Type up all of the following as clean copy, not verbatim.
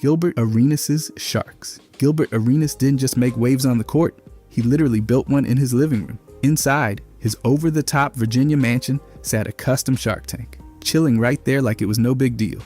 Gilbert Arenas' Sharks. Gilbert Arenas didn't just make waves on the court, he literally built one in his living room. Inside his over-the-top Virginia mansion sat a custom shark tank, chilling right there like it was no big deal.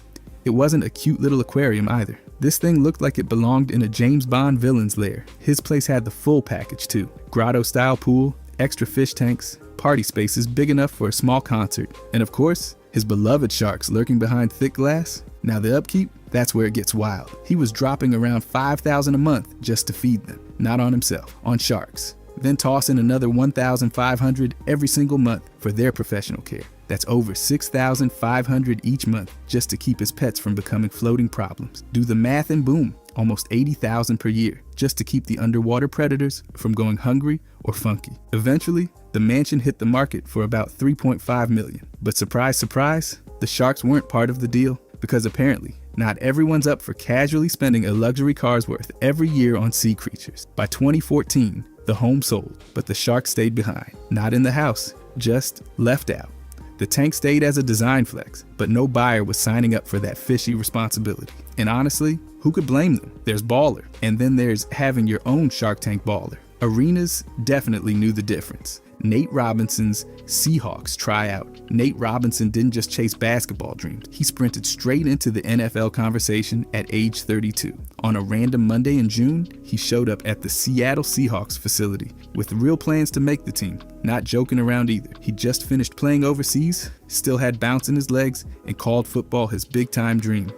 It wasn't a cute little aquarium either. This thing looked like it belonged in a James Bond villain's lair. His place had the full package too. Grotto-style pool, extra fish tanks, party spaces big enough for a small concert, and of course, his beloved sharks lurking behind thick glass. Now the upkeep, that's where it gets wild. He was dropping around $5,000 a month just to feed them. Not on himself, on sharks. Then toss in another $1,500 every single month for their professional care. That's over $6,500 each month just to keep his pets from becoming floating problems. Do the math and boom, almost $80,000 per year just to keep the underwater predators from going hungry or funky. Eventually, the mansion hit the market for about $3.5 million. But surprise, surprise, the sharks weren't part of the deal because apparently not everyone's up for casually spending a luxury car's worth every year on sea creatures. By 2014, the home sold, but the sharks stayed behind. Not in the house, just left out. The tank stayed as a design flex, but no buyer was signing up for that fishy responsibility. And honestly, who could blame them? There's baller, and then there's having your own Shark Tank baller. Arenas definitely knew the difference. Nate Robinson's Seahawks tryout. Nate Robinson didn't just chase basketball dreams. He sprinted straight into the NFL conversation at age 32. On a random Monday in June, he showed up at the Seattle Seahawks facility with real plans to make the team. Not joking around either. He just finished playing overseas, still had bounce in his legs, and called football his big-time dream.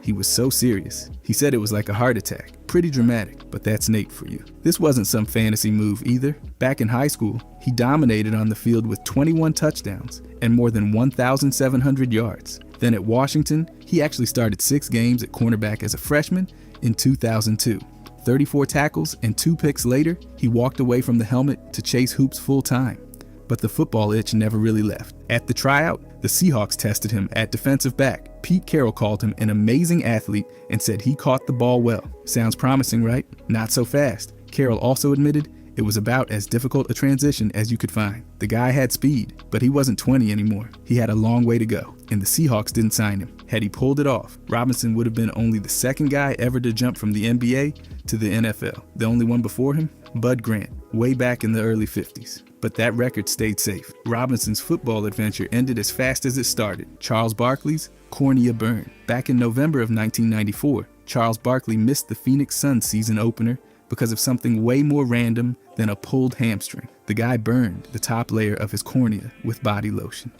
He was so serious. He said it was like a heart attack. Pretty dramatic, but that's Nate for you. This wasn't some fantasy move either. Back in high school, he dominated on the field with 21 touchdowns and more than 1,700 yards. Then at Washington, he actually started 6 games at cornerback as a freshman in 2002. 34 tackles and 2 picks later, he walked away from the helmet to chase hoops full time. But the football itch never really left. At the tryout, the Seahawks tested him at defensive back. Pete Carroll called him an amazing athlete and said he caught the ball well. Sounds promising, right? Not so fast. Carroll also admitted it was about as difficult a transition as you could find. The guy had speed, but he wasn't 20 anymore. He had a long way to go, and the Seahawks didn't sign him. Had he pulled it off, Robinson would have been only the second guy ever to jump from the NBA to the NFL. The only one before him? Bud Grant, way back in the early 50s. But that record stayed safe. Robinson's football adventure ended as fast as it started. Charles Barkley's cornea burn. Back in November of 1994, Charles Barkley missed the Phoenix Suns season opener because of something way more random than a pulled hamstring. The guy burned the top layer of his cornea with body lotion.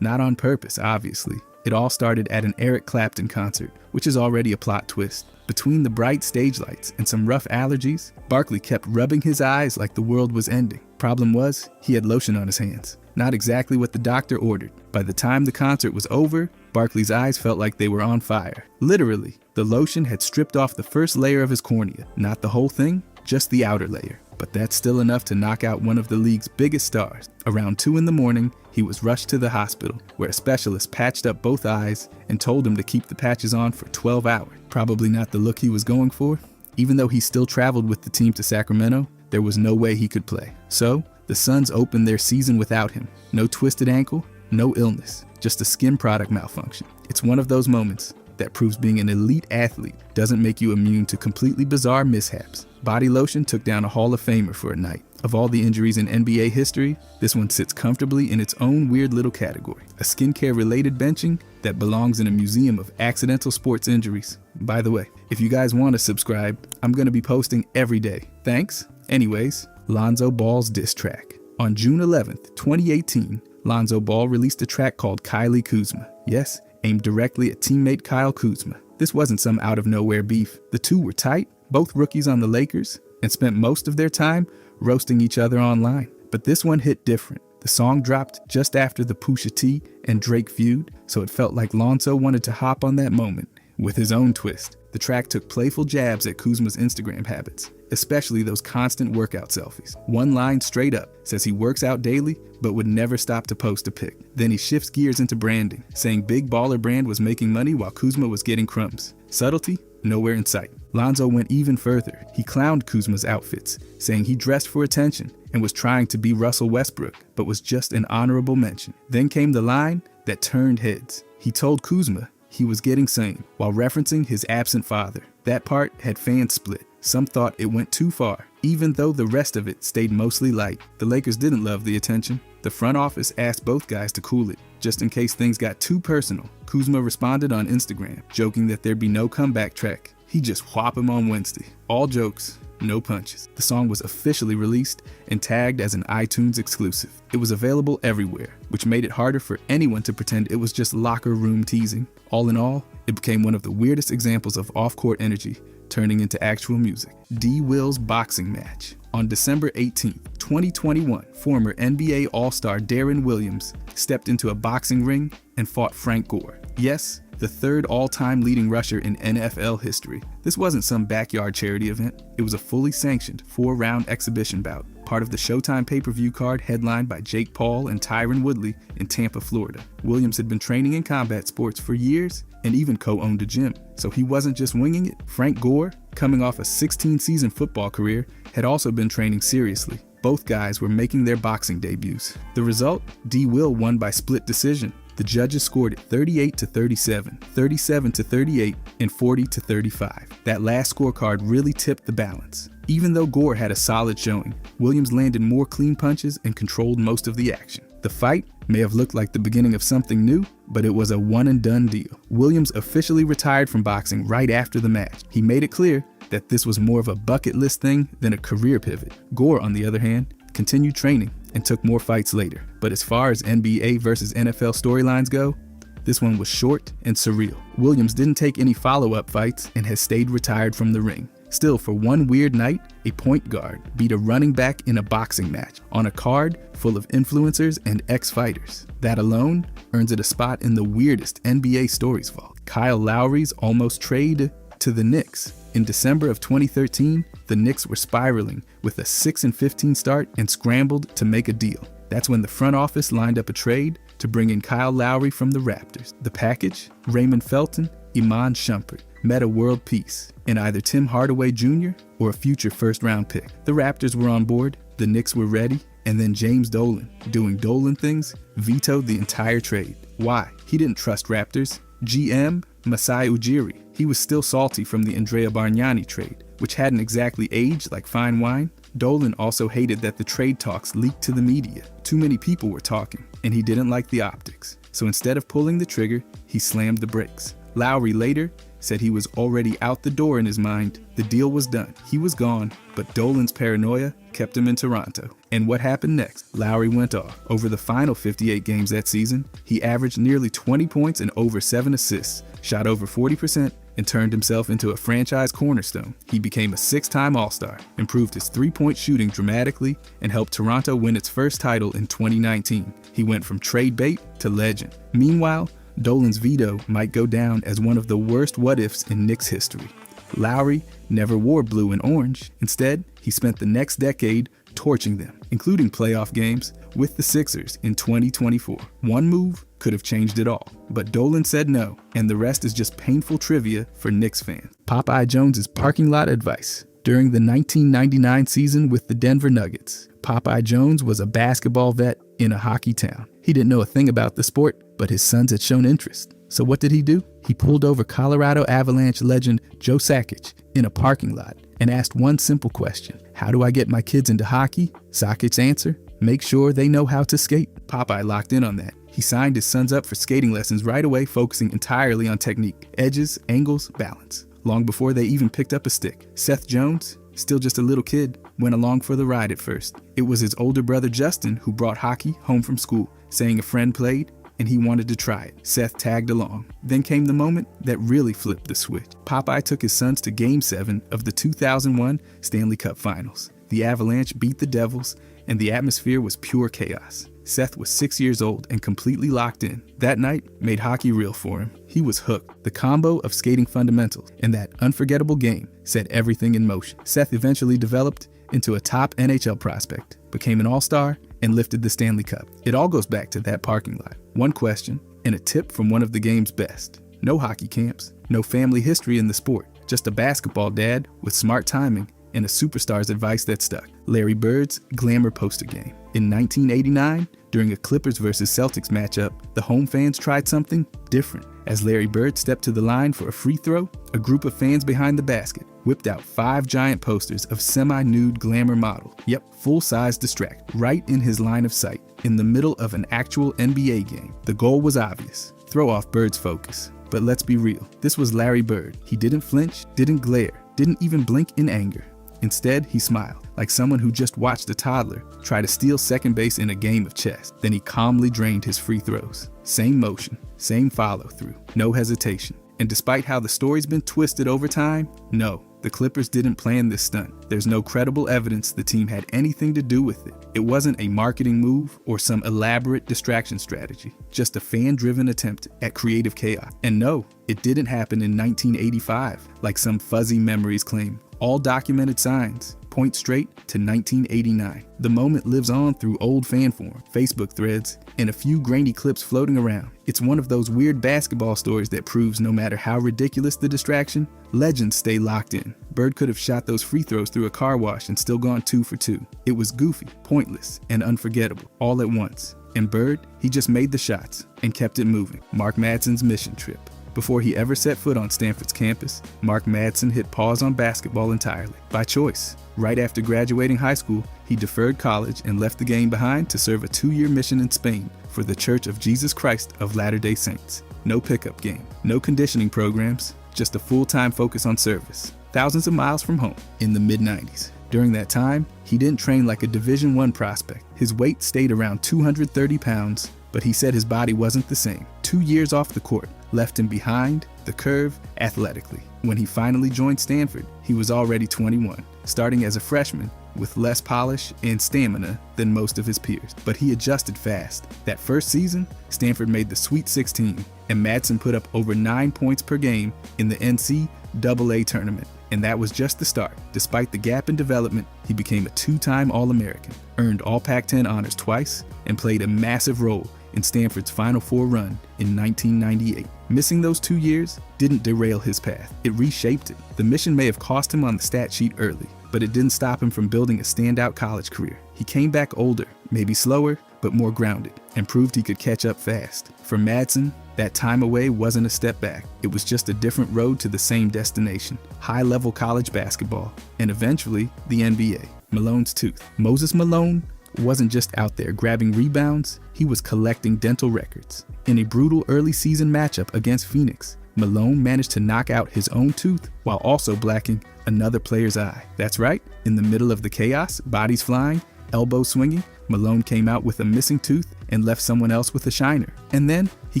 Not on purpose, obviously. It all started at an Eric Clapton concert, which is already a plot twist. Between the bright stage lights and some rough allergies, Barkley kept rubbing his eyes like the world was ending. Problem was, he had lotion on his hands. Not exactly what the doctor ordered. By the time the concert was over, Barkley's eyes felt like they were on fire. Literally, the lotion had stripped off the first layer of his cornea. Not the whole thing, just the outer layer. But that's still enough to knock out one of the league's biggest stars. Around 2 a.m, he was rushed to the hospital, where a specialist patched up both eyes and told him to keep the patches on for 12 hours. Probably not the look he was going for. Even though he still traveled with the team to Sacramento, there was no way he could play. So, the Suns opened their season without him. No twisted ankle, no illness, just a skin product malfunction. It's one of those moments that proves being an elite athlete doesn't make you immune to completely bizarre mishaps. Body lotion took down a Hall of Famer for a night. Of all the injuries in NBA history, this one sits comfortably in its own weird little category. A skincare-related benching that belongs in a museum of accidental sports injuries. By the way, if you guys want to subscribe, I'm going to be posting every day. Thanks. Anyways, Lonzo Ball's diss track. On June 11th, 2018, Lonzo Ball released a track called Kylie Kuzma. Yes, aimed directly at teammate Kyle Kuzma. This wasn't some out-of-nowhere beef. The two were tight, both rookies on the Lakers, and spent most of their time roasting each other online. But this one hit different. The song dropped just after the Pusha T and Drake feud, so it felt like Lonzo wanted to hop on that moment with his own twist. The track took playful jabs at Kuzma's Instagram habits, especially those constant workout selfies. One line straight up says he works out daily, but would never stop to post a pic. Then he shifts gears into branding, saying Big Baller Brand was making money while Kuzma was getting crumbs. Subtlety? Nowhere in sight. Lonzo went even further. He clowned Kuzma's outfits, saying he dressed for attention and was trying to be Russell Westbrook, but was just an honorable mention. Then came the line that turned heads. He told Kuzma he was getting sane, while referencing his absent father. That part had fans split. Some thought it went too far, even though the rest of it stayed mostly light. The Lakers didn't love the attention. The front office asked both guys to cool it, just in case things got too personal. Kuzma responded on Instagram, joking that there'd be no comeback track. He'd just whop him on Wednesday. All jokes, no punches. The song was officially released and tagged as an iTunes exclusive. It was available everywhere, which made it harder for anyone to pretend it was just locker room teasing. All in all, it became one of the weirdest examples of off-court energy turning into actual music. D. Will's boxing match. On December 18, 2021, former NBA All-Star Darren Williams stepped into a boxing ring and fought Frank Gore. Yes, the third all-time leading rusher in NFL history. This wasn't some backyard charity event. It was a fully sanctioned 4-round exhibition bout, part of the Showtime pay-per-view card headlined by Jake Paul and Tyron Woodley in Tampa, Florida. Williams had been training in combat sports for years and even co-owned a gym, so he wasn't just winging it. Frank Gore, coming off a 16-season football career, had also been training seriously. Both guys were making their boxing debuts. The result? D. Will won by split decision. The judges scored it 38-37, 37-38, and 40-35. That last scorecard really tipped the balance. Even though Gore had a solid showing, Williams landed more clean punches and controlled most of the action. The fight may have looked like the beginning of something new, but it was a one-and-done deal. Williams officially retired from boxing right after the match. He made it clear that this was more of a bucket list thing than a career pivot. Gore, on the other hand, continued training and took more fights later. But as far as NBA versus NFL storylines go, this one was short and surreal. Williams didn't take any follow-up fights and has stayed retired from the ring. Still, for one weird night, a point guard beat a running back in a boxing match on a card full of influencers and ex-fighters. That alone earns it a spot in the weirdest NBA stories vault. Kyle Lowry's almost trade to the Knicks. In December of 2013, the Knicks were spiraling with a 6-15 start and scrambled to make a deal. That's when the front office lined up a trade to bring in Kyle Lowry from the Raptors. The package? Raymond Felton, Iman Shumpert, Meta World Peace, and either Tim Hardaway Jr. or a future first-round pick. The Raptors were on board, the Knicks were ready, and then James Dolan, doing Dolan things, vetoed the entire trade. Why? He didn't trust Raptors. GM Masai Ujiri. He was still salty from the Andrea Bargnani trade, which hadn't exactly aged like fine wine. Dolan also hated that the trade talks leaked to the media. Too many people were talking, and he didn't like the optics. So instead of pulling the trigger, he slammed the brakes. Lowry later said he was already out the door in his mind. The deal was done. He was gone, but Dolan's paranoia kept him in Toronto. And what happened next? Lowry went off. Over the final 58 games that season, he averaged nearly 20 points and over 7 assists, shot over 40%, and turned himself into a franchise cornerstone. He became a 6-time All-Star, improved his three-point shooting dramatically, and helped Toronto win its first title in 2019. He went from trade bait to legend. Meanwhile, Dolan's veto might go down as one of the worst what-ifs in Knicks history. Lowry never wore blue and orange. Instead, he spent the next decade torching them, including playoff games with the Sixers in 2024. One move could have changed it all, but Dolan said no, and the rest is just painful trivia for Knicks fans. Popeye Jones's parking lot advice. During the 1999 season with the Denver Nuggets, Popeye Jones was a basketball vet in a hockey town. He didn't know a thing about the sport, but his sons had shown interest. So what did he do? He pulled over Colorado Avalanche legend Joe Sakic in a parking lot and asked one simple question: how do I get my kids into hockey? Sakic's answer: make sure they know how to skate. Popeye locked in on that. He signed his sons up for skating lessons right away, focusing entirely on technique, edges, angles, balance, long before they even picked up a stick. Seth Jones, still just a little kid, went along for the ride at first. It was his older brother Justin who brought hockey home from school, saying a friend played and he wanted to try it. Seth tagged along. Then came the moment that really flipped the switch. Popeye took his sons to Game 7 of the 2001 Stanley Cup Finals. The Avalanche beat the Devils, and the atmosphere was pure chaos. Seth was 6 years old and completely locked in. That night made hockey real for him. He was hooked. The combo of skating fundamentals and that unforgettable game set everything in motion. Seth eventually developed into a top NHL prospect, became an all-star, and lifted the Stanley Cup. It all goes back to that parking lot. One question and a tip from one of the game's best. No hockey camps, no family history in the sport, just a basketball dad with smart timing and a superstar's advice that stuck. Larry Bird's glamour poster game. In 1989, during a Clippers versus Celtics matchup, the home fans tried something different. As Larry Bird stepped to the line for a free throw, a group of fans behind the basket whipped out 5 giant posters of semi-nude glamour model, full-size distract, right in his line of sight, in the middle of an actual NBA game. The goal was obvious: throw off Bird's focus. But let's be real, this was Larry Bird. He didn't flinch, didn't glare, didn't even blink in anger. Instead, he smiled, like someone who just watched a toddler try to steal second base in a game of chess. Then he calmly drained his free throws. Same motion, same follow-through, no hesitation. And despite how the story's been twisted over time, no, the Clippers didn't plan this stunt. There's no credible evidence the team had anything to do with it. It wasn't a marketing move or some elaborate distraction strategy, just a fan-driven attempt at creative chaos. And no, it didn't happen in 1985, like some fuzzy memories claim. All documented signs point straight to 1989. The moment lives on through old fan forum, Facebook threads, and a few grainy clips floating around. It's one of those weird basketball stories that proves no matter how ridiculous the distraction, legends stay locked in. Bird could have shot those free throws through a car wash and still gone 2 for 2. It was goofy, pointless, and unforgettable, all at once. And Bird, he just made the shots and kept it moving. Mark Madsen's mission trip. Before he ever set foot on Stanford's campus, Mark Madsen hit pause on basketball entirely, by choice. Right after graduating high school, he deferred college and left the game behind to serve a 2-year mission in Spain for the Church of Jesus Christ of Latter-day Saints. No pickup game, no conditioning programs, just a full-time focus on service. Thousands of miles from home, in the mid-90s. During that time, he didn't train like a Division I prospect. His weight stayed around 230 pounds, but he said his body wasn't the same. 2 years off the court left him behind the curve athletically. When he finally joined Stanford, he was already 21, starting as a freshman with less polish and stamina than most of his peers. But he adjusted fast. That first season, Stanford made the Sweet 16, and Madsen put up over 9 points per game in the NCAA tournament. And that was just the start. Despite the gap in development, he became a 2-time All-American, earned all Pac-10 honors twice, and played a massive role in Stanford's Final Four run in 1998. Missing those 2 years didn't derail his path. It reshaped it. The mission may have cost him on the stat sheet early, but it didn't stop him from building a standout college career. He came back older, maybe slower, but more grounded, and proved he could catch up fast. For Madsen, that time away wasn't a step back. It was just a different road to the same destination: high-level college basketball, and eventually the NBA. Malone's tooth. Moses Malone wasn't just out there grabbing rebounds, he was collecting dental records. In a brutal early season matchup against Phoenix, Malone managed to knock out his own tooth while also blacking another player's eye. That's right, in the middle of the chaos, bodies flying, elbows swinging, Malone came out with a missing tooth and left someone else with a shiner. And then he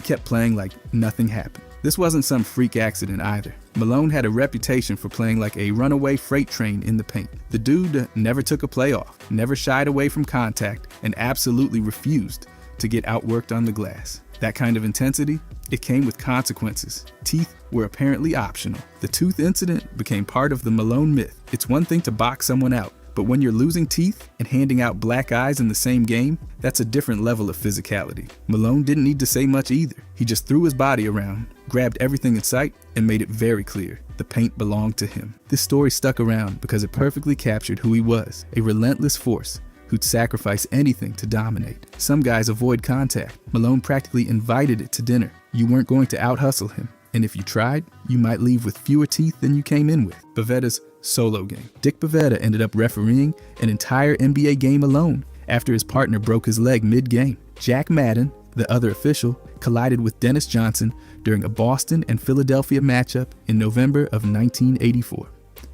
kept playing like nothing happened. This wasn't some freak accident either. Malone had a reputation for playing like a runaway freight train in the paint. The dude never took a play off, never shied away from contact, and absolutely refused to get outworked on the glass. That kind of intensity, it came with consequences. Teeth were apparently optional. The tooth incident became part of the Malone myth. It's one thing to box someone out, but when you're losing teeth and handing out black eyes in the same game, that's a different level of physicality. Malone didn't need to say much either. He just threw his body around, grabbed everything in sight, and made it very clear the paint belonged to him. This story stuck around because it perfectly captured who he was, a relentless force who'd sacrifice anything to dominate. Some guys avoid contact. Malone practically invited it to dinner. You weren't going to out-hustle him, and if you tried, you might leave with fewer teeth than you came in with. Pavetta's solo game. Dick Pavetta ended up refereeing an entire NBA game alone after his partner broke his leg mid-game. Jack Madden, the other official, collided with Dennis Johnson during a Boston and Philadelphia matchup in November of 1984.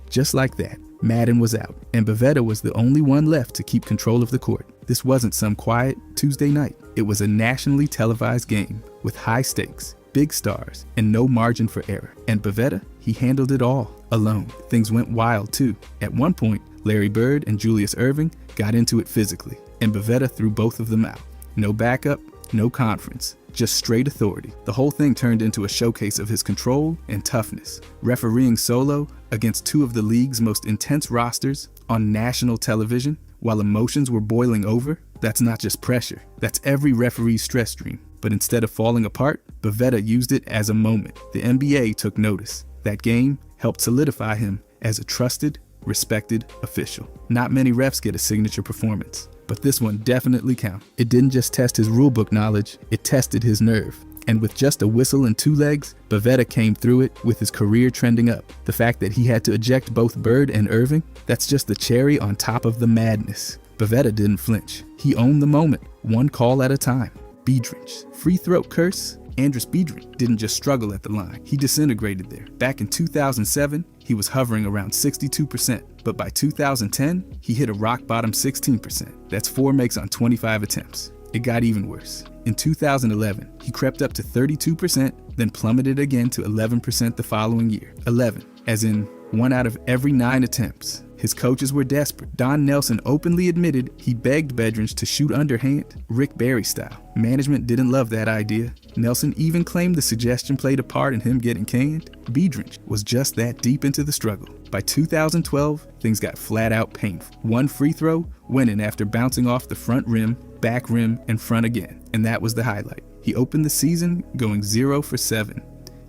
Just like that, Madden was out, and Pavetta was the only one left to keep control of the court. This wasn't some quiet Tuesday night. It was a nationally televised game with high stakes, big stars, and no margin for error. And Pavetta, he handled it all alone. Things went wild too. At one point, Larry Bird and Julius Erving got into it physically, and Pavetta threw both of them out. No backup, no conference, just straight authority. The whole thing turned into a showcase of his control and toughness. Refereeing solo against two of the league's most intense rosters on national television while emotions were boiling over, that's not just pressure. That's every referee's stress stream. But instead of falling apart, Pavetta used it as a moment. The NBA took notice. That game helped solidify him as a trusted, respected official. Not many refs get a signature performance, but this one definitely counted. It didn't just test his rulebook knowledge, it tested his nerve. And with just a whistle and two legs, Bavetta came through it with his career trending up. The fact that he had to eject both Bird and Irving, that's just the cherry on top of the madness. Bavetta didn't flinch. He owned the moment, one call at a time. Biedrins, free throat curse. Andris Biedrins didn't just struggle at the line, he disintegrated there. Back in 2007, he was hovering around 62%, but by 2010, he hit a rock-bottom 16%. That's 4 makes on 25 attempts. It got even worse. In 2011, he crept up to 32%, then plummeted again to 11% the following year. 11, as in 1 out of every 9 attempts. His coaches were desperate. Don Nelson openly admitted he begged Biedrins to shoot underhand, Rick Barry style. Management didn't love that idea. Nelson even claimed the suggestion played a part in him getting canned. Biedrins was just that deep into the struggle. By 2012, things got flat out painful. 1 free throw went in after bouncing off the front rim, back rim, and front again. And that was the highlight. He opened the season going 0 for 7.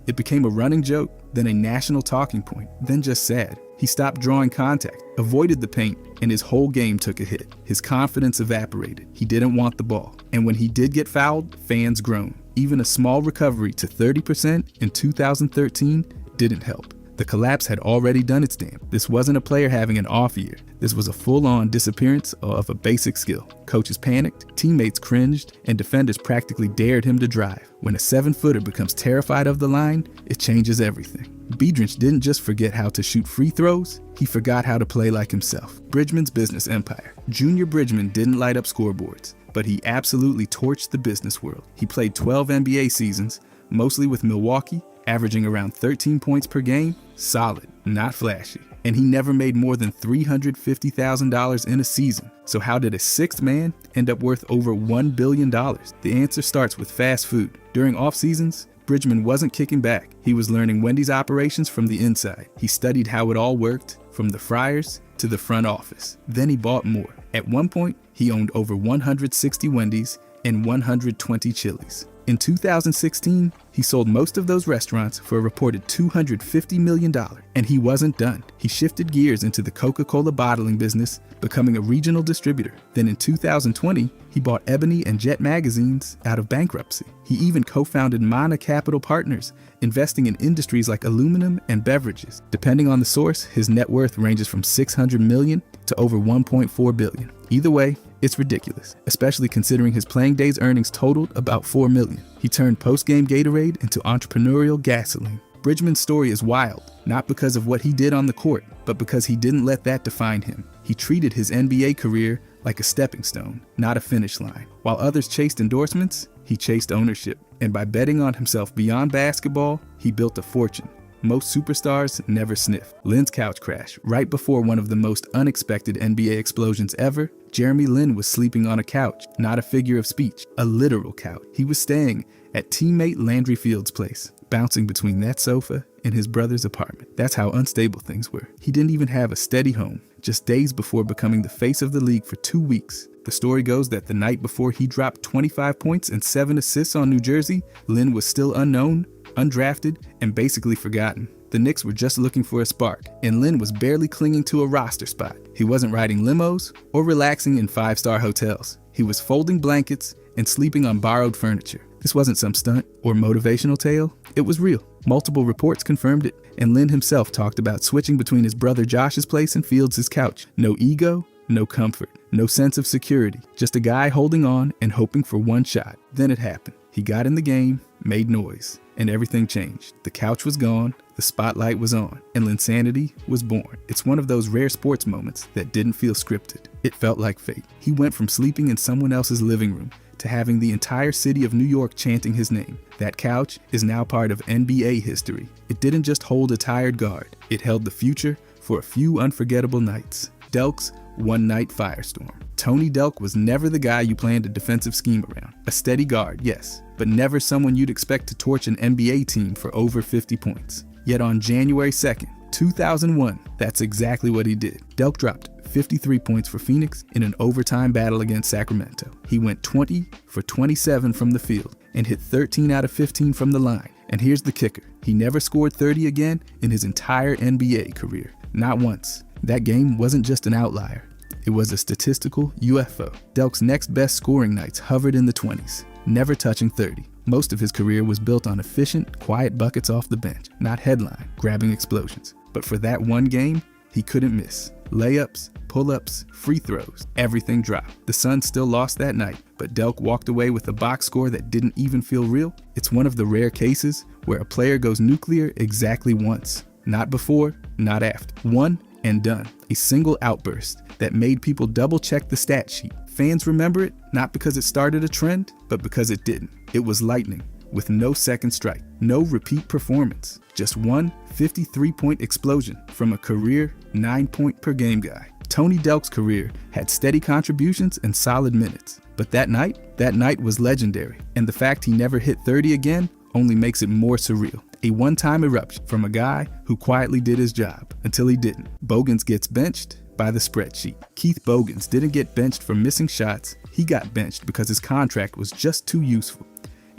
It became a running joke, then a national talking point, then just sad. He stopped drawing contact, avoided the paint, and his whole game took a hit. His confidence evaporated. He didn't want the ball. And when he did get fouled, fans groaned. Even a small recovery to 30% in 2013 didn't help. The collapse had already done its damn. This wasn't a player having an off year. This was a full-on disappearance of a basic skill. Coaches panicked, teammates cringed, and defenders practically dared him to drive. When a 7-footer becomes terrified of the line, it changes everything. Biedrins didn't just forget how to shoot free throws, he forgot how to play like himself. Bridgman's business empire. Junior Bridgman didn't light up scoreboards, but he absolutely torched the business world. He played 12 NBA seasons, mostly with Milwaukee, averaging around 13 points per game, solid, not flashy. And he never made more than $350,000 in a season. So how did a 6th man end up worth over $1 billion? The answer starts with fast food. During off seasons, Bridgman wasn't kicking back. He was learning Wendy's operations from the inside. He studied how it all worked, from the fryers to the front office. Then he bought more. At one point, he owned over 160 Wendy's and 120 Chili's. In 2016, he sold most of those restaurants for a reported $250 million, and he wasn't done. He shifted gears into the Coca-Cola bottling business, becoming a regional distributor. Then in 2020, he bought Ebony and Jet magazines out of bankruptcy. He even co-founded Mana Capital Partners, investing in industries like aluminum and beverages. Depending on the source, his net worth ranges from $600 million to over $1.4 billion. Either way, it's ridiculous, especially considering his playing days earnings totaled about $4 million. He turned post-game Gatorade into entrepreneurial gasoline. Bridgman's story is wild, not because of what he did on the court, but because he didn't let that define him. He treated his NBA career like a stepping stone, not a finish line. While others chased endorsements, he chased ownership. And by betting on himself beyond basketball, he built a fortune. Most superstars never sniff. Lin's couch crash. Right before one of the most unexpected NBA explosions ever, Jeremy Lin was sleeping on a couch, not a figure of speech, a literal couch. He was staying at teammate Landry Field's place, bouncing between that sofa and his brother's apartment. That's how unstable things were. He didn't even have a steady home, just days before becoming the face of the league for 2 weeks. The story goes that the night before he dropped 25 points and 7 assists on New Jersey, Lin was still unknown, undrafted, and basically forgotten. The Knicks were just looking for a spark, and Lin was barely clinging to a roster spot. He wasn't riding limos or relaxing in 5-star hotels. He was folding blankets and sleeping on borrowed furniture. This wasn't some stunt or motivational tale. It was real. Multiple reports confirmed it, and Lin himself talked about switching between his brother Josh's place and Fields' couch. No ego, no comfort, no sense of security. Just a guy holding on and hoping for one shot. Then it happened. He got in the game, made noise, and everything changed. The couch was gone, the spotlight was on, and Linsanity was born. It's one of those rare sports moments that didn't feel scripted. It felt like fate. He went from sleeping in someone else's living room to having the entire city of New York chanting his name. That couch is now part of NBA history. It didn't just hold a tired guard. It held the future for a few unforgettable nights. Delk's one-night firestorm. Tony Delk was never the guy you planned a defensive scheme around. A steady guard, yes, but never someone you'd expect to torch an NBA team for over 50 points. Yet on January 2nd, 2001, that's exactly what he did. Delk dropped 53 points for Phoenix in an overtime battle against Sacramento. He went 20 for 27 from the field and hit 13 out of 15 from the line. And here's the kicker. He never scored 30 again in his entire NBA career. Not once. That game wasn't just an outlier. It was a statistical UFO. Delk's next best scoring nights hovered in the 20s, never touching 30. Most of his career was built on efficient, quiet buckets off the bench, not headline-grabbing explosions. But for that one game, he couldn't miss. Layups, pull-ups, free throws, everything dropped. The Suns still lost that night, but Delk walked away with a box score that didn't even feel real. It's one of the rare cases where a player goes nuclear exactly once. Not before, not after. One and done. A single outburst that made people double-check the stat sheet. Fans remember it not because it started a trend, but because it didn't. It was lightning, with no second strike, no repeat performance. Just one 53-point explosion from a career 9-point-per-game guy. Tony Delk's career had steady contributions and solid minutes. But that night was legendary. And the fact he never hit 30 again only makes it more surreal. A one-time eruption from a guy who quietly did his job until he didn't. Bogans gets benched by the spreadsheet. Keith Bogans didn't get benched for missing shots. He got benched because his contract was just too useful.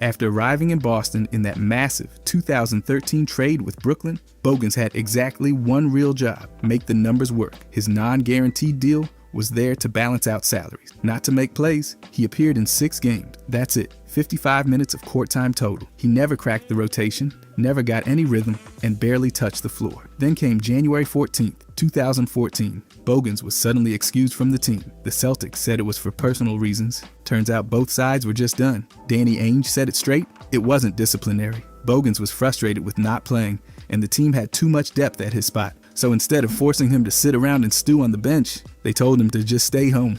After arriving in Boston in that massive 2013 trade with Brooklyn, Bogans had exactly one real job: make the numbers work. His non-guaranteed deal was there to balance out salaries, not to make plays. He appeared in 6 games. That's it. 55 minutes of court time total. He never cracked the rotation, never got any rhythm, and barely touched the floor. Then came January 14th, 2014. Bogans was suddenly excused from the team. The Celtics said it was for personal reasons. Turns out both sides were just done. Danny Ainge said it straight. It wasn't disciplinary. Bogans was frustrated with not playing, and the team had too much depth at his spot. So instead of forcing him to sit around and stew on the bench, they told him to just stay home.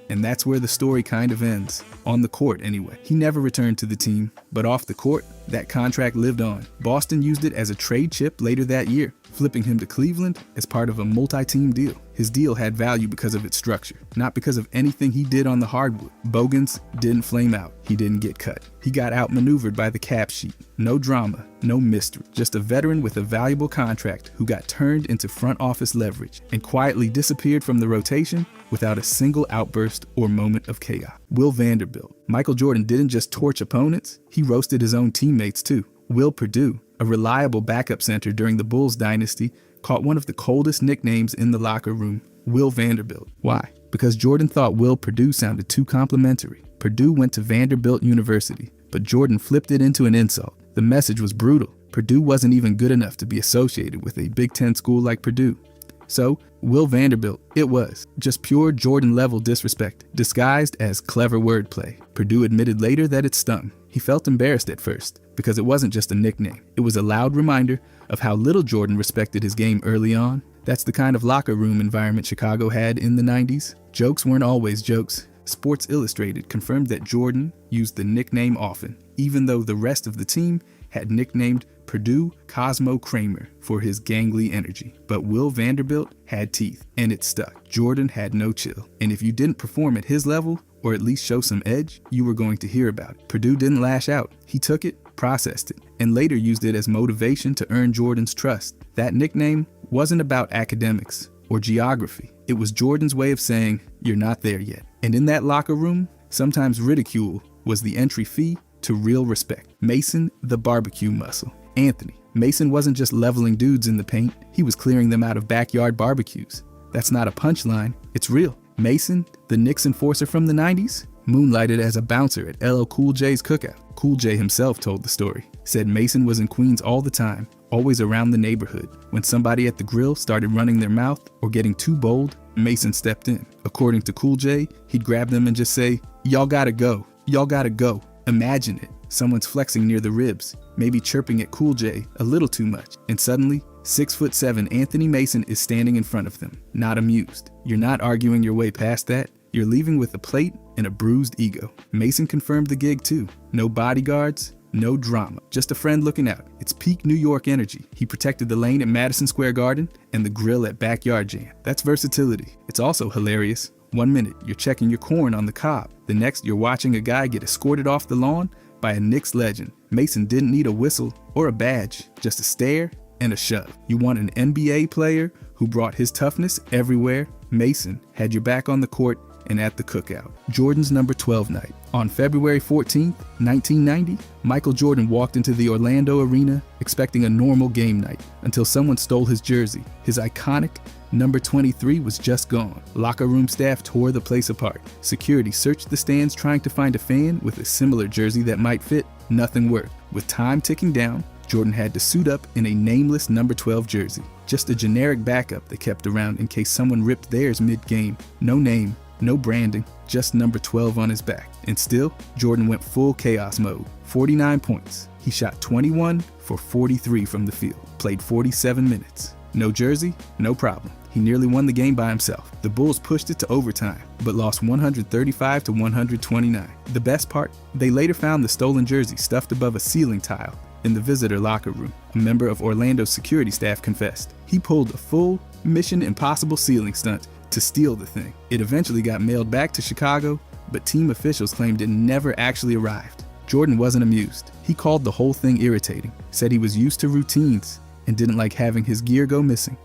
And that's where the story kind of ends. On the court, anyway. He never returned to the team, but off the court, that contract lived on. Boston used it as a trade chip later that year, flipping him to Cleveland as part of a multi-team deal. His deal had value because of its structure, not because of anything he did on the hardwood. Bogans didn't flame out. He didn't get cut. He got outmaneuvered by the cap sheet. No drama, no mystery. Just a veteran with a valuable contract who got turned into front office leverage and quietly disappeared from the rotation without a single outburst or moment of chaos. Will Vanderbilt. Michael Jordan didn't just torch opponents, he roasted his own teammates too. Will Perdue, a reliable backup center during the Bulls dynasty, caught one of the coldest nicknames in the locker room: Will Vanderbilt. Why? Because Jordan thought Will Perdue sounded too complimentary. Perdue went to Vanderbilt University, but Jordan flipped it into an insult. The message was brutal. Perdue wasn't even good enough to be associated with a Big Ten school like Purdue. So, Will Vanderbilt, it was just pure Jordan-level disrespect, disguised as clever wordplay. Perdue admitted later that it stung. He felt embarrassed at first, because it wasn't just a nickname. It was a loud reminder of how little Jordan respected his game early on. That's the kind of locker room environment Chicago had in the 90s. Jokes weren't always jokes. Sports Illustrated confirmed that Jordan used the nickname often, even though the rest of the team had nicknamed Perdue Cosmo Kramer for his gangly energy. But Will Vanderbilt had teeth, and it stuck. Jordan had no chill. And if you didn't perform at his level, or at least show some edge, you were going to hear about it. Perdue didn't lash out. He took it, processed it, and later used it as motivation to earn Jordan's trust. That nickname wasn't about academics or geography. It was Jordan's way of saying, "You're not there yet." And in that locker room, sometimes ridicule was the entry fee to real respect. Mason, the barbecue muscle. Anthony. Mason wasn't just leveling dudes in the paint, he was clearing them out of backyard barbecues. That's not a punchline, it's real. Mason, the Knicks enforcer from the 90s, moonlighted as a bouncer at LL Cool J's cookout. Cool J himself told the story. Said Mason was in Queens all the time, always around the neighborhood. When somebody at the grill started running their mouth or getting too bold, Mason stepped in. According to Cool J, he'd grab them and just say, "Y'all gotta go. Y'all gotta go." Imagine it. Someone's flexing near the ribs, maybe chirping at Cool J a little too much, and suddenly, 6'7" Anthony Mason is standing in front of them, not amused. You're not arguing your way past that. You're leaving with a plate and a bruised ego. Mason confirmed the gig too. No bodyguards, no drama, just a friend looking out. It's peak New York energy. He protected the lane at Madison Square Garden and the grill at Backyard Jam. That's versatility. It's also hilarious. 1 minute, you're checking your corn on the cob. The next, you're watching a guy get escorted off the lawn by a Knicks legend. Mason didn't need a whistle or a badge, just a stare and a shove. You want an NBA player who brought his toughness everywhere? Mason had your back on the court and at the cookout. Jordan's number 12 night. On February 14, 1990, Michael Jordan walked into the Orlando arena expecting a normal game night until someone stole his jersey. His iconic number 23 was just gone. Locker room staff tore the place apart. Security searched the stands trying to find a fan with a similar jersey that might fit. Nothing worked. With time ticking down, Jordan had to suit up in a nameless number 12 jersey. Just a generic backup they kept around in case someone ripped theirs mid-game. No name, no branding, just number 12 on his back. And still, Jordan went full chaos mode. 49 points. He shot 21 for 43 from the field. Played 47 minutes. No jersey? No problem. He nearly won the game by himself. The Bulls pushed it to overtime, but lost 135 to 129. The best part? They later found the stolen jersey stuffed above a ceiling tile in the visitor locker room. A member of Orlando's security staff confessed. He pulled a full Mission Impossible ceiling stunt to steal the thing. It eventually got mailed back to Chicago, but team officials claimed it never actually arrived. Jordan wasn't amused. He called the whole thing irritating, said he was used to routines and didn't like having his gear go missing.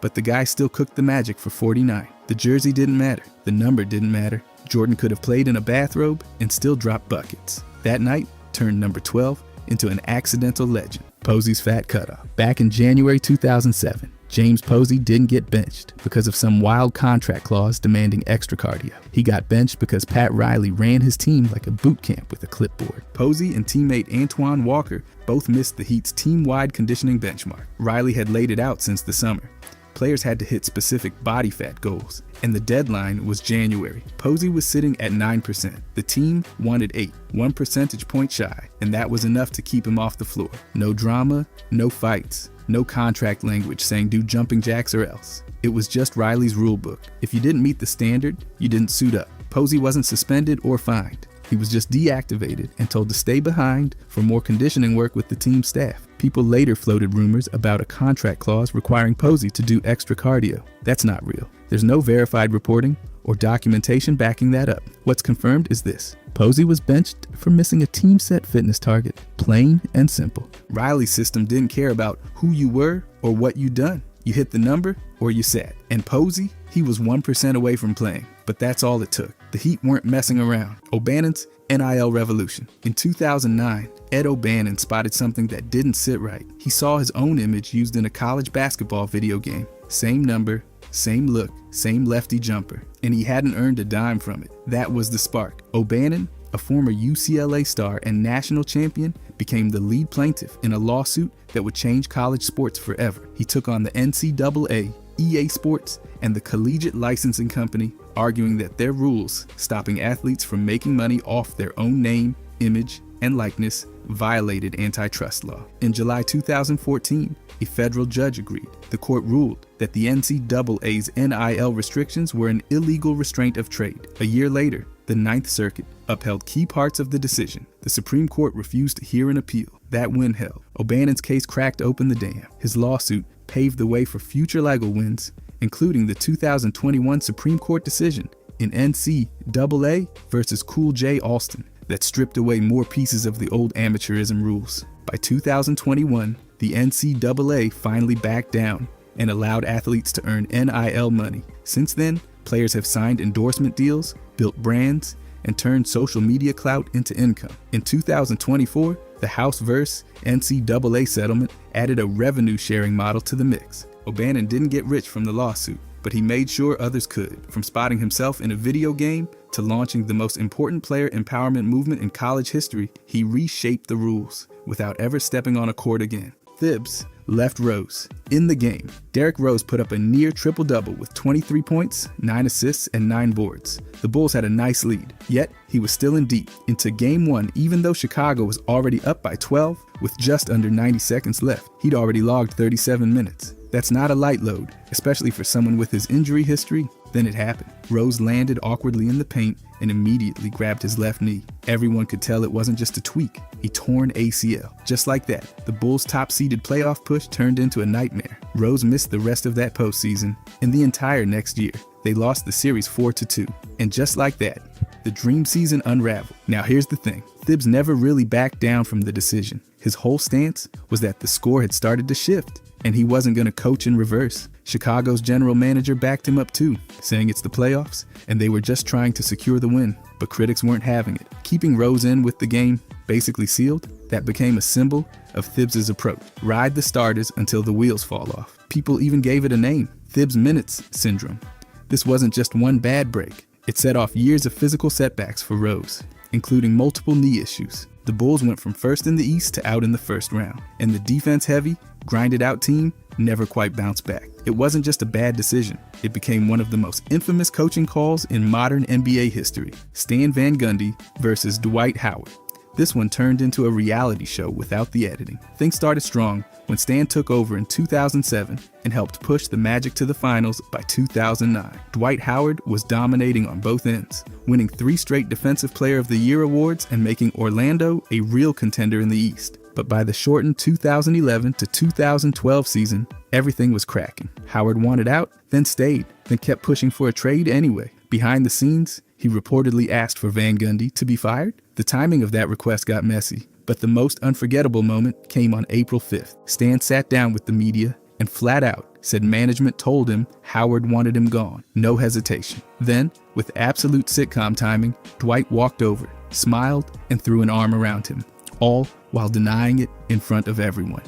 But the guy still cooked the magic for 49. The jersey didn't matter. The number didn't matter. Jordan could have played in a bathrobe and still dropped buckets. That night turned number 12 into an accidental legend. Posey's fat cutoff. Back in January 2007, James Posey didn't get benched because of some wild contract clause demanding extra cardio. He got benched because Pat Riley ran his team like a boot camp with a clipboard. Posey and teammate Antoine Walker both missed the Heat's team-wide conditioning benchmark. Riley had laid it out since the summer. Players had to hit specific body fat goals, and the deadline was January. Posey was sitting at 9%. The team wanted 8, 1 percentage point shy, and that was enough to keep him off the floor. No drama, no fights, no contract language saying do jumping jacks or else. It was just Riley's rule book. If you didn't meet the standard, you didn't suit up. Posey wasn't suspended or fined. He was just deactivated and told to stay behind for more conditioning work with the team staff. People later floated rumors about a contract clause requiring Posey to do extra cardio. That's not real. There's no verified reporting or documentation backing that up. What's confirmed is this. Posey was benched for missing a team set fitness target. Plain and simple. Riley's system didn't care about who you were or what you'd done. You hit the number or you sat. And Posey, he was 1% away from playing. But that's all it took. The Heat weren't messing around. O'Bannon's NIL revolution. In 2009, Ed O'Bannon spotted something that didn't sit right. He saw his own image used in a college basketball video game. Same number, same look, same lefty jumper. And he hadn't earned a dime from it. That was the spark. O'Bannon, a former UCLA star and national champion, became the lead plaintiff in a lawsuit that would change college sports forever. He took on the NCAA, EA Sports, and the Collegiate Licensing Company, arguing that their rules stopping athletes from making money off their own name, image, and likeness violated antitrust law. In July 2014, a federal judge agreed. The court ruled that the NCAA's NIL restrictions were an illegal restraint of trade. A year later, the Ninth Circuit upheld key parts of the decision. The Supreme Court refused to hear an appeal. That win held. O'Bannon's case cracked open the dam. His lawsuit paved the way for future legal wins, including the 2021 Supreme Court decision in NCAA versus Cool J Alston that stripped away more pieces of the old amateurism rules. By 2021, the NCAA finally backed down and allowed athletes to earn NIL money. Since then, players have signed endorsement deals, built brands, and turned social media clout into income. In 2024, the House vs. NCAA settlement added a revenue-sharing model to the mix. O'Bannon didn't get rich from the lawsuit, but he made sure others could. From spotting himself in a video game to launching the most important player empowerment movement in college history, he reshaped the rules without ever stepping on a court again. Thibs left Rose in the game. Derrick Rose put up a near triple-double with 23 points, 9 assists, and 9 boards. The Bulls had a nice lead, yet he was still in deep into Game 1 even though Chicago was already up by 12 with just under 90 seconds left. He'd already logged 37 minutes. That's not a light load, especially for someone with his injury history. Then it happened. Rose landed awkwardly in the paint and immediately grabbed his left knee. Everyone could tell it wasn't just a tweak, a torn ACL. Just like that, the Bulls' top-seeded playoff push turned into a nightmare. Rose missed the rest of that postseason and the entire next year. They lost the series 4-2. And just like that, the dream season unraveled. Now here's the thing. Thibs never really backed down from the decision. His whole stance was that the score had started to shift, and he wasn't going to coach in reverse. Chicago's general manager backed him up too, saying it's the playoffs and they were just trying to secure the win, but critics weren't having it. Keeping Rose in with the game basically sealed, that became a symbol of Thibs' approach. Ride the starters until the wheels fall off. People even gave it a name, Thibs Minutes Syndrome. This wasn't just one bad break. It set off years of physical setbacks for Rose, including multiple knee issues. The Bulls went from first in the East to out in the first round, and the defense-heavy, grinded-out team never quite bounced back. It wasn't just a bad decision. It became one of the most infamous coaching calls in modern NBA history. Stan Van Gundy versus Dwight Howard. This one turned into a reality show without the editing. Things started strong when Stan took over in 2007 and helped push the Magic to the finals by 2009. Dwight Howard was dominating on both ends, winning 3 straight Defensive Player of the Year awards and making Orlando a real contender in the East. But by the shortened 2011 to 2012 season, everything was cracking. Howard wanted out, then stayed, then kept pushing for a trade anyway. Behind the scenes, he reportedly asked for Van Gundy to be fired. The timing of that request got messy, but the most unforgettable moment came on April 5th. Stan sat down with the media and flat out said management told him Howard wanted him gone. No hesitation. Then, with absolute sitcom timing, Dwight walked over, smiled, and threw an arm around him, all while denying it in front of everyone.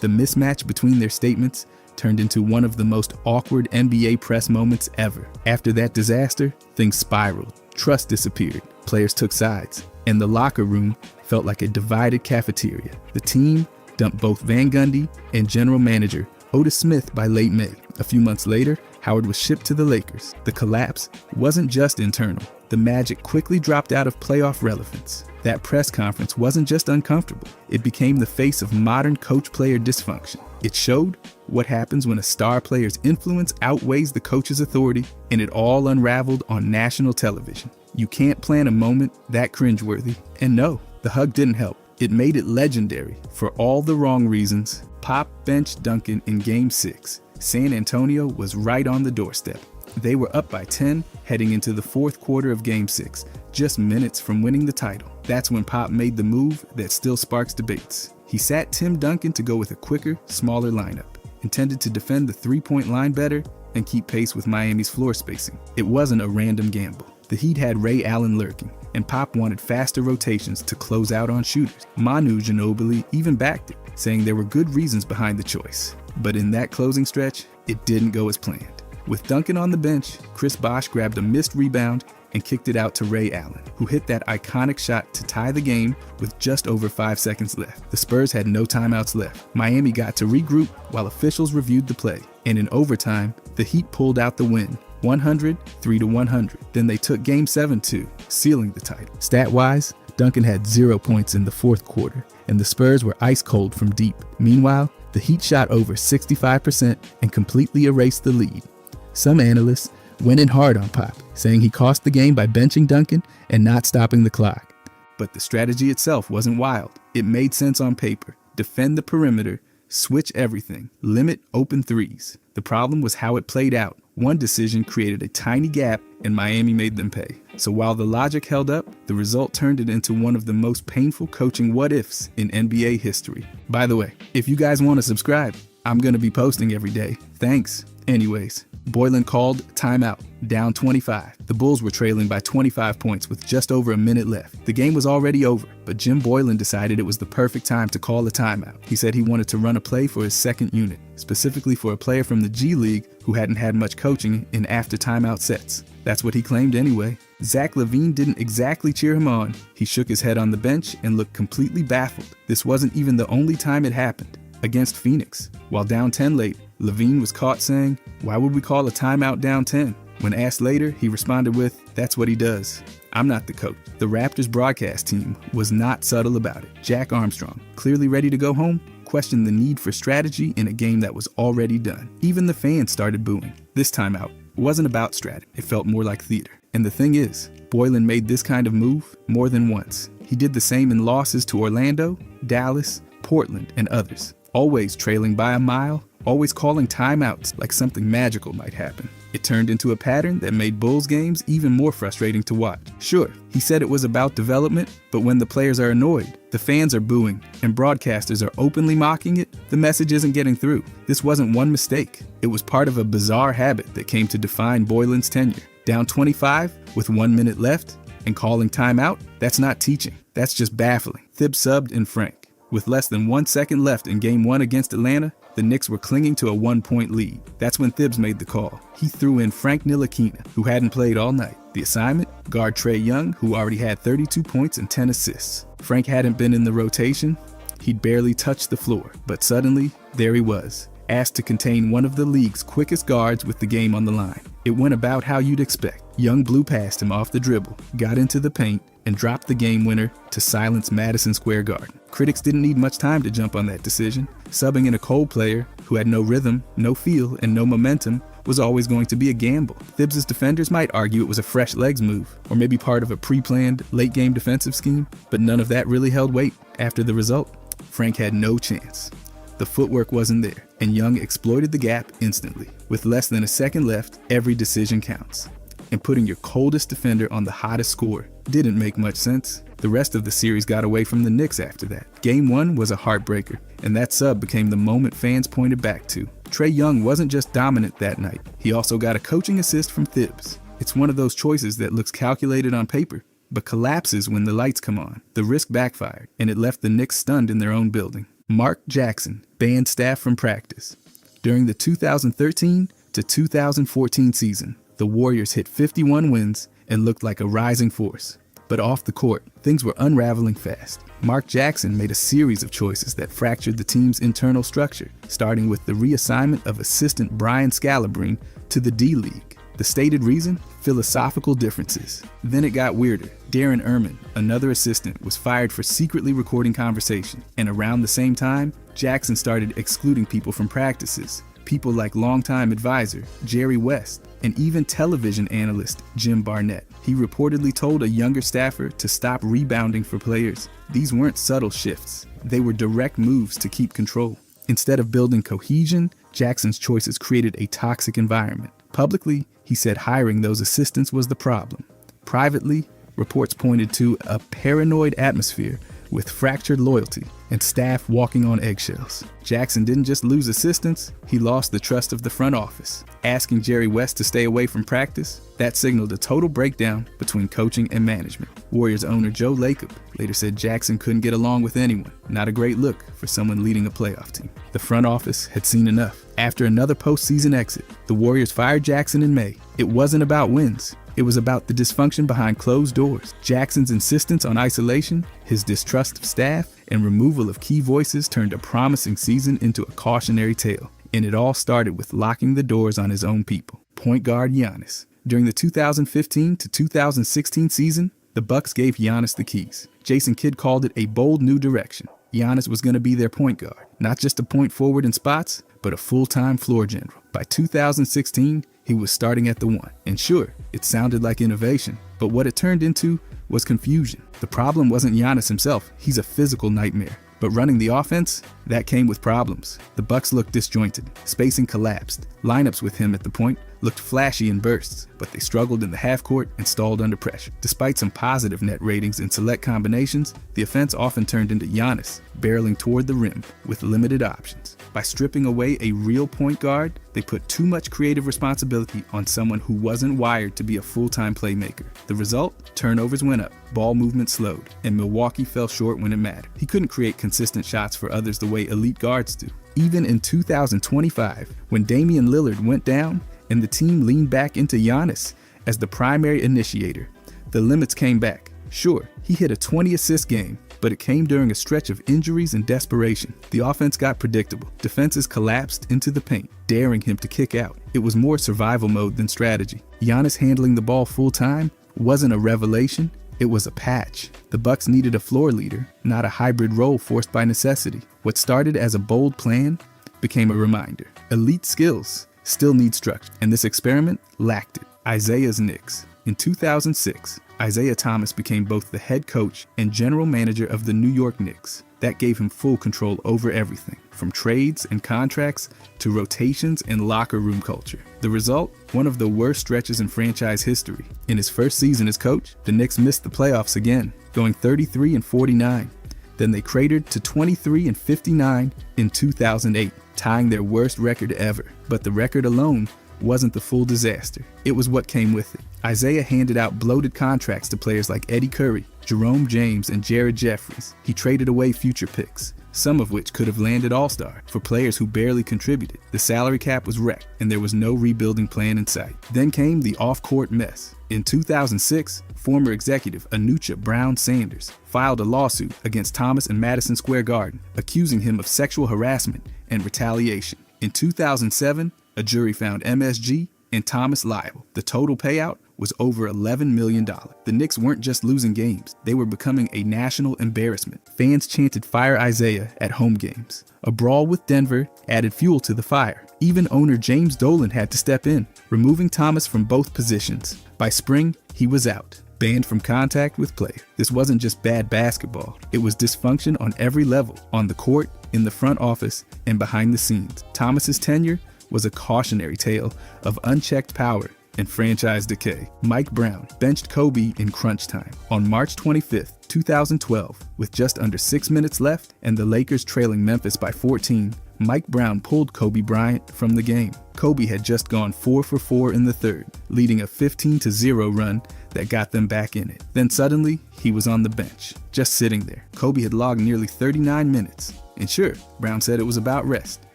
The mismatch between their statements turned into one of the most awkward NBA press moments ever. After that disaster, things spiraled. Trust disappeared. Players took sides, and the locker room felt like a divided cafeteria. The team dumped both Van Gundy and general manager Otis Smith by late May. A few months later, Howard was shipped to the Lakers. The collapse wasn't just internal. The Magic quickly dropped out of playoff relevance. That press conference wasn't just uncomfortable. It became the face of modern coach-player dysfunction. It showed what happens when a star player's influence outweighs the coach's authority, and it all unraveled on national television. You can't plan a moment that cringeworthy. And no, the hug didn't help. It made it legendary for all the wrong reasons. Pop benched Duncan in Game 6. San Antonio was right on the doorstep. They were up by 10 heading into the fourth quarter of Game 6, just minutes from winning the title. That's when Pop made the move that still sparks debates. He sat Tim Duncan to go with a quicker, smaller lineup, intended to defend the three-point line better and keep pace with Miami's floor spacing. It wasn't a random gamble. The Heat had Ray Allen lurking, and Pop wanted faster rotations to close out on shooters. Manu Ginobili even backed it, saying there were good reasons behind the choice. But in that closing stretch, it didn't go as planned. With Duncan on the bench, Chris Bosh grabbed a missed rebound and kicked it out to Ray Allen, who hit that iconic shot to tie the game with just over 5 seconds left. The Spurs had no timeouts left. Miami got to regroup while officials reviewed the play, and in overtime, the Heat pulled out the win, 103-100. Then they took Game 7 too, sealing the title. Stat-wise, Duncan had 0 points in the fourth quarter, and the Spurs were ice cold from deep. Meanwhile, the Heat shot over 65% and completely erased the lead. Some analysts went in hard on Pop, saying he cost the game by benching Duncan and not stopping the clock. But the strategy itself wasn't wild. It made sense on paper. Defend the perimeter, switch everything, limit open threes. The problem was how it played out. One decision created a tiny gap and Miami made them pay. So while the logic held up, the result turned it into one of the most painful coaching what-ifs in NBA history. By the way, if you guys want to subscribe, I'm going to be posting every day. Thanks. Anyways, Boylen called timeout, down 25. The Bulls were trailing by 25 points with just over a minute left. The game was already over, but Jim Boylen decided it was the perfect time to call a timeout. He said he wanted to run a play for his second unit, specifically for a player from the G League who hadn't had much coaching in after timeout sets. That's what he claimed anyway. Zach LaVine didn't exactly cheer him on. He shook his head on the bench and looked completely baffled. This wasn't even the only time it happened. Against Phoenix, while down 10 late, LaVine was caught saying, "Why would we call a timeout down 10? When asked later, he responded with, "That's what he does. I'm not the coach." The Raptors broadcast team was not subtle about it. Jack Armstrong, clearly ready to go home, questioned the need for strategy in a game that was already done. Even the fans started booing. This timeout wasn't about strategy. It felt more like theater. And the thing is, Boylen made this kind of move more than once. He did the same in losses to Orlando, Dallas, Portland, and others. Always trailing by a mile, always calling timeouts like something magical might happen. It turned into a pattern that made Bulls games even more frustrating to watch. Sure, he said it was about development, but when the players are annoyed, the the fans are booing, and broadcasters are openly mocking it, the message isn't getting through. This wasn't one mistake. It was part of a bizarre habit that came to define Boylan's tenure. Down 25 with 1 minute left and calling timeout, that's not teaching. That's just baffling. Thibs subbed in Frank. With less than 1 second left in Game 1 against Atlanta, the Knicks were clinging to a 1-point lead. That's when Thibs made the call. He threw in Frank Ntilikina, who hadn't played all night. The assignment? Guard Trae Young, who already had 32 points and 10 assists. Frank hadn't been in the rotation. He'd barely touched the floor, but suddenly, there he was, asked to contain one of the league's quickest guards with the game on the line. It went about how you'd expect. Young blew past him off the dribble, got into the paint, and dropped the game winner to silence Madison Square Garden. Critics didn't need much time to jump on that decision. Subbing in a cold player who had no rhythm, no feel, and no momentum was always going to be a gamble. Thibs' defenders might argue it was a fresh legs move, or maybe part of a pre-planned late-game defensive scheme, but none of that really held weight. After the result, Frank had no chance. The footwork wasn't there, and Young exploited the gap instantly. With less than a second left, every decision counts. And putting your coldest defender on the hottest scorer didn't make much sense. The rest of the series got away from the Knicks after that. Game 1 was a heartbreaker, and that sub became the moment fans pointed back to. Trae Young wasn't just dominant that night. He also got a coaching assist from Thibs. It's one of those choices that looks calculated on paper, but collapses when the lights come on. The risk backfired, and it left the Knicks stunned in their own building. Mark Jackson banned staff from practice. During the 2013 to 2014 season, the Warriors hit 51 wins and looked like a rising force. But off the court, things were unraveling fast. Mark Jackson made a series of choices that fractured the team's internal structure, starting with the reassignment of assistant Brian Scalabrine to the D-League. The stated reason? Philosophical differences. Then it got weirder. Darren Erman, another assistant, was fired for secretly recording conversation. And around the same time, Jackson started excluding people from practices. People like longtime advisor Jerry West and even television analyst Jim Barnett. He reportedly told a younger staffer to stop rebounding for players. These weren't subtle shifts. They were direct moves to keep control. Instead of building cohesion, Jackson's choices created a toxic environment. Publicly, he said hiring those assistants was the problem. Privately, reports pointed to a paranoid atmosphere with fractured loyalty and staff walking on eggshells. Jackson didn't just lose assistants, he lost the trust of the front office. Asking Jerry West to stay away from practice, that signaled a total breakdown between coaching and management. Warriors owner Joe Lacob later said Jackson couldn't get along with anyone. Not a great look for someone leading a playoff team. The front office had seen enough. After another postseason exit, the Warriors fired Jackson in May. It wasn't about wins. It was about the dysfunction behind closed doors. Jackson's insistence on isolation, his distrust of staff, and removal of key voices turned a promising season into a cautionary tale. And it all started with locking the doors on his own people. Point guard Giannis. During the 2015 to 2016 season, the Bucks gave Giannis the keys. Jason Kidd called it a bold new direction. Giannis was going to be their point guard. Not just a point forward in spots, but a full-time floor general. By 2016, he was starting at the one. And sure, it sounded like innovation, but what it turned into was confusion. The problem wasn't Giannis himself. He's a physical nightmare. But running the offense, that came with problems. The Bucks looked disjointed. Spacing collapsed. Lineups with him at the point looked flashy in bursts, but they struggled in the half court and stalled under pressure. Despite some positive net ratings in select combinations, the offense often turned into Giannis, barreling toward the rim with limited options. By stripping away a real point guard, they put too much creative responsibility on someone who wasn't wired to be a full-time playmaker. The result? Turnovers went up, ball movement slowed, and Milwaukee fell short when it mattered. He couldn't create consistent shots for others the way elite guards do. Even in 2025, when Damian Lillard went down and the team leaned back into Giannis as the primary initiator, the limits came back. Sure, he hit a 20-assist game, but it came during a stretch of injuries and desperation. The offense got predictable. Defenses collapsed into the paint, daring him to kick out. It was more survival mode than strategy. Giannis handling the ball full-time wasn't a revelation, it was a patch. The Bucks needed a floor leader, not a hybrid role forced by necessity. What started as a bold plan became a reminder. Elite skills still need structure, and this experiment lacked it. Isaiah's Knicks. In 2006, Isaiah Thomas became both the head coach and general manager of the New York Knicks. That gave him full control over everything, from trades and contracts to rotations and locker room culture. The result? One of the worst stretches in franchise history. In his first season as coach, the Knicks missed the playoffs again, going 33-49. Then they cratered to 23-59 in 2008, tying their worst record ever. But the record alone wasn't the full disaster. It was what came with it. Isaiah handed out bloated contracts to players like Eddie Curry, Jerome James, and Jared Jeffries. He traded away future picks, some of which could have landed All-Star, for players who barely contributed. The salary cap was wrecked, and there was no rebuilding plan in sight. Then came the off-court mess. In 2006, former executive Anucha Brown Sanders filed a lawsuit against Thomas in Madison Square Garden, accusing him of sexual harassment and retaliation. In 2007, a jury found MSG and Thomas liable. The total payout was over $11 million. The Knicks weren't just losing games, they were becoming a national embarrassment. Fans chanted "Fire Isaiah" at home games. A brawl with Denver added fuel to the fire. Even owner James Dolan had to step in, removing Thomas from both positions. By spring, he was out, banned from contact with play. This wasn't just bad basketball, it was dysfunction on every level, on the court, in the front office, and behind the scenes. Thomas's tenure was a cautionary tale of unchecked power and franchise decay. Mike Brown benched Kobe in crunch time. On March 25, 2012, with just under 6 minutes left and the Lakers trailing Memphis by 14, Mike Brown pulled Kobe Bryant from the game. Kobe had just gone 4 for 4 in the third, leading a 15-0 run that got them back in it. Then suddenly, he was on the bench, just sitting there. Kobe had logged nearly 39 minutes. And sure, Brown said it was about rest,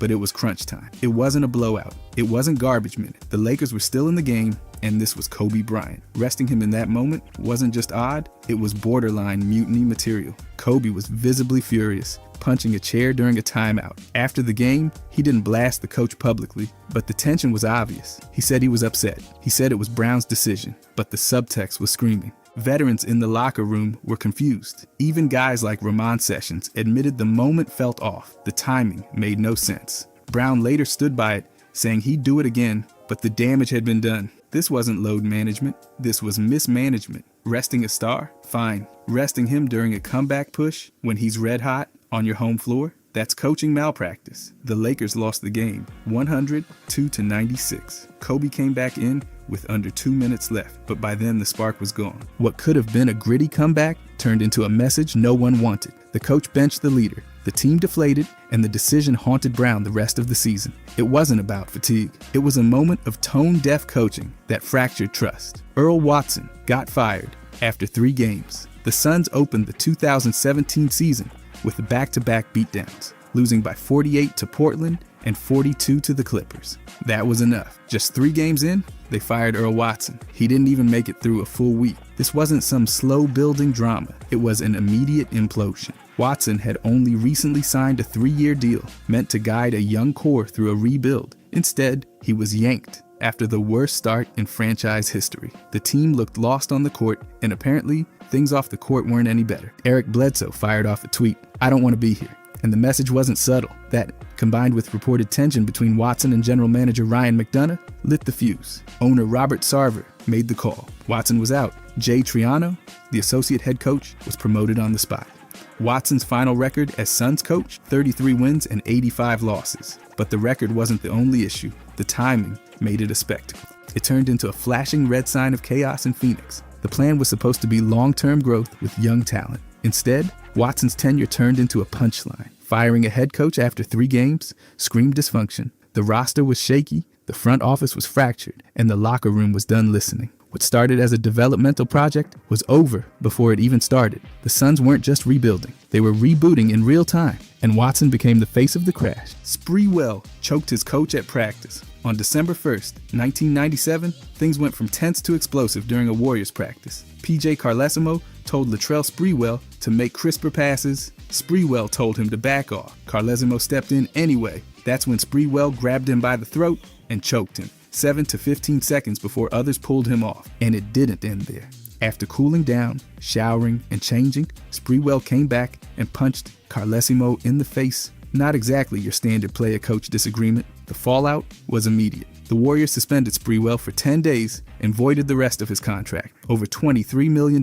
but it was crunch time. It wasn't a blowout. It wasn't garbage minute. The Lakers were still in the game, and this was Kobe Bryant. Resting him in that moment wasn't just odd, it was borderline mutiny material. Kobe was visibly furious, punching a chair during a timeout. After the game, he didn't blast the coach publicly, but the tension was obvious. He said he was upset. He said it was Brown's decision, but the subtext was screaming. Veterans in the locker room were confused. Even guys like Ramon Sessions admitted the moment felt off. The timing made no sense. Brown later stood by it, saying he'd do it again, but the damage had been done. This wasn't load management. This was mismanagement. Resting a star? Fine. Resting him during a comeback push when he's red hot on your home floor? That's coaching malpractice. The Lakers lost the game, 102-96. Kobe came back in with under 2 minutes left, but by then the spark was gone. What could have been a gritty comeback turned into a message no one wanted. The coach benched the leader, the team deflated, and the decision haunted Brown the rest of the season. It wasn't about fatigue. It was a moment of tone-deaf coaching that fractured trust. Earl Watson got fired after 3 games. The Suns opened the 2017 season with back-to-back beatdowns, losing by 48 to Portland and 42 to the Clippers. That was enough. Just 3 games in, they fired Earl Watson. He didn't even make it through a full week. This wasn't some slow-building drama. It was an immediate implosion. Watson had only recently signed a 3-year deal meant to guide a young core through a rebuild. Instead, he was yanked after the worst start in franchise history. The team looked lost on the court, and apparently, things off the court weren't any better. Eric Bledsoe fired off a tweet, "I don't want to be here." And the message wasn't subtle. That, combined with reported tension between Watson and general manager Ryan McDonough, lit the fuse. Owner Robert Sarver made the call. Watson was out. Jay Triano, the associate head coach, was promoted on the spot. Watson's final record as Suns coach, 33 wins and 85 losses. But the record wasn't the only issue. The timing made it a spectacle. It turned into a flashing red sign of chaos in Phoenix. The plan was supposed to be long-term growth with young talent. Instead, Watson's tenure turned into a punchline. Firing a head coach after 3 games screamed dysfunction. The roster was shaky, the front office was fractured, and the locker room was done listening. What started as a developmental project was over before it even started. The Suns weren't just rebuilding, they were rebooting in real time, and Watson became the face of the crash. Sprewell choked his coach at practice. On December 1st, 1997, things went from tense to explosive during a Warriors practice. PJ Carlesimo told Latrell Sprewell to make crisper passes. Sprewell told him to back off. Carlesimo stepped in anyway. That's when Sprewell grabbed him by the throat and choked him, 7 to 15 seconds before others pulled him off. And it didn't end there. After cooling down, showering, and changing, Sprewell came back and punched Carlesimo in the face. Not exactly your standard player-coach disagreement. The fallout was immediate. The Warriors suspended Sprewell for 10 days and voided the rest of his contract, over $23 million.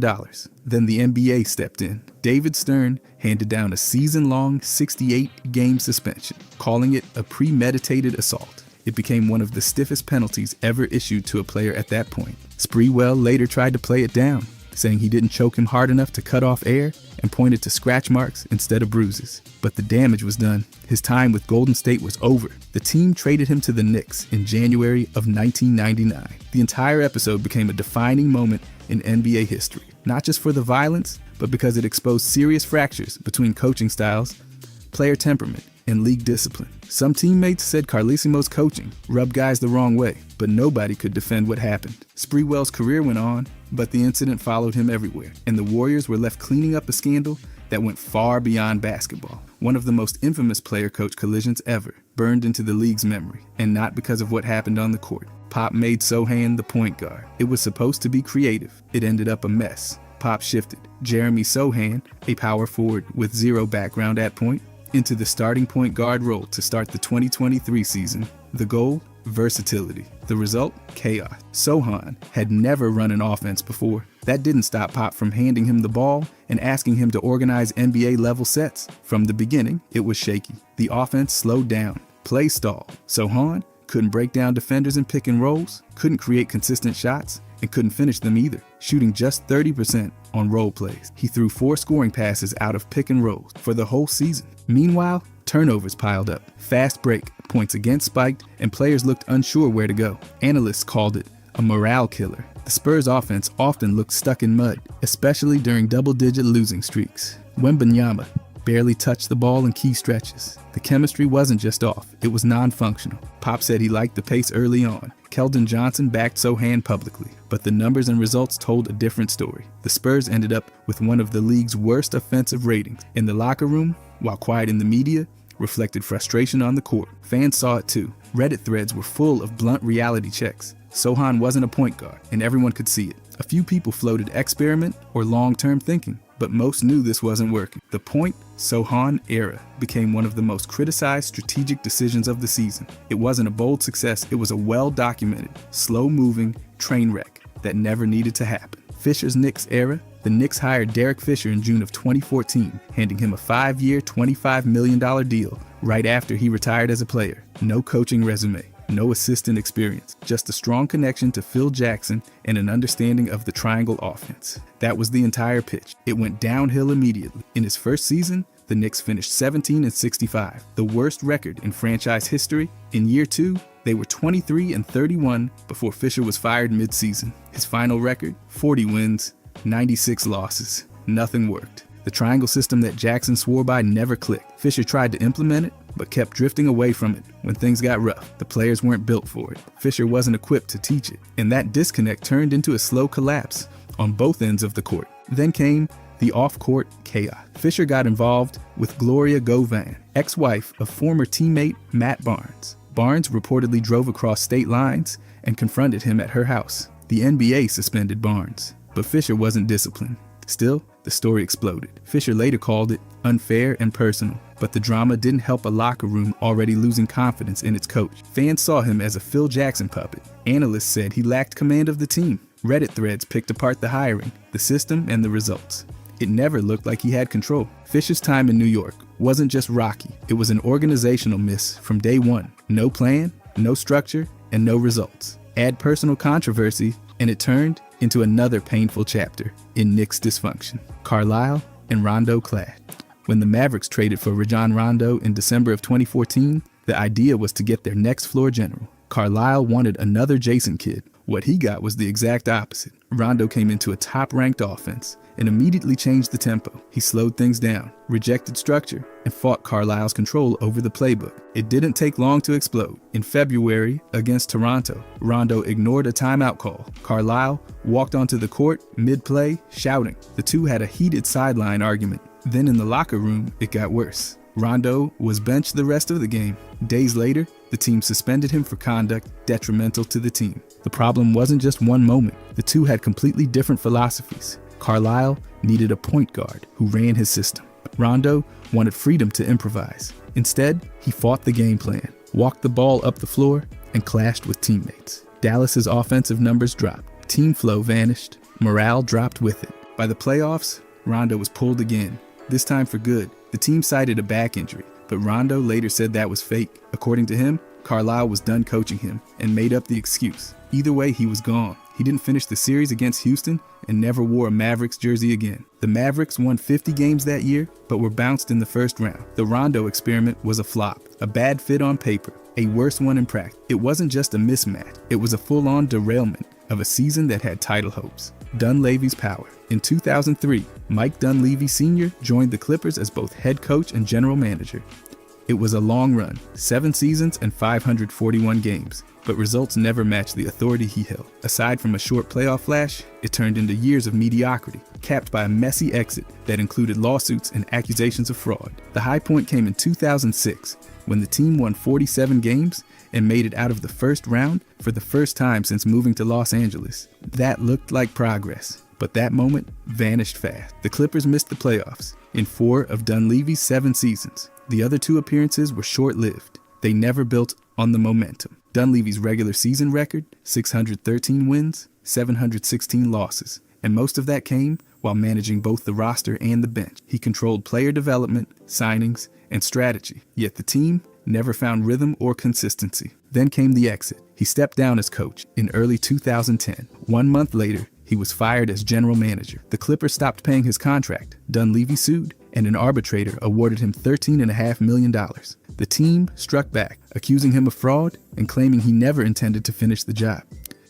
Then the NBA stepped in. David Stern handed down a season-long 68-game suspension, calling it a premeditated assault. It became one of the stiffest penalties ever issued to a player at that point. Sprewell later tried to play it down. saying he didn't choke him hard enough to cut off air and pointed to scratch marks instead of bruises. But the damage was done. His time with Golden State was over. The team traded him to the Knicks in January of 1999. The entire episode became a defining moment in NBA history, not just for the violence, but because it exposed serious fractures between coaching styles, player temperament, and league discipline. Some teammates said Carlesimo's coaching rubbed guys the wrong way, but nobody could defend what happened. Sprewell's career went on, but the incident followed him everywhere, and the Warriors were left cleaning up a scandal that went far beyond basketball. One of the most infamous player-coach collisions ever, burned into the league's memory, and not because of what happened on the court. Pop made Sohan the point guard. It was supposed to be creative. It ended up a mess. Pop shifted Jeremy Sohan, a power forward with zero background at point, into the starting point guard role to start the 2023 season. The goal? Versatility. The result? Chaos. Sohan had never run an offense before. That didn't stop Pop from handing him the ball and asking him to organize NBA-level sets. From the beginning, it was shaky. The offense slowed down. Play stalled. Sohan couldn't break down defenders in pick and rolls, couldn't create consistent shots, and couldn't finish them either, shooting just 30% on role plays. He threw 4 scoring passes out of pick and rolls for the whole season. Meanwhile, turnovers piled up. Fast break, points against spiked, and players looked unsure where to go. Analysts called it a morale killer. The Spurs offense often looked stuck in mud, especially during double-digit losing streaks. Wembanyama barely touched the ball in key stretches. The chemistry wasn't just off, it was non-functional. Pop said he liked the pace early on. Keldon Johnson backed Sohan publicly, but the numbers and results told a different story. The Spurs ended up with one of the league's worst offensive ratings. In the locker room, while quiet in the media, reflected frustration on the court. Fans saw it too. Reddit threads were full of blunt reality checks. Sohan wasn't a point guard, and everyone could see it. A few people floated experiment or long-term thinking, but most knew this wasn't working. The point-Sohan era became one of the most criticized strategic decisions of the season. It wasn't a bold success, it was a well-documented, slow-moving train wreck that never needed to happen. Fisher's Knicks era, the Knicks hired Derek Fisher in June of 2014, handing him a 5-year, $25 million deal right after he retired as a player. No coaching resume, no assistant experience, just a strong connection to Phil Jackson and an understanding of the triangle offense. That was the entire pitch. It went downhill immediately. In his first season, the Knicks finished 17-65, the worst record in franchise history. In year 2, they were 23-31 before Fisher was fired mid-season. His final record, 40 wins, 96 losses. Nothing worked. The triangle system that Jackson swore by never clicked. Fisher tried to implement it, but kept drifting away from it when things got rough. The players weren't built for it. Fisher wasn't equipped to teach it. And that disconnect turned into a slow collapse on both ends of the court. Then came the off-court chaos. Fisher got involved with Gloria Govan, ex-wife of former teammate Matt Barnes. Barnes reportedly drove across state lines and confronted him at her house. The NBA suspended Barnes, but Fisher wasn't disciplined. Still, the story exploded. Fisher later called it unfair and personal, but the drama didn't help a locker room already losing confidence in its coach. Fans saw him as a Phil Jackson puppet. Analysts said he lacked command of the team. Reddit threads picked apart the hiring, the system, and the results. It never looked like he had control. Fisher's time in New York wasn't just rocky, it was an organizational miss from day one. No plan, no structure, and no results. Add personal controversy, and it turned into another painful chapter in Knicks dysfunction. Carlisle and Rondo clash. When the Mavericks traded for Rajon Rondo in December of 2014, the idea was to get their next floor general. Carlisle wanted another Jason Kidd. What he got was the exact opposite. Rondo came into a top-ranked offense and immediately changed the tempo. He slowed things down, rejected structure, and fought Carlisle's control over the playbook. It didn't take long to explode. In February, against Toronto, Rondo ignored a timeout call. Carlisle walked onto the court mid-play, shouting. The two had a heated sideline argument. Then in the locker room, it got worse. Rondo was benched the rest of the game. Days later, the team suspended him for conduct detrimental to the team. The problem wasn't just one moment. The two had completely different philosophies. Carlisle needed a point guard who ran his system. Rondo wanted freedom to improvise. Instead, he fought the game plan, walked the ball up the floor, and clashed with teammates. Dallas's offensive numbers dropped. Team flow vanished. Morale dropped with it. By the playoffs, Rondo was pulled again, this time for good. The team cited a back injury, but Rondo later said that was fake. According to him, Carlisle was done coaching him and made up the excuse. Either way, he was gone. He didn't finish the series against Houston and never wore a Mavericks jersey again. The Mavericks won 50 games that year, but were bounced in the first round. The Rondo experiment was a flop, a bad fit on paper, a worse one in practice. It wasn't just a mismatch, it was a full-on derailment of a season that had title hopes. Dunleavy's power. In 2003, Mike Dunleavy Sr. joined the Clippers as both head coach and general manager. It was a long run, 7 seasons and 541 games, but results never matched the authority he held. Aside from a short playoff flash, it turned into years of mediocrity, capped by a messy exit that included lawsuits and accusations of fraud. The high point came in 2006, when the team won 47 games and made it out of the first round for the first time since moving to Los Angeles. That looked like progress, but that moment vanished fast. The Clippers missed the playoffs in 4 of Dunleavy's 7 seasons. The other 2 appearances were short-lived. They never built on the momentum. Dunleavy's regular season record, 613 wins, 716 losses, and most of that came while managing both the roster and the bench. He controlled player development, signings, and strategy, yet the team never found rhythm or consistency. Then came the exit. He stepped down as coach in early 2010. 1 month later, he was fired as general manager. The Clippers stopped paying his contract. Dunleavy sued, and an arbitrator awarded him $13.5 million. The team struck back, accusing him of fraud and claiming he never intended to finish the job.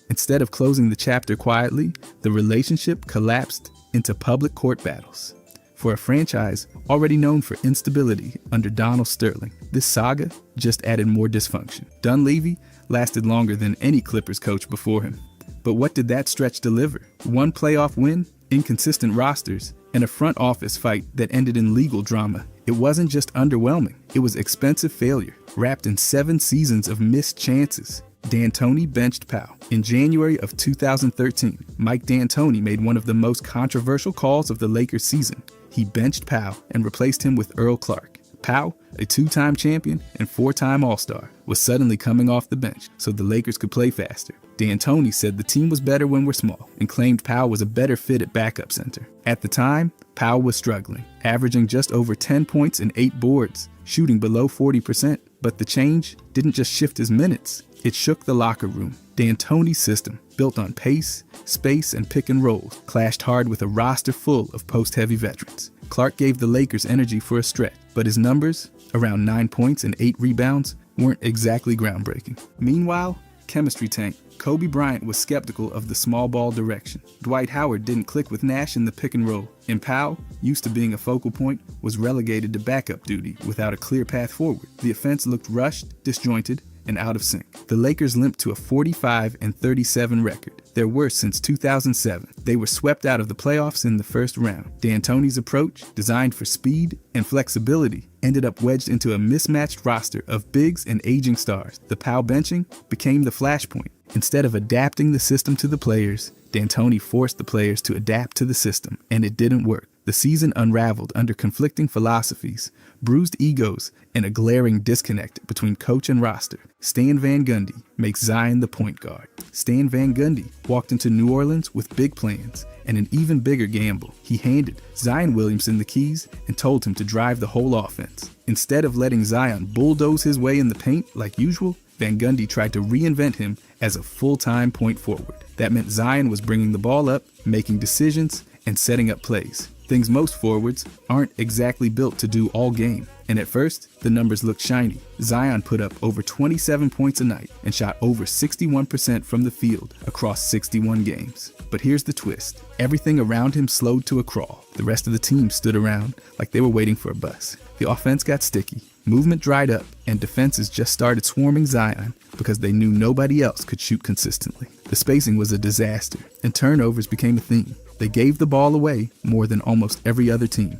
Instead of closing the chapter quietly, the relationship collapsed into public court battles. For a franchise already known for instability under Donald Sterling, this saga just added more dysfunction. Dunleavy lasted longer than any Clippers coach before him. But what did that stretch deliver? 1 playoff win, inconsistent rosters, and a front office fight that ended in legal drama. It wasn't just underwhelming, it was expensive failure, wrapped in 7 seasons of missed chances. D'Antoni benched Powell. In January of 2013, Mike D'Antoni made one of the most controversial calls of the Lakers season. He benched Powell and replaced him with Earl Clark. Powell, a 2-time champion and 4-time All-Star, was suddenly coming off the bench so the Lakers could play faster. D'Antoni said the team was better when we're small and claimed Powell was a better fit at backup center. At the time, Powell was struggling, averaging just over 10 points and 8 boards, shooting below 40%. But the change didn't just shift his minutes, it shook the locker room. D'Antoni's system, built on pace, space, and pick and rolls, clashed hard with a roster full of post-heavy veterans. Clark gave the Lakers energy for a stretch, but his numbers, around 9 points and 8 rebounds, weren't exactly groundbreaking. Meanwhile, chemistry tanked. Kobe Bryant was skeptical of the small ball direction. Dwight Howard didn't click with Nash in the pick and roll, and Powell, used to being a focal point, was relegated to backup duty without a clear path forward. The offense looked rushed, disjointed, and out of sync. The Lakers limped to a 45-37 record, their worst since 2007. They were swept out of the playoffs in the first round. D'Antoni's approach, designed for speed and flexibility, ended up wedged into a mismatched roster of bigs and aging stars. The Powell benching became the flashpoint. Instead of adapting the system to the players, D'Antoni forced the players to adapt to the system, and it didn't work. The season unraveled under conflicting philosophies, bruised egos, and a glaring disconnect between coach and roster. Stan Van Gundy makes Zion the point guard. Stan Van Gundy walked into New Orleans with big plans and an even bigger gamble. He handed Zion Williamson the keys and told him to drive the whole offense. Instead of letting Zion bulldoze his way in the paint like usual, Van Gundy tried to reinvent him as a full-time point forward. That meant Zion was bringing the ball up, making decisions, and setting up plays. Things most forwards aren't exactly built to do all game. And at first, the numbers looked shiny. Zion put up over 27 points a night and shot over 61% from the field across 61 games. But here's the twist. Everything around him slowed to a crawl. The rest of the team stood around like they were waiting for a bus. The offense got sticky. Movement dried up, and defenses just started swarming Zion because they knew nobody else could shoot consistently. The spacing was a disaster, and turnovers became a theme. They gave the ball away more than almost every other team.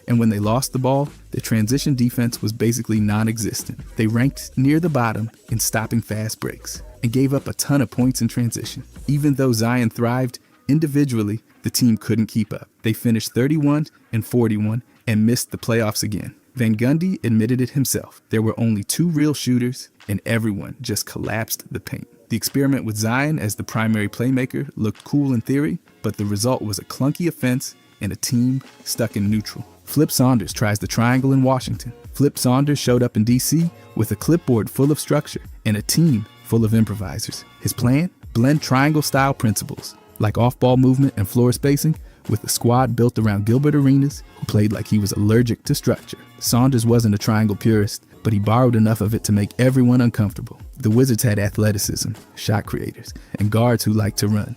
And when they lost the ball, their transition defense was basically non-existent. They ranked near the bottom in stopping fast breaks and gave up a ton of points in transition. Even though Zion thrived individually, the team couldn't keep up. They finished 31-41 and missed the playoffs again. Van Gundy admitted it himself. There were only 2 real shooters, and everyone just collapsed the paint. The experiment with Zion as the primary playmaker looked cool in theory, but the result was a clunky offense and a team stuck in neutral. Flip Saunders tries the triangle in Washington. Flip Saunders showed up in DC with a clipboard full of structure and a team full of improvisers. His plan? Blend triangle-style principles, like off-ball movement and floor spacing, with a squad built around Gilbert Arenas, who played like he was allergic to structure. Saunders wasn't a triangle purist, but he borrowed enough of it to make everyone uncomfortable. The Wizards had athleticism, shot creators, and guards who liked to run.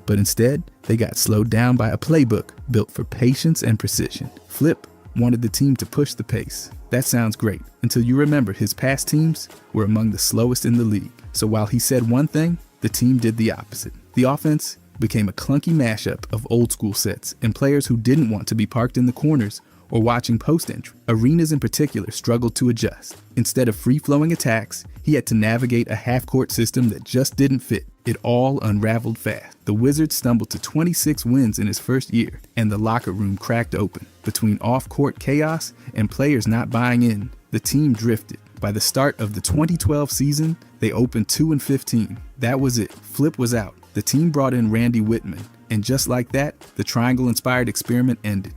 But instead, they got slowed down by a playbook built for patience and precision. Flip wanted the team to push the pace. That sounds great, until you remember his past teams were among the slowest in the league. So while he said one thing, the team did the opposite. The offense became a clunky mashup of old school sets and players who didn't want to be parked in the corners or watching post entry. Arenas in particular struggled to adjust. Instead of free-flowing attacks, he had to navigate a half-court system that just didn't fit. It all unraveled fast. The Wizards stumbled to 26 wins in his first year, and the locker room cracked open. Between off-court chaos and players not buying in, the team drifted. By the start of the 2012 season, they opened 2-15. That was it. Flip was out. The team brought in Randy Whitman, and just like that, the triangle-inspired experiment ended.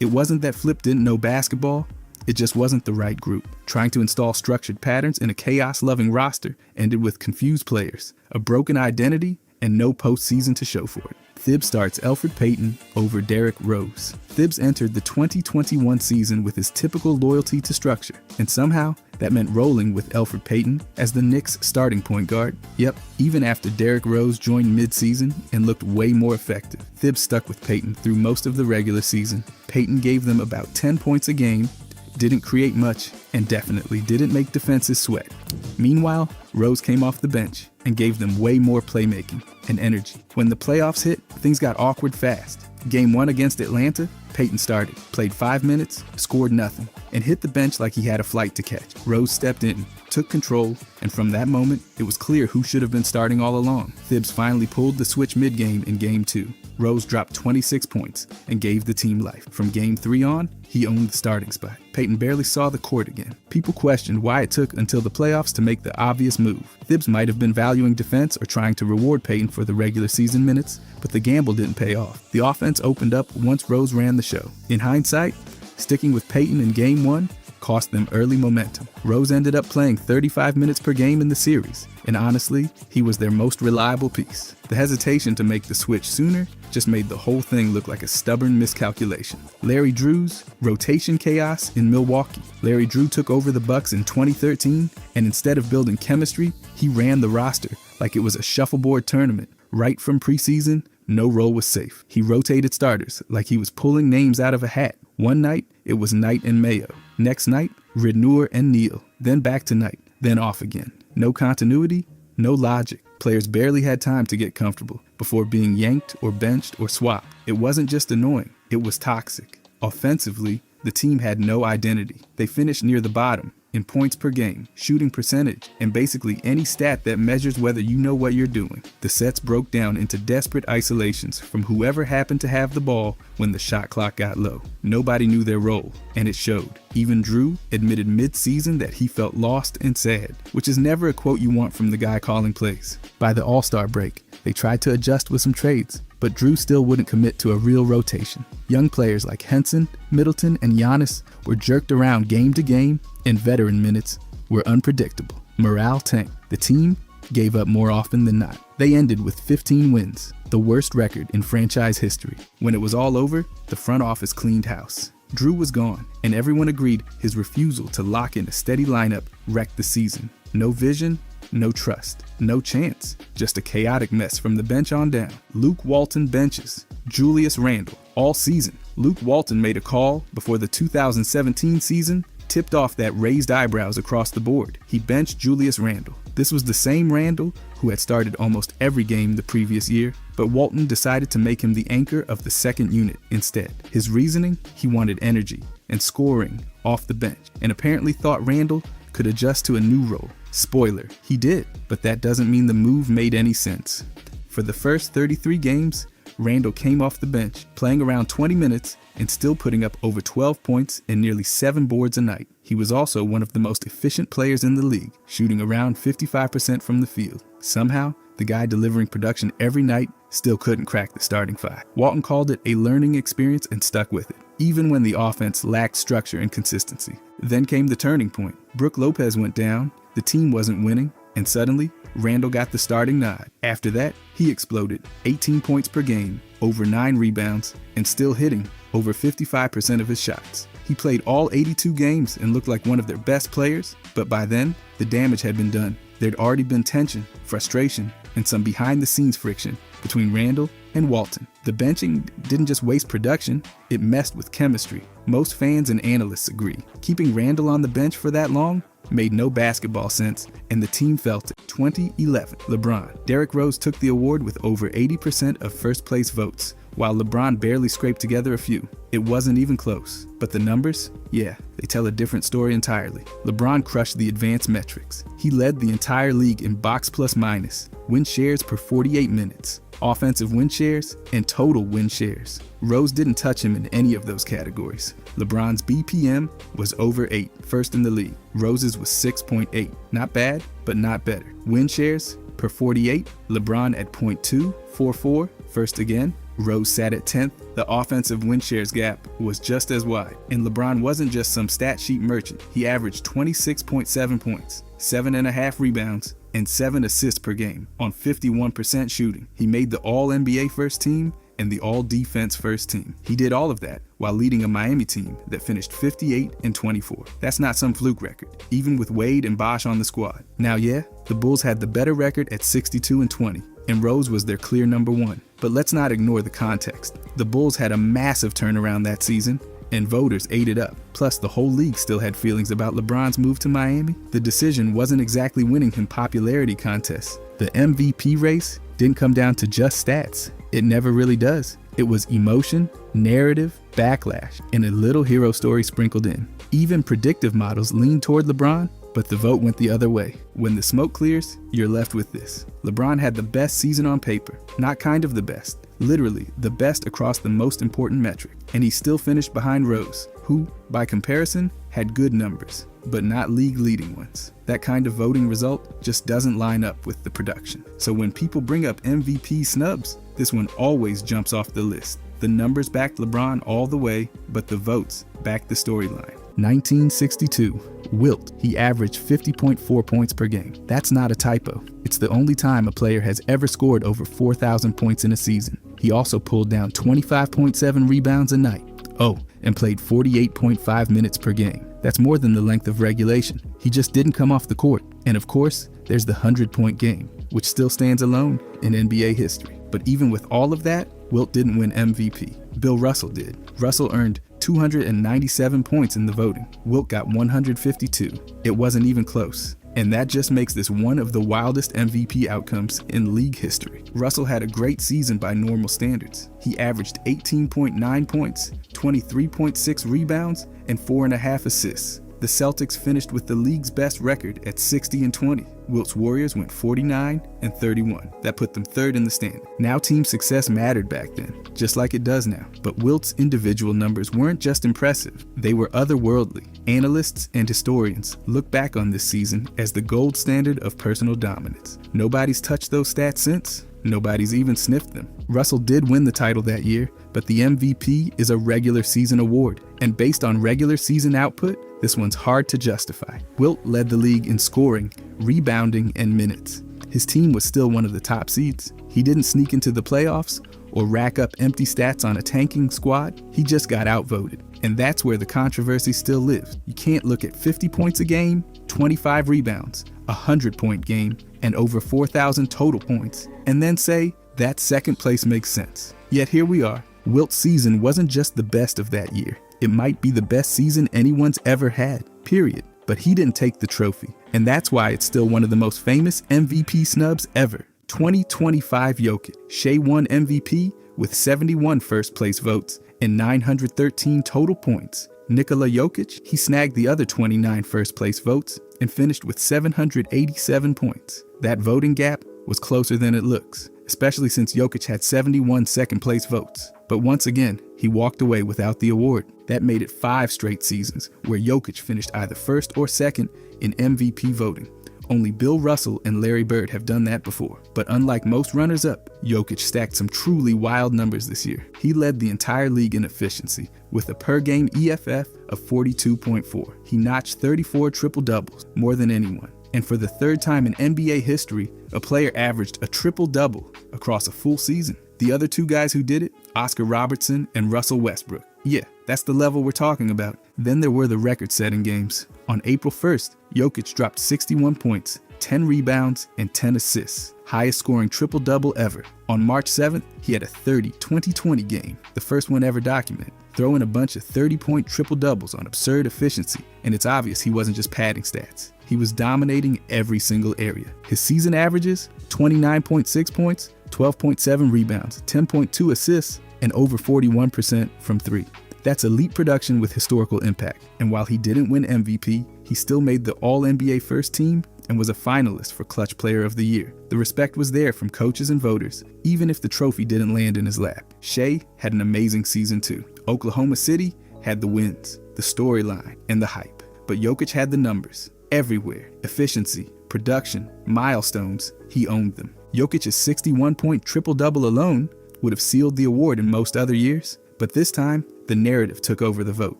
It wasn't that Flip didn't know basketball, it just wasn't the right group. Trying to install structured patterns in a chaos-loving roster ended with confused players, a broken identity, and no postseason to show for it. Thibs starts Elfrid Payton over Derrick Rose. Thibs entered the 2021 season with his typical loyalty to structure, and somehow that meant rolling with Elfrid Payton as the Knicks' starting point guard. Yep, even after Derrick Rose joined mid-season and looked way more effective, Thibs stuck with Payton through most of the regular season. Payton gave them about 10 points a game, didn't create much, and definitely didn't make defenses sweat. Meanwhile, Rose came off the bench and gave them way more playmaking and energy. When the playoffs hit, things got awkward fast. Game 1 against Atlanta, Payton started, played 5 minutes, scored nothing, and hit the bench like he had a flight to catch. Rose stepped in, took control, and from that moment, it was clear who should have been starting all along. Thibs finally pulled the switch mid-game in Game 2. Rose dropped 26 points and gave the team life. From Game 3 on, he owned the starting spot. Payton barely saw the court again. People questioned why it took until the playoffs to make the obvious move. Thibs might have been valuing defense or trying to reward Payton for the regular season minutes, but the gamble didn't pay off. The offense opened up once Rose ran the show. In hindsight, sticking with Payton in Game 1 cost them early momentum. Rose ended up playing 35 minutes per game in the series, and honestly, he was their most reliable piece. The hesitation to make the switch sooner just made the whole thing look like a stubborn miscalculation. Larry Drew's rotation chaos in Milwaukee. Larry Drew took over the Bucks in 2013, and instead of building chemistry, he ran the roster like it was a shuffleboard tournament. Right from preseason, no role was safe. He rotated starters like he was pulling names out of a hat. One night, it was Knight and Mayo. Next night, Rednour and Neal. Then back to Knight, then off again. No continuity, no logic. Players barely had time to get comfortable before being yanked or benched or swapped. It wasn't just annoying, it was toxic. Offensively, the team had no identity. They finished near the bottom in points per game, shooting percentage, and basically any stat that measures whether you know what you're doing. The sets broke down into desperate isolations from whoever happened to have the ball when the shot clock got low. Nobody knew their role, and it showed. Even Drew admitted mid-season that he felt lost and sad, which is never a quote you want from the guy calling plays. By the All-Star break, they tried to adjust with some trades, but Drew still wouldn't commit to a real rotation. Young players like Henson, Middleton, and Giannis were jerked around game to game, and veteran minutes were unpredictable. Morale tanked. The team gave up more often than not. They ended with 15 wins, the worst record in franchise history. When it was all over, the front office cleaned house. Drew was gone, and everyone agreed his refusal to lock in a steady lineup wrecked the season. No vision, no trust, no chance, just a chaotic mess from the bench on down. Luke Walton benches Julius Randle all season. Luke Walton made a call before the 2017 season tipped off that raised eyebrows across the board. He benched Julius Randle. This was the same Randle who had started almost every game the previous year, but Walton decided to make him the anchor of the second unit instead. His reasoning? He wanted energy and scoring off the bench, and apparently thought Randle could adjust to a new role. Spoiler, he did, but that doesn't mean the move made any sense. For the first 33 games, Randle came off the bench, playing around 20 minutes and still putting up over 12 points and nearly 7 boards a night. He was also one of the most efficient players in the league, shooting around 55% from the field. Somehow, the guy delivering production every night still couldn't crack the starting five. Walton called it a learning experience and stuck with it. even when the offense lacked structure and consistency. Then came the turning point. Brook Lopez went down, the team wasn't winning, and suddenly, Randle got the starting nod. After that, he exploded. 18 points per game, over 9 rebounds, and still hitting over 55% of his shots. He played all 82 games and looked like one of their best players, but by then, the damage had been done. There'd already been tension, frustration, and some behind-the-scenes friction between Randle and Walton. The benching didn't just waste production, it messed with chemistry. Most fans and analysts agree. Keeping Randle on the bench for that long made no basketball sense, and the team felt it. 2011, LeBron. Derrick Rose took the award with over 80% of first-place votes, while LeBron barely scraped together a few. It wasn't even close. But the numbers? Yeah, they tell a different story entirely. LeBron crushed the advanced metrics. He led the entire league in box plus minus, win shares per 48 minutes, offensive win shares, and total win shares. Rose didn't touch him in any of those categories. LeBron's BPM was over 8, first in the league. Rose's was 6.8. Not bad, but not better. Win shares per 48, LeBron at .244, first again. Rose sat at 10th. The offensive win shares gap was just as wide. And LeBron wasn't just some stat sheet merchant. He averaged 26.7 points, 7.5 rebounds, and 7 assists per game on 51% shooting. He made the All-NBA first team and the All-Defense first team. He did all of that while leading a Miami team that finished 58-24. That's not some fluke record, even with Wade and Bosh on the squad. Now yeah, the Bulls had the better record at 62-20, and Rose was their clear number one. But let's not ignore the context. The Bulls had a massive turnaround that season, and voters ate it up. Plus, the whole league still had feelings about LeBron's move to Miami. The decision wasn't exactly winning him popularity contests. The MVP race didn't come down to just stats. It never really does. It was emotion, narrative, backlash, and a little hero story sprinkled in. Even predictive models leaned toward LeBron, but the vote went the other way. When the smoke clears, you're left with this. LeBron had the best season on paper, not kind of the best, literally the best across the most important metric. And he still finished behind Rose, who, by comparison, had good numbers, but not league-leading ones. That kind of voting result just doesn't line up with the production. So when people bring up MVP snubs, this one always jumps off the list. The numbers backed LeBron all the way, but the votes backed the storyline. 1962, Wilt. He averaged 50.4 points per game. That's not a typo. It's the only time a player has ever scored over 4,000 points in a season. He also pulled down 25.7 rebounds a night. Oh, and played 48.5 minutes per game. That's more than the length of regulation. He just didn't come off the court. And of course, there's the 100-point game, which still stands alone in NBA history. But even with all of that, Wilt didn't win MVP. Bill Russell did. Russell earned 297 points in the voting. Wilt got 152. It wasn't even close. And that just makes this one of the wildest MVP outcomes in league history. Russell had a great season by normal standards. He averaged 18.9 points, 23.6 rebounds, and 4.5 assists. The Celtics finished with the league's best record at 60-20. Wilt's Warriors went 49-31. That put them third in the standing. Now team success mattered back then, just like it does now. But Wilt's individual numbers weren't just impressive, they were otherworldly. Analysts and historians look back on this season as the gold standard of personal dominance. Nobody's touched those stats since. Nobody's even sniffed them. Russell did win the title that year, but the MVP is a regular season award, and based on regular season output, this one's hard to justify. Wilt led the league in scoring, rebounding, and minutes. His team was still one of the top seeds. He didn't sneak into the playoffs or rack up empty stats on a tanking squad. He just got outvoted. And that's where the controversy still lives. You can't look at 50 points a game, 25 rebounds, a 100-point game, and over 4,000 total points, and then say that second place makes sense. Yet here we are. Wilt's season wasn't just the best of that year. It might be the best season anyone's ever had, period. But he didn't take the trophy, and that's why it's still one of the most famous MVP snubs ever. 2025 Jokic. Shea won MVP with 71 first-place votes and 913 total points. Nikola Jokic, he snagged the other 29 first-place votes and finished with 787 points. That voting gap was closer than it looks, especially since Jokic had 71 second-place votes. But once again, he walked away without the award. That made it 5 straight seasons where Jokic finished either first or second in MVP voting. Only Bill Russell and Larry Bird have done that before. But unlike most runners-up, Jokic stacked some truly wild numbers this year. He led the entire league in efficiency, with a per-game EFF of 42.4. He notched 34 triple-doubles, more than anyone. And for the third time in NBA history, a player averaged a triple-double across a full season. The other two guys who did it, Oscar Robertson and Russell Westbrook. Yeah, that's the level we're talking about. Then there were the record-setting games. On April 1st, Jokic dropped 61 points, 10 rebounds, and 10 assists, highest scoring triple-double ever. On March 7th, he had a 30-20-20 game, the first one ever documented, throwing a bunch of 30-point triple-doubles on absurd efficiency, and it's obvious he wasn't just padding stats. He was dominating every single area. His season averages, 29.6 points, 12.7 rebounds, 10.2 assists, and over 41% from three. That's elite production with historical impact. And while he didn't win MVP, he still made the All-NBA first team and was a finalist for Clutch Player of the Year. The respect was there from coaches and voters, even if the trophy didn't land in his lap. Shea had an amazing season too. Oklahoma City had the wins, the storyline, and the hype. But Jokic had the numbers. Everywhere. Efficiency, production, milestones, he owned them. Jokic's 61-point triple-double alone would have sealed the award in most other years, but this time, the narrative took over the vote,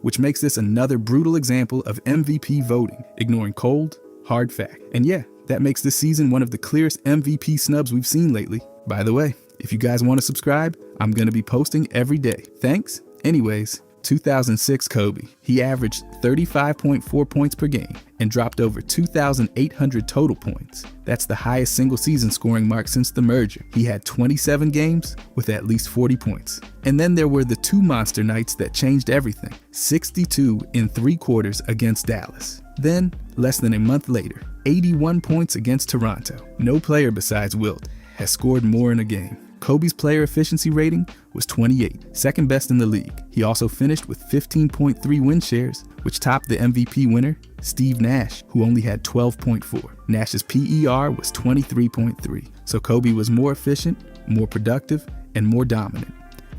which makes this another brutal example of MVP voting, ignoring cold, hard fact. And yeah, that makes this season one of the clearest MVP snubs we've seen lately. By the way, if you guys want to subscribe, I'm going to be posting every day. Thanks. Anyways, 2006 Kobe. He averaged 35.4 points per game and dropped over 2,800 total points. That's the highest single season scoring mark since the merger. He had 27 games with at least 40 points. And then there were the two monster nights that changed everything. 62 in 3 quarters against Dallas. Then, less than a month later, 81 points against Toronto. No player besides Wilt has scored more in a game. Kobe's player efficiency rating was 28, second best in the league. He also finished with 15.3 win shares, which topped the MVP winner, Steve Nash, who only had 12.4. Nash's PER was 23.3, so Kobe was more efficient, more productive, and more dominant.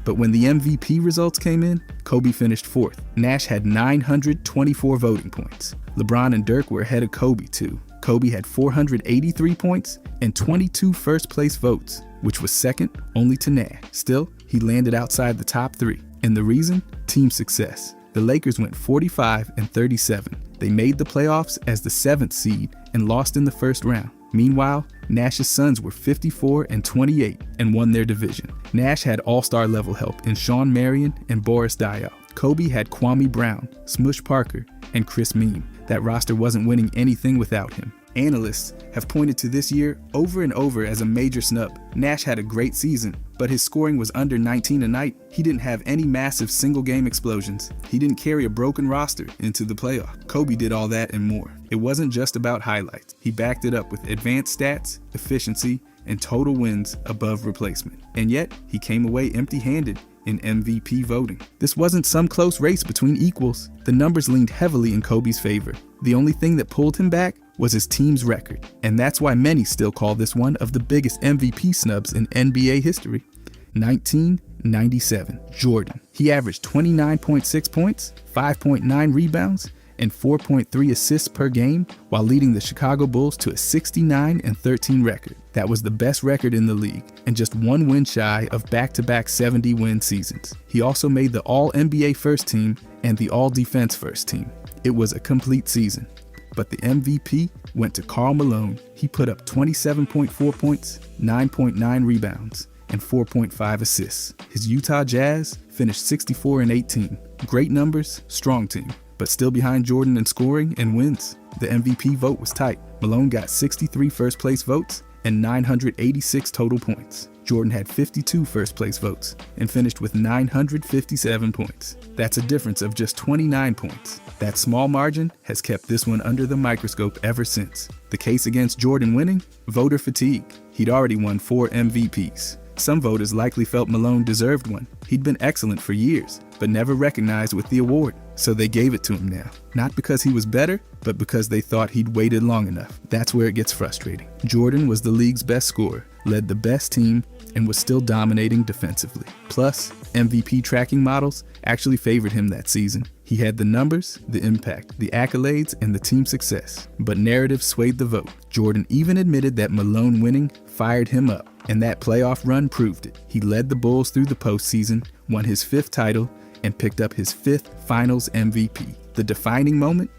But when the MVP results came in, Kobe finished 4th. Nash had 924 voting points. LeBron and Dirk were ahead of Kobe too. Kobe had 483 points and 22 first-place votes, which was second only to Nash. Still, he landed outside the top 3. And the reason? Team success. The Lakers went 45-37. They made the playoffs as the 7th seed and lost in the first round. Meanwhile, Nash's Suns were 54-28 and won their division. Nash had all-star level help in Shawn Marion and Boris Diaw. Kobe had Kwame Brown, Smush Parker, and Chris Meem. That roster wasn't winning anything without him. Analysts have pointed to this year over and over as a major snub. Nash had a great season, but his scoring was under 19 a night. He didn't have any massive single-game explosions. He didn't carry a broken roster into the playoff. Kobe did all that and more. It wasn't just about highlights. He backed it up with advanced stats, efficiency, and total wins above replacement. And yet, he came away empty-handed in MVP voting. This wasn't some close race between equals. The numbers leaned heavily in Kobe's favor. The only thing that pulled him back was his team's record, and that's why many still call this one of the biggest MVP snubs in NBA history. 1997, Jordan. He averaged 29.6 points, 5.9 rebounds, and 4.3 assists per game while leading the Chicago Bulls to a 69-13 record. That was the best record in the league, and just one win shy of back-to-back 70-win seasons. He also made the All-NBA first team and the All-Defense first team. It was a complete season. But the MVP went to Karl Malone. He put up 27.4 points, 9.9 rebounds, and 4.5 assists. His Utah Jazz finished 64-18. Great numbers, strong team, but still behind Jordan in scoring and wins. The MVP vote was tight. Malone got 63 first-place votes and 986 total points. Jordan had 52 first-place votes and finished with 957 points. That's a difference of just 29 points. That small margin has kept this one under the microscope ever since. The case against Jordan winning? Voter fatigue. He'd already won 4 MVPs. Some voters likely felt Malone deserved one. He'd been excellent for years, but never recognized with the award. So they gave it to him now. Not because he was better, but because they thought he'd waited long enough. That's where it gets frustrating. Jordan was the league's best scorer, led the best team, and was still dominating defensively. Plus, MVP tracking models actually favored him that season. He had the numbers, the impact, the accolades, and the team success. But narrative swayed the vote. Jordan even admitted that Malone winning fired him up, and that playoff run proved it. He led the Bulls through the postseason, won his 5th title, and picked up his 5th Finals MVP. The defining moment?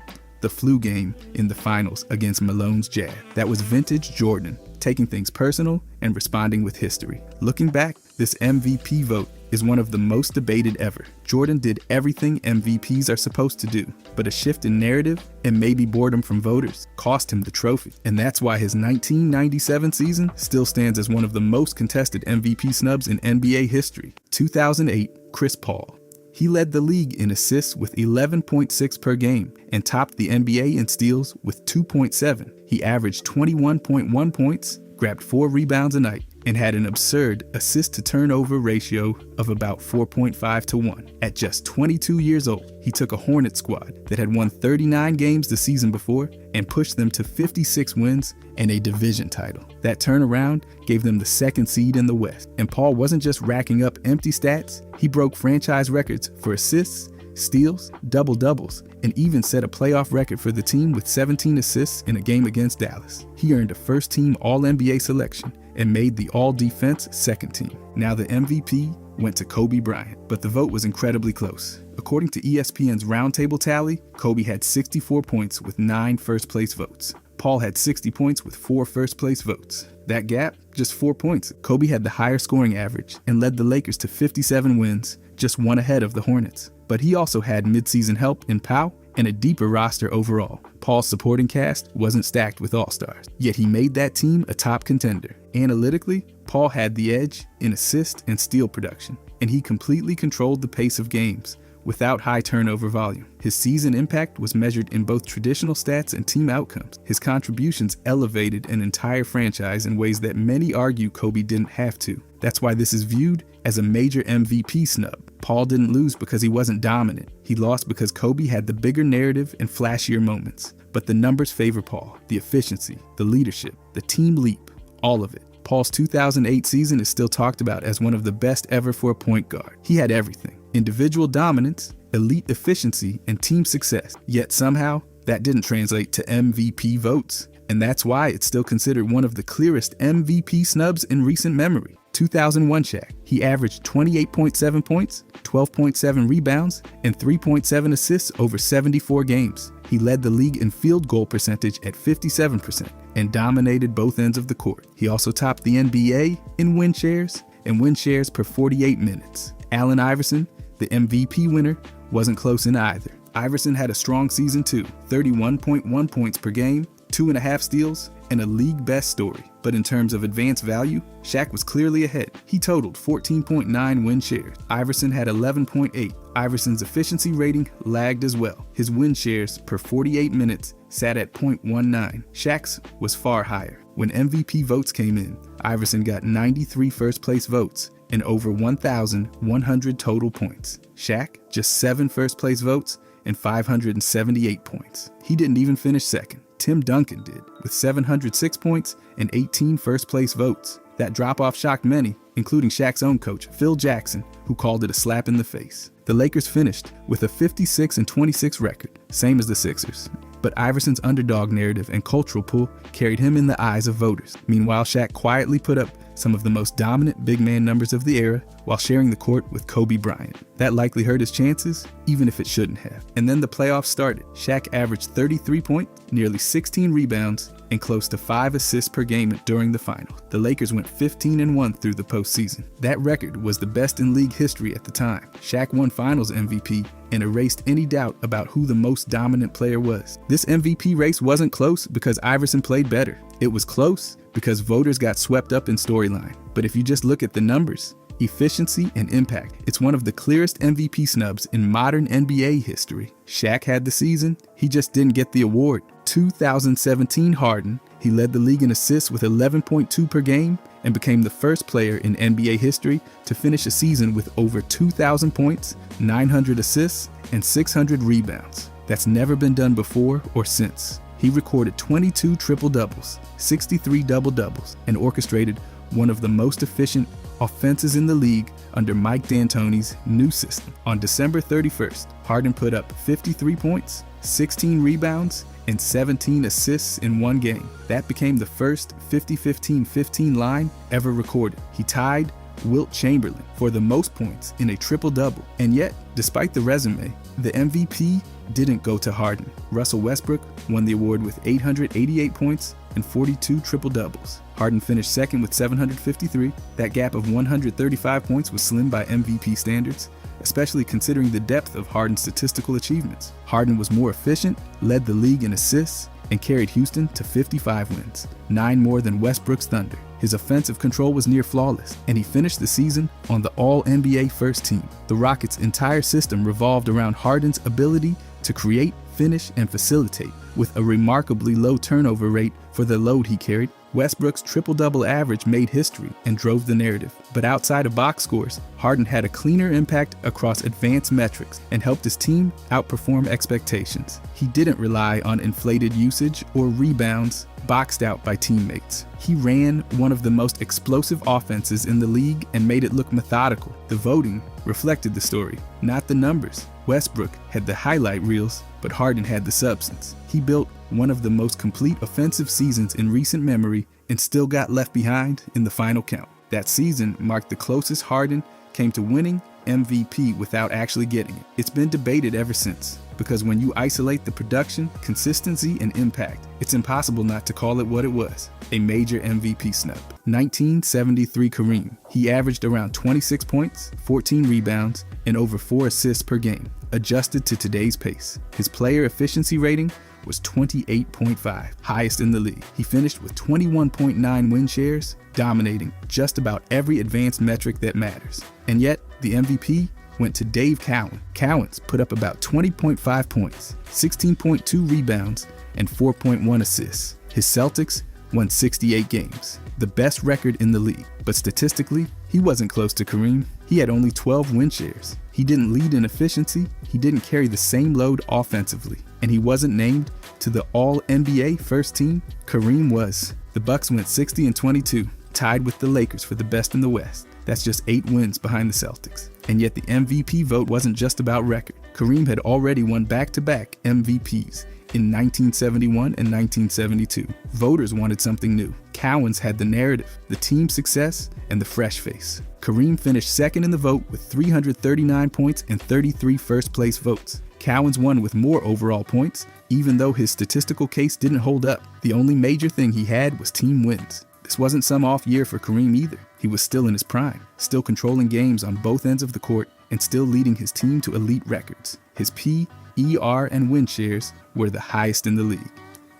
The flu game in the finals against Malone's Jazz. That was vintage Jordan, taking things personal and responding with history. Looking back, this MVP vote is one of the most debated ever. Jordan did everything MVPs are supposed to do, but a shift in narrative and maybe boredom from voters cost him the trophy. And that's why his 1997 season still stands as one of the most contested MVP snubs in NBA history. 2008, Chris Paul. He led the league in assists with 11.6 per game and topped the NBA in steals with 2.7. He averaged 21.1 points, grabbed 4 rebounds a night, and had an absurd assist-to-turnover ratio of about 4.5 to 1. At just 22 years old, he took a Hornets squad that had won 39 games the season before and pushed them to 56 wins and a division title. That turnaround gave them the 2nd seed in the West. And Paul wasn't just racking up empty stats, he broke franchise records for assists, steals, double-doubles, and even set a playoff record for the team with 17 assists in a game against Dallas. He earned a first-team All-NBA selection and made the All-Defense 2nd team. Now the MVP went to Kobe Bryant, but the vote was incredibly close. According to ESPN's roundtable tally, Kobe had 64 points with 9 first-place votes. Paul had 60 points with 4 first-place votes. That gap, just 4 points. Kobe had the higher scoring average and led the Lakers to 57 wins, just 1 ahead of the Hornets. But he also had midseason help in Pau and a deeper roster overall. Paul's supporting cast wasn't stacked with all-stars, yet he made that team a top contender. Analytically, Paul had the edge in assist and steal production, and he completely controlled the pace of games without high turnover volume. His season impact was measured in both traditional stats and team outcomes. His contributions elevated an entire franchise in ways that many argue Kobe didn't have to. That's why this is viewed as a major MVP snub. Paul didn't lose because he wasn't dominant. He lost because Kobe had the bigger narrative and flashier moments. But the numbers favor Paul. The efficiency, the leadership, the team leap, all of it. Paul's 2008 season is still talked about as one of the best ever for a point guard. He had everything: individual dominance, elite efficiency, and team success. Yet somehow, that didn't translate to MVP votes. And that's why it's still considered one of the clearest MVP snubs in recent memory. 2001 Shaq. He averaged 28.7 points, 12.7 rebounds, and 3.7 assists over 74 games. He led the league in field goal percentage at 57% and dominated both ends of the court. He also topped the NBA in win shares and win shares per 48 minutes. Allen Iverson, the MVP winner, wasn't close in either. Iverson had a strong season too, 31.1 points per game, 2.5 steals, and a league best story. But in terms of advanced value, Shaq was clearly ahead. He totaled 14.9 win shares. Iverson had 11.8. Iverson's efficiency rating lagged as well. His win shares per 48 minutes sat at 0.19. Shaq's was far higher. When MVP votes came in, Iverson got 93 first-place votes and over 1,100 total points. Shaq, just 7 first-place votes and 578 points. He didn't even finish second. Tim Duncan did, with 706 points and 18 first-place votes. That drop-off shocked many, including Shaq's own coach, Phil Jackson, who called it a slap in the face. The Lakers finished with a 56-26 record, same as the Sixers. But Iverson's underdog narrative and cultural pull carried him in the eyes of voters. Meanwhile, Shaq quietly put up some of the most dominant big man numbers of the era while sharing the court with Kobe Bryant. That likely hurt his chances, even if it shouldn't have. And then the playoffs started. Shaq averaged 33 points, nearly 16 rebounds, and close to 5 assists per game during the final. The Lakers went 15-1 through the postseason. That record was the best in league history at the time. Shaq won Finals MVP and erased any doubt about who the most dominant player was. This MVP race wasn't close because Iverson played better. It was close because voters got swept up in storyline. But if you just look at the numbers, efficiency, and impact, it's one of the clearest MVP snubs in modern NBA history. Shaq had the season, he just didn't get the award. 2017 Harden, he led the league in assists with 11.2 per game and became the first player in NBA history to finish a season with over 2,000 points, 900 assists, and 600 rebounds. That's never been done before or since. He recorded 22 triple-doubles, 63 double-doubles, and orchestrated one of the most efficient offenses in the league under Mike D'Antoni's new system. On December 31st, Harden put up 53 points, 16 rebounds, and 17 assists in one game. That became the first 50-15-15 line ever recorded. He tied Wilt Chamberlain for the most points in a triple-double. And yet, despite the resume, the MVP didn't go to Harden. Russell Westbrook won the award with 888 points and 42 triple-doubles. Harden finished second with 753. That gap of 135 points was slim by MVP standards, especially considering the depth of Harden's statistical achievements. Harden was more efficient, led the league in assists, and carried Houston to 55 wins, 9 more than Westbrook's Thunder. His offensive control was near flawless, and he finished the season on the All-NBA first team. The Rockets' entire system revolved around Harden's ability to create, finish, and facilitate, with a remarkably low turnover rate for the load he carried. Westbrook's triple-double average made history and drove the narrative. But outside of box scores, Harden had a cleaner impact across advanced metrics and helped his team outperform expectations. He didn't rely on inflated usage or rebounds boxed out by teammates. He ran one of the most explosive offenses in the league and made it look methodical. The voting reflected the story, not the numbers. Westbrook had the highlight reels, but Harden had the substance. He built one of the most complete offensive seasons in recent memory and still got left behind in the final count. That season marked the closest Harden came to winning MVP without actually getting it. It's been debated ever since, because when you isolate the production, consistency, and impact, it's impossible not to call it what it was, a major MVP snub. 1973 Kareem. He averaged around 26 points, 14 rebounds, and over 4 assists per game, adjusted to today's pace. His player efficiency rating was 28.5, highest in the league. He finished with 21.9 win shares, dominating just about every advanced metric that matters. And yet, the MVP went to Dave Cowan. Cowans put up about 20.5 points, 16.2 rebounds, and 4.1 assists. His Celtics won 68 games, the best record in the league. But statistically, he wasn't close to Kareem. He had only 12 win shares. He didn't lead in efficiency, he didn't carry the same load offensively, and he wasn't named to the All-NBA first team. Kareem was. The Bucks went 60-22, tied with the Lakers for the best in the West. That's just 8 wins behind the Celtics. And yet the MVP vote wasn't just about record. Kareem had already won back-to-back MVPs in 1971 and 1972. Voters wanted something new. Cowans had the narrative, the team success, and the fresh face. Kareem finished second in the vote with 339 points and 33 first-place votes. Cowans won with more overall points, even though his statistical case didn't hold up. The only major thing he had was team wins. This wasn't some off year for Kareem either. He was still in his prime, still controlling games on both ends of the court, and still leading his team to elite records. His P, ER, and win shares were the highest in the league.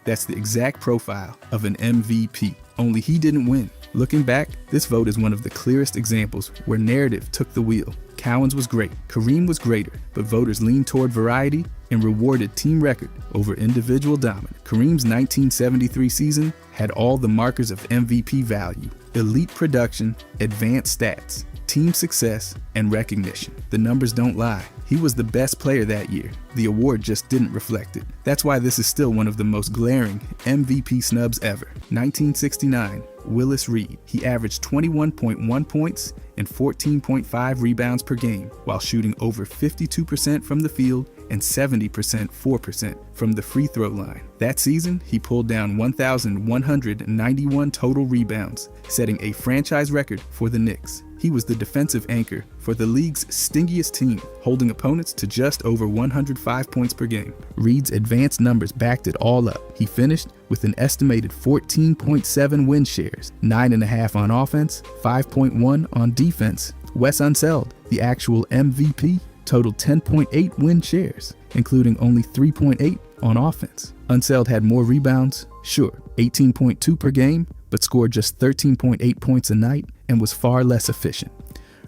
That's the exact profile of an MVP, only he didn't win. Looking back, this vote is one of the clearest examples where narrative took the wheel. Cowans was great, Kareem was greater, but voters leaned toward variety and rewarded team record over individual dominance. Kareem's 1973 season had all the markers of MVP value: elite production, advanced stats, team success, and recognition. The numbers don't lie. He was the best player that year. The award just didn't reflect it. That's why this is still one of the most glaring MVP snubs ever. 1969, Willis Reed. He averaged 21.1 points and 14.5 rebounds per game, while shooting over 52% from the field and 70% 4% from the free throw line. That season, he pulled down 1,191 total rebounds, setting a franchise record for the Knicks. He was the defensive anchor for the league's stingiest team, holding opponents to just over 105 points per game. Reed's advanced numbers backed it all up. He finished with an estimated 14.7 win shares, 9.5 on offense, 5.1 on defense. Wes Unseld, the actual MVP, totaled 10.8 win shares, including only 3.8 on offense. Unseld had more rebounds, sure, 18.2 per game, but scored just 13.8 points a night and was far less efficient.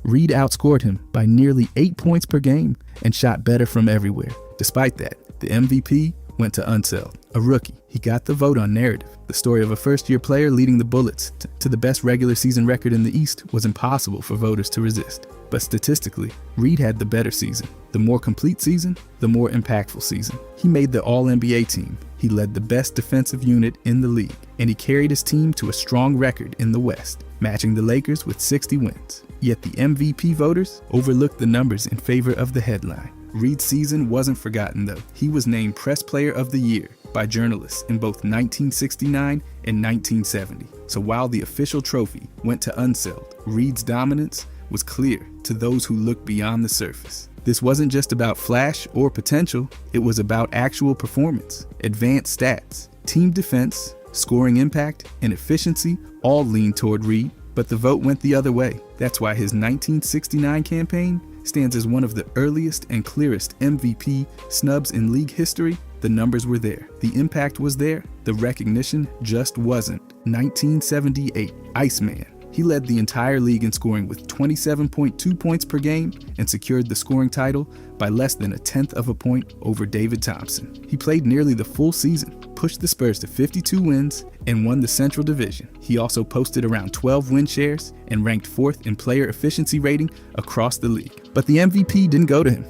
Reed outscored him by nearly 8 points per game and shot better from everywhere. Despite that, the MVP went to Unseld, a rookie. He got the vote on narrative. The story of a first-year player leading the Bullets to the best regular season record in the East was impossible for voters to resist. But statistically, Reed had the better season. The more complete season, the more impactful season. He made the All-NBA team. He led the best defensive unit in the league, and he carried his team to a strong record in the West, matching the Lakers with 60 wins. Yet the MVP voters overlooked the numbers in favor of the headline. Reed's season wasn't forgotten though. He was named Press Player of the Year by journalists in both 1969 and 1970. So while the official trophy went to Unseld, Reed's dominance was clear to those who looked beyond the surface. This wasn't just about flash or potential, it was about actual performance, advanced stats, team defense, scoring impact, and efficiency all leaned toward Reed, but the vote went the other way. That's why his 1969 campaign stands as one of the earliest and clearest MVP snubs in league history. The numbers were there, the impact was there, the recognition just wasn't. 1978, Iceman. He led the entire league in scoring with 27.2 points per game and secured the scoring title by less than a tenth of a point over David Thompson. He played nearly the full season, pushed the Spurs to 52 wins, and won the Central Division. He also posted around 12 win shares and ranked 4th in player efficiency rating across the league. But the MVP didn't go to him.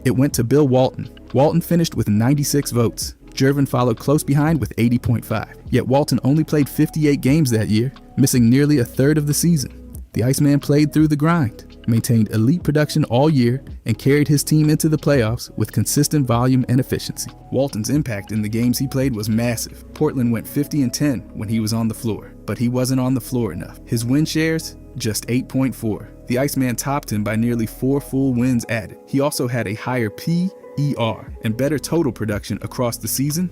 It went to Bill Walton. Walton finished with 96 votes. Jervin followed close behind with 80.5. Yet Walton only played 58 games that year, missing nearly a third of the season. The Iceman played through the grind, maintained elite production all year, and carried his team into the playoffs with consistent volume and efficiency. Walton's impact in the games he played was massive. Portland went 50-10 when he was on the floor, but he wasn't on the floor enough. His win shares, just 8.4. The Iceman topped him by nearly 4 full wins added. He also had a higher PER and better total production across the season.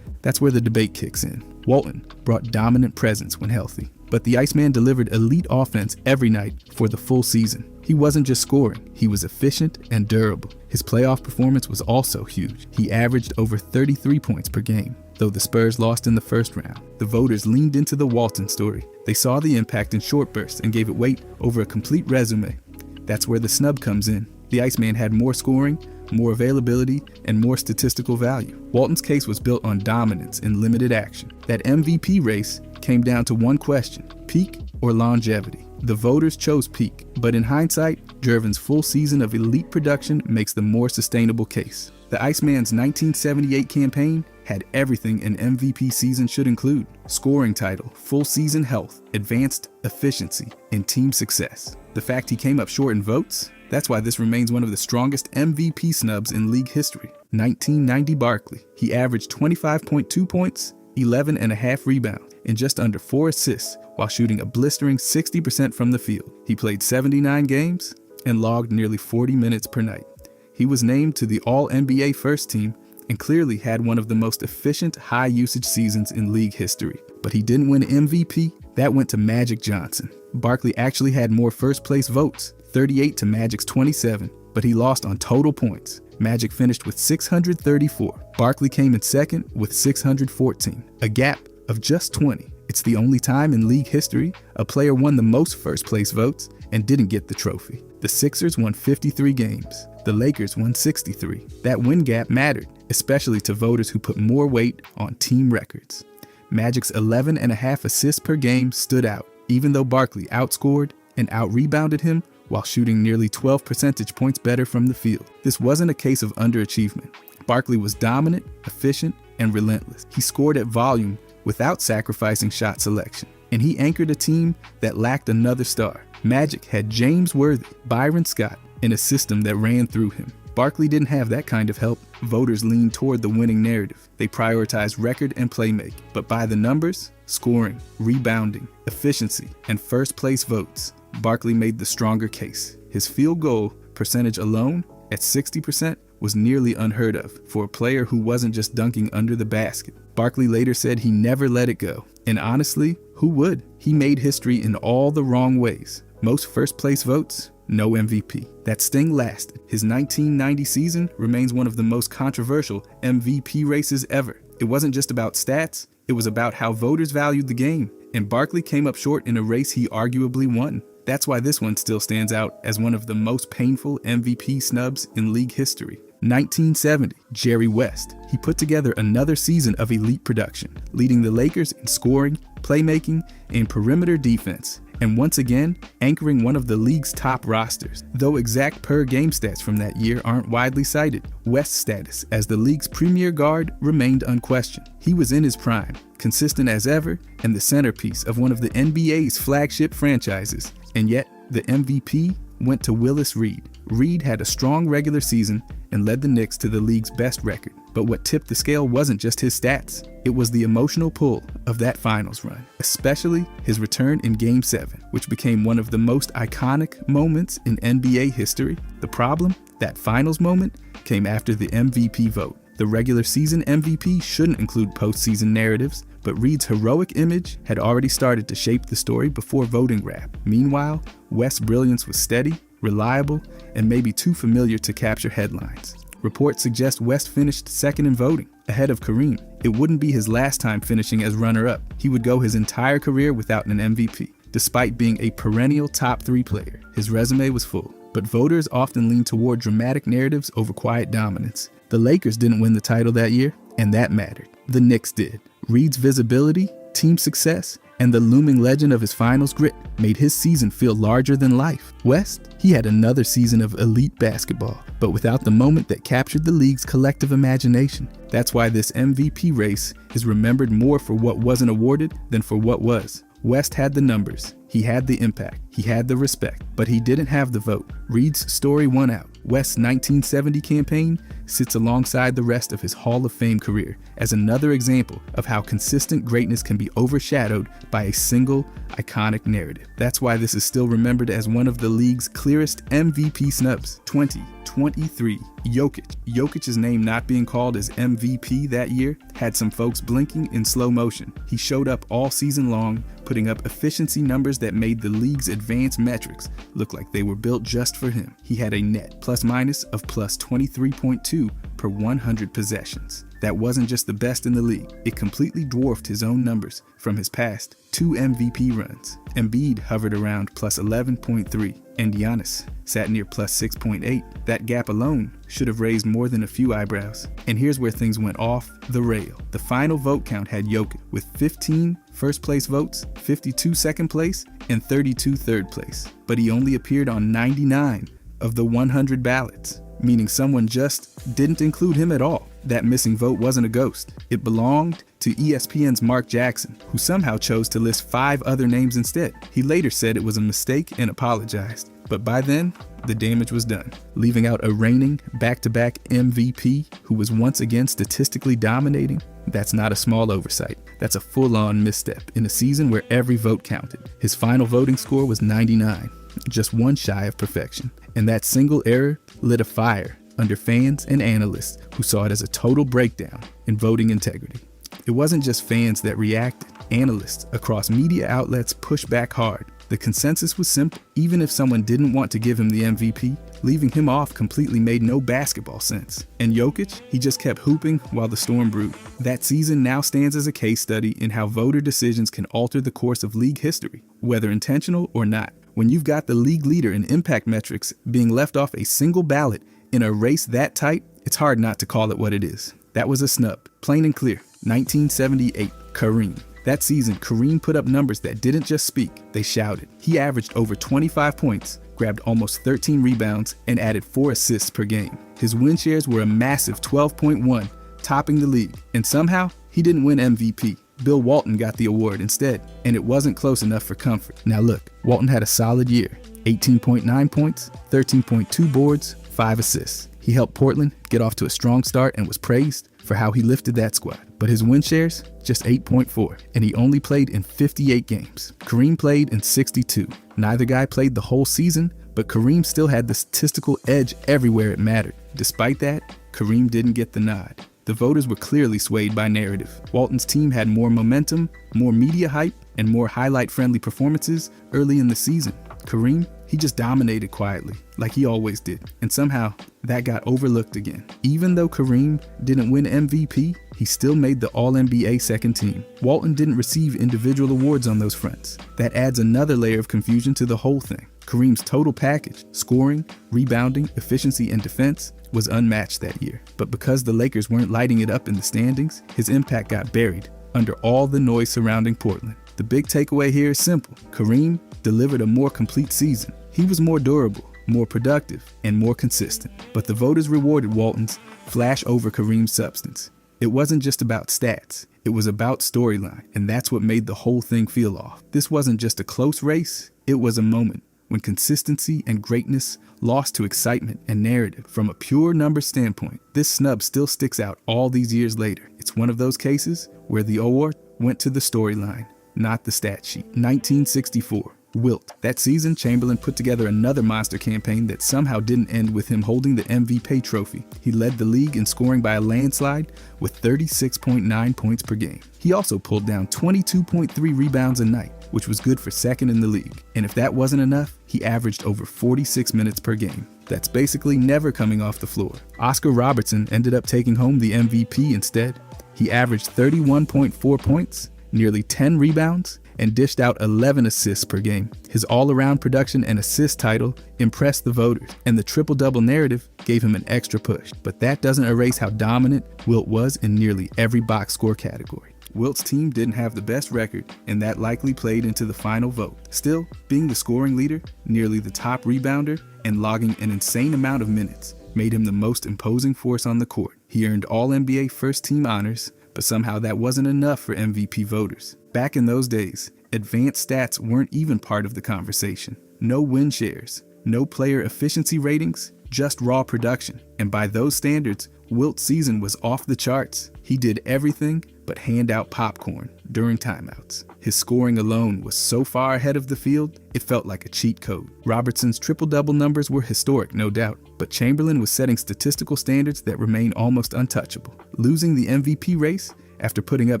That's where the debate kicks in. Walton brought dominant presence when healthy, but the Iceman delivered elite offense every night for the full season. He wasn't just scoring, he was efficient and durable. His playoff performance was also huge. He averaged over 33 points per game. Though the Spurs lost in the first round, the voters leaned into the Walton story. They saw the impact in short bursts and gave it weight over a complete resume. That's where the snub comes in. The Iceman had more scoring, more availability, and more statistical value. Walton's case was built on dominance and limited action. That MVP race came down to one question: peak or longevity? The voters chose peak, but in hindsight, Jervin's full season of elite production makes the more sustainable case. The Iceman's 1978 campaign had everything an MVP season should include: scoring title, full season health, advanced efficiency, and team success. The fact he came up short in votes? That's why this remains one of the strongest MVP snubs in league history. 1990 Barkley. He averaged 25.2 points, 11.5 rebounds, and just under 4 assists while shooting a blistering 60% from the field. He played 79 games and logged nearly 40 minutes per night. He was named to the All-NBA first team and clearly had one of the most efficient high-usage seasons in league history. But he didn't win MVP. That went to Magic Johnson. Barkley actually had more first-place votes, 38 to Magic's 27, but he lost on total points. Magic finished with 634. Barkley came in second with 614, a gap of just 20. It's the only time in league history a player won the most first-place votes and didn't get the trophy. The Sixers won 53 games. The Lakers won 63. That win gap mattered, especially to voters who put more weight on team records. Magic's 11.5 assists per game stood out, even though Barkley outscored and out-rebounded him while shooting nearly 12 percentage points better from the field. This wasn't a case of underachievement. Barkley was dominant, efficient, and relentless. He scored at volume without sacrificing shot selection, and he anchored a team that lacked another star. Magic had James Worthy, Byron Scott, and a system that ran through him. Barkley didn't have that kind of help. Voters leaned toward the winning narrative. They prioritized record and playmaking. But by the numbers, scoring, rebounding, efficiency, and first-place votes, Barkley made the stronger case. His field goal percentage alone, at 60%, was nearly unheard of for a player who wasn't just dunking under the basket. Barkley later said he never let it go. And honestly, who would? He made history in all the wrong ways. Most first-place votes, no MVP. That sting lasted. His 1990 season remains one of the most controversial MVP races ever. It wasn't just about stats, it was about how voters valued the game, and Barkley came up short in a race he arguably won. That's why this one still stands out as one of the most painful MVP snubs in league history. 1970, Jerry West. He put together another season of elite production, leading the Lakers in scoring, playmaking, and perimeter defense, and once again, anchoring one of the league's top rosters. Though exact per-game stats from that year aren't widely cited, West's status as the league's premier guard remained unquestioned. He was in his prime, consistent as ever, and the centerpiece of one of the NBA's flagship franchises. And yet, the MVP went to Willis Reed. Reed had a strong regular season and led the Knicks to the league's best record. But what tipped the scale wasn't just his stats. It was the emotional pull of that finals run, especially his return in Game 7, which became one of the most iconic moments in NBA history. The problem? That finals moment came after the MVP vote. The regular season MVP shouldn't include postseason narratives, but Reed's heroic image had already started to shape the story before voting wrapped. Meanwhile, West's brilliance was steady, reliable, and maybe too familiar to capture headlines. Reports suggest West finished second in voting, ahead of Kareem. It wouldn't be his last time finishing as runner-up. He would go his entire career without an MVP. Despite being a perennial top 3 player, his resume was full. But voters often lean toward dramatic narratives over quiet dominance. The Lakers didn't win the title that year, and that mattered. The Knicks did. Reed's visibility, team success, and the looming legend of his finals grit made his season feel larger than life. West, he had another season of elite basketball, but without the moment that captured the league's collective imagination. That's why this MVP race is remembered more for what wasn't awarded than for what was. West had the numbers, he had the impact, he had the respect, but he didn't have the vote. Reed's story won out. West's 1970 campaign sits alongside the rest of his Hall of Fame career as another example of how consistent greatness can be overshadowed by a single iconic narrative. That's why this is still remembered as one of the league's clearest MVP snubs. 2023, Jokic. Jokic's name not being called as MVP that year had some folks blinking in slow motion. He showed up all season long, putting up efficiency numbers that made the league's advanced metrics look like they were built just for him. He had a net plus-minus of plus 23.2 per 100 possessions. That wasn't just the best in the league. It completely dwarfed his own numbers from his past 2 MVP runs. Embiid hovered around plus 11.3, and Giannis sat near plus 6.8. That gap alone should have raised more than a few eyebrows. And here's where things went off the rail. The final vote count had Jokic with 15 first place votes, 52 second place, and 32 third place. But he only appeared on 99 of the 100 ballots, meaning someone just didn't include him at all. That missing vote wasn't a ghost. It belonged to ESPN's Mark Jackson, who somehow chose to list 5 other names instead. He later said it was a mistake and apologized. But by then, the damage was done, leaving out a reigning back-to-back MVP who was once again statistically dominating. That's not a small oversight. That's a full-on misstep in a season where every vote counted. His final voting score was 99, just one shy of perfection. And that single error lit a fire under fans and analysts who saw it as a total breakdown in voting integrity. It wasn't just fans that reacted. Analysts across media outlets pushed back hard. The consensus was simple. Even if someone didn't want to give him the MVP, leaving him off completely made no basketball sense. And Jokic, he just kept hooping while the storm brewed. That season now stands as a case study in how voter decisions can alter the course of league history, whether intentional or not. When you've got the league leader in impact metrics being left off a single ballot in a race that tight, it's hard not to call it what it is. That was a snub, plain and clear. 1978, Kareem. That season, Kareem put up numbers that didn't just speak, they shouted. He averaged over 25 points, grabbed almost 13 rebounds, and added 4 assists per game. His win shares were a massive 12.1, topping the league. And somehow, he didn't win MVP. Bill Walton got the award instead, and it wasn't close enough for comfort. Now look, Walton had a solid year. 18.9 points, 13.2 boards, 5 assists. He helped Portland get off to a strong start and was praised for how he lifted that squad. But his win shares, just 8.4, and he only played in 58 games. Kareem played in 62. Neither guy played the whole season, but Kareem still had the statistical edge everywhere it mattered. Despite that, Kareem didn't get the nod. The voters were clearly swayed by narrative. Walton's team had more momentum, more media hype, and more highlight-friendly performances early in the season. Kareem, he just dominated quietly, like he always did, and somehow that got overlooked again. Even though Kareem didn't win MVP, he still made the All-NBA second team. Walton didn't receive individual awards on those fronts. That adds another layer of confusion to the whole thing. Kareem's total package, scoring, rebounding, efficiency, and defense, was unmatched that year, but because the Lakers weren't lighting it up in the standings, his impact got buried under all the noise surrounding Portland. The big takeaway here is simple. Kareem delivered a more complete season. He was more durable, more productive, and more consistent. But the voters rewarded Walton's flash over Kareem's substance. It wasn't just about stats. It was about storyline, and that's what made the whole thing feel off. This wasn't just a close race. It was a moment when consistency and greatness lost to excitement and narrative. From a pure numbers standpoint, this snub still sticks out all these years later. It's one of those cases where the award went to the storyline, not the stat sheet. 1964. Wilt. That season, Chamberlain put together another monster campaign that somehow didn't end with him holding the MVP trophy. He led the league in scoring by a landslide with 36.9 points per game. He also pulled down 22.3 rebounds a night, which was good for second in the league. And if that wasn't enough, he averaged over 46 minutes per game. That's basically never coming off the floor. Oscar Robertson ended up taking home the MVP instead. He averaged 31.4 points, nearly 10 rebounds, and dished out 11 assists per game. His all-around production and assist title impressed the voters, and the triple-double narrative gave him an extra push. But that doesn't erase how dominant Wilt was in nearly every box score category. Wilt's team didn't have the best record, and that likely played into the final vote. Still, being the scoring leader, nearly the top rebounder, and logging an insane amount of minutes made him the most imposing force on the court. He earned All-NBA first-team honors, but somehow that wasn't enough for MVP voters. Back in those days, advanced stats weren't even part of the conversation. No win shares, no player efficiency ratings, just raw production. And by those standards, Wilt's season was off the charts. He did everything but hand out popcorn during timeouts. His scoring alone was so far ahead of the field, it felt like a cheat code. Robertson's triple-double numbers were historic, no doubt, but Chamberlain was setting statistical standards that remain almost untouchable. Losing the MVP race after putting up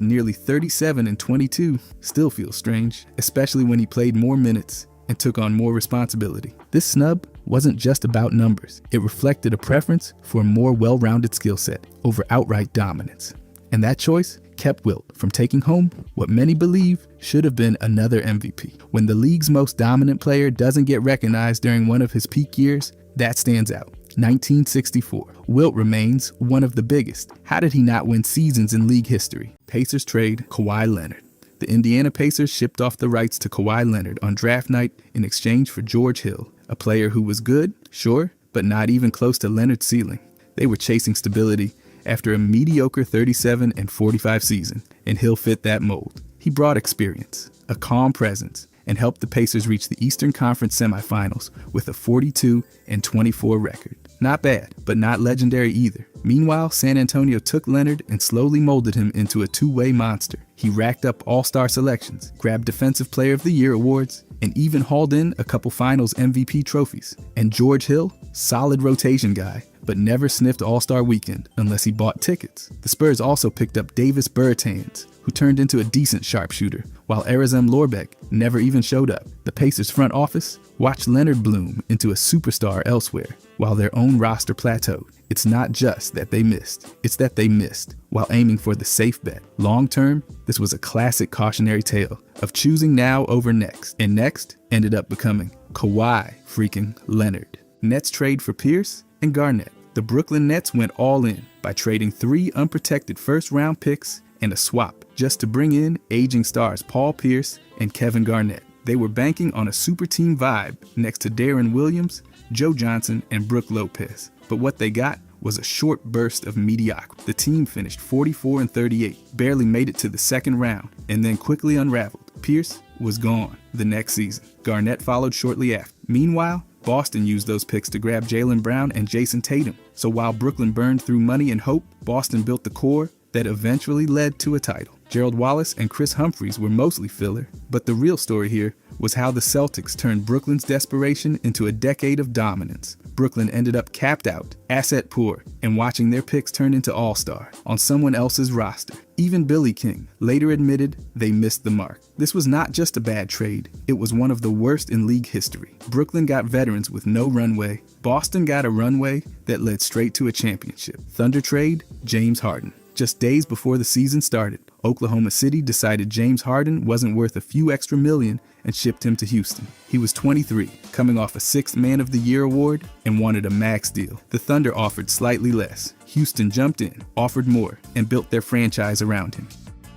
nearly 37 and 22 still feels strange, especially when he played more minutes and took on more responsibility. This snub wasn't just about numbers. It reflected a preference for a more well-rounded skill set over outright dominance. And that choice kept Wilt from taking home what many believe should have been another MVP. When the league's most dominant player doesn't get recognized during one of his peak years, that stands out. 1964. Wilt remains one of the biggest. How did he not win seasons in league history? Pacers trade Kawhi Leonard. The Indiana Pacers shipped off the rights to Kawhi Leonard on draft night in exchange for George Hill, a player who was good, sure, but not even close to Leonard's ceiling. They were chasing stability after a mediocre 37 and 45 season, and Hill fit that mold. He brought experience, a calm presence, and helped the Pacers reach the Eastern Conference semifinals with a 42 and 24 record. Not bad, but not legendary either. Meanwhile, San Antonio took Leonard and slowly molded him into a two-way monster. He racked up all-star selections, grabbed Defensive Player of the Year awards, and even hauled in a couple Finals MVP trophies. And George Hill, solid rotation guy, but never sniffed All-Star Weekend unless he bought tickets. The Spurs also picked up Davis Bertans, who turned into a decent sharpshooter, while Arizem Lorbeck never even showed up. The Pacers front office watched Leonard bloom into a superstar elsewhere, while their own roster plateaued. It's not just that they missed, it's that they missed while aiming for the safe bet. Long term, this was a classic cautionary tale of choosing now over next, and next ended up becoming Kawhi freaking Leonard. Nets trade for Pierce and Garnett. The Brooklyn Nets went all in by trading 3 unprotected first-round picks and a swap just to bring in aging stars Paul Pierce and Kevin Garnett. They were banking on a super team vibe next to Darren Williams, Joe Johnson, and Brook Lopez. But what they got was a short burst of mediocrity. The team finished 44 and 38, barely made it to the second round, and then quickly unraveled. Pierce was gone the next season. Garnett followed shortly after. Meanwhile, Boston used those picks to grab Jaylen Brown and Jason Tatum. So while Brooklyn burned through money and hope, Boston built the core that eventually led to a title. Gerald Wallace and Chris Humphries were mostly filler, but the real story here was how the Celtics turned Brooklyn's desperation into a decade of dominance. Brooklyn ended up capped out, asset poor, and watching their picks turn into all-star on someone else's roster. Even Billy King later admitted they missed the mark. This was not just a bad trade, it was one of the worst in league history. Brooklyn got veterans with no runway. Boston got a runway that led straight to a championship. Thunder trade, James Harden. Just days before the season started, Oklahoma City decided James Harden wasn't worth a few extra million and shipped him to Houston. He was 23, coming off a 6th Man of the Year award, and wanted a max deal. The Thunder offered slightly less. Houston jumped in, offered more, and built their franchise around him.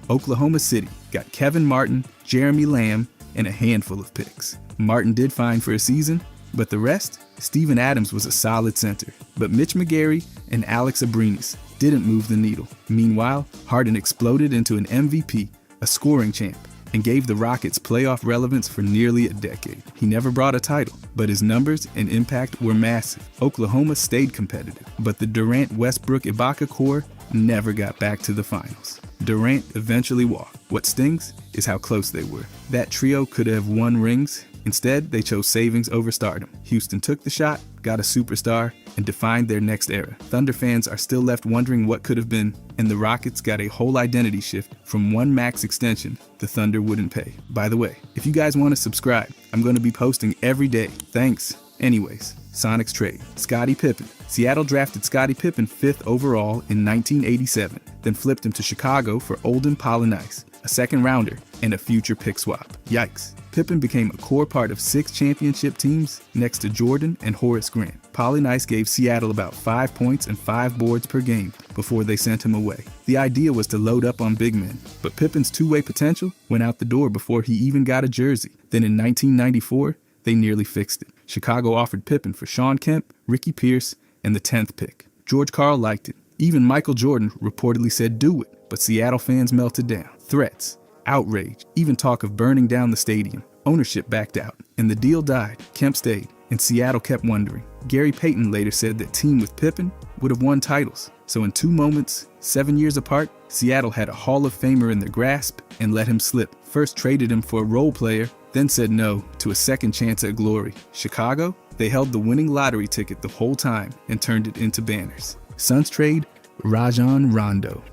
Oklahoma City got Kevin Martin, Jeremy Lamb, and a handful of picks. Martin did fine for a season, but the rest? Steven Adams was a solid center, but Mitch McGary and Alex Abrinas didn't move the needle. Meanwhile, Harden exploded into an MVP, a scoring champ, and gave the Rockets playoff relevance for nearly a decade. He never brought a title, but his numbers and impact were massive. Oklahoma stayed competitive, but the Durant, Westbrook, Ibaka core never got back to the finals. Durant eventually walked. What stings is how close they were. That trio could have won rings. Instead, they chose savings over stardom. Houston took the shot, got a superstar, and defined their next era. Thunder fans are still left wondering what could have been, and the Rockets got a whole identity shift from one max extension the Thunder wouldn't pay. By the way, if you guys want to subscribe, I'm going to be posting every day. Thanks. Anyways, Sonic's trade. Scottie Pippen. Seattle drafted Scottie Pippen 5th overall in 1987, then flipped him to Chicago for Olden Polynice, a 2nd rounder, and a future pick swap. Yikes. Pippen became a core part of 6 championship teams next to Jordan and Horace Grant. Polynice gave Seattle about 5 points and 5 boards per game before they sent him away. The idea was to load up on big men, but Pippen's two-way potential went out the door before he even got a jersey. Then in 1994, they nearly fixed it. Chicago offered Pippen for Shawn Kemp, Ricky Pierce, and the 10th pick. George Karl liked it. Even Michael Jordan reportedly said do it, but Seattle fans melted down. Threats, outrage, even talk of burning down the stadium. Ownership backed out, and the deal died. Kemp stayed, and Seattle kept wondering. Gary Payton later said that team with Pippen would have won titles. So in 2 moments, 7 years apart, Seattle had a Hall of Famer in their grasp and let him slip. First traded him for a role player, then said no to a second chance at glory. Chicago? They held the winning lottery ticket the whole time and turned it into banners. Suns trade Rajon Rondo.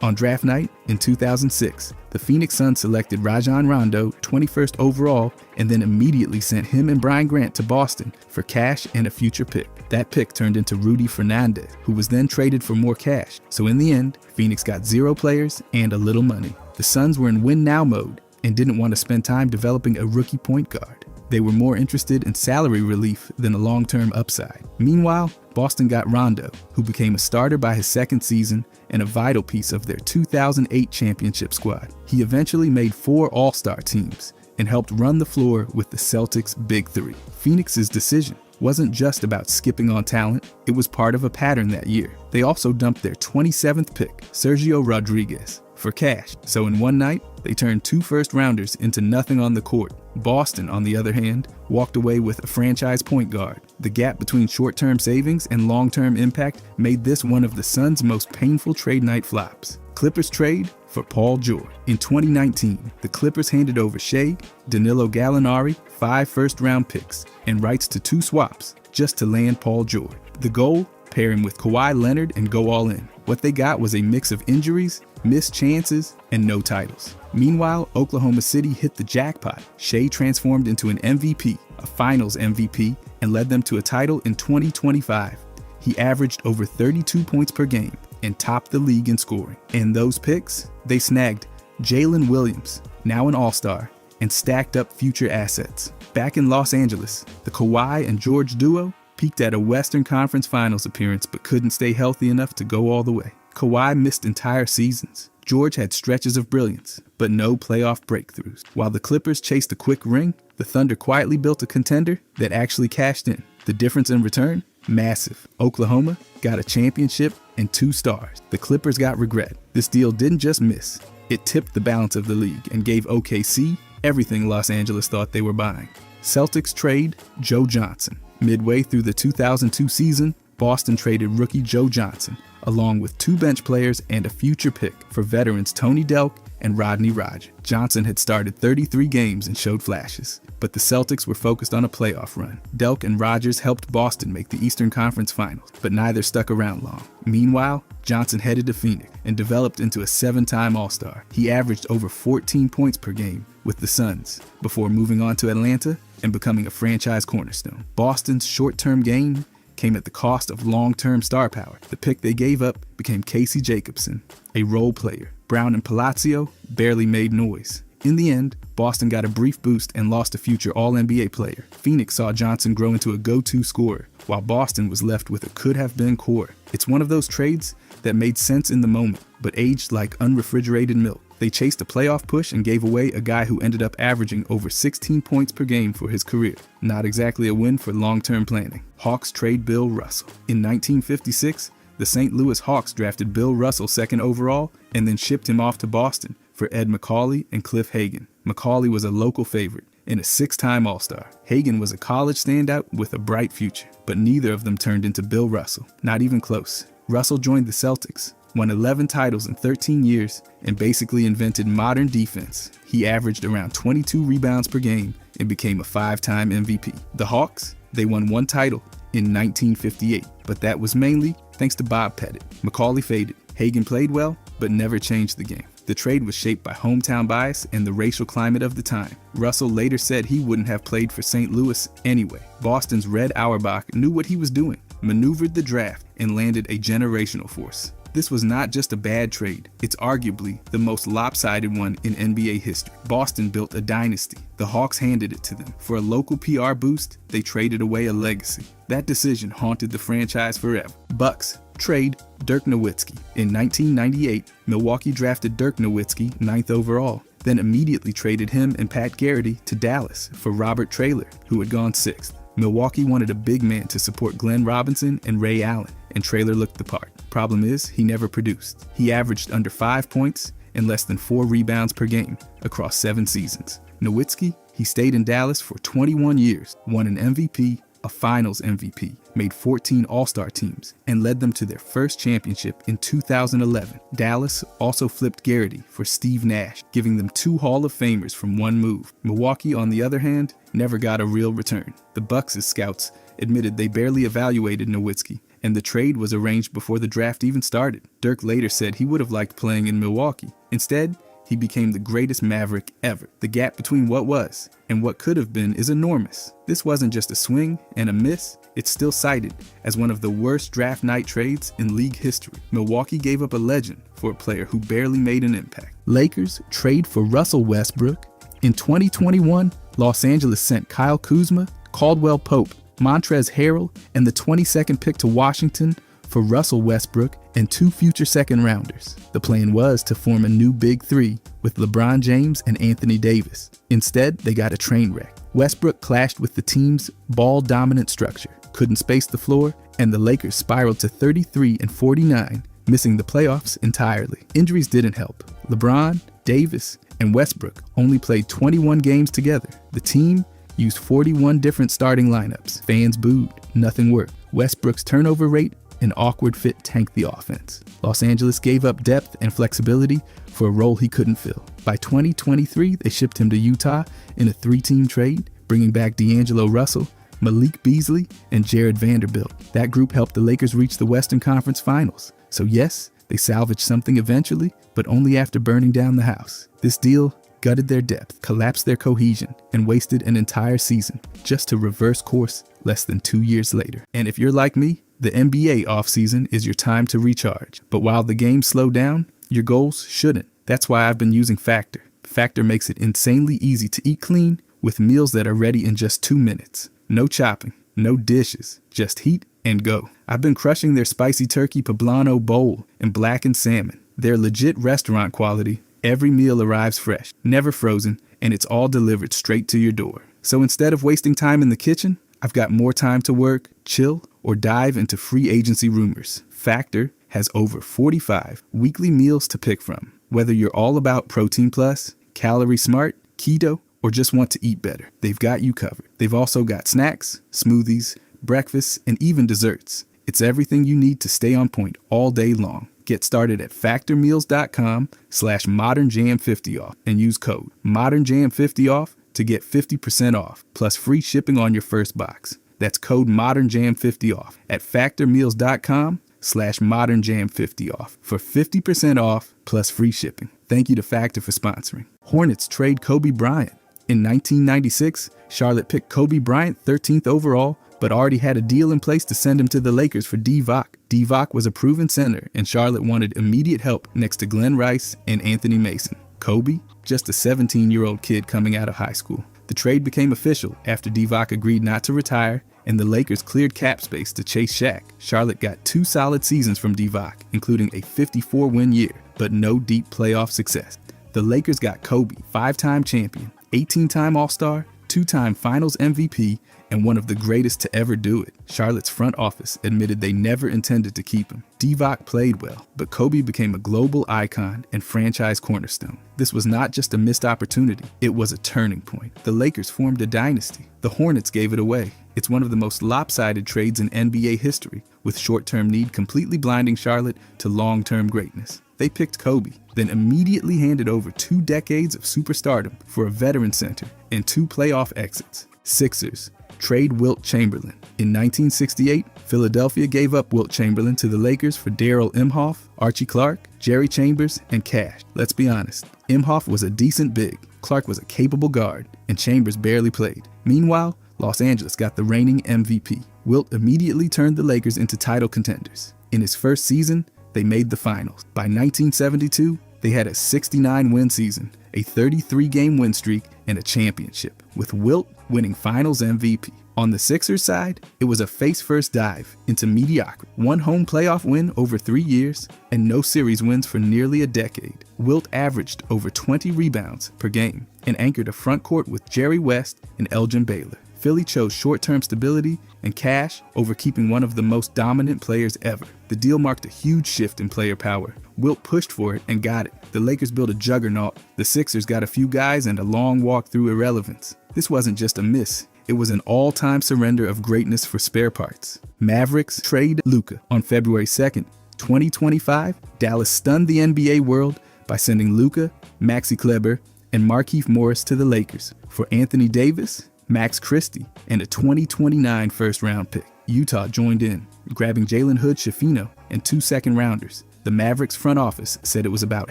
On draft night in 2006, the Phoenix Suns selected Rajon Rondo 21st overall and then immediately sent him and Brian Grant to Boston for cash and a future pick. That pick turned into Rudy Fernandez, who was then traded for more cash. So in the end, Phoenix got 0 players and a little money. The Suns were in win-now mode and didn't want to spend time developing a rookie point guard. They were more interested in salary relief than a long-term upside. Meanwhile, Boston got Rondo, who became a starter by his 2nd season and a vital piece of their 2008 championship squad. He eventually made 4 All-Star teams and helped run the floor with the Celtics' Big Three. Phoenix's decision wasn't just about skipping on talent, it was part of a pattern that year. They also dumped their 27th pick, Sergio Rodriguez, for cash. So in one night, they turned 2 first-rounders into nothing on the court. Boston, on the other hand, walked away with a franchise point guard. The gap between short-term savings and long-term impact made this one of the Suns' most painful trade night flops. Clippers trade for Paul George. In 2019, the Clippers handed over Shea, Danilo Gallinari, 5 first-round picks, and rights to 2 swaps just to land Paul George. The goal? Pair him with Kawhi Leonard and go all in. What they got was a mix of injuries, missed chances, and no titles. Meanwhile, Oklahoma City hit the jackpot. Shea transformed into an MVP, a finals MVP, and led them to a title in 2025. He averaged over 32 points per game and topped the league in scoring. And those picks? They snagged Jalen Williams, now an All-Star, and stacked up future assets. Back in Los Angeles, the Kawhi and George duo peaked at a Western Conference Finals appearance but couldn't stay healthy enough to go all the way. Kawhi missed entire seasons. George had stretches of brilliance, but no playoff breakthroughs. While the Clippers chased a quick ring, the Thunder quietly built a contender that actually cashed in. The difference in return? Massive. Oklahoma got a championship and 2 stars. The Clippers got regret. This deal didn't just miss. It tipped the balance of the league and gave OKC everything Los Angeles thought they were buying. Celtics trade Joe Johnson. Midway through the 2002 season, Boston traded rookie Joe Johnson, along with 2 bench players and a future pick for veterans Tony Delk and Rodney Rogers. Johnson had started 33 games and showed flashes, but the Celtics were focused on a playoff run. Delk and Rogers helped Boston make the Eastern Conference Finals, but neither stuck around long. Meanwhile, Johnson headed to Phoenix and developed into a 7-time All-Star. He averaged over 14 points per game with the Suns before moving on to Atlanta and becoming a franchise cornerstone. Boston's short-term gain came at the cost of long-term star power. The pick they gave up became Casey Jacobson, a role player. Brown and Palacio barely made noise. In the end, Boston got a brief boost and lost a future All-NBA player. Phoenix saw Johnson grow into a go-to scorer, while Boston was left with a could-have-been core. It's one of those trades that made sense in the moment, but aged like unrefrigerated milk. They chased a playoff push and gave away a guy who ended up averaging over 16 points per game for his career. Not exactly a win for long-term planning. Hawks trade Bill Russell. In 1956, the St. Louis Hawks drafted Bill Russell second overall and then shipped him off to Boston for Ed Macaulay and Cliff Hagan. Macaulay was a local favorite and a six-time All-Star. Hagan was a college standout with a bright future, but neither of them turned into Bill Russell. Not even close. Russell joined the Celtics, won 11 titles in 13 years, and basically invented modern defense. He averaged around 22 rebounds per game and became a 5-time MVP. The Hawks, they won one title in 1958, but that was mainly thanks to Bob Pettit. Macaulay faded. Hagan played well, but never changed the game. The trade was shaped by hometown bias and the racial climate of the time. Russell later said he wouldn't have played for St. Louis anyway. Boston's Red Auerbach knew what he was doing, maneuvered the draft, and landed a generational force. This was not just a bad trade, it's arguably the most lopsided one in NBA history. Boston built a dynasty. The Hawks handed it to them. For a local PR boost, they traded away a legacy. That decision haunted the franchise forever. Bucks trade Dirk Nowitzki. In 1998, Milwaukee drafted Dirk Nowitzki 9th overall, then immediately traded him and Pat Garrity to Dallas for Robert Traylor, who had gone 6th. Milwaukee wanted a big man to support Glenn Robinson and Ray Allen, and Traylor looked the part. Problem is, he never produced. He averaged under 5 points and less than 4 rebounds per game across 7 seasons. Nowitzki, he stayed in Dallas for 21 years, won an MVP, a Finals MVP, made 14 All-Star teams, and led them to their first championship in 2011. Dallas also flipped Garrity for Steve Nash, giving them 2 Hall of Famers from one move. Milwaukee, on the other hand, never got a real return. The Bucks' scouts admitted they barely evaluated Nowitzki, and the trade was arranged before the draft even started. Dirk later said he would have liked playing in Milwaukee. Instead, he became the greatest Maverick ever. The gap between what was and what could have been is enormous. This wasn't just a swing and a miss, it's still cited as one of the worst draft night trades in league history. Milwaukee gave up a legend for a player who barely made an impact. Lakers trade for Russell Westbrook. In 2021, Los Angeles sent Kyle Kuzma, Caldwell Pope, Montrezl Harrell, and the 22nd pick to Washington for Russell Westbrook and 2 future second-rounders. The plan was to form a new Big Three with LeBron James and Anthony Davis. Instead, they got a train wreck. Westbrook clashed with the team's ball-dominant structure, couldn't space the floor, and the Lakers spiraled to 33-49, missing the playoffs entirely. Injuries didn't help. LeBron, Davis, and Westbrook only played 21 games together. The team used 41 different starting lineups. Fans booed. Nothing worked. Westbrook's turnover rate and awkward fit tanked the offense. Los Angeles gave up depth and flexibility for a role he couldn't fill. By 2023, they shipped him to Utah in a 3-team trade, bringing back D'Angelo Russell, Malik Beasley, and Jared Vanderbilt. That group helped the Lakers reach the Western Conference Finals. So yes, they salvaged something eventually, but only after burning down the house. This deal gutted their depth, collapsed their cohesion, and wasted an entire season just to reverse course less than 2 years later. And if you're like me, the NBA offseason is your time to recharge. But while the games slow down, your goals shouldn't. That's why I've been using Factor. Factor makes it insanely easy to eat clean with meals that are ready in just 2 minutes. No chopping, no dishes, just heat and go. I've been crushing their spicy turkey poblano bowl and blackened salmon. They're legit restaurant quality. Every meal arrives fresh, never frozen, and it's all delivered straight to your door. So instead of wasting time in the kitchen, I've got more time to work, chill, or dive into free agency rumors. Factor has over 45 weekly meals to pick from. Whether you're all about protein plus, calorie smart, keto, or just want to eat better, they've got you covered. They've also got snacks, smoothies, breakfasts, and even desserts. It's everything you need to stay on point all day long. Get started at factormeals.com/modernjam50off and use code modernjam50off to get 50% off plus free shipping on your first box. That's code modernjam50off at factormeals.com/modernjam50off for 50% off plus free shipping. Thank you to Factor for sponsoring. Hornets trade Kobe Bryant. In 1996, Charlotte picked Kobe Bryant 13th overall, but already had a deal in place to send him to the Lakers for Divac. Divac was a proven center, and Charlotte wanted immediate help next to Glenn Rice and Anthony Mason. Kobe, just a 17-year-old kid coming out of high school. The trade became official after Divac agreed not to retire, and the Lakers cleared cap space to chase Shaq. Charlotte got 2 solid seasons from Divac, including a 54-win year, but no deep playoff success. The Lakers got Kobe, 5-time champion, 18-time All-Star, 2-time Finals MVP, and one of the greatest to ever do it. Charlotte's front office admitted they never intended to keep him. Divac played well, but Kobe became a global icon and franchise cornerstone. This was not just a missed opportunity, it was a turning point. The Lakers formed a dynasty. The Hornets gave it away. It's one of the most lopsided trades in NBA history, with short-term need completely blinding Charlotte to long-term greatness. They picked Kobe, then immediately handed over 2 decades of superstardom for a veteran center and 2 playoff exits. Sixers trade Wilt Chamberlain. In 1968, Philadelphia gave up Wilt Chamberlain to the Lakers for Darrell Imhoff, Archie Clark, Jerry Chambers, and cash. Let's be honest, Imhoff was a decent big, Clark was a capable guard, and Chambers barely played. Meanwhile, Los Angeles got the reigning MVP. Wilt immediately turned the Lakers into title contenders. In his first season, they made the finals. By 1972, they had a 69-win season, a 33-game win streak, and a championship, with Wilt winning Finals MVP. On the Sixers side, it was a face-first dive into mediocrity. 1 home playoff win over 3 years, and no series wins for nearly a decade. Wilt averaged over 20 rebounds per game and anchored a front court with Jerry West and Elgin Baylor. Philly chose short-term stability and cash over keeping one of the most dominant players ever. The deal marked a huge shift in player power. Wilt pushed for it and got it. The Lakers built a juggernaut. The Sixers got a few guys and a long walk through irrelevance. This wasn't just a miss. It was an all-time surrender of greatness for spare parts. Mavericks trade Luka. On February 2nd, 2025, Dallas stunned the NBA world by sending Luka, Maxi Kleber, and Markieff Morris to the Lakers for Anthony Davis, Max Christie, and a 2029 first-round pick. Utah joined in, grabbing Jalen Hood-Schifino and 2 second-rounders. The Mavericks front office said it was about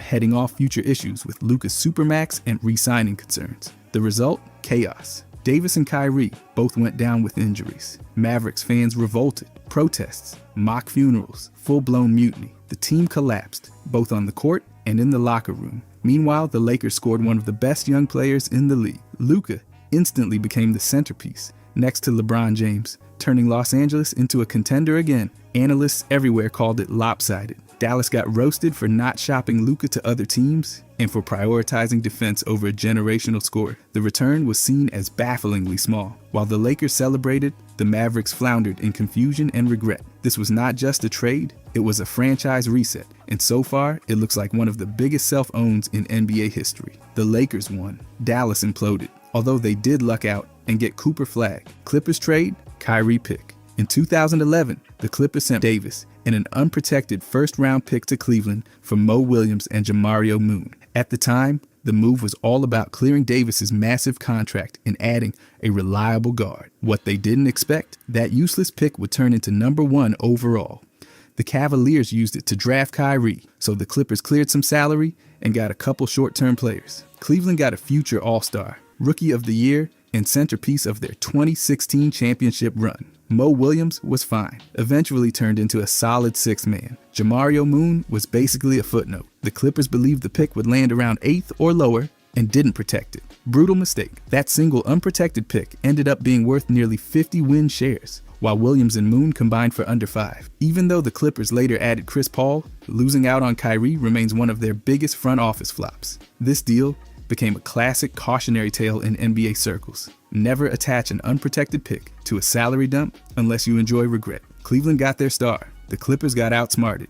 heading off future issues with Luka's supermax and re-signing concerns. The result? Chaos. Davis and Kyrie both went down with injuries. Mavericks fans revolted, protests, mock funerals, full-blown mutiny. The team collapsed, both on the court and in the locker room. Meanwhile, the Lakers scored one of the best young players in the league. Luka instantly became the centerpiece, next to LeBron James, turning Los Angeles into a contender again. Analysts everywhere called it lopsided. Dallas got roasted for not shopping Luka to other teams and for prioritizing defense over a generational scorer. The return was seen as bafflingly small. While the Lakers celebrated, the Mavericks floundered in confusion and regret. This was not just a trade, it was a franchise reset, and so far, it looks like one of the biggest self-owns in NBA history. The Lakers won. Dallas imploded, although they did luck out and get Cooper Flag. Clippers trade, Kyrie pick. In 2011, the Clippers sent Davis and an unprotected first-round pick to Cleveland for Mo Williams and Jamario Moon. At the time, the move was all about clearing Davis's massive contract and adding a reliable guard. What they didn't expect, that useless pick would turn into number 1 overall. The Cavaliers used it to draft Kyrie, so the Clippers cleared some salary and got a couple short-term players. Cleveland got a future All-Star, Rookie of the Year, and centerpiece of their 2016 championship run. Mo Williams was fine, eventually turned into a solid 6th man. Jamario Moon was basically a footnote. The Clippers believed the pick would land around 8th or lower and didn't protect it. Brutal mistake. That single unprotected pick ended up being worth nearly 50 win shares, while Williams and Moon combined for under 5. Even though the Clippers later added Chris Paul, losing out on Kyrie remains one of their biggest front office flops. This deal became a classic cautionary tale in NBA circles. Never attach an unprotected pick to a salary dump unless you enjoy regret. Cleveland got their star. The Clippers got outsmarted.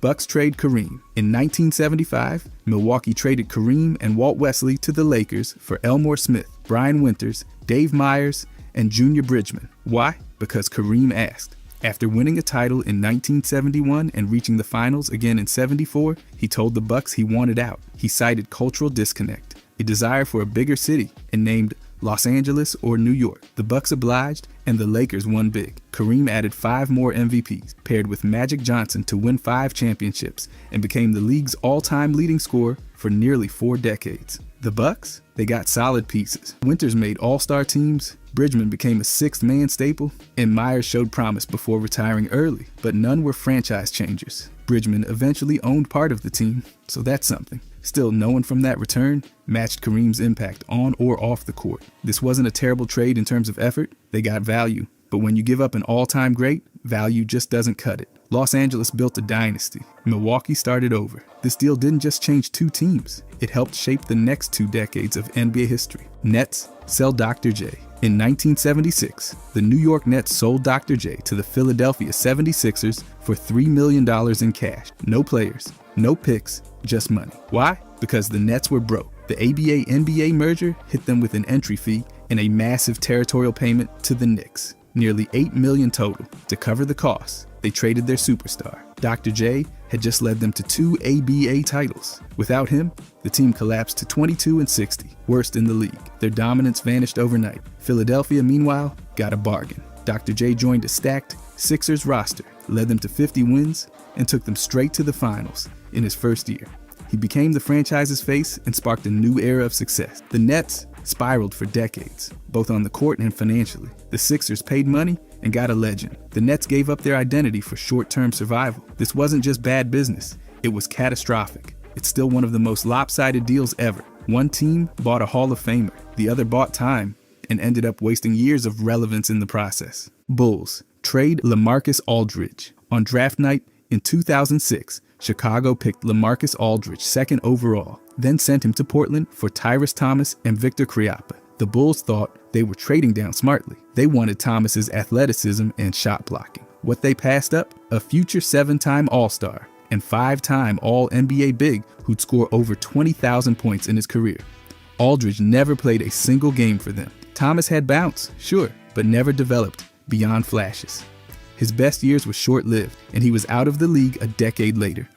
Bucks trade Kareem. In 1975, Milwaukee traded Kareem and Walt Wesley to the Lakers for Elmore Smith, Brian Winters, Dave Myers, and Junior Bridgman. Why? Because Kareem asked. After winning a title in 1971 and reaching the finals again in 74, he told the Bucks he wanted out. He cited cultural disconnect, a desire for a bigger city, and named Los Angeles or New York. The Bucks obliged, and the Lakers won big. Kareem added 5 more MVPs, paired with Magic Johnson to win 5 championships, and became the league's all-time leading scorer for nearly 4 decades. The Bucks? They got solid pieces. Winters made all-star teams, Bridgman became a sixth-man staple, and Myers showed promise before retiring early, but none were franchise changers. Bridgman eventually owned part of the team, so that's something. Still, no one from that return matched Kareem's impact on or off the court. This wasn't a terrible trade in terms of effort. They got value. But when you give up an all-time great, value just doesn't cut it. Los Angeles built a dynasty. Milwaukee started over. This deal didn't just change two teams. It helped shape the next 2 decades of NBA history. Nets sell Dr. J. In 1976, the New York Nets sold Dr. J to the Philadelphia 76ers for $3 million in cash. No players, no picks, just money. Why? Because the Nets were broke. The ABA-NBA merger hit them with an entry fee and a massive territorial payment to the Knicks. Nearly $8 million total. To cover the costs, they traded their superstar. Dr. J had just led them to 2 ABA titles. Without him, the team collapsed to 22-60, worst in the league. Their dominance vanished overnight. Philadelphia, meanwhile, got a bargain. Dr. J joined a stacked Sixers roster, led them to 50 wins, and took them straight to the finals in his first year. He became the franchise's face and sparked a new era of success. The Nets spiraled for decades, both on the court and financially. The Sixers paid money and got a legend. The Nets gave up their identity for short-term survival. This wasn't just bad business, it was catastrophic. It's still one of the most lopsided deals ever. One team bought a Hall of Famer, the other bought time, and ended up wasting years of relevance in the process. Bulls trade LaMarcus Aldridge. On draft night in 2006, Chicago picked LaMarcus Aldridge 2nd overall, then sent him to Portland for Tyrese Thomas and Victor Kriapa. The Bulls thought they were trading down smartly. They wanted Thomas's athleticism and shot blocking. What they passed up? A future 7-time All-Star and 5-time All-NBA big who'd score over 20,000 points in his career. Aldridge never played a single game for them. Thomas had bounce, sure, but never developed beyond flashes. His best years were short-lived, and he was out of the league a decade later.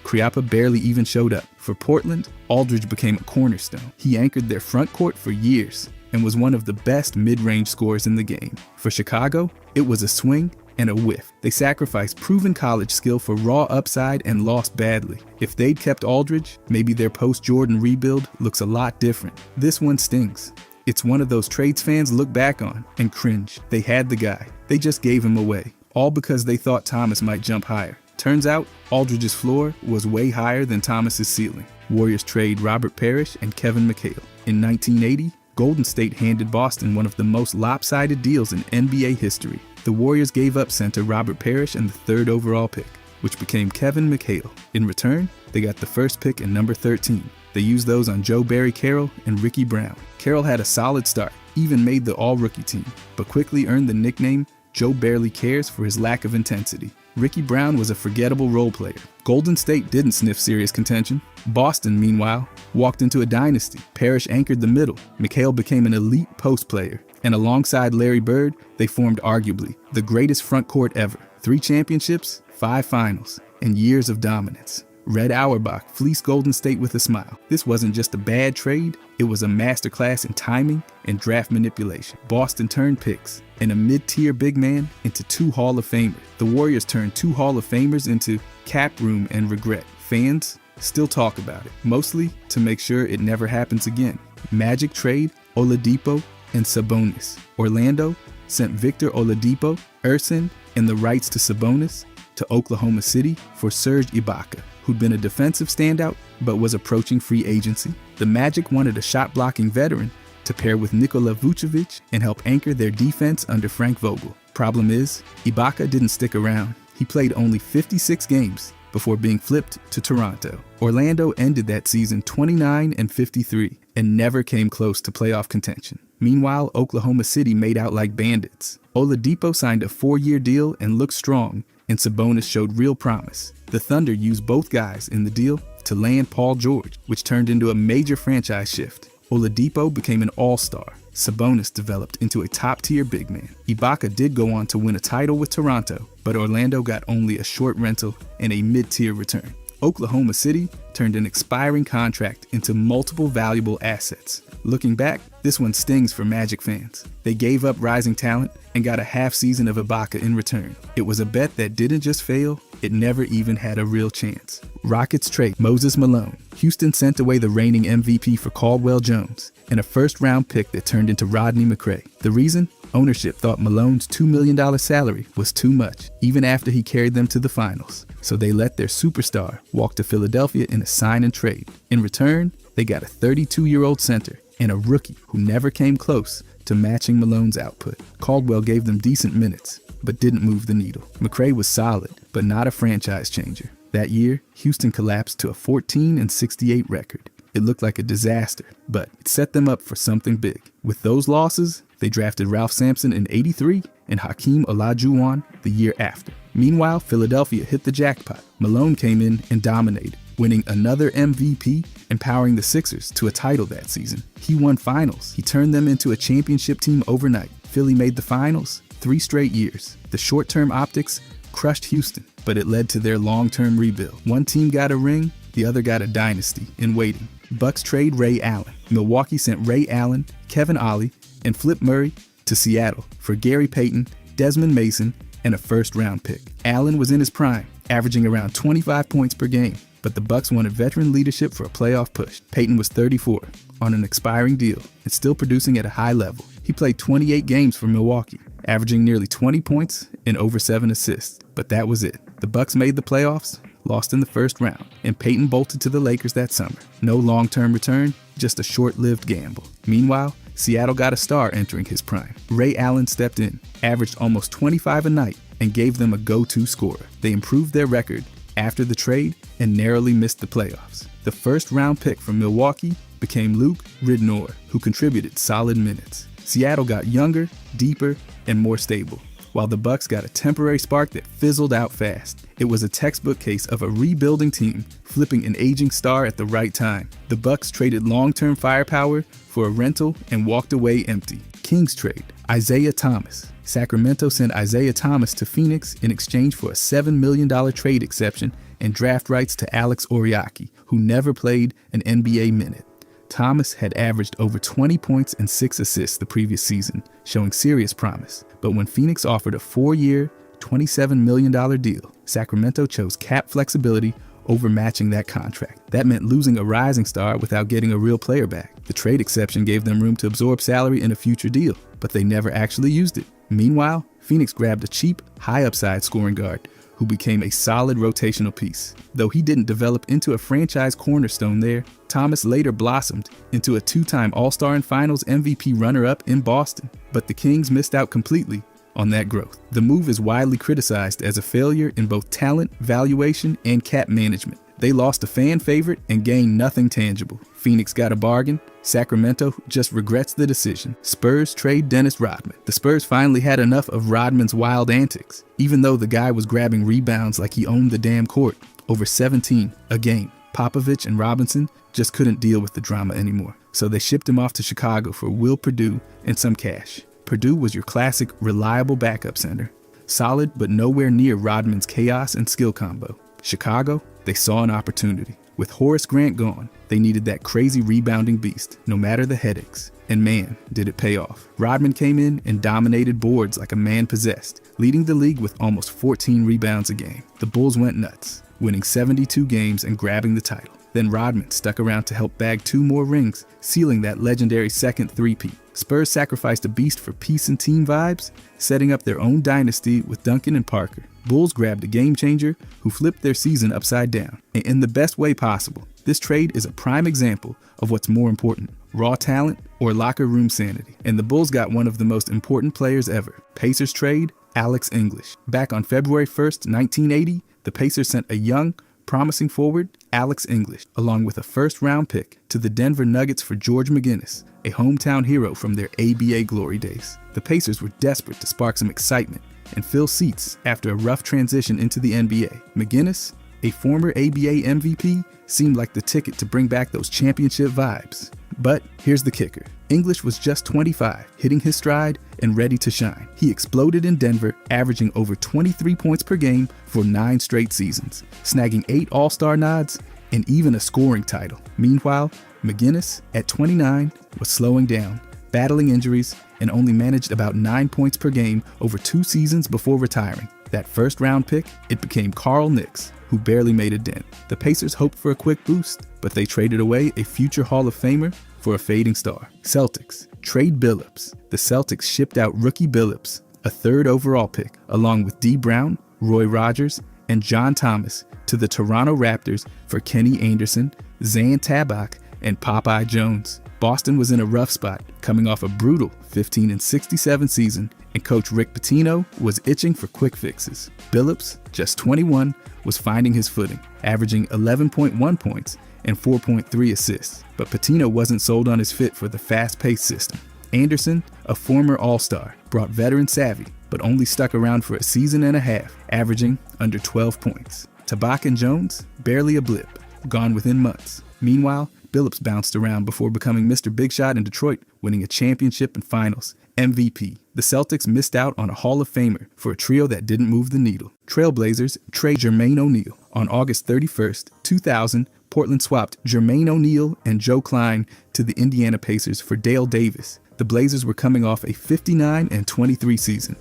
Kriapa barely even showed up. For Portland, Aldridge became a cornerstone. He anchored their front court for years and was one of the best mid-range scorers in the game. For Chicago, it was a swing and a whiff. They sacrificed proven college skill for raw upside and lost badly. If they'd kept Aldridge, maybe their post-Jordan rebuild looks a lot different. This one stings. It's one of those trades fans look back on and cringe. They had the guy. They just gave him away, all because they thought Thomas might jump higher. Turns out, Aldridge's floor was way higher than Thomas's ceiling. Warriors trade Robert Parrish and Kevin McHale. In 1980, Golden State handed Boston one of the most lopsided deals in NBA history. The Warriors gave up center Robert Parrish and the 3rd overall pick, which became Kevin McHale. In return, they got the 1st pick and number 13. They used those on Joe Barry Carroll and Ricky Brown. Carroll had a solid start, even made the all-rookie team, but quickly earned the nickname Joe Barely Cares for his lack of intensity. Ricky Brown was a forgettable role player. Golden State didn't sniff serious contention. Boston, meanwhile, walked into a dynasty. Parrish anchored the middle. McHale became an elite post player. And alongside Larry Bird, they formed arguably the greatest front court ever. 3 championships, 5 finals, and years of dominance. Red Auerbach fleeced Golden State with a smile. This wasn't just a bad trade, it was a masterclass in timing and draft manipulation. Boston turned picks and a mid-tier big man into 2 Hall of Famers. The Warriors turned 2 Hall of Famers into cap room and regret. Fans still talk about it, mostly to make sure it never happens again. Magic trade Oladipo and Sabonis. Orlando sent Victor Oladipo, Ersan, and the rights to Sabonis to Oklahoma City for Serge Ibaka, who'd been a defensive standout but was approaching free agency. The Magic wanted a shot-blocking veteran to pair with Nikola Vucevic and help anchor their defense under Frank Vogel. Problem is, Ibaka didn't stick around. He played only 56 games before being flipped to Toronto. Orlando ended that season 29-53 and never came close to playoff contention. Meanwhile, Oklahoma City made out like bandits. Oladipo signed a 4-year deal and looked strong, and Sabonis showed real promise. The Thunder used both guys in the deal to land Paul George, which turned into a major franchise shift. Oladipo became an all-star. Sabonis developed into a top-tier big man. Ibaka did go on to win a title with Toronto, but Orlando got only a short rental and a mid-tier return. Oklahoma City turned an expiring contract into multiple valuable assets. Looking back, this one stings for Magic fans. They gave up rising talent and got a half season of Ibaka in return. It was a bet that didn't just fail, it never even had a real chance. Rockets trade Moses Malone. Houston sent away the reigning MVP for Caldwell Jones and a first-round pick that turned into Rodney McCray. The reason? Ownership thought Malone's $2 million salary was too much, even after he carried them to the finals. So they let their superstar walk to Philadelphia in a sign and trade. In return, they got a 32-year-old center and a rookie who never came close to matching Malone's output. Caldwell gave them decent minutes, but didn't move the needle. McCray was solid, but not a franchise changer. That year, Houston collapsed to a 14-68 record. It looked like a disaster, but it set them up for something big. With those losses, they drafted Ralph Sampson in '83 and Hakeem Olajuwon the year after. Meanwhile, Philadelphia hit the jackpot. Malone came in and dominated, winning another MVP and powering the Sixers to a title that season. He won finals. He turned them into a championship team overnight. Philly made the finals 3 straight years. The short-term optics crushed Houston, but it led to their long-term rebuild. One team got a ring, the other got a dynasty in waiting. Bucks trade Ray Allen. Milwaukee sent Ray Allen, Kevin Ollie, and Flip Murray to Seattle for Gary Payton, Desmond Mason, and a first-round pick. Allen was in his prime, averaging around 25 points per game, but the Bucks wanted veteran leadership for a playoff push. Payton was 34, on an expiring deal, and still producing at a high level. He played 28 games for Milwaukee, averaging nearly 20 points and over 7 assists, but that was it. The Bucks made the playoffs, lost in the first round, and Payton bolted to the Lakers that summer. No long-term return, just a short-lived gamble. Meanwhile, Seattle got a star entering his prime. Ray Allen stepped in, averaged almost 25 a night, and gave them a go-to scorer. They improved their record after the trade and narrowly missed the playoffs. The first-round pick from Milwaukee became Luke Ridnour, who contributed solid minutes. Seattle got younger, deeper, and more stable, while the Bucks got a temporary spark that fizzled out fast. It was a textbook case of a rebuilding team flipping an aging star at the right time. The Bucks traded long-term firepower for a rental and walked away empty. Kings trade Isaiah Thomas. Sacramento sent Isaiah Thomas to Phoenix in exchange for a $7 million trade exception and draft rights to Alex Oriaki, who never played an NBA minute. Thomas had averaged over 20 points and 6 assists the previous season, showing serious promise. But when Phoenix offered a 4-year, $27 million deal, Sacramento chose cap flexibility over matching that contract. That meant losing a rising star without getting a real player back. The trade exception gave them room to absorb salary in a future deal, but they never actually used it. Meanwhile, Phoenix grabbed a cheap, high-upside scoring guard who became a solid rotational piece. Though he didn't develop into a franchise cornerstone there, Thomas later blossomed into a 2-time All-Star and Finals MVP runner-up in Boston. But the Kings missed out completely on that growth. The move is widely criticized as a failure in both talent, valuation, and cap management. They lost a fan favorite and gained nothing tangible. Phoenix got a bargain. Sacramento just regrets the decision. Spurs trade Dennis Rodman. The Spurs finally had enough of Rodman's wild antics, even though the guy was grabbing rebounds like he owned the damn court, over 17 a game. Popovich and Robinson just couldn't deal with the drama anymore, so they shipped him off to Chicago for Will Perdue and some cash. Perdue was your classic, reliable backup center. Solid, but nowhere near Rodman's chaos and skill combo. Chicago, they saw an opportunity. With Horace Grant gone, they needed that crazy rebounding beast, no matter the headaches. And man, did it pay off. Rodman came in and dominated boards like a man possessed, leading the league with almost 14 rebounds a game. The Bulls went nuts, winning 72 games and grabbing the title. Then Rodman stuck around to help bag 2 more rings, sealing that legendary second three-peat. Spurs sacrificed a beast for peace and team vibes, setting up their own dynasty with Duncan and Parker. Bulls grabbed a game changer who flipped their season upside down, and in the best way possible. This trade is a prime example of what's more important, raw talent or locker room sanity. And the Bulls got one of the most important players ever. Pacers trade Alex English. Back on February 1st, 1980, the Pacers sent a young, promising forward, Alex English, along with a first-round pick to the Denver Nuggets for George McGinnis, a hometown hero from their ABA glory days. The Pacers were desperate to spark some excitement and fill seats after a rough transition into the NBA. McGinnis, a former ABA MVP, seemed like the ticket to bring back those championship vibes. But here's the kicker. English was just 25, hitting his stride and ready to shine. He exploded in Denver, averaging over 23 points per game for 9 straight seasons, snagging 8 All-Star nods and even a scoring title. Meanwhile, McGinnis, at 29, was slowing down, battling injuries, and only managed about 9 points per game over 2 seasons before retiring. That first-round pick, it became Carl Nicks, who barely made a dent. The Pacers hoped for a quick boost, but they traded away a future Hall of Famer for a fading star. Celtics, trade Billups. The Celtics shipped out rookie Billups, a third overall pick, along with D. Brown, Roy Rogers, and John Thomas, to the Toronto Raptors for Kenny Anderson, Zan Tabak, and Popeye Jones. Boston was in a rough spot, coming off a brutal 15-67 season, and coach Rick Pitino was itching for quick fixes. Billups, just 21, was finding his footing, averaging 11.1 points and 4.3 assists. But Pitino wasn't sold on his fit for the fast-paced system. Anderson, a former All-Star, brought veteran savvy, but only stuck around for a season and a half, averaging under 12 points. Tabak and Jones, barely a blip, gone within months. Meanwhile, Billups bounced around before becoming Mr. Big Shot in Detroit, winning a championship and finals, MVP. The Celtics missed out on a Hall of Famer for a trio that didn't move the needle. Trailblazers trade Jermaine O'Neal. On August 31st, 2000, Portland swapped Jermaine O'Neal and Joe Klein to the Indiana Pacers for Dale Davis. The Blazers were coming off a 59-23 season,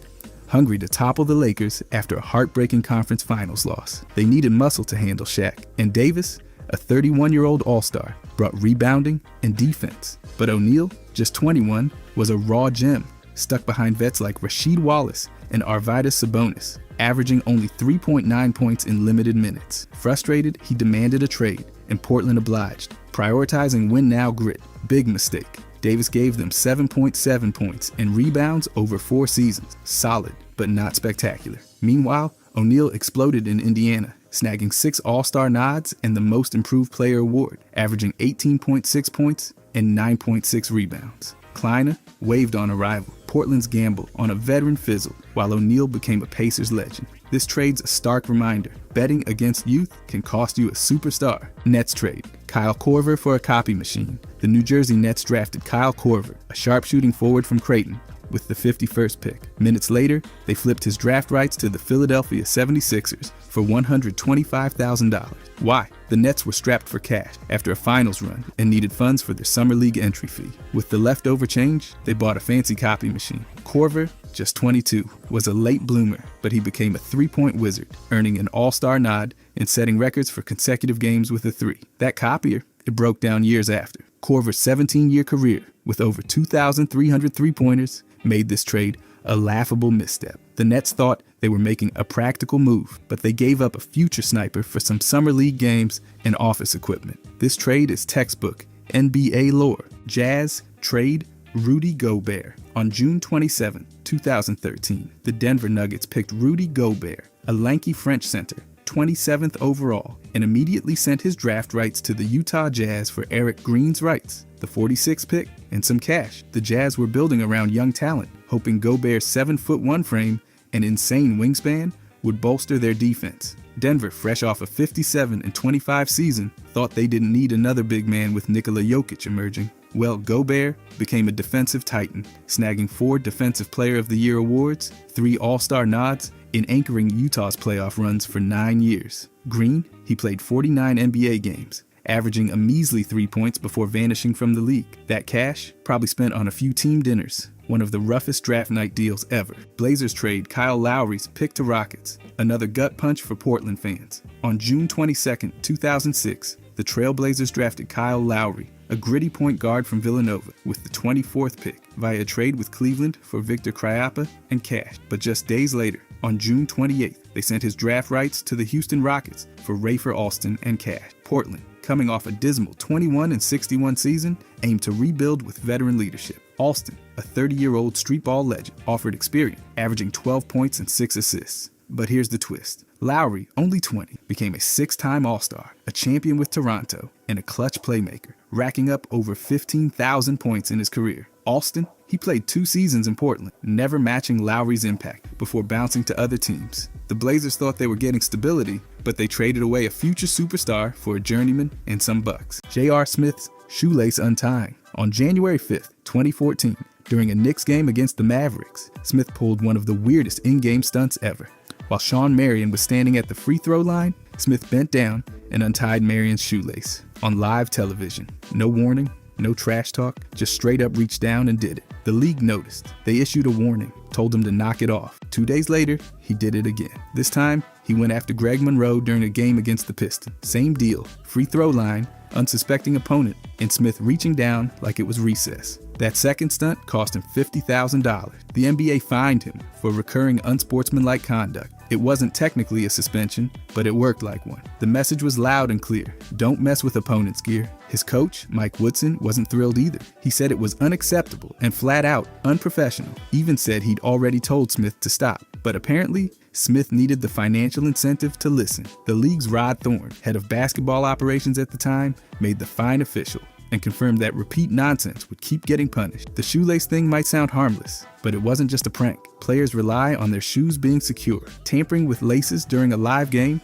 hungry to topple the Lakers after a heartbreaking conference finals loss. They needed muscle to handle Shaq, and Davis, a 31-year-old All-Star, brought rebounding and defense. But O'Neal, just 21, was a raw gem, stuck behind vets like Rasheed Wallace and Arvydas Sabonis, averaging only 3.9 points in limited minutes. Frustrated, he demanded a trade, and Portland obliged, prioritizing win-now grit. Big mistake. Davis gave them 7.7 points and rebounds over 4 seasons. Solid, but not spectacular. Meanwhile, O'Neal exploded in Indiana, snagging 6 All-Star nods and the Most Improved Player award, averaging 18.6 points and 9.6 rebounds. Kleiner waved on arrival. Portland's gamble on a veteran fizzled, while O'Neal became a Pacers legend. This trade's a stark reminder. Betting against youth can cost you a superstar. Nets trade. Kyle Korver for a copy machine. The New Jersey Nets drafted Kyle Korver, a sharpshooting forward from Creighton, with the 51st pick. Minutes later, they flipped his draft rights to the Philadelphia 76ers for $125,000. Why? The Nets were strapped for cash after a finals run and needed funds for their summer league entry fee. With the leftover change, they bought a fancy copy machine. Korver, just 22, was a late bloomer, but he became a three-point wizard, earning an all-star nod and setting records for consecutive games with a three. That copier, it broke down years after. Korver's 17-year career, with over 2,300 three-pointers, made this trade a laughable misstep. The Nets thought they were making a practical move, but they gave up a future sniper for some summer league games and office equipment. This trade is textbook NBA lore. Jazz trade Rudy Gobert. On June 27, 2013, the Denver Nuggets picked Rudy Gobert, a lanky French center, 27th overall, and immediately sent his draft rights to the Utah Jazz for Eric Green's rights, the 46th pick, and some cash. The Jazz were building around young talent, hoping Gobert's 7'1" frame and insane wingspan would bolster their defense. Denver, fresh off a 57-25 season, thought they didn't need another big man with Nikola Jokic emerging. Well, Gobert became a defensive titan, snagging 4 Defensive Player of the Year awards, 3 All-Star nods, and anchoring Utah's playoff runs for 9 years. Green, he played 49 NBA games, averaging a measly 3 points before vanishing from the league. That cash, probably spent on a few team dinners. One of the roughest draft night deals ever. Blazers trade Kyle Lowry's pick to Rockets, another gut punch for Portland fans. On June 22, 2006, the Trailblazers drafted Kyle Lowry, a gritty point guard from Villanova, with the 24th pick, via a trade with Cleveland for Victor Kriapa and cash. But just days later, on June 28th, they sent his draft rights to the Houston Rockets for Rafer Alston and cash. Portland, coming off a dismal 21-61 season, aimed to rebuild with veteran leadership. Alston, a 30-year-old street ball legend, offered experience, averaging 12 points and 6 assists. But here's the twist. Lowry, only 20, became a 6-time All-Star, a champion with Toronto, and a clutch playmaker, racking up over 15,000 points in his career. Alston, he played 2 seasons in Portland, never matching Lowry's impact, before bouncing to other teams. The Blazers thought they were getting stability, but they traded away a future superstar for a journeyman and some bucks. J.R. Smith's shoelace untying. On January 5th, 2014, during a Knicks game against the Mavericks, Smith pulled one of the weirdest in-game stunts ever. While Sean Marion was standing at the free throw line, Smith bent down and untied Marion's shoelace on live television. No warning, no trash talk, just straight up reached down and did it. The league noticed. They issued a warning, told him to knock it off. 2 days later, he did it again. This time, he went after Greg Monroe during a game against the Pistons. Same deal, free throw line, unsuspecting opponent, and Smith reaching down like it was recess. That second stunt cost him $50,000. The NBA fined him for recurring unsportsmanlike conduct. It wasn't technically a suspension, but it worked like one. The message was loud and clear. Don't mess with opponents' gear. His coach, Mike Woodson, wasn't thrilled either. He said it was unacceptable and flat out unprofessional. Even said he'd already told Smith to stop. But apparently, Smith needed the financial incentive to listen. The league's Rod Thorne, head of basketball operations at the time, made the fine official and confirmed that repeat nonsense would keep getting punished. The shoelace thing might sound harmless, but it wasn't just a prank. Players rely on their shoes being secure. Tampering with laces during a live game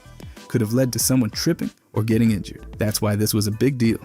could have led to someone tripping or getting injured. That's why this was a big deal.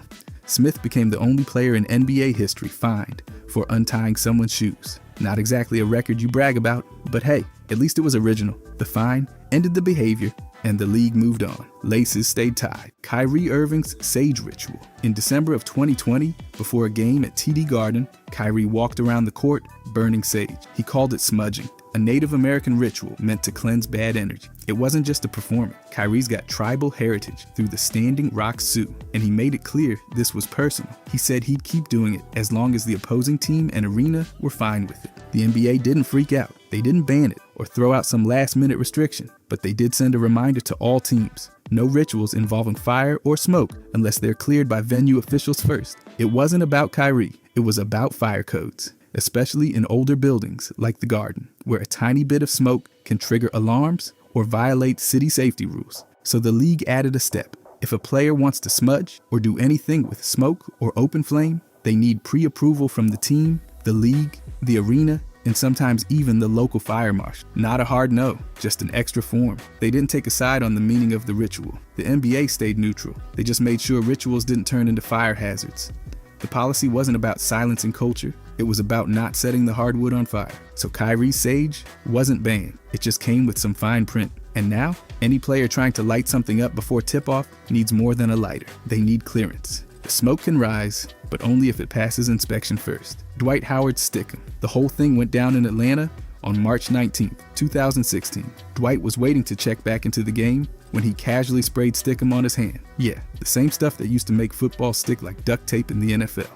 Smith became the only player in NBA history fined for untying someone's shoes. Not exactly a record you brag about, but hey, at least it was original. The fine ended the behavior, and the league moved on. Laces stayed tied. Kyrie Irving's sage ritual. In December of 2020, before a game at TD Garden, Kyrie walked around the court burning sage. He called it smudging, a Native American ritual meant to cleanse bad energy. It wasn't just a performance. Kyrie's got tribal heritage through the Standing Rock Sioux, and he made it clear this was personal. He said he'd keep doing it as long as the opposing team and arena were fine with it. The NBA didn't freak out. They didn't ban it or throw out some last-minute restriction, but they did send a reminder to all teams. No rituals involving fire or smoke unless they're cleared by venue officials first. It wasn't about Kyrie. It was about fire codes, especially in older buildings like the Garden, where a tiny bit of smoke can trigger alarms or violate city safety rules. So the league added a step. If a player wants to smudge or do anything with smoke or open flame, they need pre-approval from the team, the league, the arena, and sometimes even the local fire marshal. Not a hard no, just an extra form. They didn't take a side on the meaning of the ritual. The NBA stayed neutral. They just made sure rituals didn't turn into fire hazards. The policy wasn't about silencing culture. It was about not setting the hardwood on fire. So Kyrie's sage wasn't banned. It just came with some fine print. And now, any player trying to light something up before tip-off needs more than a lighter. They need clearance. The smoke can rise, but only if it passes inspection first. Dwight Howard's Stickum. The whole thing went down in Atlanta on March 19, 2016. Dwight was waiting to check back into the game when he casually sprayed Stickum on his hand. Yeah, the same stuff that used to make football stick like duct tape in the NFL.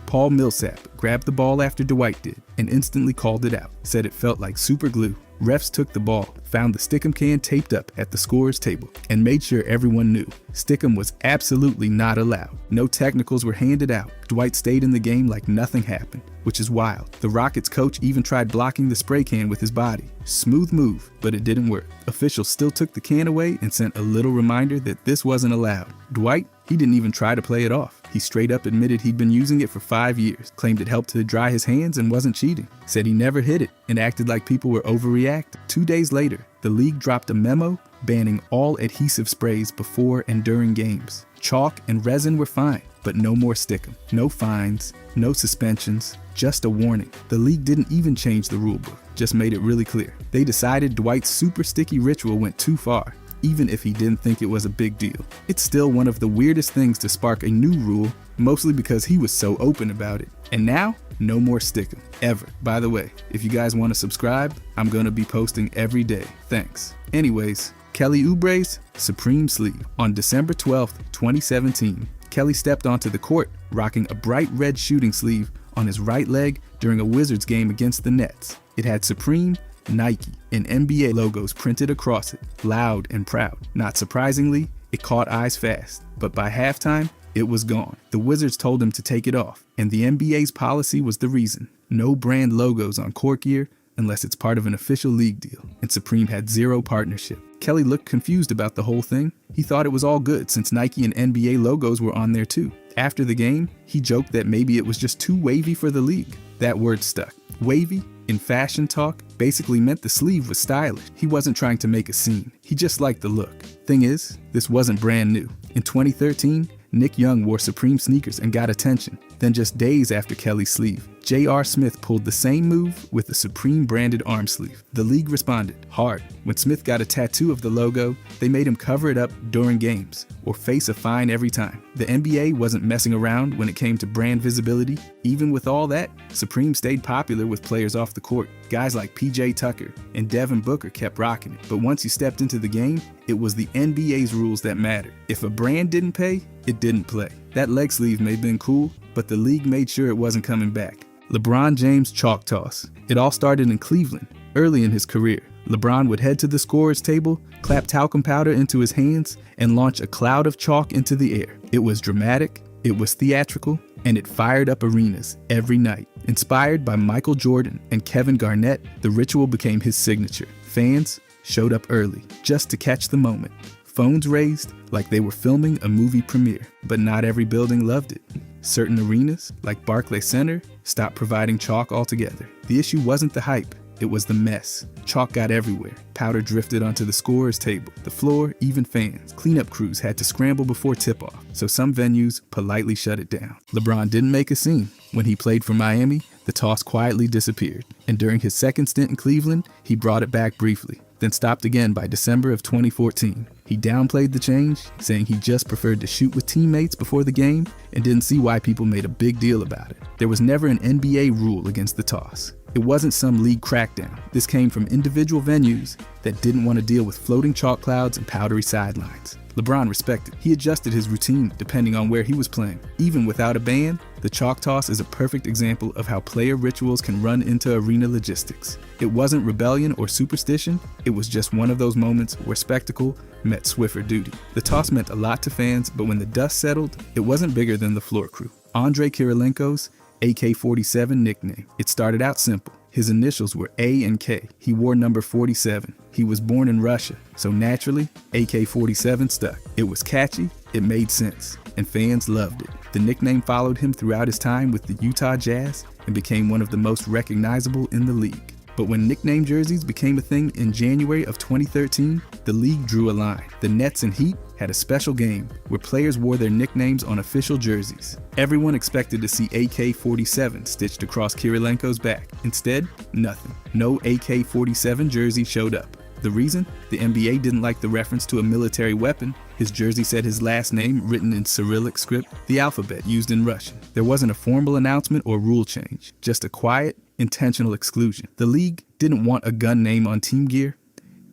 Paul Millsap grabbed the ball after Dwight did and instantly called it out. Said it felt like super glue. Refs took the ball, found the Stickum can taped up at the scorer's table, and made sure everyone knew Stickum was absolutely not allowed. No technicals were handed out. Dwight stayed in the game like nothing happened, which is wild. The Rockets coach even tried blocking the spray can with his body. Smooth move, but it didn't work. Officials still took the can away and sent a little reminder that this wasn't allowed. Dwight, he didn't even try to play it off. He straight up admitted he'd been using it for 5 years, claimed it helped to dry his hands and wasn't cheating, said he never hit it, and acted like people were overreacting. 2 days later, the league dropped a memo banning all adhesive sprays before and during games. Chalk and resin were fine, but no more Stickum. No fines, no suspensions, just a warning. The league didn't even change the rulebook, just made it really clear. They decided Dwight's super sticky ritual went too far, even if he didn't think it was a big deal. It's still one of the weirdest things to spark a new rule, mostly because he was so open about it. And now, no more Stickum, ever. By the way, if you guys want to subscribe, I'm going to be posting every day. Thanks. Anyways, Kelly Oubre's Supreme Sleeve. On December 12th, 2017, Kelly stepped onto the court rocking a bright red shooting sleeve on his right leg during a Wizards game against the Nets. It had Supreme, Nike, and NBA logos printed across it, loud and proud. Not surprisingly, it caught eyes fast, but by halftime, it was gone. The Wizards told him to take it off, and the NBA's policy was the reason. No brand logos on court gear unless it's part of an official league deal, and Supreme had zero partnership. Kelly looked confused about the whole thing. He thought it was all good since Nike and NBA logos were on there too. After the game, he joked that maybe it was just too wavy for the league. That word stuck. Wavy, in fashion talk, basically meant the sleeve was stylish. He wasn't trying to make a scene. He just liked the look. Thing is, this wasn't brand new. In 2013, Nick Young wore Supreme sneakers and got attention. Then just days after Kelly's sleeve, J.R. Smith pulled the same move with the Supreme branded arm sleeve. The league responded hard. When Smith got a tattoo of the logo, they made him cover it up during games or face a fine every time. The NBA wasn't messing around when it came to brand visibility. Even with all that, Supreme stayed popular with players off the court. Guys like PJ Tucker and Devin Booker kept rocking it. But once you stepped into the game, it was the NBA's rules that mattered. If a brand didn't pay, it didn't play. That leg sleeve may have been cool, but the league made sure it wasn't coming back. LeBron James' chalk toss. It all started in Cleveland. Early in his career, LeBron would head to the scorer's table, clap talcum powder into his hands, and launch a cloud of chalk into the air. It was dramatic, it was theatrical, and it fired up arenas every night. Inspired by Michael Jordan and Kevin Garnett, the ritual became his signature. Fans showed up early, just to catch the moment. Phones raised like they were filming a movie premiere, but not every building loved it. Certain arenas, like Barclays Center, stopped providing chalk altogether. The issue wasn't the hype, it was the mess. Chalk got everywhere. Powder drifted onto the scorer's table, the floor, even fans. Cleanup crews had to scramble before tip-off, so some venues politely shut it down. LeBron didn't make a scene. When he played for Miami, the toss quietly disappeared. And during his second stint in Cleveland, he brought it back briefly, then stopped again by December of 2014. He downplayed the change, saying he just preferred to shoot with teammates before the game and didn't see why people made a big deal about it. There was never an NBA rule against the toss. It wasn't some league crackdown. This came from individual venues that didn't want to deal with floating chalk clouds and powdery sidelines. LeBron respected. He adjusted his routine depending on where he was playing. Even without a ban, the chalk toss is a perfect example of how player rituals can run into arena logistics. It wasn't rebellion or superstition, it was just one of those moments where spectacle met Swiffer duty. The toss meant a lot to fans, but when the dust settled, it wasn't bigger than the floor crew. Andrei Kirilenko's AK-47 nickname. It started out simple. His initials were A and K. He wore number 47. He was born in Russia, so naturally, AK-47 stuck. It was catchy, it made sense, and fans loved it. The nickname followed him throughout his time with the Utah Jazz and became one of the most recognizable in the league. But when nickname jerseys became a thing in January of 2013, the league drew a line. The Nets and Heat had a special game where players wore their nicknames on official jerseys. Everyone expected to see AK-47 stitched across Kirilenko's back. Instead, nothing. No AK-47 jersey showed up. The reason? The NBA didn't like the reference to a military weapon. His jersey said his last name written in Cyrillic script, the alphabet used in Russian. There wasn't a formal announcement or rule change, just a quiet, intentional exclusion. The league didn't want a gun name on team gear.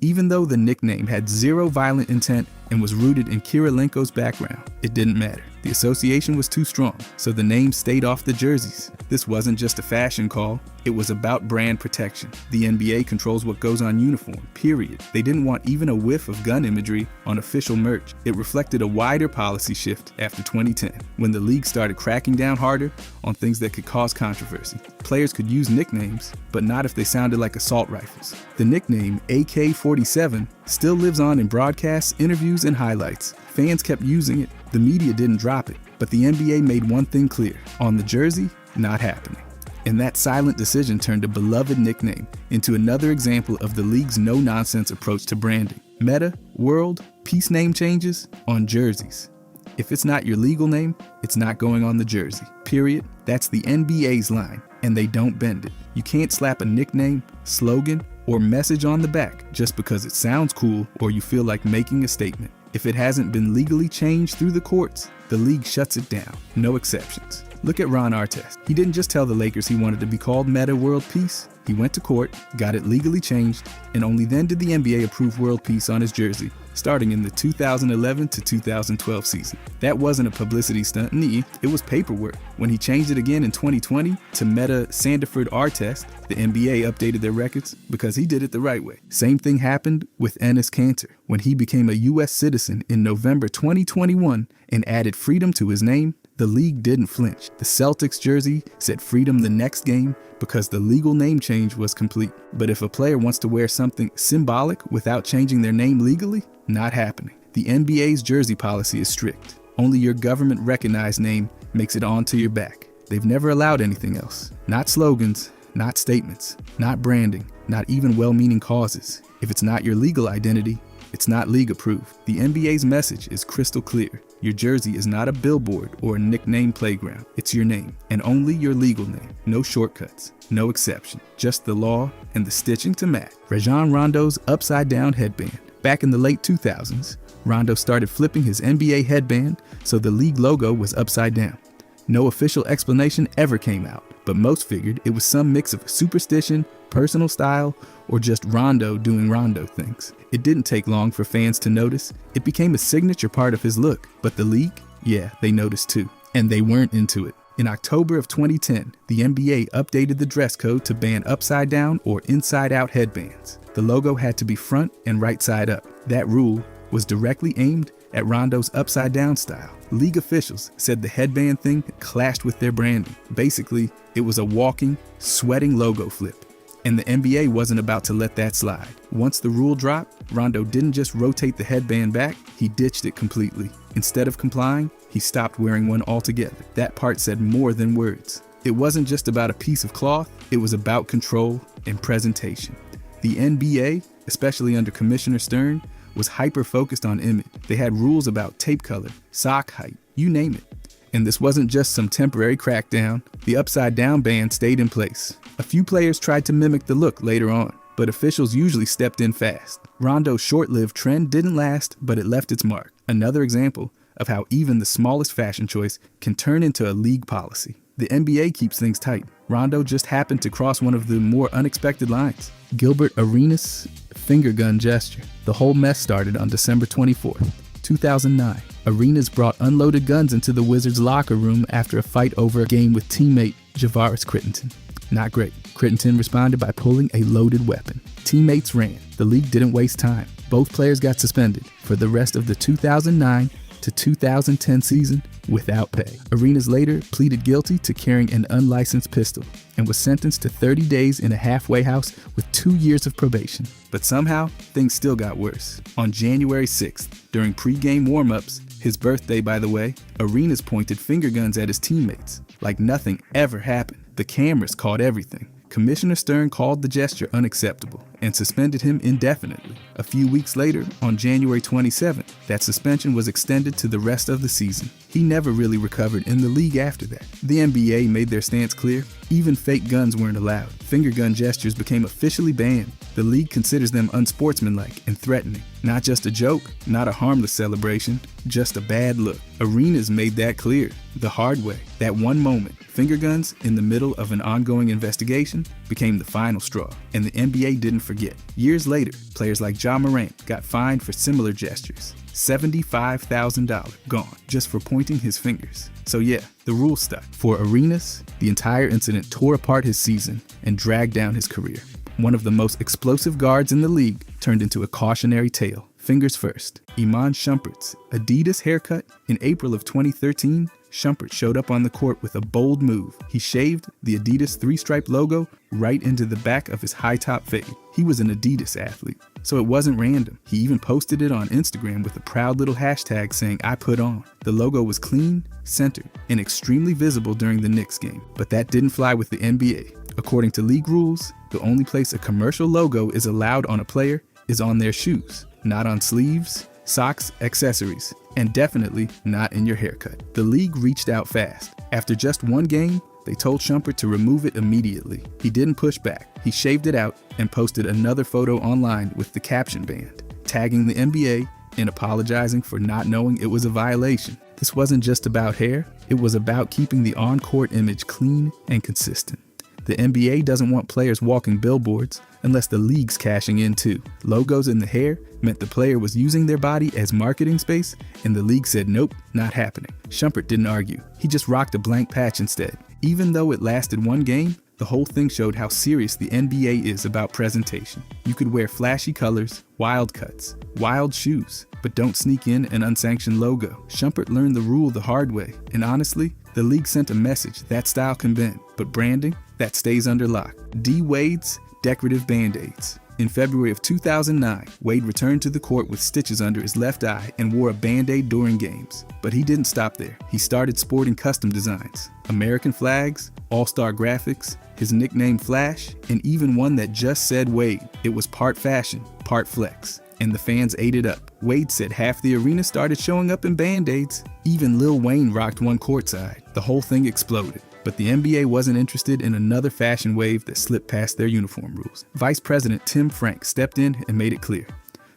Even though the nickname had zero violent intent and was rooted in Kirilenko's background, it didn't matter. The association was too strong, so the name stayed off the jerseys. This wasn't just a fashion call, it was about brand protection. The NBA controls what goes on uniform, period. They didn't want even a whiff of gun imagery on official merch. It reflected a wider policy shift after 2010, when the league started cracking down harder on things that could cause controversy. Players could use nicknames, but not if they sounded like assault rifles. The nickname AK-47 still lives on in broadcasts, interviews, and highlights. Fans kept using it. The media didn't drop it, but the NBA made one thing clear. On the jersey, not happening. And that silent decision turned a beloved nickname into another example of the league's no-nonsense approach to branding. Meta, world, peace name changes on jerseys. If it's not your legal name, it's not going on the jersey. Period. That's the NBA's line, and they don't bend it. You can't slap a nickname, slogan, or message on the back just because it sounds cool or you feel like making a statement. If it hasn't been legally changed through the courts, the league shuts it down. No exceptions. Look at Ron Artest. He didn't just tell the Lakers he wanted to be called Meta World Peace. He went to court, got it legally changed, and only then did the NBA approve World Peace on his jersey, starting in the 2011 to 2012 season. That wasn't a publicity stunt, it was paperwork. When he changed it again in 2020 to Meta Sandiford Artest, the NBA updated their records because he did it the right way. Same thing happened with Enes Kanter when he became a U.S. citizen in November 2021 and added freedom to his name. The league didn't flinch. The Celtics jersey said freedom the next game because the legal name change was complete. But if a player wants to wear something symbolic without changing their name legally, not happening. The NBA's jersey policy is strict. Only your government-recognized name makes it onto your back. They've never allowed anything else. Not slogans, not statements, not branding, not even well-meaning causes. If it's not your legal identity, it's not league approved. The NBA's message is crystal clear. Your jersey is not a billboard or a nickname playground. It's your name, and only your legal name. No shortcuts, no exception, just the law and the stitching to match. Rajon Rondo's upside-down headband. Back in the late 2000s, Rondo started flipping his NBA headband so the league logo was upside down. No official explanation ever came out, but most figured it was some mix of superstition, personal style, or just Rondo doing Rondo things. It didn't take long for fans to notice. It became a signature part of his look, but the league, yeah, they noticed too, and they weren't into it. In October of 2010, the NBA updated the dress code to ban upside down or inside out headbands. The logo had to be front and right side up. That rule was directly aimed at Rondo's upside down style. League officials said the headband thing clashed with their branding. Basically, it was a walking, sweating logo flip. And the NBA wasn't about to let that slide. Once the rule dropped, Rondo didn't just rotate the headband back, he ditched it completely. Instead of complying, he stopped wearing one altogether. That part said more than words. It wasn't just about a piece of cloth, it was about control and presentation. The NBA, especially under Commissioner Stern, was hyper-focused on image. They had rules about tape color, sock height, you name it. And this wasn't just some temporary crackdown. The upside-down ban stayed in place. A few players tried to mimic the look later on, but officials usually stepped in fast. Rondo's short-lived trend didn't last, but it left its mark. Another example of how even the smallest fashion choice can turn into a league policy. The NBA keeps things tight. Rondo just happened to cross one of the more unexpected lines. Gilbert Arenas' finger gun gesture. The whole mess started on December 24th, 2009. Arenas brought unloaded guns into the Wizards' locker room after a fight over a game with teammate Javaris Crittenton. Not great. Crittenton responded by pulling a loaded weapon. Teammates ran. The league didn't waste time. Both players got suspended for the rest of the 2009 to 2010 season without pay. Arenas later pleaded guilty to carrying an unlicensed pistol and was sentenced to 30 days in a halfway house with 2 years of probation. But somehow, things still got worse. On January 6th, during pre-game warm-ups, his birthday by the way, Arenas pointed finger guns at his teammates, like nothing ever happened. The cameras caught everything. Commissioner Stern called the gesture unacceptable and suspended him indefinitely. A few weeks later, on January 27th, that suspension was extended to the rest of the season. He never really recovered in the league after that. The NBA made their stance clear. Even fake guns weren't allowed. Finger gun gestures became officially banned. The league considers them unsportsmanlike and threatening. Not just a joke, not a harmless celebration, just a bad look. Arenas made that clear, the hard way. That one moment, finger guns in the middle of an ongoing investigation, became the final straw, and the NBA didn't forget. Years later, players like Ja Morant got fined for similar gestures. $75,000 gone just for pointing his fingers. So yeah, the rule stuck. For Arenas, the entire incident tore apart his season and dragged down his career. One of the most explosive guards in the league turned into a cautionary tale. Fingers first. Iman Shumpert's Adidas haircut. In April of 2013, Shumpert showed up on the court with a bold move. He shaved the Adidas three-stripe logo right into the back of his high-top fade. He was an Adidas athlete, so it wasn't random. He even posted it on Instagram with a proud little hashtag saying, "I put on." The logo was clean, centered, and extremely visible during the Knicks game. But that didn't fly with the NBA. According to league rules, the only place a commercial logo is allowed on a player is on their shoes, not on sleeves, socks, accessories, and definitely not in your haircut. The league reached out fast. After just one game, they told Shumpert to remove it immediately. He didn't push back. He shaved it out and posted another photo online with the caption band, tagging the NBA and apologizing for not knowing it was a violation. This wasn't just about hair, it was about keeping the on-court image clean and consistent. The NBA doesn't want players walking billboards unless the league's cashing in too. Logos in the hair meant the player was using their body as marketing space, and the league said nope, not happening. Shumpert didn't argue. He just rocked a blank patch instead. Even though it lasted one game, the whole thing showed how serious the NBA is about presentation. You could wear flashy colors, wild cuts, wild shoes, but don't sneak in an unsanctioned logo. Shumpert learned the rule the hard way, and honestly, the league sent a message that style can bend, but branding, that stays under lock. D. Wade's decorative band-aids. In February of 2009, Wade returned to the court with stitches under his left eye and wore a band-aid during games. But he didn't stop there. He started sporting custom designs, American flags, all-star graphics, his nickname Flash, and even one that just said Wade. It was part fashion, part flex. and the fans ate it up. Wade said half the arena started showing up in Band-Aids. Even Lil Wayne rocked one courtside. The whole thing exploded. But the NBA wasn't interested in another fashion wave that slipped past their uniform rules. Vice President Tim Frank stepped in and made it clear.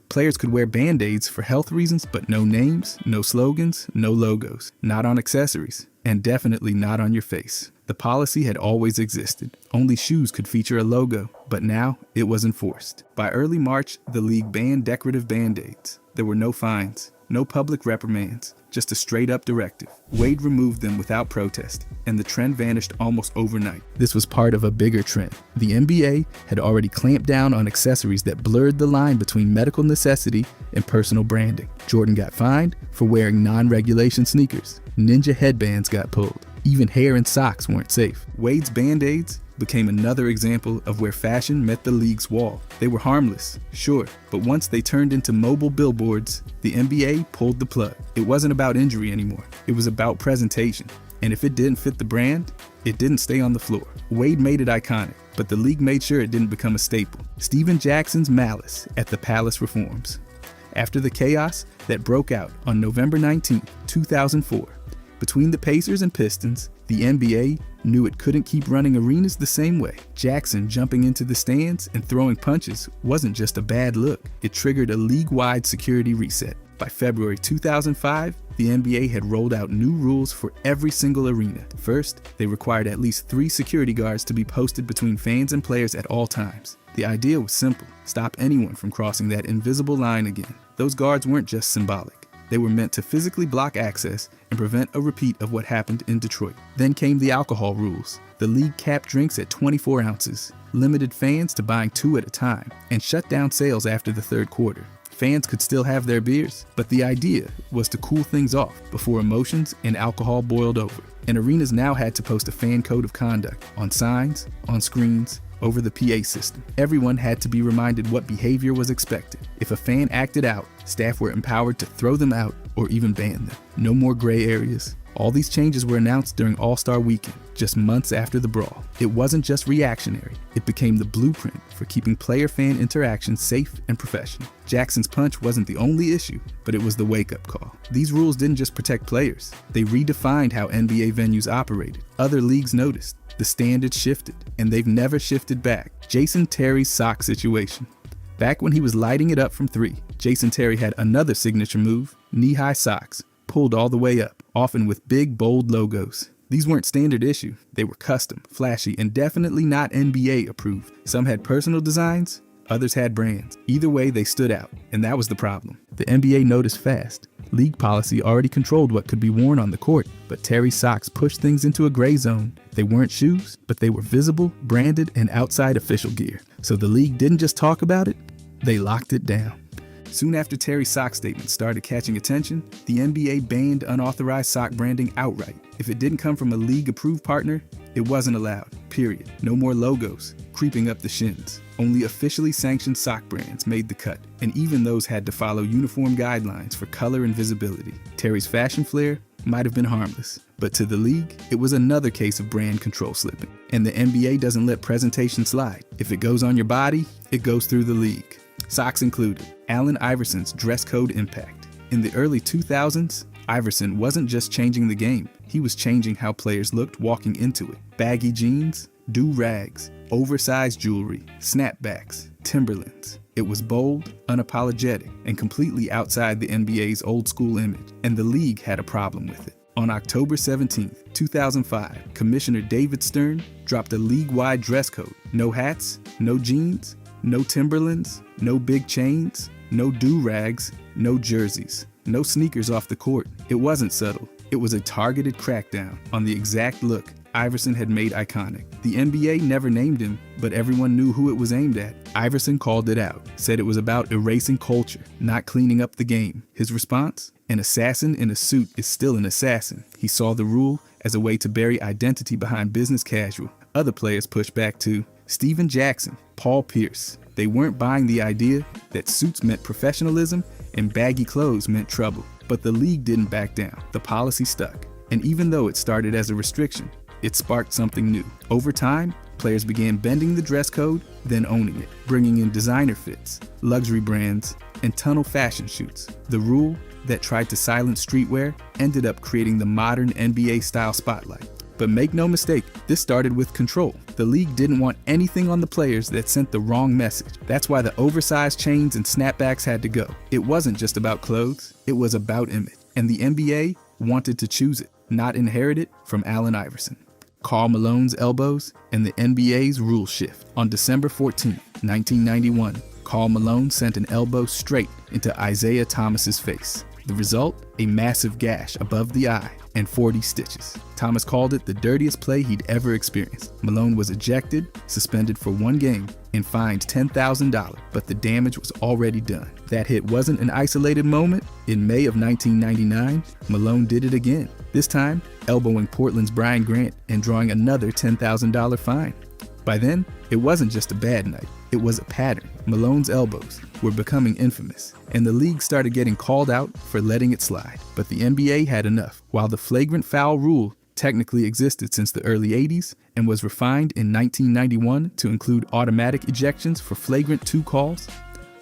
Players could wear Band-Aids for health reasons, but no names, no slogans, no logos, not on accessories, and definitely not on your face. The policy had always existed. Only shoes could feature a logo, but now it was enforced. By early March, the league banned decorative Band-Aids. There were no fines, no public reprimands, just a straight-up directive. Wade removed them without protest, and the trend vanished almost overnight. This was part of a bigger trend. The NBA had already clamped down on accessories that blurred the line between medical necessity and personal branding. Jordan got fined for wearing non-regulation sneakers. Ninja headbands got pulled. Even hair and socks weren't safe. Wade's Band-Aids became another example of where fashion met the league's wall. They were harmless, sure, but once they turned into mobile billboards, the NBA pulled the plug. It wasn't about injury anymore. It was about presentation. And if it didn't fit the brand, it didn't stay on the floor. Wade made it iconic, but the league made sure it didn't become a staple. Stephen Jackson's malice at the Palace reforms. After the chaos that broke out on November 19, 2004, between the Pacers and Pistons, the NBA knew it couldn't keep running arenas the same way. Jackson jumping into the stands and throwing punches wasn't just a bad look. It triggered a league-wide security reset. By February 2005, the NBA had rolled out new rules for every single arena. First, they required at least 3 security guards to be posted between fans and players at all times. The idea was simple: stop anyone from crossing that invisible line again. Those guards weren't just symbolic. They were meant to physically block access and prevent a repeat of what happened in Detroit. Then came the alcohol rules. The league capped drinks at 24 ounces, limited fans to buying 2 at a time, and shut down sales after the third quarter. Fans could still have their beers, but the idea was to cool things off before emotions and alcohol boiled over. And arenas now had to post a fan code of conduct on signs, on screens, over the PA system. Everyone had to be reminded what behavior was expected. If a fan acted out, staff were empowered to throw them out or even ban them. No more gray areas. All these changes were announced during All-Star Weekend, just months after the brawl. It wasn't just reactionary, it became the blueprint for keeping player-fan interaction safe and professional. Jackson's punch wasn't the only issue, but it was the wake-up call. These rules didn't just protect players, they redefined how NBA venues operated. Other leagues noticed. The standards shifted, and they've never shifted back. Jason Terry's sock situation. Back when he was lighting it up from 3, Jason Terry had another signature move: knee-high socks, pulled all the way up, often with big, bold logos. These weren't standard issue. They were custom, flashy, and definitely not NBA approved. Some had personal designs, others had brands. Either way, they stood out, and that was the problem. The NBA noticed fast. League policy already controlled what could be worn on the court, but Terry's socks pushed things into a gray zone. They weren't shoes, but they were visible, branded, and outside official gear. So the league didn't just talk about it, they locked it down. Soon after Terry's sock statement started catching attention, the NBA banned unauthorized sock branding outright. If it didn't come from a league-approved partner, it wasn't allowed, period. No more logos creeping up the shins. Only officially sanctioned sock brands made the cut, and even those had to follow uniform guidelines for color and visibility. Terry's fashion flair might have been harmless, but to the league, it was another case of brand control slipping. And the NBA doesn't let presentation slide. If it goes on your body, it goes through the league. Socks included. Allen Iverson's dress code impact. In the early 2000s, Iverson wasn't just changing the game, he was changing how players looked walking into it. Baggy jeans, do-rags, oversized jewelry, snapbacks, Timberlands. It was bold, unapologetic, and completely outside the NBA's old-school image, and the league had a problem with it. On October 17, 2005, Commissioner David Stern dropped a league-wide dress code. No hats, no jeans, no Timberlands, no big chains, no do-rags, no jerseys, no sneakers off the court. It wasn't subtle. It was a targeted crackdown on the exact look Iverson had made iconic. The NBA never named him, but everyone knew who it was aimed at. Iverson called it out, said it was about erasing culture, not cleaning up the game. His response? An assassin in a suit is still an assassin. He saw the rule as a way to bury identity behind business casual. Other players pushed back too. Stephen Jackson, Paul Pierce. They weren't buying the idea that suits meant professionalism and baggy clothes meant trouble. But the league didn't back down. The policy stuck. And even though it started as a restriction, it sparked something new. Over time, players began bending the dress code, then owning it, bringing in designer fits, luxury brands, and tunnel fashion shoots. The rule that tried to silence streetwear ended up creating the modern NBA-style spotlight. But make no mistake, this started with control. The league didn't want anything on the players that sent the wrong message. That's why the oversized chains and snapbacks had to go. It wasn't just about clothes, it was about image. And the NBA wanted to choose it, not inherit it from Allen Iverson. Karl Malone's elbows and the NBA's rule shift. On December 14, 1991, Karl Malone sent an elbow straight into Isaiah Thomas's face. The result? A massive gash above the eye and 40 stitches. Thomas called it the dirtiest play he'd ever experienced. Malone was ejected, suspended for 1 game, and fined $10,000, but the damage was already done. That hit wasn't an isolated moment. In May of 1999, Malone did it again, this time elbowing Portland's Brian Grant and drawing another $10,000 fine. By then, it wasn't just a bad night, it was a pattern. Malone's elbows were becoming infamous, and the league started getting called out for letting it slide. But the NBA had enough. While the flagrant foul rule technically existed since the early 80s and was refined in 1991 to include automatic ejections for flagrant 2 calls,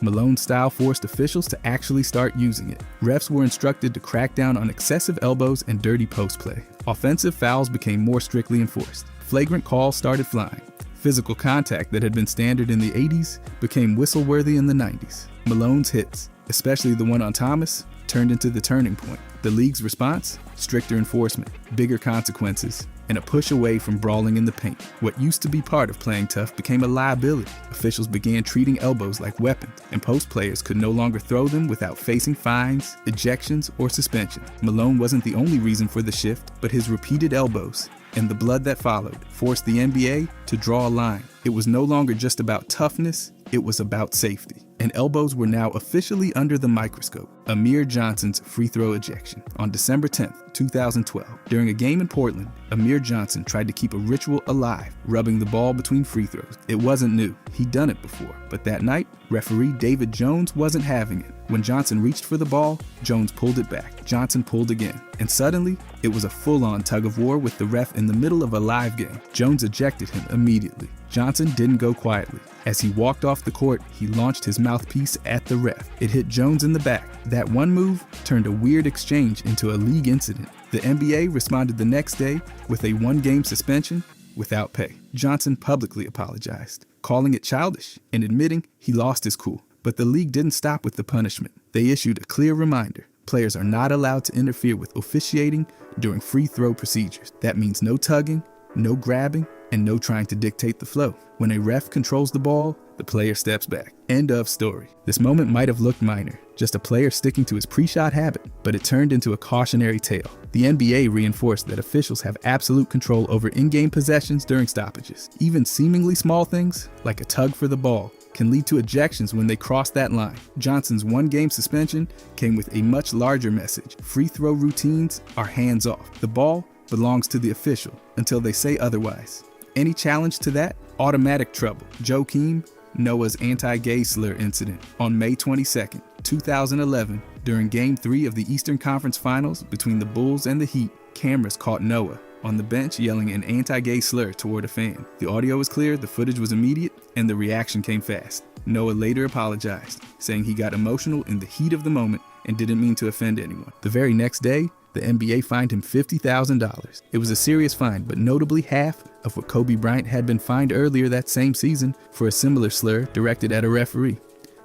Malone's style forced officials to actually start using it. Refs were instructed to crack down on excessive elbows and dirty post play. Offensive fouls became more strictly enforced. Flagrant calls started flying. Physical contact that had been standard in the 80s became whistle-worthy in the 90s. Malone's hits, especially the one on Thomas, turned into the turning point. The league's response? Stricter enforcement, bigger consequences, and a push away from brawling in the paint. What used to be part of playing tough became a liability. Officials began treating elbows like weapons, and post players could no longer throw them without facing fines, ejections, or suspension. Malone wasn't the only reason for the shift, but his repeated elbows and the blood that followed forced the NBA to draw a line. It was no longer just about toughness, it was about safety. And elbows were now officially under the microscope. Amir Johnson's free throw ejection. On December 10th, 2012, during a game in Portland, Amir Johnson tried to keep a ritual alive, rubbing the ball between free throws. It wasn't new, he'd done it before. But that night, referee David Jones wasn't having it. When Johnson reached for the ball, Jones pulled it back. Johnson pulled again. And suddenly, it was a full-on tug-of-war with the ref in the middle of a live game. Jones ejected him immediately. Johnson didn't go quietly. As he walked off the court, he launched his mouthpiece at the ref. It hit Jones in the back. That one move turned a weird exchange into a league incident. The NBA responded the next day with a 1-game suspension without pay. Johnson publicly apologized, calling it childish and admitting he lost his cool. But the league didn't stop with the punishment. They issued a clear reminder. Players are not allowed to interfere with officiating during free throw procedures. That means no tugging, no grabbing, and no trying to dictate the flow. When a ref controls the ball, the player steps back. End of story. This moment might have looked minor, just a player sticking to his pre-shot habit, but it turned into a cautionary tale. The NBA reinforced that officials have absolute control over in-game possessions during stoppages. Even seemingly small things, like a tug for the ball, can lead to ejections when they cross that line. Johnson's 1-game suspension came with a much larger message. Free throw routines are hands off. The ball belongs to the official until they say otherwise. Any challenge to that? Automatic trouble. Joakim Noah's anti-gay slur incident on May 22, 2011, during Game 3 of the Eastern Conference Finals between the Bulls and the Heat, cameras caught Noah on the bench yelling an anti-gay slur toward a fan. The audio was clear, the footage was immediate, and the reaction came fast. Noah later apologized, saying he got emotional in the heat of the moment and didn't mean to offend anyone. The very next day, the NBA fined him $50,000. It was a serious fine, but notably half of what Kobe Bryant had been fined earlier that same season for a similar slur directed at a referee.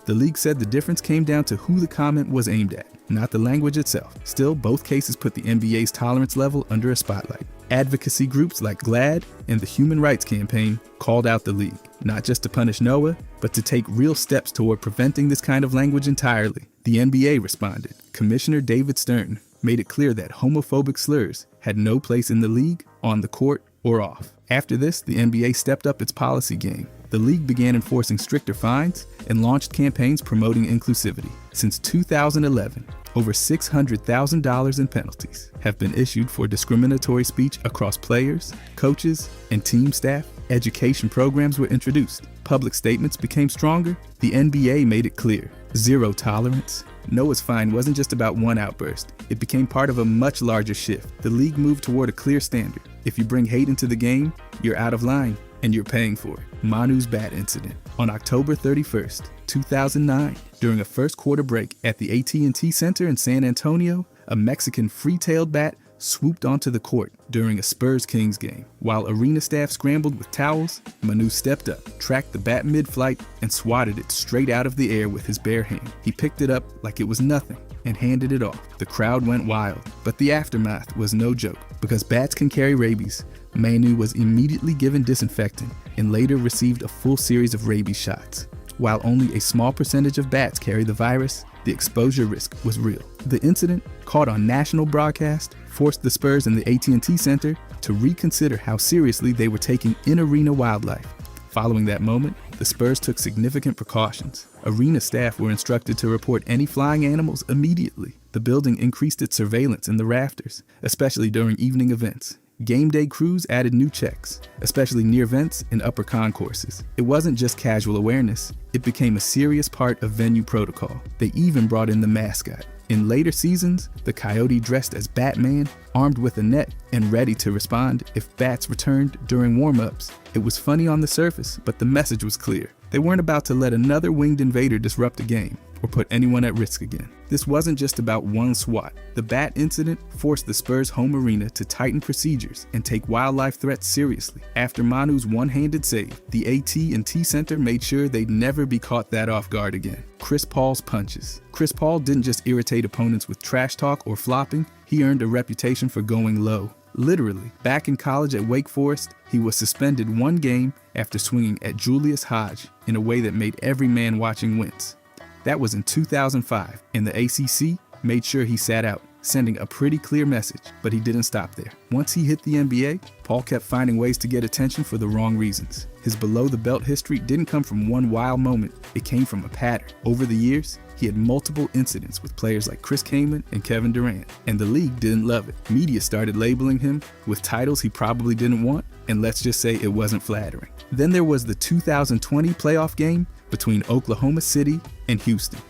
The league said the difference came down to who the comment was aimed at, not the language itself. Still, both cases put the NBA's tolerance level under a spotlight. Advocacy groups like GLAAD and the Human Rights Campaign called out the league, not just to punish Noah, but to take real steps toward preventing this kind of language entirely. The NBA responded. Commissioner David Stern made it clear that homophobic slurs had no place in the league, on the court, or off. After this, the NBA stepped up its policy game. The league began enforcing stricter fines and launched campaigns promoting inclusivity. Since 2011, over $600,000 in penalties have been issued for discriminatory speech across players, coaches, and team staff. Education programs were introduced. Public statements became stronger. The NBA made it clear: zero tolerance. Noah's fine wasn't just about one outburst. It became part of a much larger shift. The league moved toward a clear standard. If you bring hate into the game, you're out of line, and you're paying for it. Manu's bat incident. On October 31st, 2009, During a first quarter break at the AT&T Center in San Antonio, a Mexican free-tailed bat swooped onto the court during a Spurs-Kings game. While arena staff scrambled with towels, Manu stepped up, tracked the bat mid-flight, and swatted it straight out of the air with his bare hand. He picked it up like it was nothing and handed it off. The crowd went wild, but the aftermath was no joke. Because bats can carry rabies, Manu was immediately given disinfectant and later received a full series of rabies shots. While only a small percentage of bats carry the virus, the exposure risk was real. The incident, caught on national broadcast, forced the Spurs and the AT&T Center to reconsider how seriously they were taking in-arena wildlife. Following that moment, the Spurs took significant precautions. Arena staff were instructed to report any flying animals immediately. The building increased its surveillance in the rafters, especially during evening events. Game day crews added new checks, especially near vents and upper concourses. It wasn't just casual awareness, it became a serious part of venue protocol. They even brought in the mascot. In later seasons, the Coyote dressed as Batman, armed with a net and ready to respond if bats returned during warm-ups. It was funny on the surface, but the message was clear. They weren't about to let another winged invader disrupt a game or put anyone at risk again. This wasn't just about one swat. The bat incident forced the Spurs' home arena to tighten procedures and take wildlife threats seriously. After Manu's one-handed save, the AT&T Center made sure they'd never be caught that off guard again. Chris Paul's punches. Chris Paul didn't just irritate opponents with trash talk or flopping, he earned a reputation for going low. Literally, back in college at Wake Forest, he was suspended one game after swinging at Julius Hodge in a way that made every man watching wince. That was in 2005, and the ACC made sure he sat out, sending a pretty clear message, but he didn't stop there. Once he hit the NBA, Paul kept finding ways to get attention for the wrong reasons. His below-the-belt history didn't come from one wild moment, it came from a pattern. Over the years, he had multiple incidents with players like Chris Kaman and Kevin Durant, and the league didn't love it. Media started labeling him with titles he probably didn't want, and let's just say it wasn't flattering. Then there was the 2020 playoff game between Oklahoma City and Houston.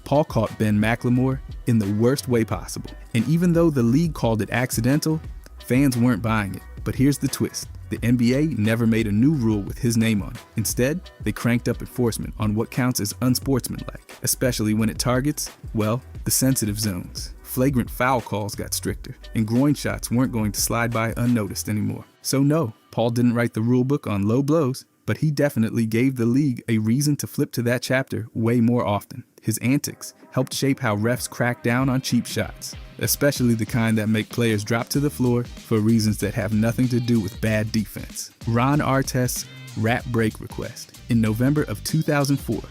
Paul caught Ben McLemore in the worst way possible. And even though the league called it accidental, fans weren't buying it. But here's the twist. The NBA never made a new rule with his name on it. Instead, they cranked up enforcement on what counts as unsportsmanlike, especially when it targets, well, the sensitive zones. Flagrant foul calls got stricter, and groin shots weren't going to slide by unnoticed anymore. So no, Paul didn't write the rulebook on low blows, but he definitely gave the league a reason to flip to that chapter way more often. His antics helped shape how refs crack down on cheap shots, especially the kind that make players drop to the floor for reasons that have nothing to do with bad defense. Ron Artest's rap break request. In November of 2004,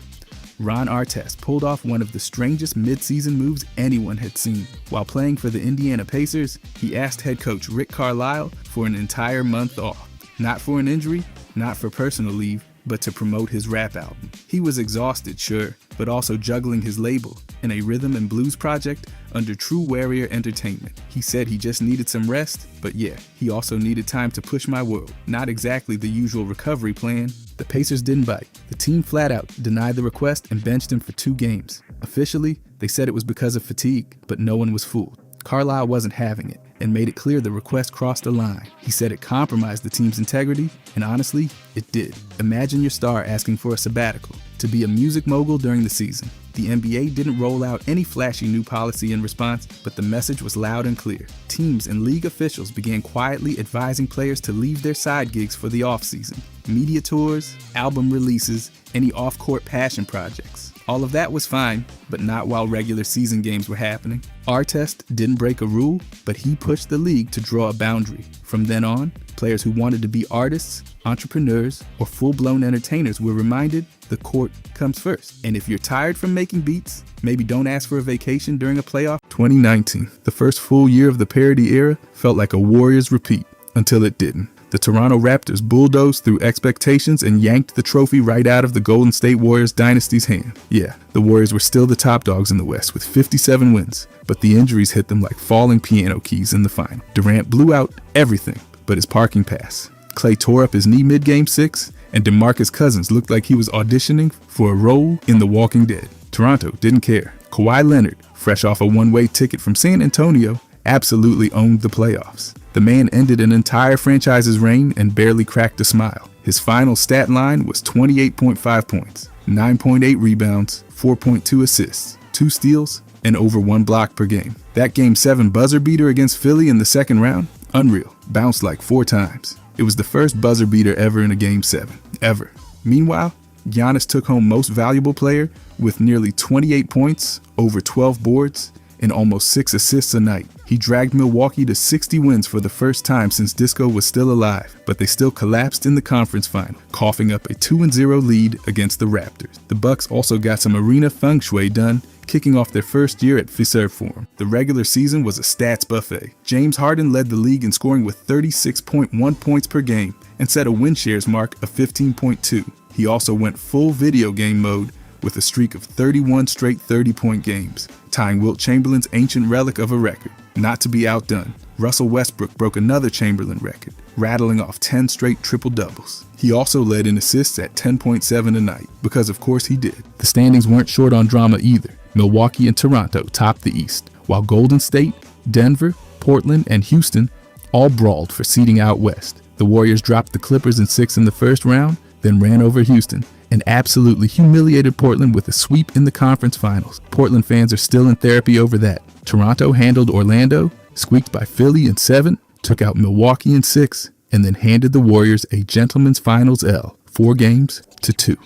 Ron Artest pulled off one of the strangest midseason moves anyone had seen. While playing for the Indiana Pacers, he asked head coach Rick Carlisle for an entire month off. Not for an injury, not for personal leave, but to promote his rap album. He was exhausted, sure, but also juggling his label and a rhythm and blues project under True Warrior Entertainment. He said he just needed some rest, but yeah, he also needed time to push my world. Not exactly the usual recovery plan. The Pacers didn't bite. The team flat out denied the request and benched him for 2 games. Officially, they said it was because of fatigue, but no one was fooled. Carlisle wasn't having it and made it clear the request crossed the line. He said it compromised the team's integrity, and honestly, it did. Imagine your star asking for a sabbatical to be a music mogul during the season. The NBA didn't roll out any flashy new policy in response, but the message was loud and clear. Teams and league officials began quietly advising players to leave their side gigs for the offseason. Media tours, album releases, any off-court passion projects. All of that was fine, but not while regular season games were happening. Artest didn't break a rule, but he pushed the league to draw a boundary. From then on, players who wanted to be artists, entrepreneurs, or full-blown entertainers were reminded the court comes first. And if you're tired from making beats, maybe don't ask for a vacation during a playoff. 2019, the first full year of the parody era, felt like a Warriors repeat until it didn't. The Toronto Raptors bulldozed through expectations and yanked the trophy right out of the Golden State Warriors dynasty's hand. Yeah, the Warriors were still the top dogs in the West with 57 wins, but the injuries hit them like falling piano keys in the final. Durant blew out everything but his parking pass. Klay tore up his knee mid-game 6, and DeMarcus Cousins looked like he was auditioning for a role in The Walking Dead. Toronto didn't care. Kawhi Leonard, fresh off a one-way ticket from San Antonio, absolutely owned the playoffs. The man ended an entire franchise's reign and barely cracked a smile. His final stat line was 28.5 points, 9.8 rebounds, 4.2 assists, 2 steals, and over 1 block per game. That Game 7 buzzer beater against Philly in the second round? Unreal. Bounced like 4 times. It was the first buzzer beater ever in a Game 7. Ever. Meanwhile, Giannis took home Most Valuable Player with nearly 28 points, over 12 boards, and almost 6 assists a night. He dragged Milwaukee to 60 wins for the first time since Disco was still alive, but they still collapsed in the conference final, coughing up a 2-0 lead against the Raptors. The Bucks also got some arena feng shui done, kicking off their first year at Fiserv Forum. The regular season was a stats buffet. James Harden led the league in scoring with 36.1 points per game and set a win shares mark of 15.2. He also went full video game mode with a streak of 31 straight 30-point games, tying Wilt Chamberlain's ancient relic of a record. Not to be outdone, Russell Westbrook broke another Chamberlain record, rattling off 10 straight triple-doubles. He also led in assists at 10.7 a night, because of course he did. The standings weren't short on drama either. Milwaukee and Toronto topped the East, while Golden State, Denver, Portland, and Houston all brawled for seeding out West. The Warriors dropped the Clippers in 6 in the first round, then ran over Houston, and absolutely humiliated Portland with a sweep in the conference finals. Portland fans are still in therapy over that. Toronto handled Orlando, squeaked by Philly in 7, took out Milwaukee in 6, and then handed the Warriors a gentleman's finals L, 4-2.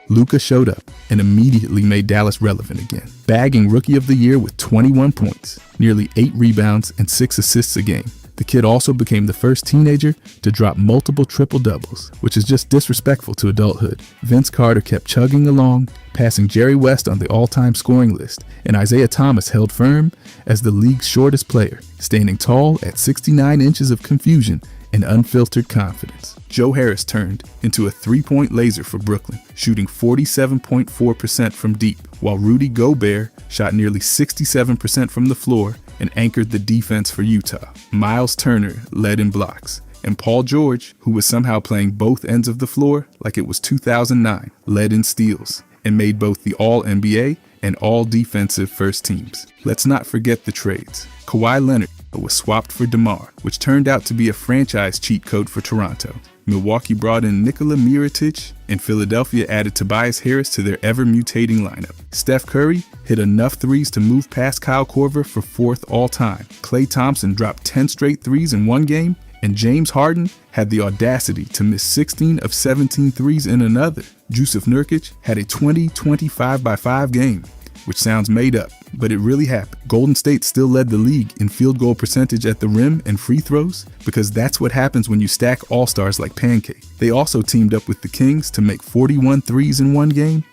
Luka showed up and immediately made Dallas relevant again, bagging Rookie of the Year with 21 points, nearly 8 rebounds, and 6 assists a game. The kid also became the first teenager to drop multiple triple-doubles, which is just disrespectful to adulthood. Vince Carter kept chugging along, passing Jerry West on the all-time scoring list, and Isaiah Thomas held firm as the league's shortest player, standing tall at 69 inches of confusion and unfiltered confidence. Joe Harris turned into a 3-point laser for Brooklyn, shooting 47.4% from deep, while Rudy Gobert shot nearly 67% from the floor and anchored the defense for Utah. Miles Turner led in blocks, and Paul George, who was somehow playing both ends of the floor like it was 2009, led in steals and made both the All-NBA and All-Defensive first teams. Let's not forget the trades. Kawhi Leonard was swapped for DeMar, which turned out to be a franchise cheat code for Toronto. Milwaukee brought in Nikola Mirotic, and Philadelphia added Tobias Harris to their ever-mutating lineup. Steph Curry hit enough threes to move past Kyle Korver for 4th all-time. Klay Thompson dropped 10 straight threes in one game, and James Harden had the audacity to miss 16 of 17 threes in another. Jusuf Nurkic had a 20-25-5 game, which sounds made up, but it really happened. Golden State still led the league in field goal percentage at the rim and free throws, because that's what happens when you stack all-stars like pancakes. They also teamed up with the Kings to make 41 threes in one game,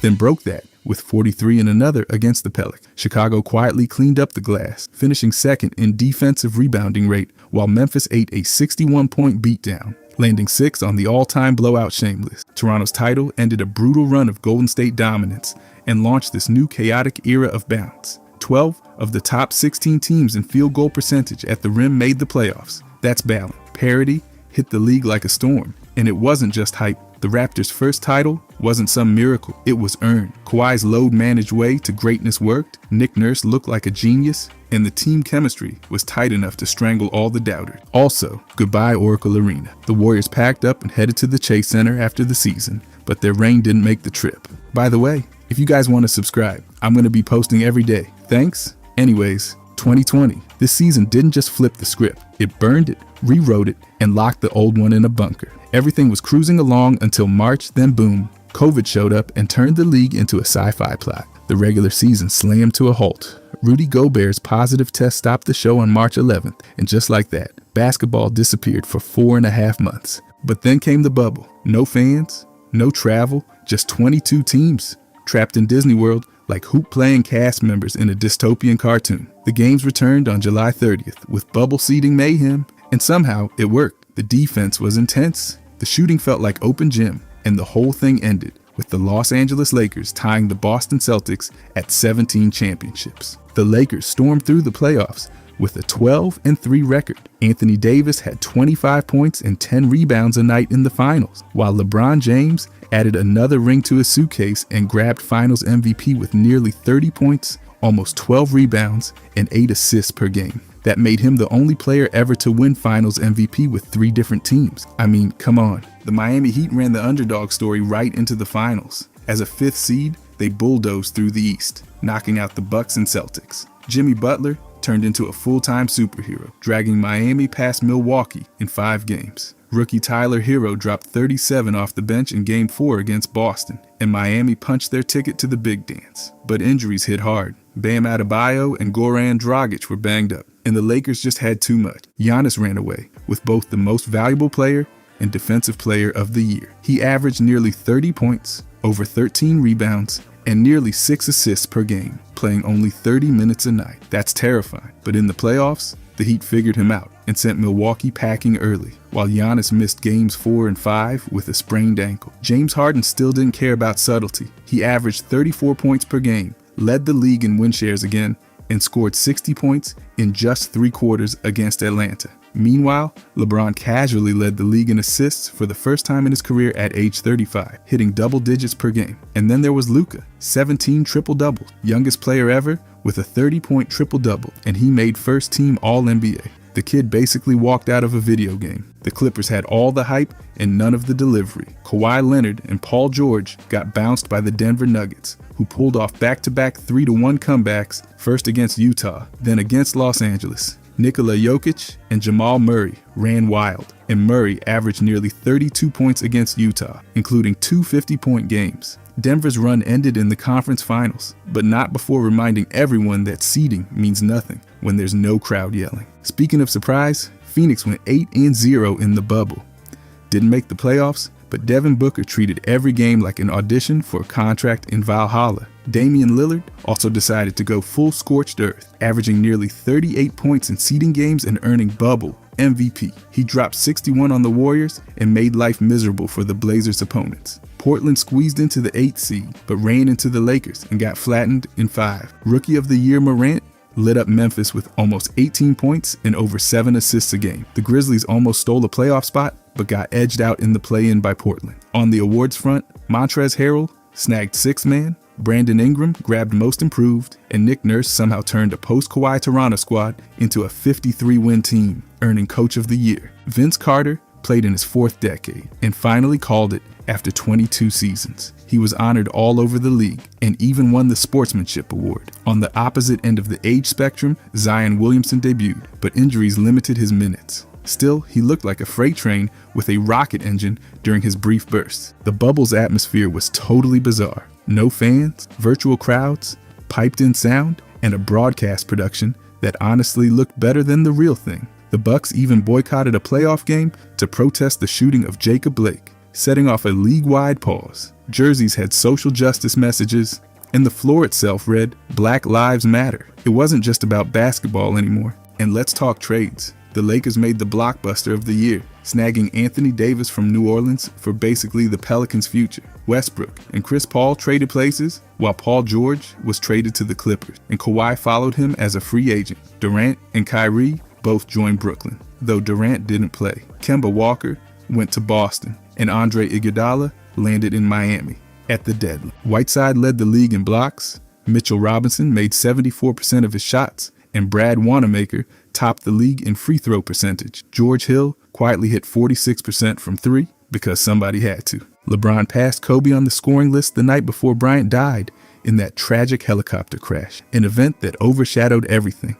then broke that with 43 in another against the Pelicans. Chicago quietly cleaned up the glass, finishing second in defensive rebounding rate, while Memphis ate a 61-point beatdown, landing 6th on the all-time blowout shame list. Toronto's title ended a brutal run of Golden State dominance and launched this new chaotic era of bounce. 12 of the top 16 teams in field goal percentage at the rim made the playoffs. That's balance. Parity hit the league like a storm, and it wasn't just hype. The Raptors' first title wasn't some miracle, it was earned. Kawhi's load-managed way to greatness worked, Nick Nurse looked like a genius, and the team chemistry was tight enough to strangle all the doubters. Also, goodbye Oracle Arena. The Warriors packed up and headed to the Chase Center after the season, but their rain didn't make the trip. By the way, if you guys want to subscribe, I'm going to be posting every day. Thanks. Anyways, 2020. This season didn't just flip the script. It burned it, rewrote it, and locked the old one in a bunker. Everything was cruising along until March, then boom, COVID showed up and turned the league into a sci-fi plot. The regular season slammed to a halt. Rudy Gobert's positive test stopped the show on March 11th, and just like that, basketball disappeared for 4.5 months. But then came the bubble. No fans, no travel, just 22 teams trapped in Disney World like hoop-playing cast members in a dystopian cartoon. The games returned on July 30th with bubble seating mayhem, and somehow it worked. The defense was intense, the shooting felt like open gym, and the whole thing ended with the Los Angeles Lakers tying the Boston Celtics at 17 championships. The Lakers stormed through the playoffs with a 12-3 record. Anthony Davis had 25 points and 10 rebounds a night in the finals, while LeBron James added another ring to his suitcase and grabbed Finals MVP with nearly 30 points, almost 12 rebounds, and 8 assists per game. That made him the only player ever to win Finals MVP with 3 different teams. I mean, come on. The Miami Heat ran the underdog story right into the finals. As a 5th seed, they bulldozed through the East, knocking out the Bucks and Celtics. Jimmy Butler turned into a full-time superhero, dragging Miami past Milwaukee in 5 games. Rookie Tyler Hero dropped 37 off the bench in Game 4 against Boston, and Miami punched their ticket to the big dance. But injuries hit hard. Bam Adebayo and Goran Dragic were banged up, and the Lakers just had too much. Giannis ran away with both the most valuable player and defensive player of the year. He averaged nearly 30 points, over 13 rebounds, and nearly 6 assists per game, playing only 30 minutes a night. That's terrifying. But in the playoffs, the Heat figured him out and sent Milwaukee packing early, while Giannis missed games 4 and 5 with a sprained ankle. James Harden still didn't care about subtlety. He averaged 34 points per game, led the league in win shares again, and scored 60 points in just 3 quarters against Atlanta. Meanwhile, LeBron casually led the league in assists for the first time in his career at age 35, hitting double digits per game. And then there was Luka, 17 triple-doubles, youngest player ever with a 30-point triple-double, and he made first-team All-NBA. The kid basically walked out of a video game. The Clippers had all the hype and none of the delivery. Kawhi Leonard and Paul George got bounced by the Denver Nuggets, who pulled off back-to-back 3-1 comebacks, first against Utah, then against Los Angeles. Nikola Jokic and Jamal Murray ran wild, and Murray averaged nearly 32 points against Utah, including 2 50-point games. Denver's run ended in the conference finals, but not before reminding everyone that seeding means nothing when there's no crowd yelling. Speaking of surprise, Phoenix went 8-0 in the bubble. Didn't make the playoffs, but Devin Booker treated every game like an audition for a contract in Valhalla. Damian Lillard also decided to go full scorched earth, averaging nearly 38 points in seeding games and earning bubble MVP. He dropped 61 on the Warriors and made life miserable for the Blazers' opponents. Portland squeezed into the 8th seed, but ran into the Lakers and got flattened in 5. Rookie of the Year Morant lit up Memphis with almost 18 points and over 7 assists a game. The Grizzlies almost stole a playoff spot, but got edged out in the play-in by Portland. On the awards front, Montrezl Harrell snagged 6th man, Brandon Ingram grabbed Most Improved, and Nick Nurse somehow turned a post-Kawhi Toronto squad into a 53-win team, earning Coach of the Year. Vince Carter played in his 4th decade and finally called it after 22 seasons. He was honored all over the league and even won the Sportsmanship Award. On the opposite end of the age spectrum, Zion Williamson debuted, but injuries limited his minutes. Still, he looked like a freight train with a rocket engine during his brief bursts. The bubble's atmosphere was totally bizarre. No fans, virtual crowds, piped-in sound, and a broadcast production that honestly looked better than the real thing. The Bucks even boycotted a playoff game to protest the shooting of Jacob Blake, setting off a league-wide pause. Jerseys had social justice messages, and the floor itself read, "Black Lives Matter." It wasn't just about basketball anymore. And let's talk trades. The Lakers made the blockbuster of the year, snagging Anthony Davis from New Orleans for basically the Pelicans' future. Westbrook and Chris Paul traded places, while Paul George was traded to the Clippers, and Kawhi followed him as a free agent. Durant and Kyrie both joined Brooklyn, though Durant didn't play. Kemba Walker went to Boston, and Andre Iguodala landed in Miami at the deadline. Whiteside led the league in blocks, Mitchell Robinson made 74% of his shots, and Brad Wanamaker topped the league in free throw percentage. George Hill quietly hit 46% from 3 because somebody had to. LeBron passed Kobe on the scoring list the night before Bryant died in that tragic helicopter crash, an event that overshadowed everything.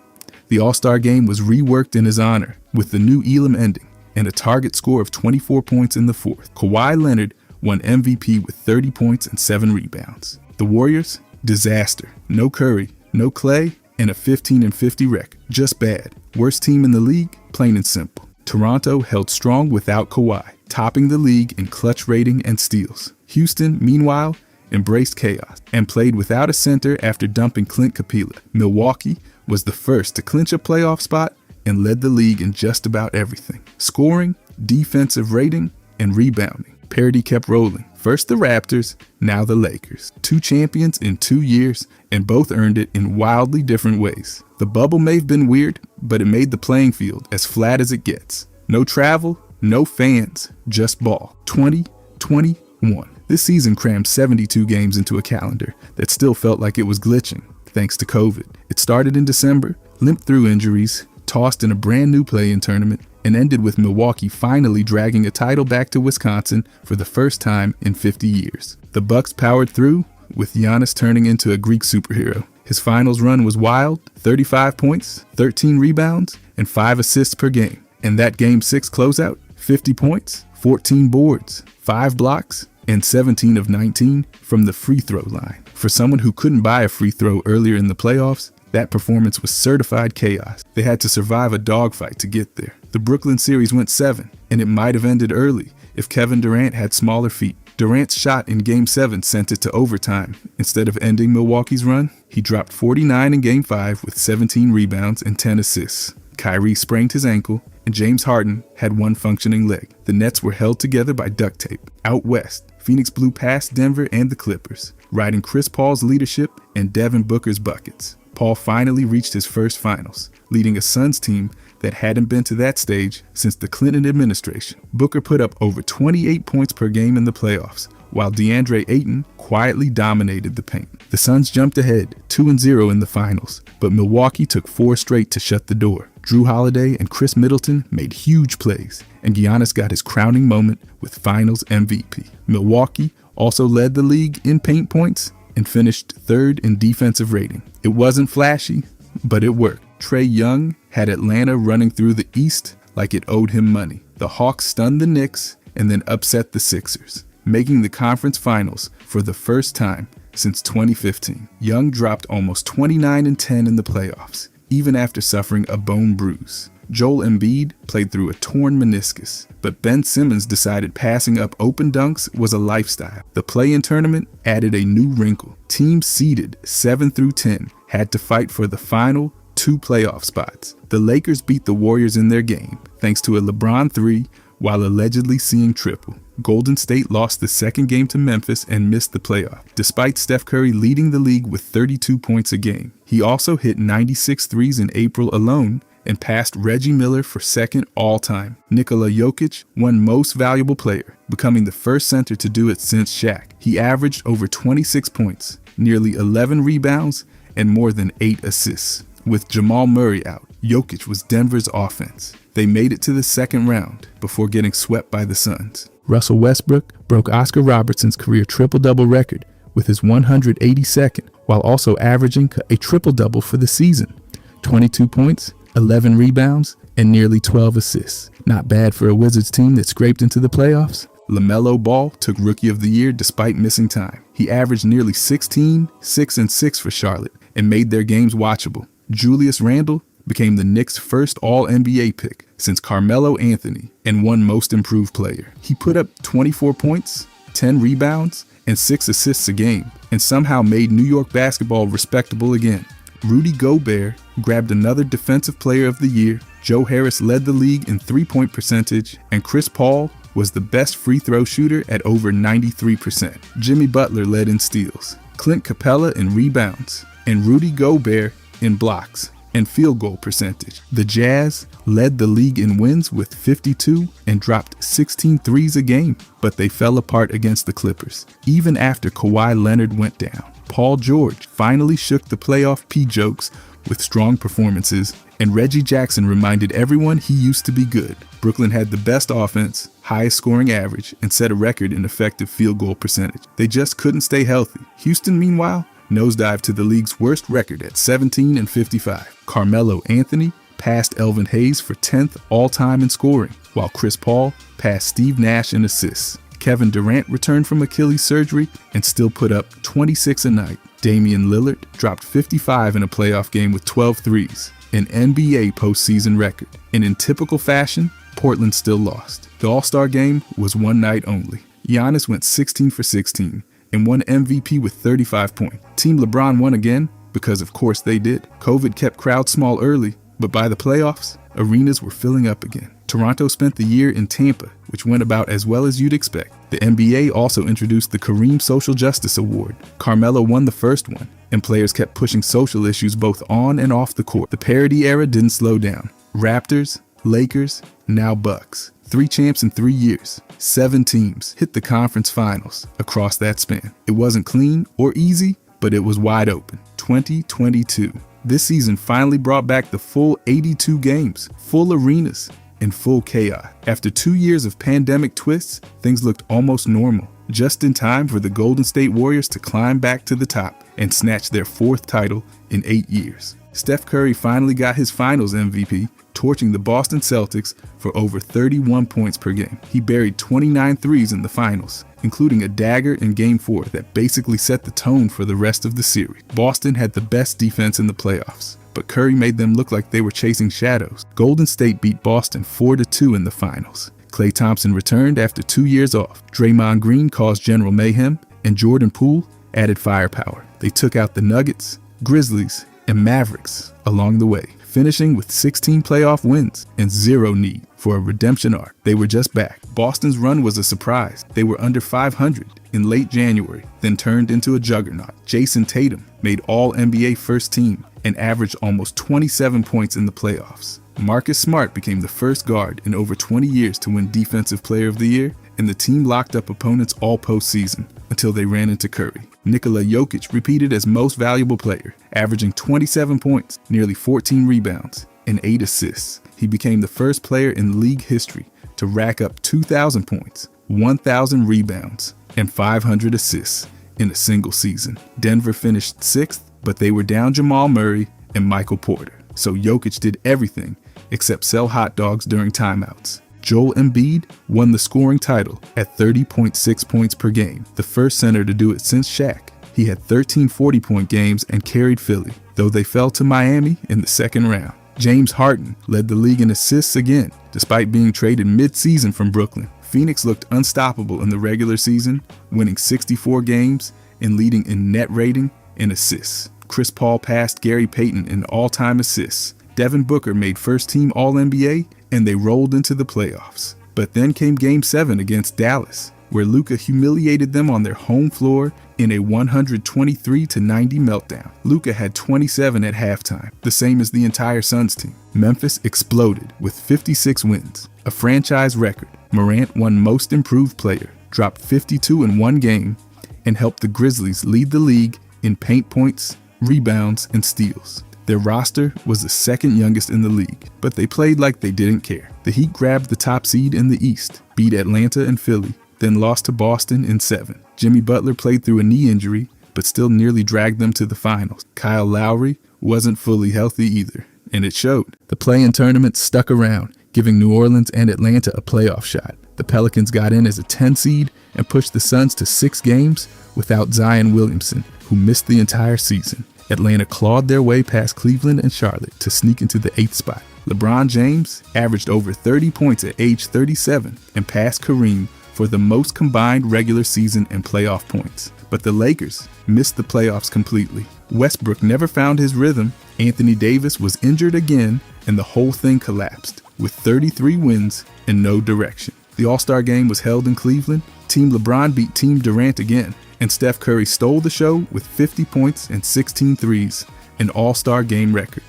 The All-Star game was reworked in his honor with the new Elam ending and a target score of 24 points in the 4th. Kawhi Leonard won MVP with 30 points and 7 rebounds. The Warriors, disaster. No Curry, no Clay, and a 15-50 record. Just bad. Worst team in the league, plain and simple. Toronto held strong without Kawhi, topping the league in clutch rating and steals. Houston, meanwhile, embraced chaos and played without a center after dumping Clint Capela. Milwaukee was the first to clinch a playoff spot and led the league in just about everything. Scoring, defensive rating, and rebounding. Parity kept rolling. First the Raptors, now the Lakers. 2 champions in 2 years, and both earned it in wildly different ways. The bubble may have been weird, but it made the playing field as flat as it gets. No travel, no fans, just ball. 2021. This season crammed 72 games into a calendar that still felt like it was glitching, thanks to COVID. It started in December, limped through injuries, tossed in a brand new play-in tournament, and ended with Milwaukee finally dragging a title back to Wisconsin for the first time in 50 years. The Bucks powered through, with Giannis turning into a Greek superhero. His finals run was wild, 35 points, 13 rebounds, and 5 assists per game. And that Game 6 closeout, 50 points, 14 boards, 5 blocks, and 17 of 19 from the free throw line. For someone who couldn't buy a free throw earlier in the playoffs, that performance was certified chaos. They had to survive a dogfight to get there. The Brooklyn series went 7, and it might have ended early if Kevin Durant had smaller feet. Durant's shot in Game 7 sent it to overtime. Instead of ending Milwaukee's run, he dropped 49 in Game 5 with 17 rebounds and 10 assists. Kyrie sprained his ankle, and James Harden had one functioning leg. The Nets were held together by duct tape. Out west, Phoenix blew past Denver and the Clippers, riding Chris Paul's leadership and Devin Booker's buckets. Paul finally reached his first finals, leading a Suns team that hadn't been to that stage since the Clinton administration. Booker put up over 28 points per game in the playoffs, while DeAndre Ayton quietly dominated the paint. The Suns jumped ahead, 2-0 in the finals, but Milwaukee took 4 straight to shut the door. Drew Holiday and Chris Middleton made huge plays, and Giannis got his crowning moment with Finals MVP. Milwaukee also led the league in paint points and finished 3rd in defensive rating. It wasn't flashy, but it worked. Trae Young had Atlanta running through the East like it owed him money. The Hawks stunned the Knicks and then upset the Sixers, making the conference finals for the first time since 2015. Young dropped almost 29 and 10 in the playoffs, even after suffering a bone bruise. Joel Embiid played through a torn meniscus, but Ben Simmons decided passing up open dunks was a lifestyle. The play-in tournament added a new wrinkle. Teams seeded 7 through 10 had to fight for the final 2 playoff spots. The Lakers beat the Warriors in their game, thanks to a LeBron 3 while allegedly seeing triple. Golden State lost the second game to Memphis and missed the playoff, despite Steph Curry leading the league with 32 points a game. He also hit 96 threes in April alone and passed Reggie Miller for second all-time. Nikola Jokic won Most Valuable Player, becoming the first center to do it since Shaq. He averaged over 26 points, nearly 11 rebounds, and more than 8 assists. With Jamal Murray out, Jokic was Denver's offense. They made it to the second round before getting swept by the Suns. Russell Westbrook broke Oscar Robertson's career triple-double record with his 182nd, while also averaging a triple-double for the season. 22 points, 11 rebounds, and nearly 12 assists. Not bad for a Wizards team that scraped into the playoffs. LaMelo Ball took Rookie of the Year despite missing time. He averaged nearly 16, 6 and 6 for Charlotte, and made their games watchable. Julius Randle became the Knicks' first All-NBA pick since Carmelo Anthony and won Most Improved Player. He put up 24 points, 10 rebounds, and 6 assists a game, and somehow made New York basketball respectable again. Rudy Gobert grabbed another Defensive Player of the Year, Joe Harris led the league in three-point percentage, and Chris Paul was the best free throw shooter at over 93%. Jimmy Butler led in steals, Clint Capella in rebounds, and Rudy Gobert in blocks and field goal percentage. The Jazz led the league in wins with 52 and dropped 16 threes a game, but they fell apart against the Clippers. Even after Kawhi Leonard went down, Paul George finally shook the playoff P jokes with strong performances, and Reggie Jackson reminded everyone he used to be good. Brooklyn had the best offense, highest scoring average, and set a record in effective field goal percentage. They just couldn't stay healthy. Houston, meanwhile, nosedived to the league's worst record at 17 and 55. Carmelo Anthony passed Elvin Hayes for 10th all-time in scoring, while Chris Paul passed Steve Nash in assists. Kevin Durant returned from Achilles surgery and still put up 26 a night. Damian Lillard dropped 55 in a playoff game with 12 threes, an NBA postseason record. And in typical fashion, Portland still lost. The All-Star game was one night only. Giannis went 16 for 16 and won MVP with 35 points. Team LeBron won again because of course they did. COVID kept crowds small early, but by the playoffs, arenas were filling up again. Toronto spent the year in Tampa, which went about as well as you'd expect. The NBA also introduced the Kareem Social Justice Award. Carmelo won the first one, and players kept pushing social issues both on and off the court. The parody era didn't slow down. Raptors, Lakers, now Bucks. 3 champs in 3 years. 7 teams hit the conference finals across that span. It wasn't clean or easy, but it was wide open. 2022. This season finally brought back the full 82 games, full arenas, and full chaos. After 2 years of pandemic twists, things looked almost normal. just in time for the Golden State Warriors to climb back to the top and snatch their 4th title in 8 years. Steph Curry finally got his finals MVP, torching the Boston Celtics for over 31 points per game. He buried 29 threes in the finals, including a dagger in Game 4 that basically set the tone for the rest of the series. Boston had the best defense in the playoffs, but Curry made them look like they were chasing shadows. Golden State beat Boston 4-2 in the finals. Klay Thompson returned after 2 years off. Draymond Green caused general mayhem, and Jordan Poole added firepower. They took out the Nuggets, Grizzlies, and Mavericks along the way, finishing with 16 playoff wins and 0 need for a redemption arc. They were just back. Boston's run was a surprise. They were under 500 in late January, then turned into a juggernaut. Jason Tatum made All-NBA first team and averaged almost 27 points in the playoffs. Marcus Smart became the first guard in over 20 years to win Defensive Player of the Year, and the team locked up opponents all postseason until they ran into Curry. Nikola Jokic repeated as most valuable player, averaging 27 points, nearly 14 rebounds, and 8 assists. He became the first player in league history to rack up 2,000 points, 1,000 rebounds, and 500 assists in a single season. Denver finished 6th, but they were down Jamal Murray and Michael Porter, so Jokic did everything except sell hot dogs during timeouts. Joel Embiid won the scoring title at 30.6 points per game, the first center to do it since Shaq. He had 13 40-point games and carried Philly, though they fell to Miami in the second round. James Harden led the league in assists again, despite being traded mid-season from Brooklyn. Phoenix looked unstoppable in the regular season, winning 64 games and leading in net rating and assists. Chris Paul passed Gary Payton in all-time assists. Devin Booker made first-team All-NBA, and they rolled into the playoffs. But then came Game 7 against Dallas, where Luka humiliated them on their home floor in a 123-90 meltdown. Luka had 27 at halftime, the same as the entire Suns team. Memphis exploded with 56 wins, a franchise record. Morant won Most Improved Player, dropped 52 in one game, and helped the Grizzlies lead the league in paint points, rebounds, and steals. Their roster was the second youngest in the league, but they played like they didn't care. The Heat grabbed the top seed in the East, beat Atlanta and Philly, then lost to Boston in 7. Jimmy Butler played through a knee injury, but still nearly dragged them to the finals. Kyle Lowry wasn't fully healthy either, and it showed. The play-in tournament stuck around, giving New Orleans and Atlanta a playoff shot. The Pelicans got in as a 10 seed and pushed the Suns to 6 games without Zion Williamson, who missed the entire season. Atlanta clawed their way past Cleveland and Charlotte to sneak into the 8th spot. LeBron James averaged over 30 points at age 37 and passed Kareem for the most combined regular season and playoff points. But the Lakers missed the playoffs completely. Westbrook never found his rhythm, Anthony Davis was injured again, and the whole thing collapsed, with 33 wins and no direction. The All-Star game was held in Cleveland. Team LeBron beat Team Durant again, and Steph Curry stole the show with 50 points and 16 threes, an All-Star game record.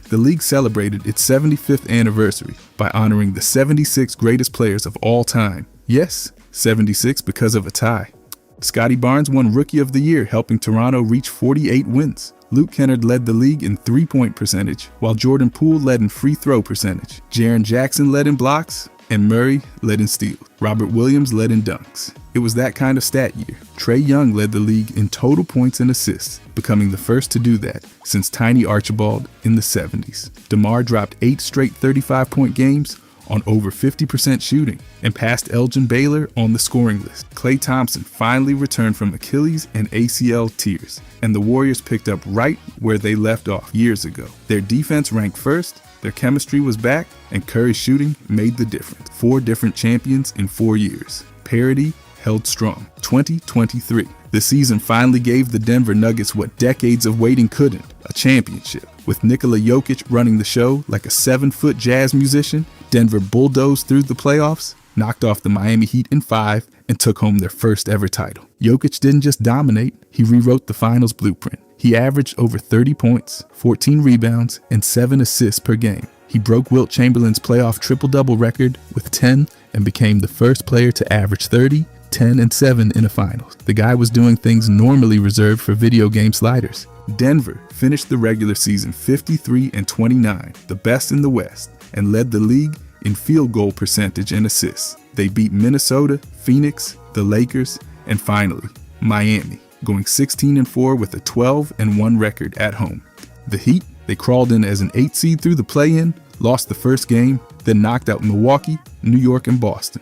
The league celebrated its 75th anniversary by honoring the 76 greatest players of all time. Yes, 76 because of a tie. Scotty Barnes won Rookie of the Year, helping Toronto reach 48 wins. Luke Kennard led the league in three-point percentage, while Jordan Poole led in free throw percentage. Jaren Jackson led in blocks, and Murray led in steals. Robert Williams led in dunks. It was that kind of stat year. Trae Young led the league in total points and assists, becoming the first to do that since Tiny Archibald in the 70s. DeMar dropped 8 straight 35-point games on over 50% shooting and passed Elgin Baylor on the scoring list. Klay Thompson finally returned from Achilles and ACL tears, and the Warriors picked up right where they left off years ago. Their defense ranked first, their chemistry was back, and Curry's shooting made the difference. 4 different champions in 4 years. Parity held strong. 2023. The season finally gave the Denver Nuggets what decades of waiting couldn't, a championship. With Nikola Jokic running the show like a 7-foot jazz musician, Denver bulldozed through the playoffs, knocked off the Miami Heat in 5, and took home their first ever title. Jokic didn't just dominate, he rewrote the finals blueprint. He averaged over 30 points, 14 rebounds, and 7 assists per game. He broke Wilt Chamberlain's playoff triple-double record with 10 and became the first player to average 30, 10, and 7 in a finals. The guy was doing things normally reserved for video game sliders. Denver finished the regular season 53-29, the best in the West, and led the league in field goal percentage and assists. They beat Minnesota, Phoenix, the Lakers, And finally, Miami, going 16-4 with a 12-1 record at home. The Heat, they crawled in as an 8 seed through the play-in, lost the first game, then knocked out Milwaukee, New York, and Boston.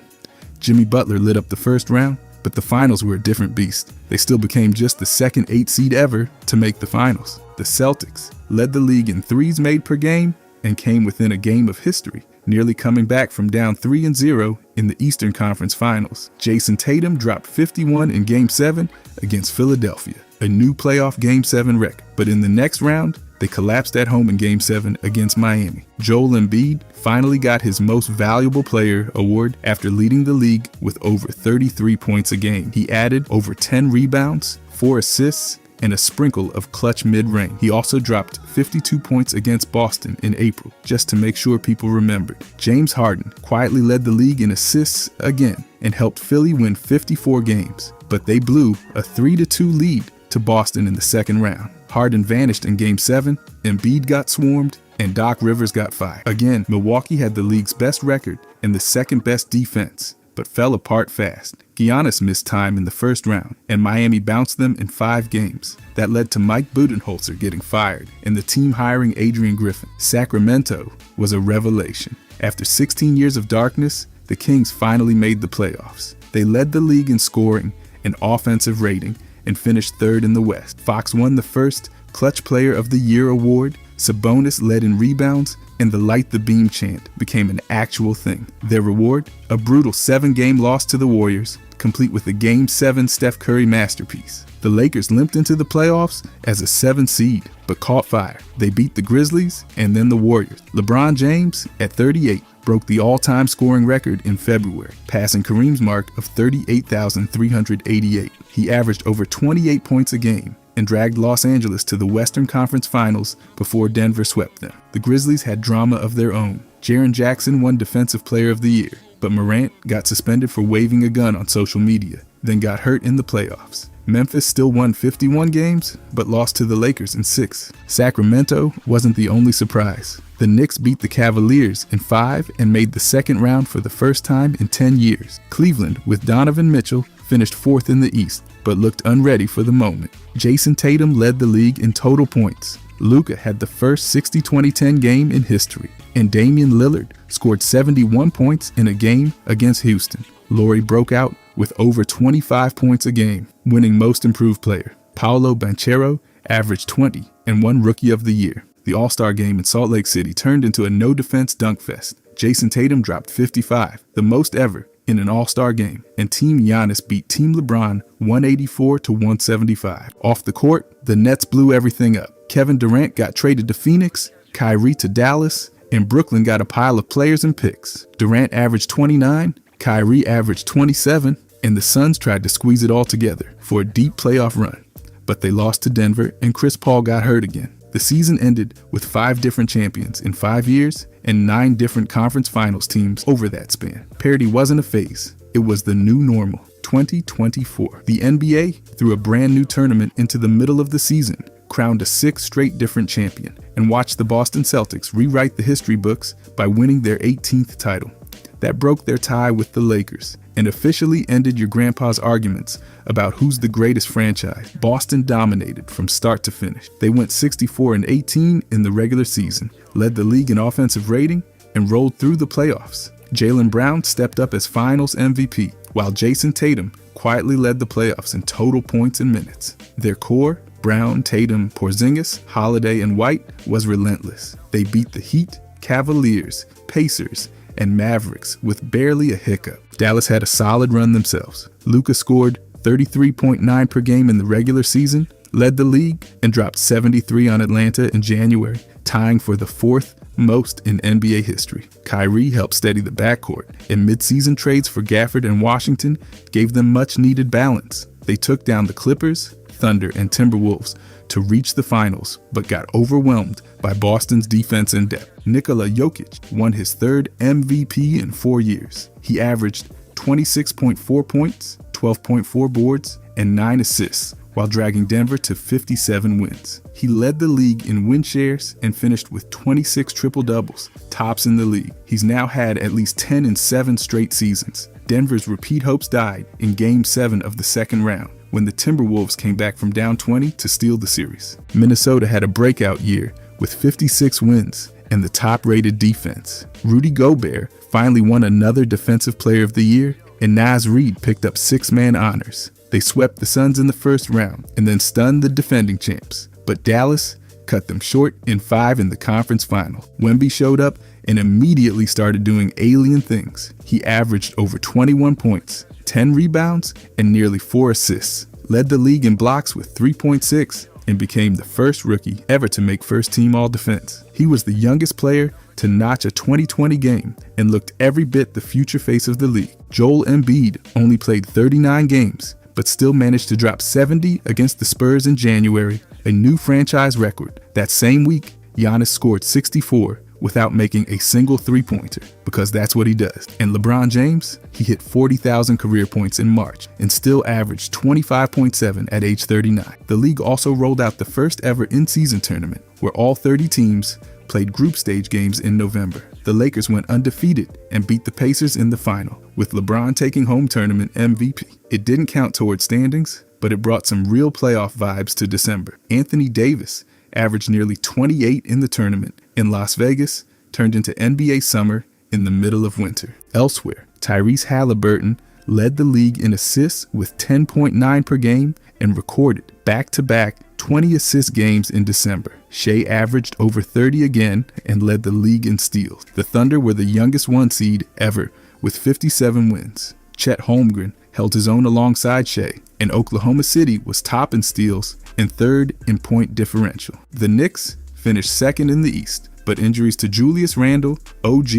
Jimmy Butler lit up the first round, but the finals were a different beast. They still became just the second 8 seed ever to make the finals. The Celtics led the league in threes made per game and came within a game of history, nearly coming back from down 3-0 in the Eastern Conference Finals. Jason Tatum dropped 51 in Game 7 against Philadelphia, a new playoff Game 7 record. But in the next round, they collapsed at home in Game 7 against Miami. Joel Embiid finally got his Most Valuable Player award after leading the league with over 33 points a game. He added over 10 rebounds, 4 assists, and a sprinkle of clutch mid-range. He also dropped 52 points against Boston in April, just to make sure people remembered. James Harden quietly led the league in assists again and helped Philly win 54 games, but they blew a 3-2 lead to Boston in the second round. Harden vanished in Game 7, Embiid got swarmed, and Doc Rivers got fired. Again, Milwaukee had the league's best record and the second best defense, but fell apart fast. Giannis missed time in the first round, and Miami bounced them in 5 games. That led to Mike Budenholzer getting fired and the team hiring Adrian Griffin. Sacramento was a revelation. After 16 years of darkness, the Kings finally made the playoffs. They led the league in scoring and offensive rating and finished 3rd in the West. Fox won the first Clutch Player of the Year award, Sabonis led in rebounds, and the Light the Beam chant became an actual thing. Their reward? A brutal 7-game loss to the Warriors, complete with a Game 7 Steph Curry masterpiece. The Lakers limped into the playoffs as a 7 seed, but caught fire. They beat the Grizzlies and then the Warriors. LeBron James, at 38, broke the all-time scoring record in February, passing Kareem's mark of 38,388. He averaged over 28 points a game and dragged Los Angeles to the Western Conference Finals before Denver swept them. The Grizzlies had drama of their own. Jaren Jackson won Defensive Player of the Year, but Morant got suspended for waving a gun on social media, then got hurt in the playoffs. Memphis still won 51 games, but lost to the Lakers in 6. Sacramento wasn't the only surprise. The Knicks beat the Cavaliers in 5 and made the second round for the first time in 10 years. Cleveland, with Donovan Mitchell, finished 4th in the East, but looked unready for the moment. Jason Tatum led the league in total points. Luka had the first 60-20-10 game in history, and Damian Lillard scored 71 points in a game against Houston. Laurie broke out with over 25 points a game, winning Most Improved Player. Paolo Banchero averaged 20 and won Rookie of the Year. The All-Star game in Salt Lake City turned into a no-defense dunk fest. Jason Tatum dropped 55, the most ever in an All-Star game, and Team Giannis beat Team LeBron 184-175. Off the court, the Nets blew everything up. Kevin Durant got traded to Phoenix, Kyrie to Dallas, and Brooklyn got a pile of players and picks. Durant averaged 29, Kyrie averaged 27, and the Suns tried to squeeze it all together for a deep playoff run, but they lost to Denver and Chris Paul got hurt again. The season ended with 5 different champions in 5 years and 9 different conference finals teams over that span. Parity wasn't a phase, it was the new normal. 2024. The NBA threw a brand new tournament into the middle of the season, crowned a 6th straight different champion, and watched the Boston Celtics rewrite the history books by winning their 18th title. That broke their tie with the Lakers and officially ended your grandpa's arguments about who's the greatest franchise. Boston dominated from start to finish. They went 64-18 in the regular season, led the league in offensive rating, and rolled through the playoffs. Jaylen Brown stepped up as finals MVP, while Jason Tatum quietly led the playoffs in total points and minutes. Their core, Brown, Tatum, Porzingis, Holiday, and White, was relentless. They beat the Heat, Cavaliers, Pacers, and Mavericks with barely a hiccup. Dallas had a solid run themselves. Luka scored 33.9 per game in the regular season, led the league, and dropped 73 on Atlanta in January, tying for the 4th most in NBA history. Kyrie helped steady the backcourt, and mid-season trades for Gafford and Washington gave them much-needed balance. They took down the Clippers, Thunder, and Timberwolves to reach the finals, but got overwhelmed by Boston's defense and depth. Nikola Jokic won his 3rd MVP in 4 years. He averaged 26.4 points, 12.4 boards, and 9 assists, while dragging Denver to 57 wins. He led the league in win shares and finished with 26 triple-doubles, tops in the league. He's now had at least 10 in 7 straight seasons. Denver's repeat hopes died in Game 7 of the second round, when the Timberwolves came back from down 20 to steal the series. Minnesota had a breakout year with 56 wins and the top-rated defense. Rudy Gobert finally won another Defensive Player of the Year, and Naz Reid picked up six-man honors. They swept the Suns in the first round and then stunned the defending champs, but Dallas cut them short in 5 in the conference final. Wemby showed up and immediately started doing alien things. He averaged over 21 points, 10 rebounds, and nearly 4 assists, led the league in blocks with 3.6, and became the first rookie ever to make first-team All-Defense. He was the youngest player to notch a 2020 game and looked every bit the future face of the league. Joel Embiid only played 39 games, but still managed to drop 70 against the Spurs in January, a new franchise record. That same week, Giannis scored 64 without making a single three-pointer, because that's what he does. And LeBron James, he hit 40,000 career points in March and still averaged 25.7 at age 39. The league also rolled out the first ever in-season tournament, where all 30 teams played group stage games in November. The Lakers went undefeated and beat the Pacers in the final, with LeBron taking home tournament MVP. It didn't count towards standings, but it brought some real playoff vibes to December. Anthony Davis averaged nearly 28 in the tournament, and Las Vegas turned into NBA summer in the middle of winter. Elsewhere, Tyrese Halliburton led the league in assists with 10.9 per game and recorded back-to-back 20 assist games in December. Shea averaged over 30 again and led the league in steals. The Thunder were the youngest one seed ever with 57 wins. Chet Holmgren held his own alongside Shea, and Oklahoma City was top in steals and third in point differential. The Knicks finished second in the East, but injuries to Julius Randle, OG,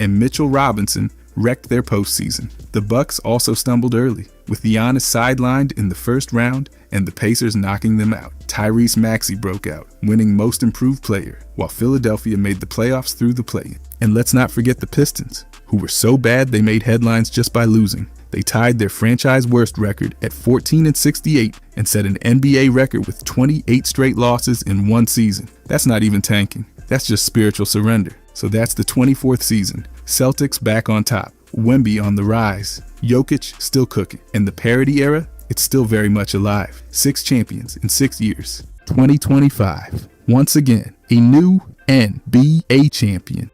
and Mitchell Robinson wrecked their postseason. The Bucks also stumbled early, with Giannis sidelined in the first round and the Pacers knocking them out. Tyrese Maxey broke out, winning Most Improved Player, while Philadelphia made the playoffs through the play-in. And let's not forget the Pistons, who were so bad they made headlines just by losing. They tied their franchise worst record at 14-68 and set an NBA record with 28 straight losses in one season. That's not even tanking. That's just spiritual surrender. So that's the 24th season. Celtics back on top. Wemby on the rise. Jokic still cooking. And the parity era, it's still very much alive. 6 champions in 6 years. 2025. Once again, a new NBA champion.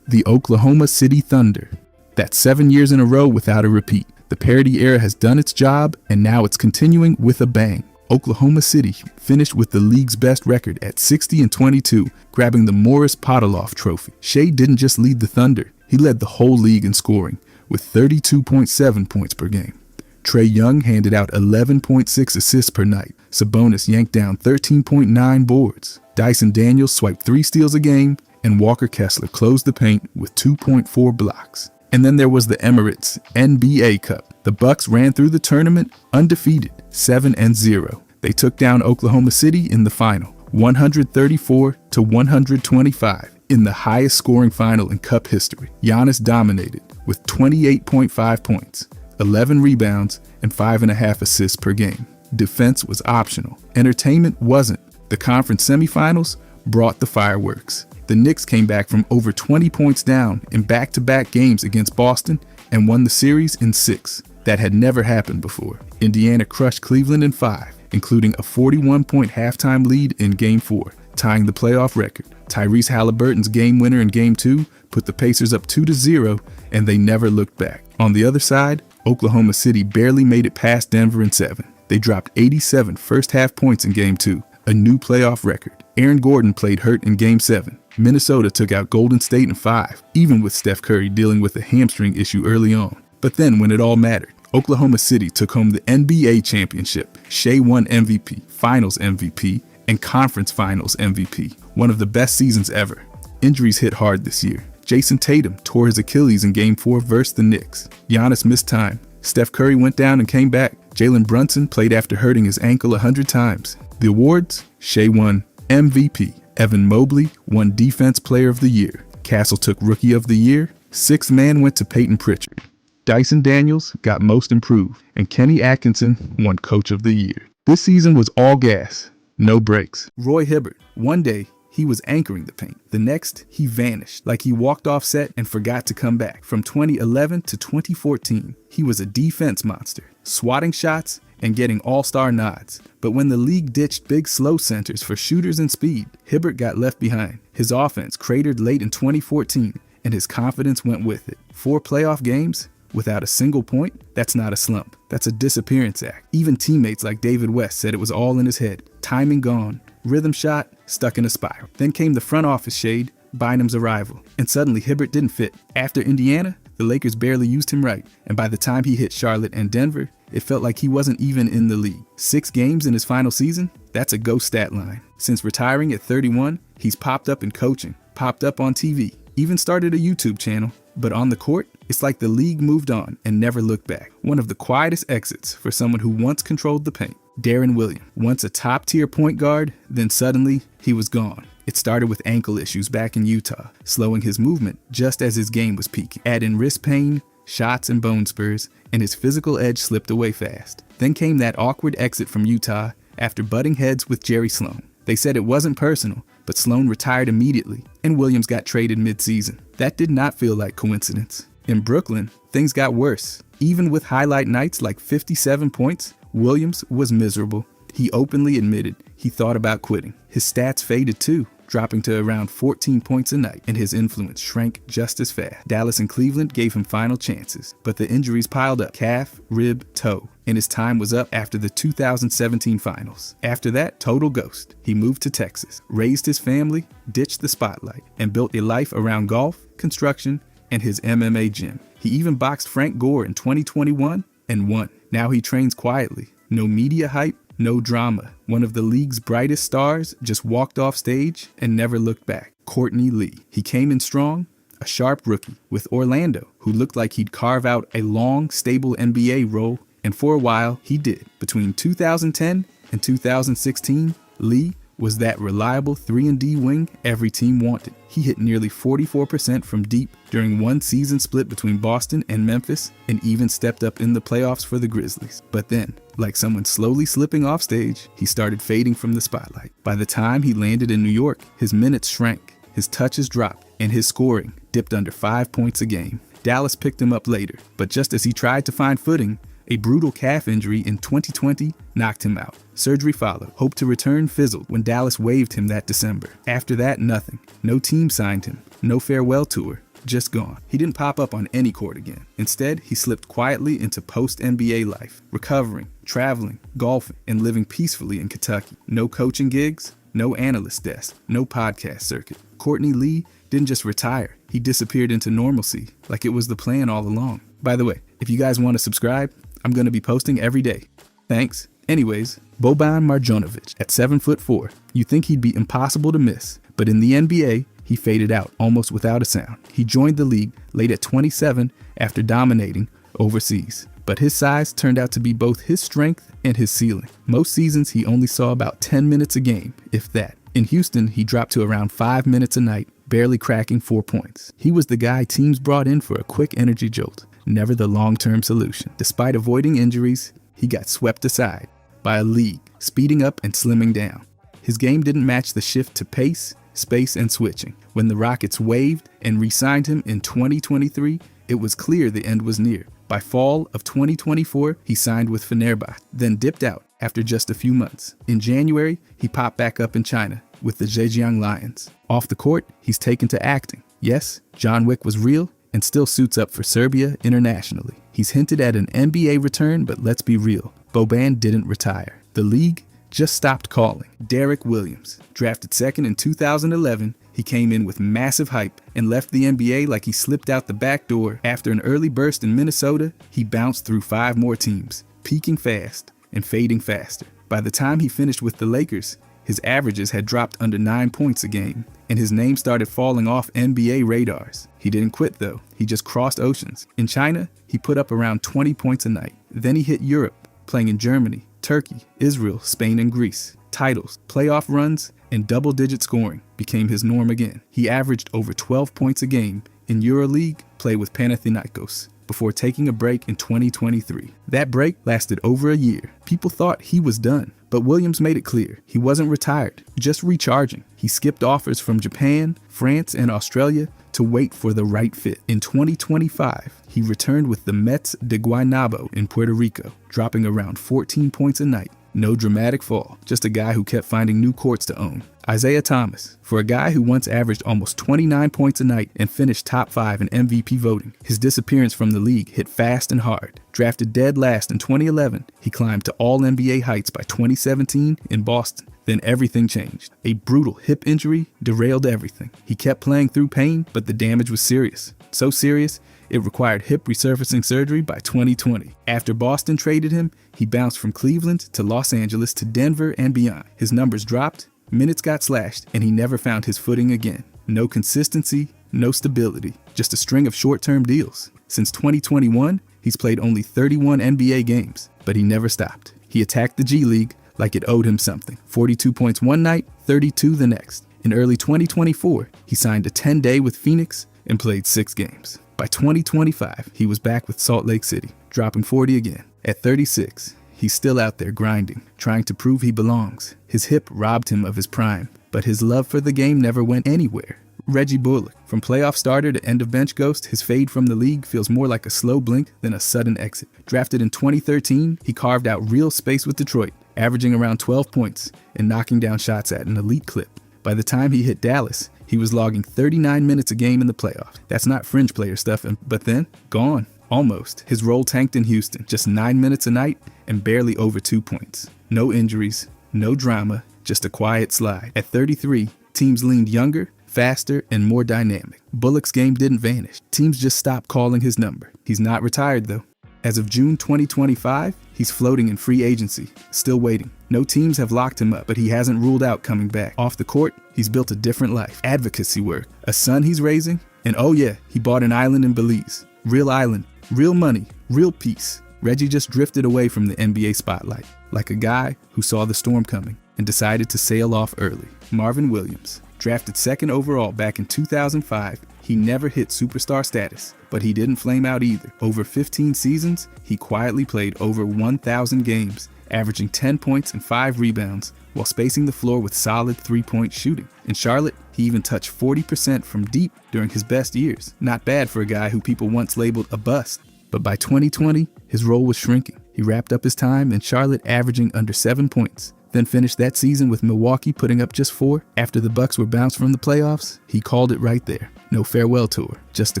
The Oklahoma City Thunder. That's 7 years in a row without a repeat. The parity era has done its job, and now it's continuing with a bang. Oklahoma City finished with the league's best record at 60-22, grabbing the Morris Podoloff Trophy. Shea didn't just lead the Thunder, he led the whole league in scoring, with 32.7 points per game. Trae Young handed out 11.6 assists per night. Sabonis yanked down 13.9 boards. Dyson Daniels swiped 3 steals a game, and Walker Kessler closed the paint with 2.4 blocks. And then there was the Emirates NBA Cup. The Bucks ran through the tournament undefeated, 7-0. They took down Oklahoma City in the final, 134-125, in the highest scoring final in Cup history. Giannis dominated with 28.5 points, 11 rebounds, and 5.5 assists per game. Defense was optional. Entertainment wasn't. The conference semifinals brought the fireworks. The Knicks came back from over 20 points down in back-to-back games against Boston and won the series in 6. That had never happened before. Indiana crushed Cleveland in 5, including a 41-point halftime lead in Game 4, tying the playoff record. Tyrese Halliburton's game winner in Game 2 put the Pacers up 2-0, and they never looked back. On the other side, Oklahoma City barely made it past Denver in 7. They dropped 87 first-half points in Game 2, a new playoff record. Aaron Gordon played hurt in Game 7. Minnesota took out Golden State in 5, even with Steph Curry dealing with a hamstring issue early on. But then when it all mattered, Oklahoma City took home the NBA championship. Shea won MVP, Finals MVP, and Conference Finals MVP. One of the best seasons ever. Injuries hit hard this year. Jason Tatum tore his Achilles in Game 4 versus the Knicks. Giannis missed time. Steph Curry went down and came back. Jalen Brunson played after hurting his ankle 100 times. The awards? Shea won MVP. Evan Mobley won Defense Player of the Year. Castle took Rookie of the Year. 6th man went to Peyton Pritchard. Dyson Daniels got Most Improved, and Kenny Atkinson won Coach of the Year. This season was all gas, no brakes. Roy Hibbert, one day, he was anchoring the paint. The next, he vanished, like he walked off set and forgot to come back. From 2011 to 2014, he was a defense monster, swatting shots and getting all-star nods. But when the league ditched big slow centers for shooters and speed, Hibbert got left behind. His offense cratered late in 2014, and his confidence went with it. 4 playoff games without a single point? That's not a slump. That's a disappearance act. Even teammates like David West said it was all in his head. Timing gone, rhythm shot stuck in a spiral. Then came the front office shade, Bynum's arrival, and suddenly Hibbert didn't fit. After Indiana, the Lakers barely used him right, and by the time he hit Charlotte and Denver, it felt like he wasn't even in the league. 6 games in his final season? That's a ghost stat line. Since retiring at 31, he's popped up in coaching, popped up on TV, even started a YouTube channel. But on the court, it's like the league moved on and never looked back. One of the quietest exits for someone who once controlled the paint. Darren Williams, once a top-tier point guard, then suddenly he was gone. It started with ankle issues back in Utah, slowing his movement just as his game was peaking. Add in wrist pain, shots and bone spurs, and his physical edge slipped away fast. Then came that awkward exit from Utah after butting heads with Jerry Sloan. They said it wasn't personal, but Sloan retired immediately, and Williams got traded mid-season. That did not feel like coincidence. In Brooklyn, things got worse. Even with highlight nights like 57 points, Williams was miserable. He openly admitted he thought about quitting. His stats faded too, dropping to around 14 points a night, and his influence shrank just as fast. Dallas and Cleveland gave him final chances, but the injuries piled up: calf, rib, toe, and his time was up after the 2017 finals. After that, total ghost. He moved to Texas, raised his family, ditched the spotlight, and built a life around golf, construction, and his MMA gym. He even boxed Frank Gore in 2021 and won. Now he trains quietly. No media hype, no drama. One of the league's brightest stars just walked off stage and never looked back. Courtney Lee. He came in strong, a sharp rookie, with Orlando, who looked like he'd carve out a long, stable NBA role, and for a while, he did. Between 2010 and 2016, Lee was that reliable 3-and-D wing every team wanted. He hit nearly 44% from deep during one season split between Boston and Memphis, and even stepped up in the playoffs for the Grizzlies. But then, like someone slowly slipping off stage, he started fading from the spotlight. By the time he landed in New York, his minutes shrank, his touches dropped, and his scoring dipped under 5 points a game. Dallas picked him up later, but just as he tried to find footing, a brutal calf injury in 2020 knocked him out. Surgery followed. Hope to return fizzled when Dallas waived him that December. After that, nothing. No team signed him. No farewell tour. Just gone. He didn't pop up on any court again. Instead, he slipped quietly into post-NBA life, recovering, traveling, golfing, and living peacefully in Kentucky. No coaching gigs, no analyst desk, no podcast circuit. Courtney Lee didn't just retire. He disappeared into normalcy, like it was the plan all along. By the way, if you guys want to subscribe, I'm going to be posting every day. Thanks. Anyways, Boban Marjanovic at 7'4". You'd think he'd be impossible to miss, but in the NBA, he faded out almost without a sound. He joined the league late at 27 after dominating overseas. But his size turned out to be both his strength and his ceiling. Most seasons, he only saw about 10 minutes a game, if that. In Houston, he dropped to around 5 minutes a night, barely cracking 4 points. He was the guy teams brought in for a quick energy jolt, never the long-term solution. Despite avoiding injuries, he got swept aside by a league, speeding up and slimming down. His game didn't match the shift to pace, space, and switching. When the Rockets waived and re-signed him in 2023, it was clear the end was near. By fall of 2024, he signed with Fenerbahce, then dipped out after just a few months. In January, he popped back up in China with the Zhejiang Lions. Off the court, he's taken to acting. Yes, John Wick was real and still suits up for Serbia internationally. He's hinted at an NBA return, but let's be real. Boban didn't retire. The league just stopped calling. Derek Williams, drafted second in 2011, he came in with massive hype and left the NBA like he slipped out the back door. After an early burst in Minnesota, he bounced through 5 more teams, peaking fast and fading faster. By the time he finished with the Lakers, his averages had dropped under 9 points a game, and his name started falling off NBA radars. He didn't quit though, he just crossed oceans. In China, he put up around 20 points a night. Then he hit Europe, playing in Germany, Turkey, Israel, Spain, and Greece. Titles, playoff runs, and double-digit scoring became his norm again. He averaged over 12 points a game in EuroLeague play with Panathinaikos before taking a break in 2023. That break lasted over a year. People thought he was done, But Williams made it clear he wasn't retired, just recharging. He skipped offers from Japan, France, and Australia to wait for the right fit. In 2025, he returned with the Mets de Guaynabo in Puerto Rico, dropping around 14 points a night. No dramatic fall, just a guy who kept finding new courts to own. Isaiah Thomas, for a guy who once averaged almost 29 points a night and finished top 5 in MVP voting, his disappearance from the league hit fast and hard. Drafted dead last in 2011, he climbed to All-NBA heights by 2017 in Boston. Then everything changed. A brutal hip injury derailed everything. He kept playing through pain, but the damage was serious. So serious, it required hip resurfacing surgery by 2020. After Boston traded him, he bounced from Cleveland to Los Angeles to Denver and beyond. His numbers dropped, minutes got slashed, and he never found his footing again. No consistency, no stability, just a string of short-term deals. Since 2021, he's played only 31 NBA games, but he never stopped. He attacked the G League like it owed him something. 42 points one night, 32 the next. In early 2024, he signed a 10-day with Phoenix and played 6 games. By 2025, he was back with Salt Lake City, dropping 40 again. At 36, he's still out there grinding, trying to prove he belongs. His hip robbed him of his prime, but his love for the game never went anywhere. Reggie Bullock. From playoff starter to end-of-bench ghost, his fade from the league feels more like a slow blink than a sudden exit. Drafted in 2013, he carved out real space with Detroit, averaging around 12 points and knocking down shots at an elite clip. By the time he hit Dallas, he was logging 39 minutes a game in the playoffs. That's not fringe player stuff, but then, gone. Almost. His role tanked in Houston, just 9 minutes a night and barely over 2 points. No injuries, no drama, just a quiet slide. At 33, teams leaned younger, faster, and more dynamic. Bullock's game didn't vanish. Teams just stopped calling his number. He's not retired though. As of June 2025, he's floating in free agency, still waiting. No teams have locked him up, but he hasn't ruled out coming back. Off the court, he's built a different life. Advocacy work, a son he's raising, and oh yeah, he bought an island in Belize. Real island, real money, real peace. Reggie just drifted away from the NBA spotlight, like a guy who saw the storm coming and decided to sail off early. Marvin Williams, drafted 2nd overall back in 2005, he never hit superstar status, but he didn't flame out either. Over 15 seasons, he quietly played over 1,000 games, averaging 10 points and 5 rebounds, while spacing the floor with solid 3-point shooting. In Charlotte, he even touched 40% from deep during his best years. Not bad for a guy who people once labeled a bust. But by 2020, his role was shrinking. He wrapped up his time in Charlotte averaging under 7 points. Then finished that season with Milwaukee putting up just 4. After the Bucks were bounced from the playoffs, he called it right there. No farewell tour, just a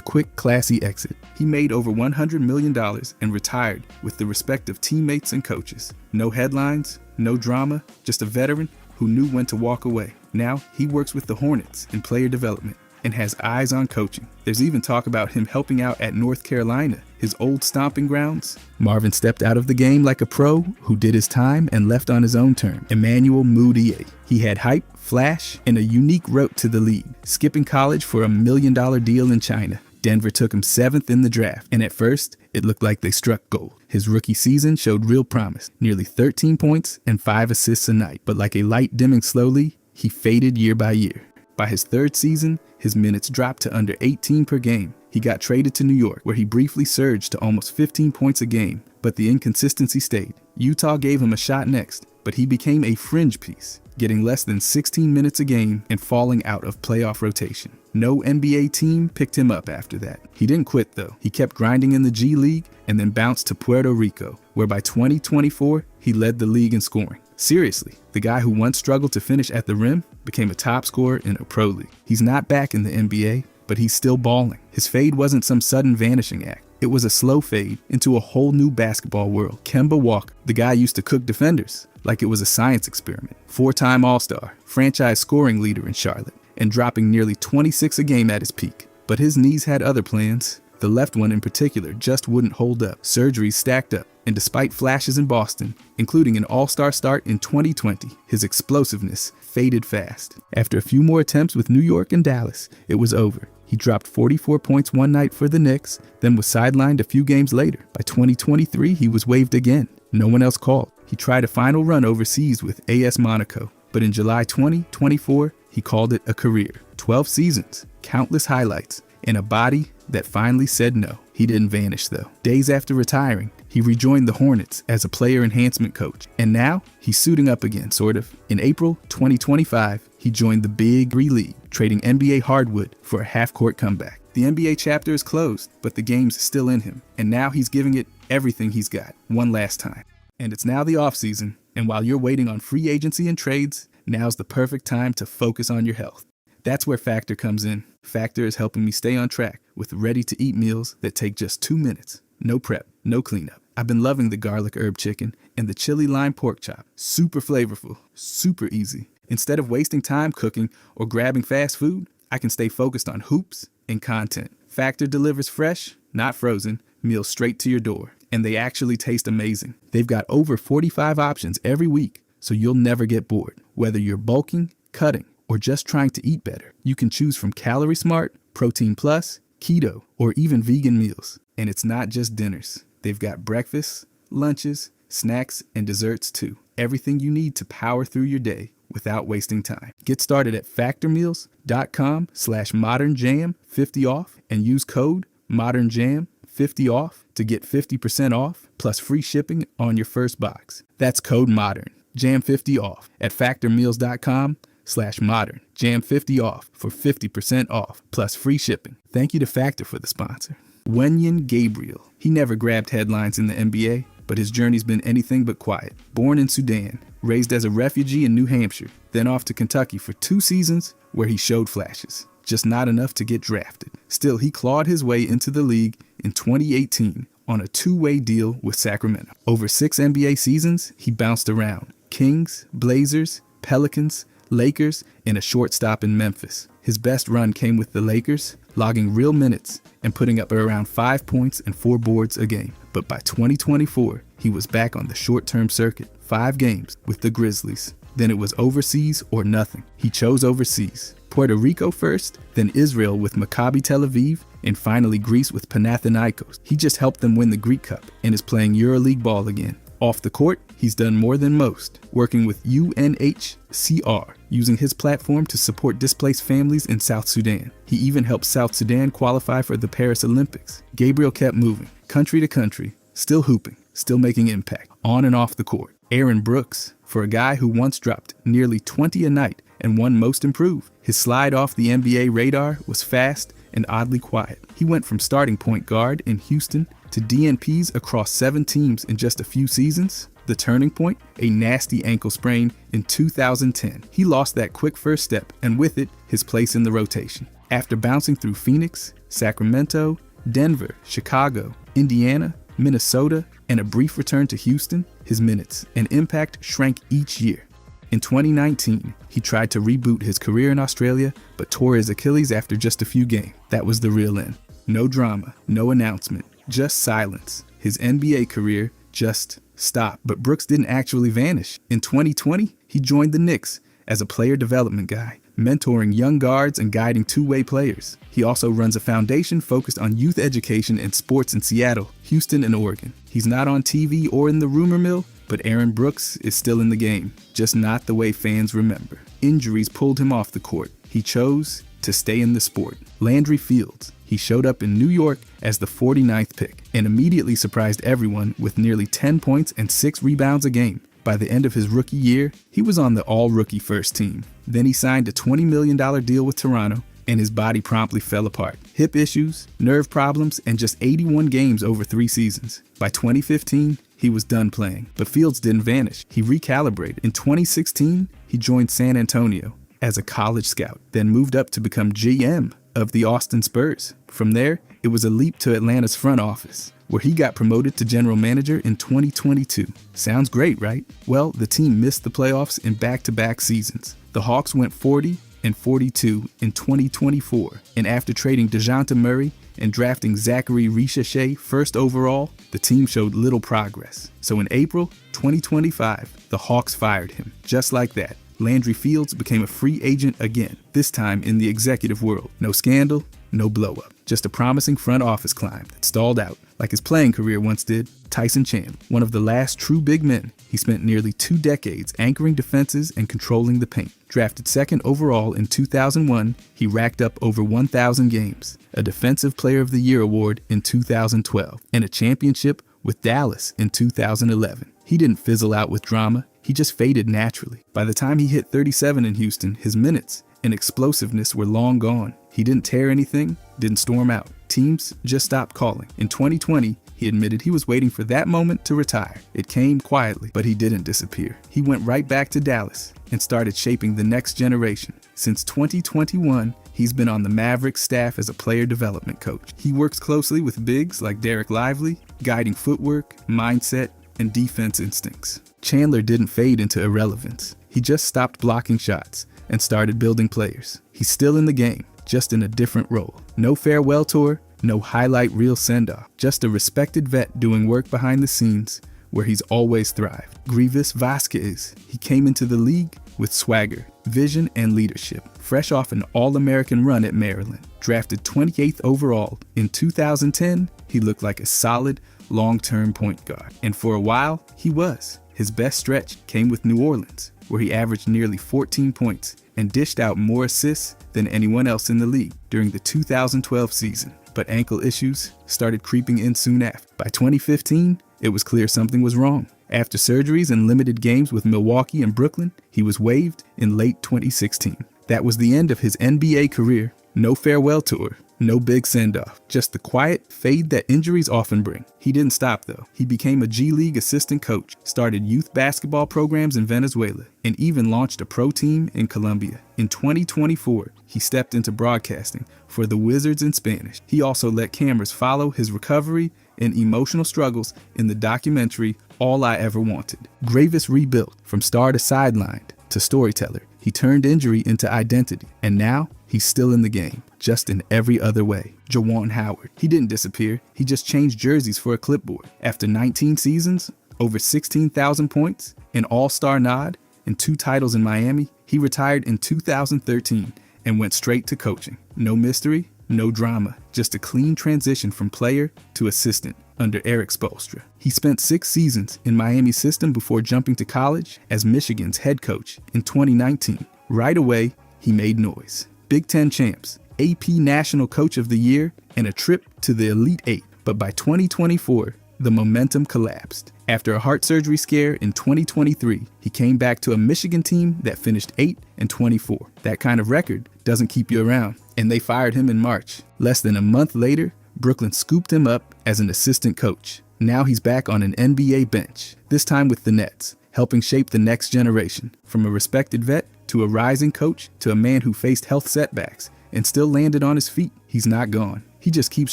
quick, classy exit. He made over $100 million and retired with the respect of teammates and coaches. No headlines, no drama, just a veteran who knew when to walk away. Now he works with the Hornets in player development and has eyes on coaching. There's even talk about him helping out at North Carolina, his old stomping grounds. Marvin stepped out of the game like a pro who did his time and left on his own term. Emmanuel Mudiay. He had hype, flash, and a unique route to the league, skipping college for $1 million deal in China. Denver took him 7th in the draft, and at first, it looked like they struck gold. His rookie season showed real promise, nearly 13 points and 5 assists a night. But like a light dimming slowly, he faded year by year. By his 3rd season, his minutes dropped to under 18 per game. He got traded to New York, where he briefly surged to almost 15 points a game, but the inconsistency stayed. Utah gave him a shot next, but he became a fringe piece, getting less than 16 minutes a game and falling out of playoff rotation. No NBA team picked him up after that. He didn't quit though. He kept grinding in the G League and then bounced to Puerto Rico, where by 2024, he led the league in scoring. Seriously, the guy who once struggled to finish at the rim became a top scorer in a pro league. He's not back in the NBA, but he's still balling. His fade wasn't some sudden vanishing act. It was a slow fade into a whole new basketball world. Kemba Walker, the guy used to cook defenders like it was a science experiment. 4-time All-Star, franchise scoring leader in Charlotte, and dropping nearly 26 a game at his peak. But his knees had other plans. The left one in particular just wouldn't hold up. Surgeries stacked up, and despite flashes in Boston, including an all-star start in 2020, his explosiveness faded fast. After a few more attempts with New York and Dallas, it was over. He dropped 44 points one night for the Knicks, then was sidelined a few games later. By 2023, he was waived again. No one else called. He tried a final run overseas with AS Monaco, but in July 2024, he called it a career. 12 seasons, countless highlights, and a body that finally said no. He didn't vanish though. Days after retiring, he rejoined the Hornets as a player enhancement coach. And now he's suiting up again, sort of. In April 2025, he joined the Big Three League, trading NBA hardwood for a half-court comeback. The NBA chapter is closed, but the game's still in him. And now he's giving it everything he's got, one last time. And it's now the offseason, and while you're waiting on free agency and trades, now's the perfect time to focus on your health. That's where Factor comes in. Factor is helping me stay on track with ready-to-eat meals that take just 2 minutes. No prep, no cleanup. I've been loving the garlic herb chicken and the chili lime pork chop. Super flavorful, super easy. Instead of wasting time cooking or grabbing fast food, I can stay focused on hoops and content. Factor delivers fresh, not frozen, meals straight to your door. And they actually taste amazing. They've got over 45 options every week, so you'll never get bored. Whether you're bulking, cutting, or just trying to eat better, you can choose from Calorie Smart, Protein Plus, Keto, or even vegan meals. And it's not just dinners. They've got breakfasts, lunches, snacks, and desserts too. Everything you need to power through your day without wasting time. Get started at factormeals.com/modernjam50 off and use code modernjam50 off to get 50% off plus free shipping on your first box. That's code modern, jam50 off at factormeals.com/modern, jam50 off for 50% off plus free shipping. Thank you to Factor for the sponsor. Wenyen Gabriel. He never grabbed headlines in the NBA, but his journey's been anything but quiet. Born in Sudan, raised as a refugee in New Hampshire, then off to Kentucky for 2 seasons where he showed flashes. Just not enough to get drafted. Still, he clawed his way into the league in 2018 on a 2-way deal with Sacramento. Over 6 NBA seasons, he bounced around. Kings, Blazers, Pelicans, Lakers, and a short stop in Memphis. His best run came with the Lakers, logging real minutes and putting up around 5 points and 4 boards a game. But by 2024, he was back on the short-term circuit, 5 games with the Grizzlies. Then it was overseas or nothing. He chose overseas. Puerto Rico first, then Israel with Maccabi Tel Aviv, and finally Greece with Panathinaikos. He just helped them win the Greek Cup and is playing EuroLeague ball again. Off the court, he's done more than most, working with UNHCR, using his platform to support displaced families in South Sudan. He even helped South Sudan qualify for the Paris Olympics. Gabriel kept moving, country to country, still hooping, still making impact, on and off the court. Aaron Brooks, for a guy who once dropped nearly 20 a night and won Most Improved, his slide off the NBA radar was fast and oddly quiet. He went from starting point guard in Houston to DNPs across 7 teams in just a few seasons. The turning point, a nasty ankle sprain in 2010. He lost that quick first step and with it, his place in the rotation. After bouncing through Phoenix, Sacramento, Denver, Chicago, Indiana, Minnesota, and a brief return to Houston, his minutes and impact shrank each year. In 2019, he tried to reboot his career in Australia, but tore his Achilles after just a few games. That was the real end. No drama, no announcement, just silence. His NBA career just stopped. But Brooks didn't actually vanish. In 2020, he joined the Knicks as a player development guy, mentoring young guards and guiding 2-way players. He also runs a foundation focused on youth education and sports in Seattle, Houston, and Oregon. He's not on TV or in the rumor mill, but Aaron Brooks is still in the game, just not the way fans remember. Injuries pulled him off the court. He chose to stay in the sport. Landry Fields. He showed up in New York as the 49th pick and immediately surprised everyone with nearly 10 points and 6 rebounds a game. By the end of his rookie year, he was on the all-rookie first team. Then he signed a $20 million deal with Toronto, and his body promptly fell apart. Hip issues, nerve problems, and just 81 games over 3 seasons. By 2015, he was done playing. But Fields didn't vanish. He recalibrated. In 2016, he joined San Antonio as a college scout, then moved up to become GM of the Austin Spurs. From there, it was a leap to Atlanta's front office, where he got promoted to general manager in 2022. Sounds great, right? Well, the team missed the playoffs in back-to-back seasons. The Hawks went 40-42 in 2024, and after trading DeJounte Murray and drafting Zachary Richache first overall, the team showed little progress. So in April 2025, the Hawks fired him. Just like that, Landry Fields became a free agent again, this time in the executive world. No scandal, no blow-up. just a promising front office climb that stalled out, like his playing career once did. Tyson Chandler, one of the last true big men, he spent nearly 2 decades anchoring defenses and controlling the paint. Drafted second overall in 2001, he racked up over 1,000 games, a Defensive Player of the Year award in 2012, and a championship with Dallas in 2011. He didn't fizzle out with drama, he just faded naturally. By the time he hit 37 in Houston, his minutes and explosiveness were long gone. He didn't tear anything, didn't storm out. Teams just stopped calling. In 2020, he admitted he was waiting for that moment to retire. It came quietly, but he didn't disappear. He went right back to Dallas and started shaping the next generation. Since 2021, he's been on the Mavericks staff as a player development coach. He works closely with bigs like Derek Lively, guiding footwork, mindset, and defense instincts. Chandler didn't fade into irrelevance. He just stopped blocking shots and started building players. He's still in the game, just in a different role. No farewell tour, no highlight reel send-off, just a respected vet doing work behind the scenes where he's always thrived. Grievous Vasquez, he came into the league with swagger, vision, and leadership. Fresh off an All-American run at Maryland, drafted 28th overall in 2010, he looked like a solid, long-term point guard. And for a while, he was. His best stretch came with New Orleans, where he averaged nearly 14 points and dished out more assists than anyone else in the league during the 2012 season. But ankle issues started creeping in soon after. By 2015, it was clear something was wrong. After surgeries and limited games with Milwaukee and Brooklyn, he was waived in late 2016. That was the end of his NBA career. No farewell tour, no big send-off, just the quiet fade that injuries often bring. He didn't stop though. He became a G League assistant coach, started youth basketball programs in Venezuela, and even launched a pro team in Colombia. In 2024, he stepped into broadcasting for the Wizards in Spanish. He also let cameras follow his recovery and emotional struggles in the documentary All I Ever Wanted. Gravis rebuilt from star to sidelined to storyteller. He turned injury into identity, and now he's still in the game, just in every other way. Juwan Howard, he didn't disappear, he just changed jerseys for a clipboard. After 19 seasons, over 16,000 points, an all-star nod, and 2 titles in Miami, he retired in 2013 and went straight to coaching. No mystery, no drama, just a clean transition from player to assistant under Eric Spoelstra. He spent 6 seasons in Miami's system before jumping to college as Michigan's head coach in 2019. Right away, he made noise. Big Ten champs, AP National Coach of the Year, and a trip to the Elite Eight. But by 2024, the momentum collapsed. After a heart surgery scare in 2023, he came back to a Michigan team that finished 8-24. That kind of record doesn't keep you around, and they fired him in March. Less than a month later, Brooklyn scooped him up as an assistant coach. Now he's back on an NBA bench, this time with the Nets, helping shape the next generation. From a respected vet to a rising coach to a man who faced health setbacks and still landed on his feet, he's not gone. He just keeps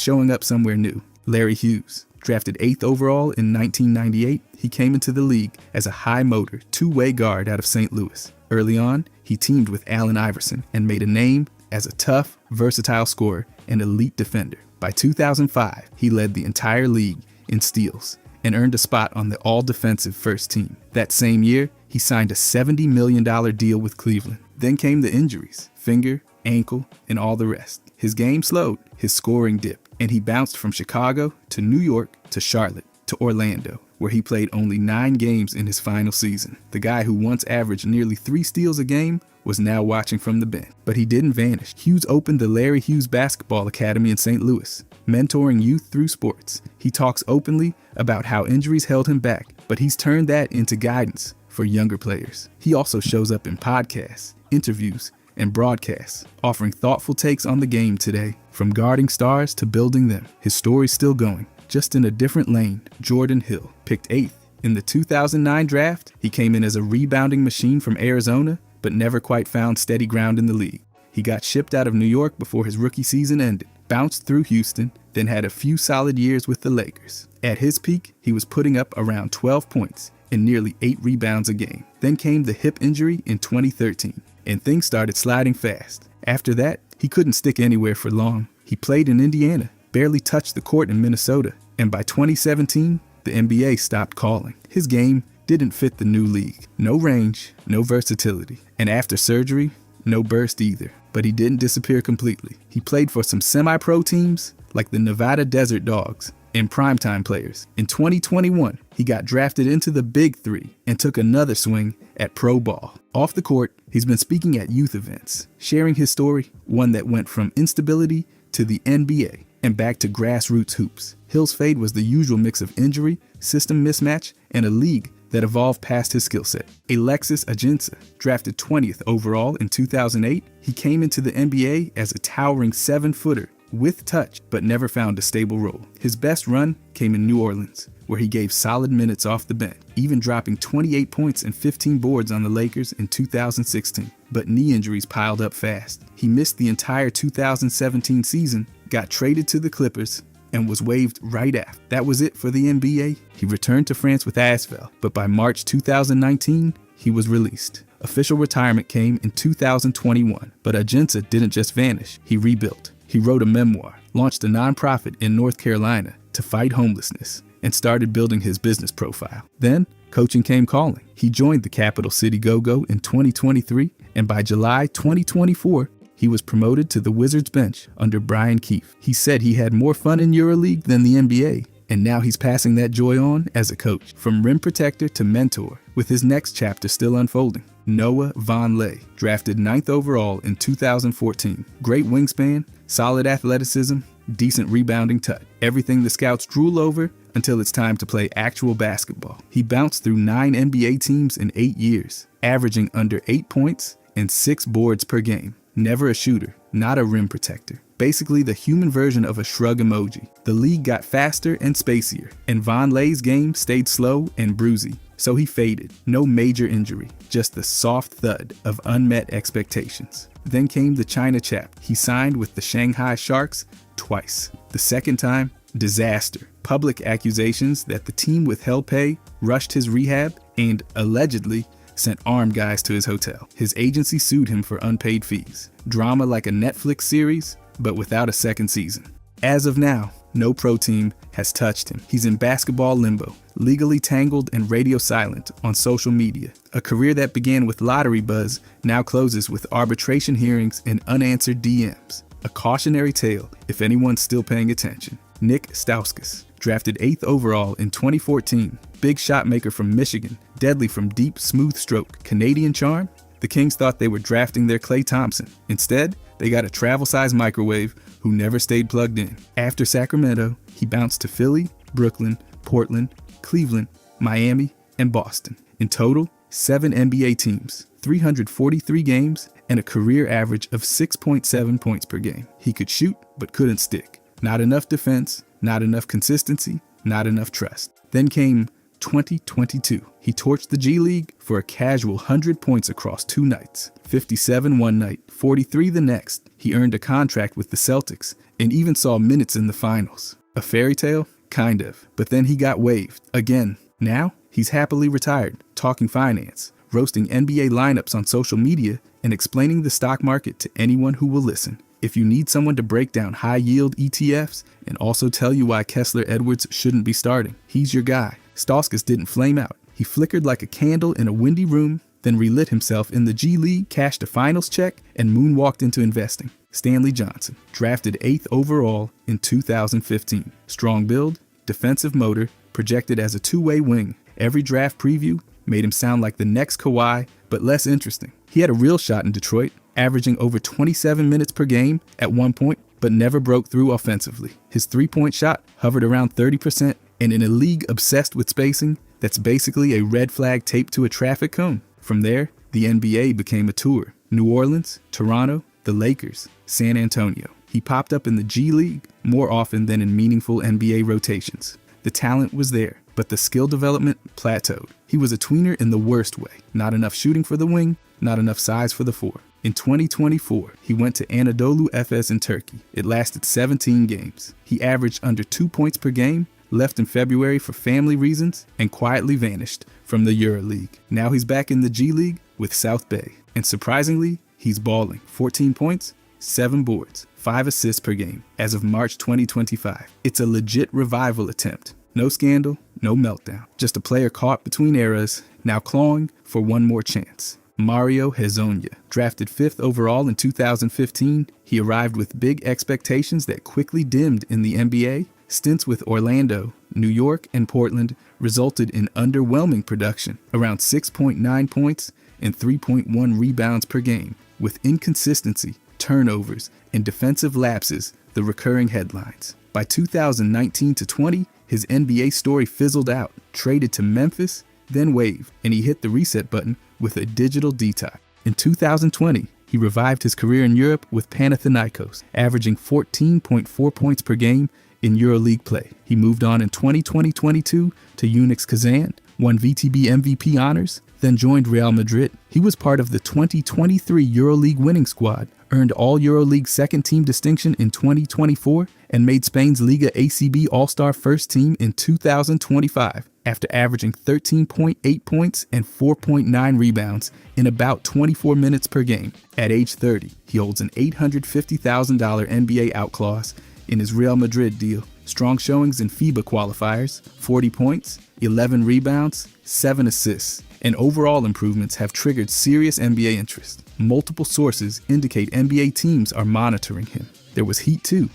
showing up somewhere new. Larry Hughes, drafted 8th overall in 1998, he came into the league as a high-motor, two-way guard out of St. Louis. Early on, he teamed with Allen Iverson and made a name as a tough, versatile scorer and elite defender. By 2005, he led the entire league in steals and earned a spot on the all-defensive first team. That same year, he signed a $70 million deal with Cleveland. Then came the injuries, finger, ankle, and all the rest. His game slowed, his scoring dipped, and he bounced from Chicago to New York to Charlotte to Orlando, where he played only 9 games in his final season. The guy who once averaged nearly 3 steals a game was now watching from the bench. But he didn't vanish. Hughes opened the Larry Hughes Basketball Academy in St. Louis, mentoring youth through sports. He talks openly about how injuries held him back, but he's turned that into guidance for younger players. He also shows up in podcasts, interviews, and broadcasts, offering thoughtful takes on the game today. From guarding stars to building them, his story's still going, just in a different lane. Jordan Hill, picked 8th in the 2009 draft. He came in as a rebounding machine from Arizona, but never quite found steady ground in the league. He got shipped out of New York before his rookie season ended, bounced through Houston, then had a few solid years with the Lakers. At his peak, he was putting up around 12 points and nearly 8 rebounds a game. Then came the hip injury in 2013, and things started sliding fast. After that, he couldn't stick anywhere for long. He played in Indiana, barely touched the court in Minnesota, and by 2017, the NBA stopped calling. His game didn't fit the new league. No range, no versatility. And after surgery, no burst either. But he didn't disappear completely. He played for some semi-pro teams like the Nevada Desert Dogs and primetime players. In 2021, he got drafted into the Big Three and took another swing at pro ball. Off the court, he's been speaking at youth events, sharing his story, one that went from instability to the NBA and back to grassroots hoops. Hill's fade was the usual mix of injury, system mismatch, and a league that evolved past his skill set. Alexis Ajinça, drafted 20th overall in 2008, he came into the NBA as a towering 7-footer with touch, but never found a stable role. His best run came in New Orleans, where he gave solid minutes off the bench, even dropping 28 points and 15 boards on the Lakers in 2016. But knee injuries piled up fast. He missed the entire 2017 season, got traded to the Clippers, and was waived right after. That was it for the NBA. He returned to France with Asvel, but by March 2019, he was released. Official retirement came in 2021, but Ajinça didn't just vanish, he rebuilt. He wrote a memoir, launched a nonprofit in North Carolina to fight homelessness, and started building his business profile. Then, coaching came calling. He joined the Capital City Go-Go in 2023, and by July 2024, he was promoted to the Wizards bench under Brian Keefe. He said he had more fun in EuroLeague than the NBA, and now he's passing that joy on as a coach. From rim protector to mentor, with his next chapter still unfolding. Noah Vonleh, drafted 9th overall in 2014. Great wingspan, solid athleticism, decent rebounding touch. Everything the scouts drool over until it's time to play actual basketball. He bounced through 9 NBA teams in 8 years, averaging under 8 points and 6 boards per game. Never a shooter, not a rim protector. Basically the human version of a shrug emoji. The league got faster and spacier, and Vonleh's game stayed slow and bruisey. So he faded. No major injury, just the soft thud of unmet expectations. Then came the China chap. He signed with the Shanghai Sharks twice. The second time, disaster. Public accusations that the team withheld pay, rushed his rehab, and allegedly sent armed guys to his hotel. His agency sued him for unpaid fees. Drama like a Netflix series, but without a second season. As of now, no pro team has touched him. He's in basketball limbo, legally tangled and radio silent on social media. A career that began with lottery buzz now closes with arbitration hearings and unanswered DMs. A cautionary tale if anyone's still paying attention. Nick Stauskas, drafted 8th overall in 2014, big shot maker from Michigan, deadly from deep, smooth stroke, Canadian charm. The Kings thought they were drafting their Klay Thompson. Instead, they got a travel-sized microwave who never stayed plugged in. After Sacramento, he bounced to Philly, Brooklyn, Portland, Cleveland, Miami, and Boston. In total, 7 NBA teams, 343 games, and a career average of 6.7 points per game. He could shoot, but couldn't stick. Not enough defense, not enough consistency, not enough trust. Then came 2022. He torched the G League for a casual 100 points across 2 nights. 57 one night, 43 the next. He earned a contract with the Celtics and even saw minutes in the finals. A fairy tale? Kind of. But then he got waived. Again. Now, he's happily retired, talking finance, roasting NBA lineups on social media, and explaining the stock market to anyone who will listen. If you need someone to break down high-yield ETFs and also tell you why Kessler Edwards shouldn't be starting, he's your guy. Stauskas didn't flame out. He flickered like a candle in a windy room, then relit himself in the G League, cashed a finals check, and moonwalked into investing. Stanley Johnson, drafted 8th overall in 2015. Strong build, defensive motor, projected as a two-way wing. Every draft preview made him sound like the next Kawhi, but less interesting. He had a real shot in Detroit, averaging over 27 minutes per game at one point, but never broke through offensively. His three-point shot hovered around 30%, and in a league obsessed with spacing, that's basically a red flag taped to a traffic cone. From there, the NBA became a tour. New Orleans, Toronto, the Lakers, San Antonio. He popped up in the G League more often than in meaningful NBA rotations. The talent was there, but the skill development plateaued. He was a tweener in the worst way. Not enough shooting for the wing, not enough size for the four. In 2024, he went to Anadolu Efes in Turkey. It lasted 17 games. He averaged under 2 points per game, left in February for family reasons, and quietly vanished from the EuroLeague. Now he's back in the G League with South Bay. And surprisingly, he's balling. 14 points, 7 boards, 5 assists per game as of March 2025. It's a legit revival attempt. No scandal, no meltdown. Just a player caught between eras, now clawing for one more chance. Mario Hezonja. Drafted 5th overall in 2015, he arrived with big expectations that quickly dimmed in the NBA. Stints with Orlando, New York, and Portland resulted in underwhelming production, around 6.9 points and 3.1 rebounds per game, with inconsistency, turnovers, and defensive lapses the recurring headlines. By 2019-20, his NBA story fizzled out, traded to Memphis, then waived, and he hit the reset button with a digital detox. In 2020, he revived his career in Europe with Panathinaikos, averaging 14.4 points per game in EuroLeague play. He moved on in 2020-22 to Unix Kazan, won VTB MVP honors, then joined Real Madrid. He was part of the 2023 EuroLeague winning squad, earned all EuroLeague second team distinction in 2024, and made Spain's Liga ACB All-Star first team in 2025 after averaging 13.8 points and 4.9 rebounds in about 24 minutes per game. At age 30, he holds an $850,000 NBA out clause in his Real Madrid deal. Strong showings in FIBA qualifiers, 40 points, 11 rebounds, 7 assists, and overall improvements have triggered serious NBA interest. Multiple sources indicate NBA teams are monitoring him. There was heat too.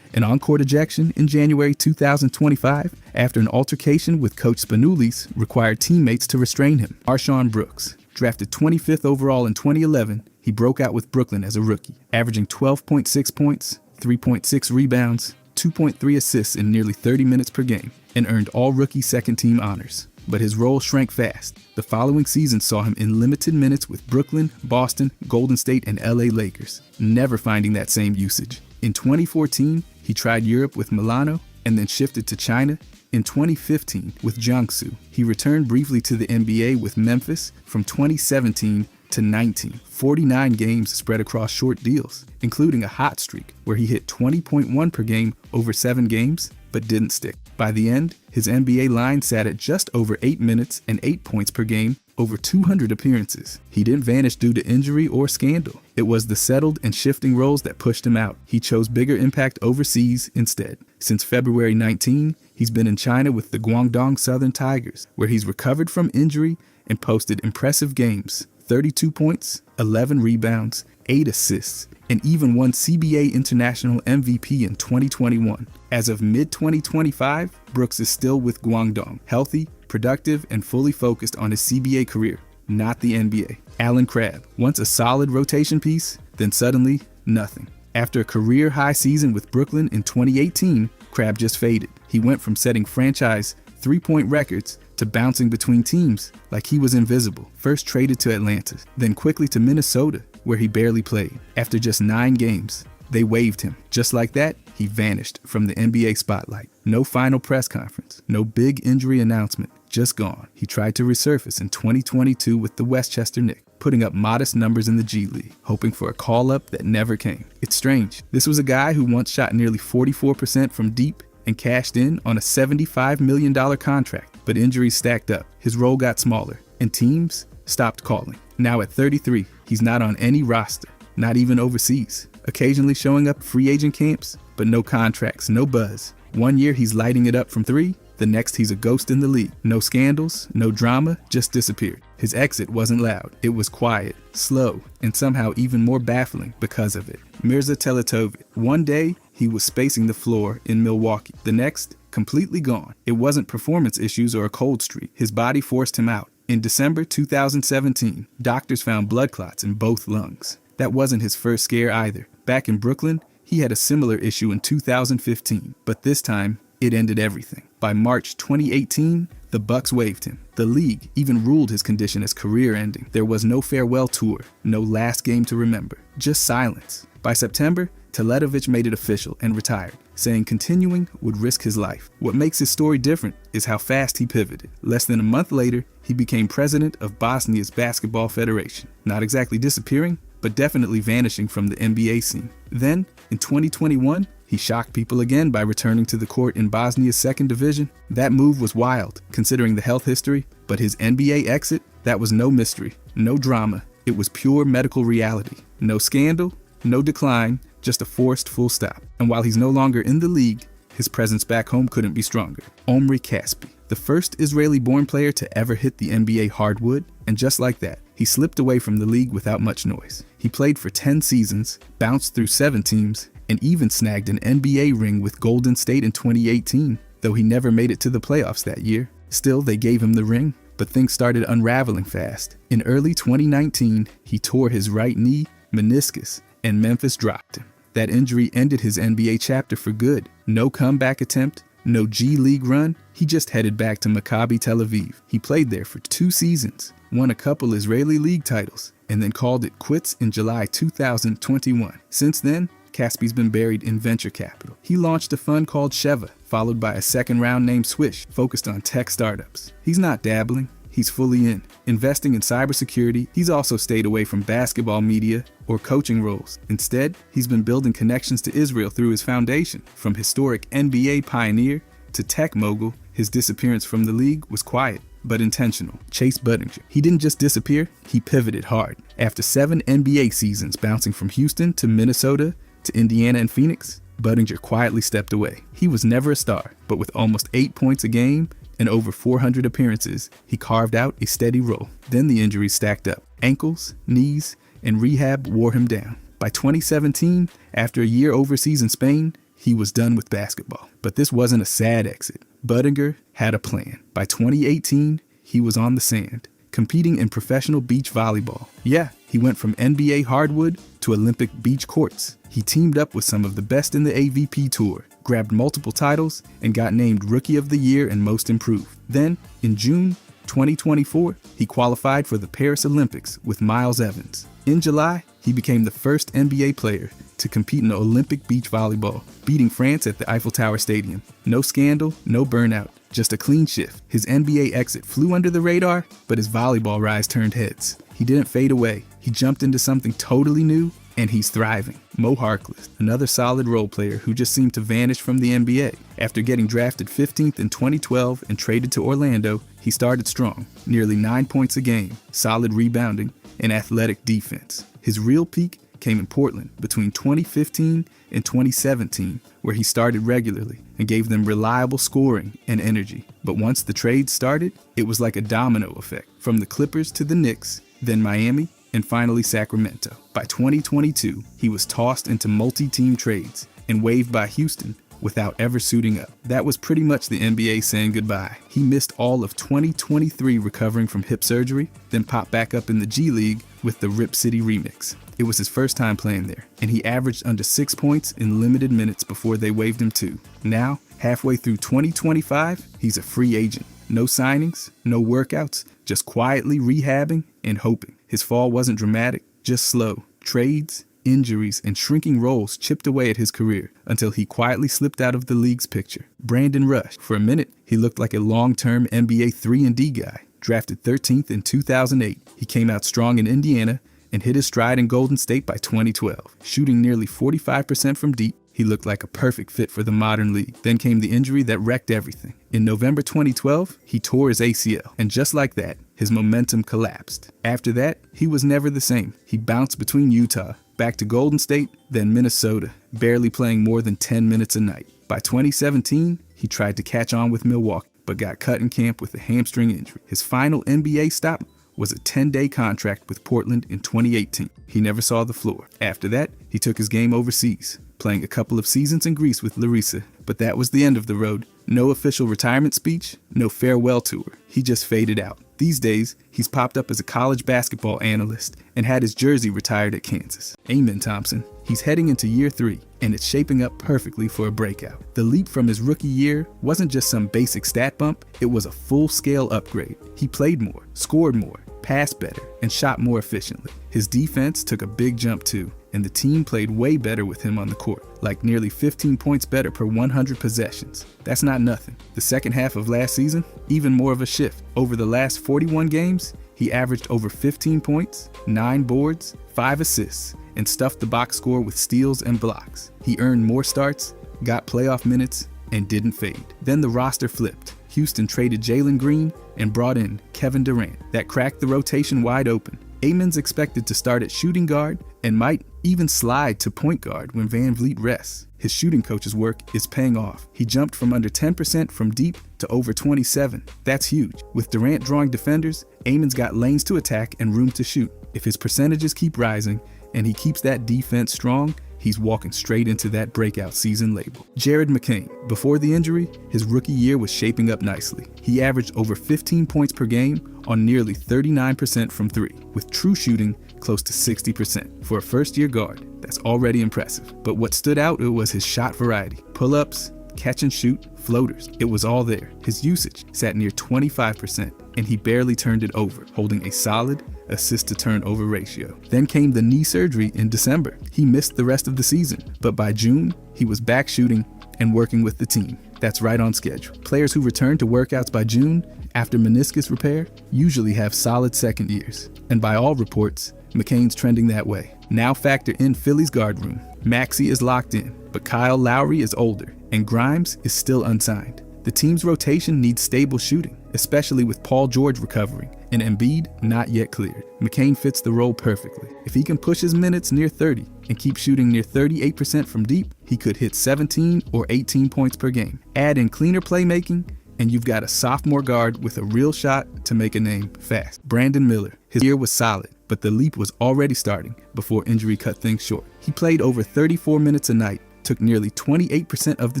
An on-court ejection in January 2025 after an altercation with Coach Spanulis required teammates to restrain him. Marshawn Brooks, drafted 25th overall in 2011, he broke out with Brooklyn as a rookie, averaging 12.6 points, 3.6 rebounds, 2.3 assists in nearly 30 minutes per game, and earned all rookie second team honors. But his role shrank fast. The following season saw him in limited minutes with Brooklyn, Boston, Golden State, and LA Lakers, never finding that same usage. In 2014, he tried Europe with Milano and then shifted to China. In 2015, with Jiangsu, he returned briefly to the NBA with Memphis from 2017 to 19, 49 games spread across short deals, including a hot streak where he hit 20.1 per game over 7 games, but didn't stick. By the end, his NBA line sat at just over 8 minutes and 8 points per game over 200 appearances. He didn't vanish due to injury or scandal. It was the settled and shifting roles that pushed him out. He chose bigger impact overseas instead. Since February 19, he's been in China with the Guangdong Southern Tigers, where he's recovered from injury and posted impressive games. 32 points, 11 rebounds, 8 assists, and even won CBA International MVP in 2021. As of mid-2025, Brooks is still with Guangdong, healthy, productive, and fully focused on his CBA career, not the NBA. Allen Crabbe, once a solid rotation piece, then suddenly nothing. After a career-high season with Brooklyn in 2018, Crabbe just faded. He went from setting franchise three-point records to bouncing between teams like he was invisible. First traded to Atlanta, then quickly to Minnesota, where he barely played. After just 9 games, they waived him. Just like that, he vanished from the NBA spotlight. No final press conference, no big injury announcement, just gone. He tried to resurface in 2022 with the Westchester Knicks, putting up modest numbers in the G League, hoping for a call-up that never came. It's strange. This was a guy who once shot nearly 44% from deep and cashed in on a $75 million contract, but injuries stacked up. His role got smaller, and teams stopped calling. Now at 33, he's not on any roster, not even overseas. Occasionally showing up at free agent camps, but no contracts, no buzz. One year he's lighting it up from 3, the next he's a ghost in the league. No scandals, no drama, just disappeared. His exit wasn't loud. It was quiet, slow, and somehow even more baffling because of it. Mirza Teletovic. One day, he was spacing the floor in Milwaukee. The next, completely gone. It wasn't performance issues or a cold streak. His body forced him out. In December 2017, doctors found blood clots in both lungs. That wasn't his first scare either. Back in Brooklyn, he had a similar issue in 2015, but this time, it ended everything. By March 2018, the Bucks waived him. The league even ruled his condition as career-ending. There was no farewell tour, no last game to remember, just silence. By September, Teletovic made it official and retired, saying continuing would risk his life. What makes his story different is how fast he pivoted. Less than a month later, he became president of Bosnia's Basketball Federation. Not exactly disappearing, but definitely vanishing from the NBA scene. Then, in 2021, he shocked people again by returning to the court in Bosnia's second division. That move was wild, considering the health history, but his NBA exit, that was no mystery, no drama. It was pure medical reality. No scandal, no decline, just a forced full stop. And while he's no longer in the league, his presence back home couldn't be stronger. Omri Caspi, the first Israeli-born player to ever hit the NBA hardwood, And just like that, he slipped away from the league without much noise. He played for 10 seasons, bounced through 7 teams, and even snagged an NBA ring with Golden State in 2018, though he never made it to the playoffs that year. Still, they gave him the ring, but things started unraveling fast. In early 2019, he tore his right knee, meniscus, and Memphis dropped him. That injury ended his NBA chapter for good. No comeback attempt, no G League run. He just headed back to Maccabi Tel Aviv. He played there for 2 seasons, won a couple Israeli league titles, and then called it quits in July 2021. Since then, Caspi's been buried in venture capital. He launched a fund called Sheva, followed by a second round named Swish, focused on tech startups. He's not dabbling. He's fully in. Investing in cybersecurity, he's also stayed away from basketball media or coaching roles. Instead, he's been building connections to Israel through his foundation. From historic NBA pioneer to tech mogul, his disappearance from the league was quiet but intentional. Chase Budinger. He didn't just disappear, he pivoted hard. After 7 NBA seasons bouncing from Houston to Minnesota to Indiana and Phoenix, Budinger quietly stepped away. He was never a star, but with almost 8 points a game and over 400 appearances, he carved out a steady role. Then the injuries stacked up. Ankles, knees, and rehab wore him down. By 2017, after a year overseas in Spain, he was done with basketball. But this wasn't a sad exit. Budinger had a plan. By 2018, he was on the sand, competing in professional beach volleyball. Yeah, he went from NBA hardwood to Olympic beach courts. He teamed up with some of the best in the AVP Tour, grabbed multiple titles, and got named Rookie of the Year and Most Improved. Then, in June 2024, he qualified for the Paris Olympics with Miles Evans. In July, he became the first NBA player to compete in Olympic beach volleyball, beating France at the Eiffel Tower Stadium. No scandal, no burnout, just a clean shift. His NBA exit flew under the radar, but his volleyball rise turned heads. He didn't fade away. He jumped into something totally new, and he's thriving. Mo Harkless, another solid role player who just seemed to vanish from the NBA. After getting drafted 15th in 2012 and traded to Orlando, he started strong, nearly 9 points a game, solid rebounding, and athletic defense. His real peak came in Portland between 2015 and 2017, where he started regularly and gave them reliable scoring and energy. But once the trade started, it was like a domino effect, from the Clippers to the Knicks, then Miami, and finally Sacramento. By 2022, he was tossed into multi-team trades and waived by Houston without ever suiting up. That was pretty much the NBA saying goodbye. He missed all of 2023 recovering from hip surgery, then popped back up in the G League with the Rip City remix. It was his first time playing there, and he averaged under 6 points in limited minutes before they waived him too. Now, halfway through 2025, he's a free agent. No signings, no workouts, just quietly rehabbing and hoping. His fall wasn't dramatic, just slow. Trades, injuries, and shrinking roles chipped away at his career until he quietly slipped out of the league's picture. Brandon Rush. For a minute, he looked like a long-term NBA 3-and-D guy. Drafted 13th in 2008, he came out strong in Indiana and hit his stride in Golden State by 2012. Shooting nearly 45% from deep, he looked like a perfect fit for the modern league. Then came the injury that wrecked everything. In November 2012, he tore his ACL, and just like that, his momentum collapsed. After that, he was never the same. He bounced between Utah, back to Golden State, then Minnesota, barely playing more than 10 minutes a night. By 2017, he tried to catch on with Milwaukee, but got cut in camp with a hamstring injury. His final NBA stop was a 10-day contract with Portland in 2018. He never saw the floor. After that, he took his game overseas, playing a couple of seasons in Greece with Larissa, but that was the end of the road. No official retirement speech, no farewell tour. He just faded out. These days, he's popped up as a college basketball analyst and had his jersey retired at Kansas. Amen, Thompson. He's heading into year 3, and it's shaping up perfectly for a breakout. The leap from his rookie year wasn't just some basic stat bump, it was a full-scale upgrade. He played more, scored more, passed better, and shot more efficiently. His defense took a big jump too, and the team played way better with him on the court, like nearly 15 points better per 100 possessions. That's not nothing. The second half of last season, even more of a shift. Over the last 41 games, he averaged over 15 points, 9 boards, 5 assists, and stuffed the box score with steals and blocks. He earned more starts, got playoff minutes, and didn't fade. Then the roster flipped. Houston traded Jalen Green and brought in Kevin Durant. That cracked the rotation wide open. Amon's expected to start at shooting guard and might even slide to point guard when Van Vliet rests. His shooting coach's work is paying off. He jumped from under 10% from deep to over 27. That's huge. With Durant drawing defenders, Amon's got lanes to attack and room to shoot. If his percentages keep rising and he keeps that defense strong, he's walking straight into that breakout season label. Jared McCain. Before the injury, his rookie year was shaping up nicely. He averaged over 15 points per game on nearly 39% from three, with true shooting close to 60%. For a first-year guard, that's already impressive. But what stood out was his shot variety. Pull-ups, catch and shoot, floaters. It was all there. His usage sat near 25%, and he barely turned it over, holding a solid assist-to-turnover ratio. Then came the knee surgery in December. He missed the rest of the season, but by June, he was back shooting and working with the team. That's right on schedule. Players who return to workouts by June after meniscus repair usually have solid second years. And by all reports, McCain's trending that way. Now factor in Philly's guard room. Maxey is locked in, but Kyle Lowry is older, and Grimes is still unsigned. The team's rotation needs stable shooting, especially with Paul George recovering and Embiid not yet cleared. McCain fits the role perfectly. If he can push his minutes near 30 and keep shooting near 38% from deep, he could hit 17 or 18 points per game. Add in cleaner playmaking, and you've got a sophomore guard with a real shot to make a name fast. Brandon Miller. His year was solid, but the leap was already starting before injury cut things short. He played over 34 minutes a night, took nearly 28% of the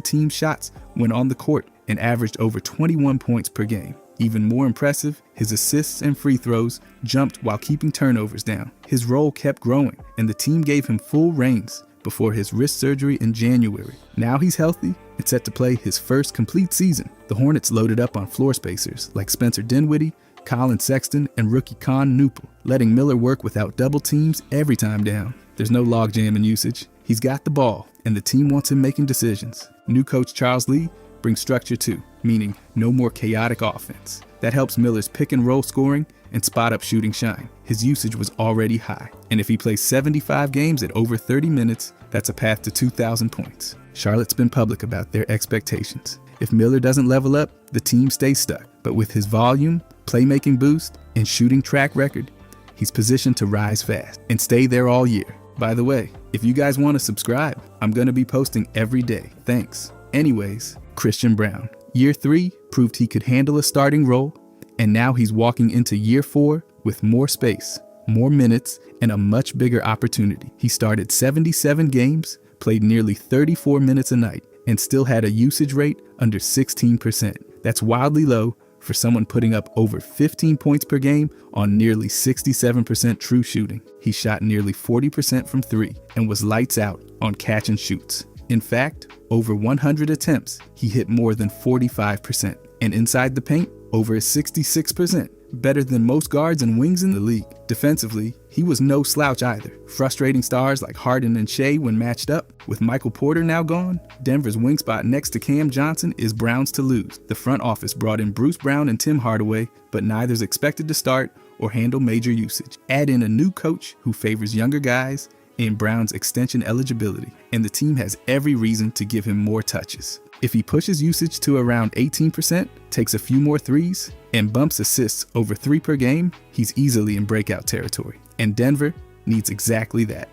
team's shots when on the court, and averaged over 21 points per game. Even more impressive, his assists and free throws jumped while keeping turnovers down. His role kept growing, and the team gave him full reins before his wrist surgery in January. Now he's healthy and set to play his first complete season. The Hornets loaded up on floor spacers like Spencer Dinwiddie, Colin Sexton, and rookie Con Newpel, letting Miller work without double teams every time down. There's no logjam in usage. He's got the ball, and the team wants him making decisions. New coach Charles Lee brings structure too, meaning no more chaotic offense. That helps Miller's pick and roll scoring and spot up shooting shine. His usage was already high, and if he plays 75 games at over 30 minutes, that's a path to 2,000 points. Charlotte's been public about their expectations. If Miller doesn't level up, the team stays stuck. But with his volume, playmaking boost, and shooting track record, he's positioned to rise fast and stay there all year. By the way, if you guys want to subscribe, I'm going to be posting every day. Thanks. Anyways, Christian Braun. Year 3 proved he could handle a starting role, and now he's walking into year 4 with more space, more minutes, and a much bigger opportunity. He started 77 games, played nearly 34 minutes a night, and still had a usage rate under 16%. That's wildly low for someone putting up over 15 points per game on nearly 67% true shooting. He shot nearly 40% from three and was lights out on catch and shoots. In fact, over 100 attempts, he hit more than 45%, and inside the paint, over 66%, better than most guards and wings in the league. Defensively, he was no slouch either, frustrating stars like Harden and Shea when matched up. With Michael Porter now gone, Denver's wing spot next to Cam Johnson is Brown's to lose. The front office brought in Bruce Brown and Tim Hardaway, but neither's expected to start or handle major usage. Add in a new coach who favors younger guys and Brown's extension eligibility, and the team has every reason to give him more touches. If he pushes usage to around 18%, takes a few more threes, and bumps assists over 3 per game, he's easily in breakout territory. And Denver needs exactly that.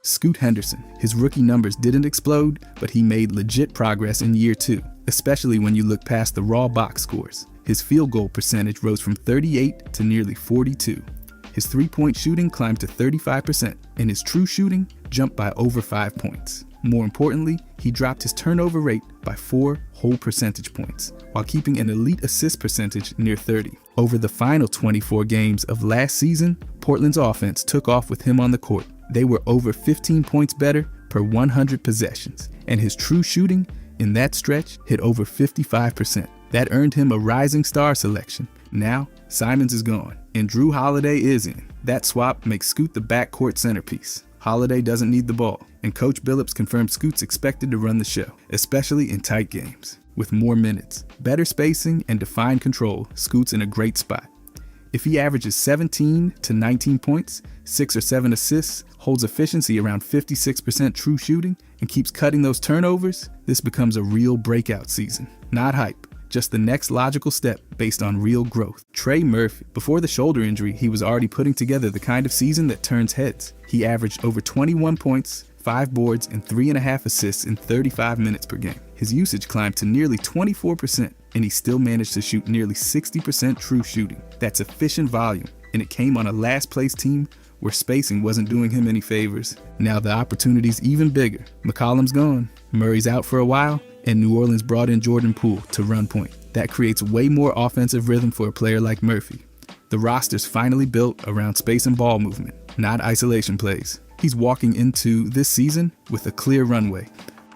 Scoot Henderson. His rookie numbers didn't explode, but he made legit progress in year 2, especially when you look past the raw box scores. His field goal percentage rose from 38 to nearly 42. His three-point shooting climbed to 35%, and his true shooting jumped by over 5 points. More importantly, he dropped his turnover rate by 4 whole percentage points, while keeping an elite assist percentage near 30. Over the final 24 games of last season, Portland's offense took off with him on the court. They were over 15 points better per 100 possessions, and his true shooting in that stretch hit over 55%. That earned him a rising star selection. Now, Simons is gone, and Drew Holiday is in. That swap makes Scoot the backcourt centerpiece. Holiday doesn't need the ball, and Coach Billups confirmed Scoot's expected to run the show, especially in tight games. With more minutes, better spacing, and defined control, Scoot's in a great spot. If he averages 17 to 19 points, 6 or 7 assists, holds efficiency around 56% true shooting, and keeps cutting those turnovers, this becomes a real breakout season. Not hype, just the next logical step based on real growth. Trey Murphy. Before the shoulder injury, he was already putting together the kind of season that turns heads. He averaged over 21 points, 5 boards, and 3.5 assists in 35 minutes per game. His usage climbed to nearly 24%, and he still managed to shoot nearly 60% true shooting. That's efficient volume, and it came on a last-place team where spacing wasn't doing him any favors. Now the opportunity's even bigger. McCollum's gone, Murray's out for a while, and New Orleans brought in Jordan Poole to run point. That creates way more offensive rhythm for a player like Murphy. The roster's finally built around space and ball movement, not isolation plays. He's walking into this season with a clear runway.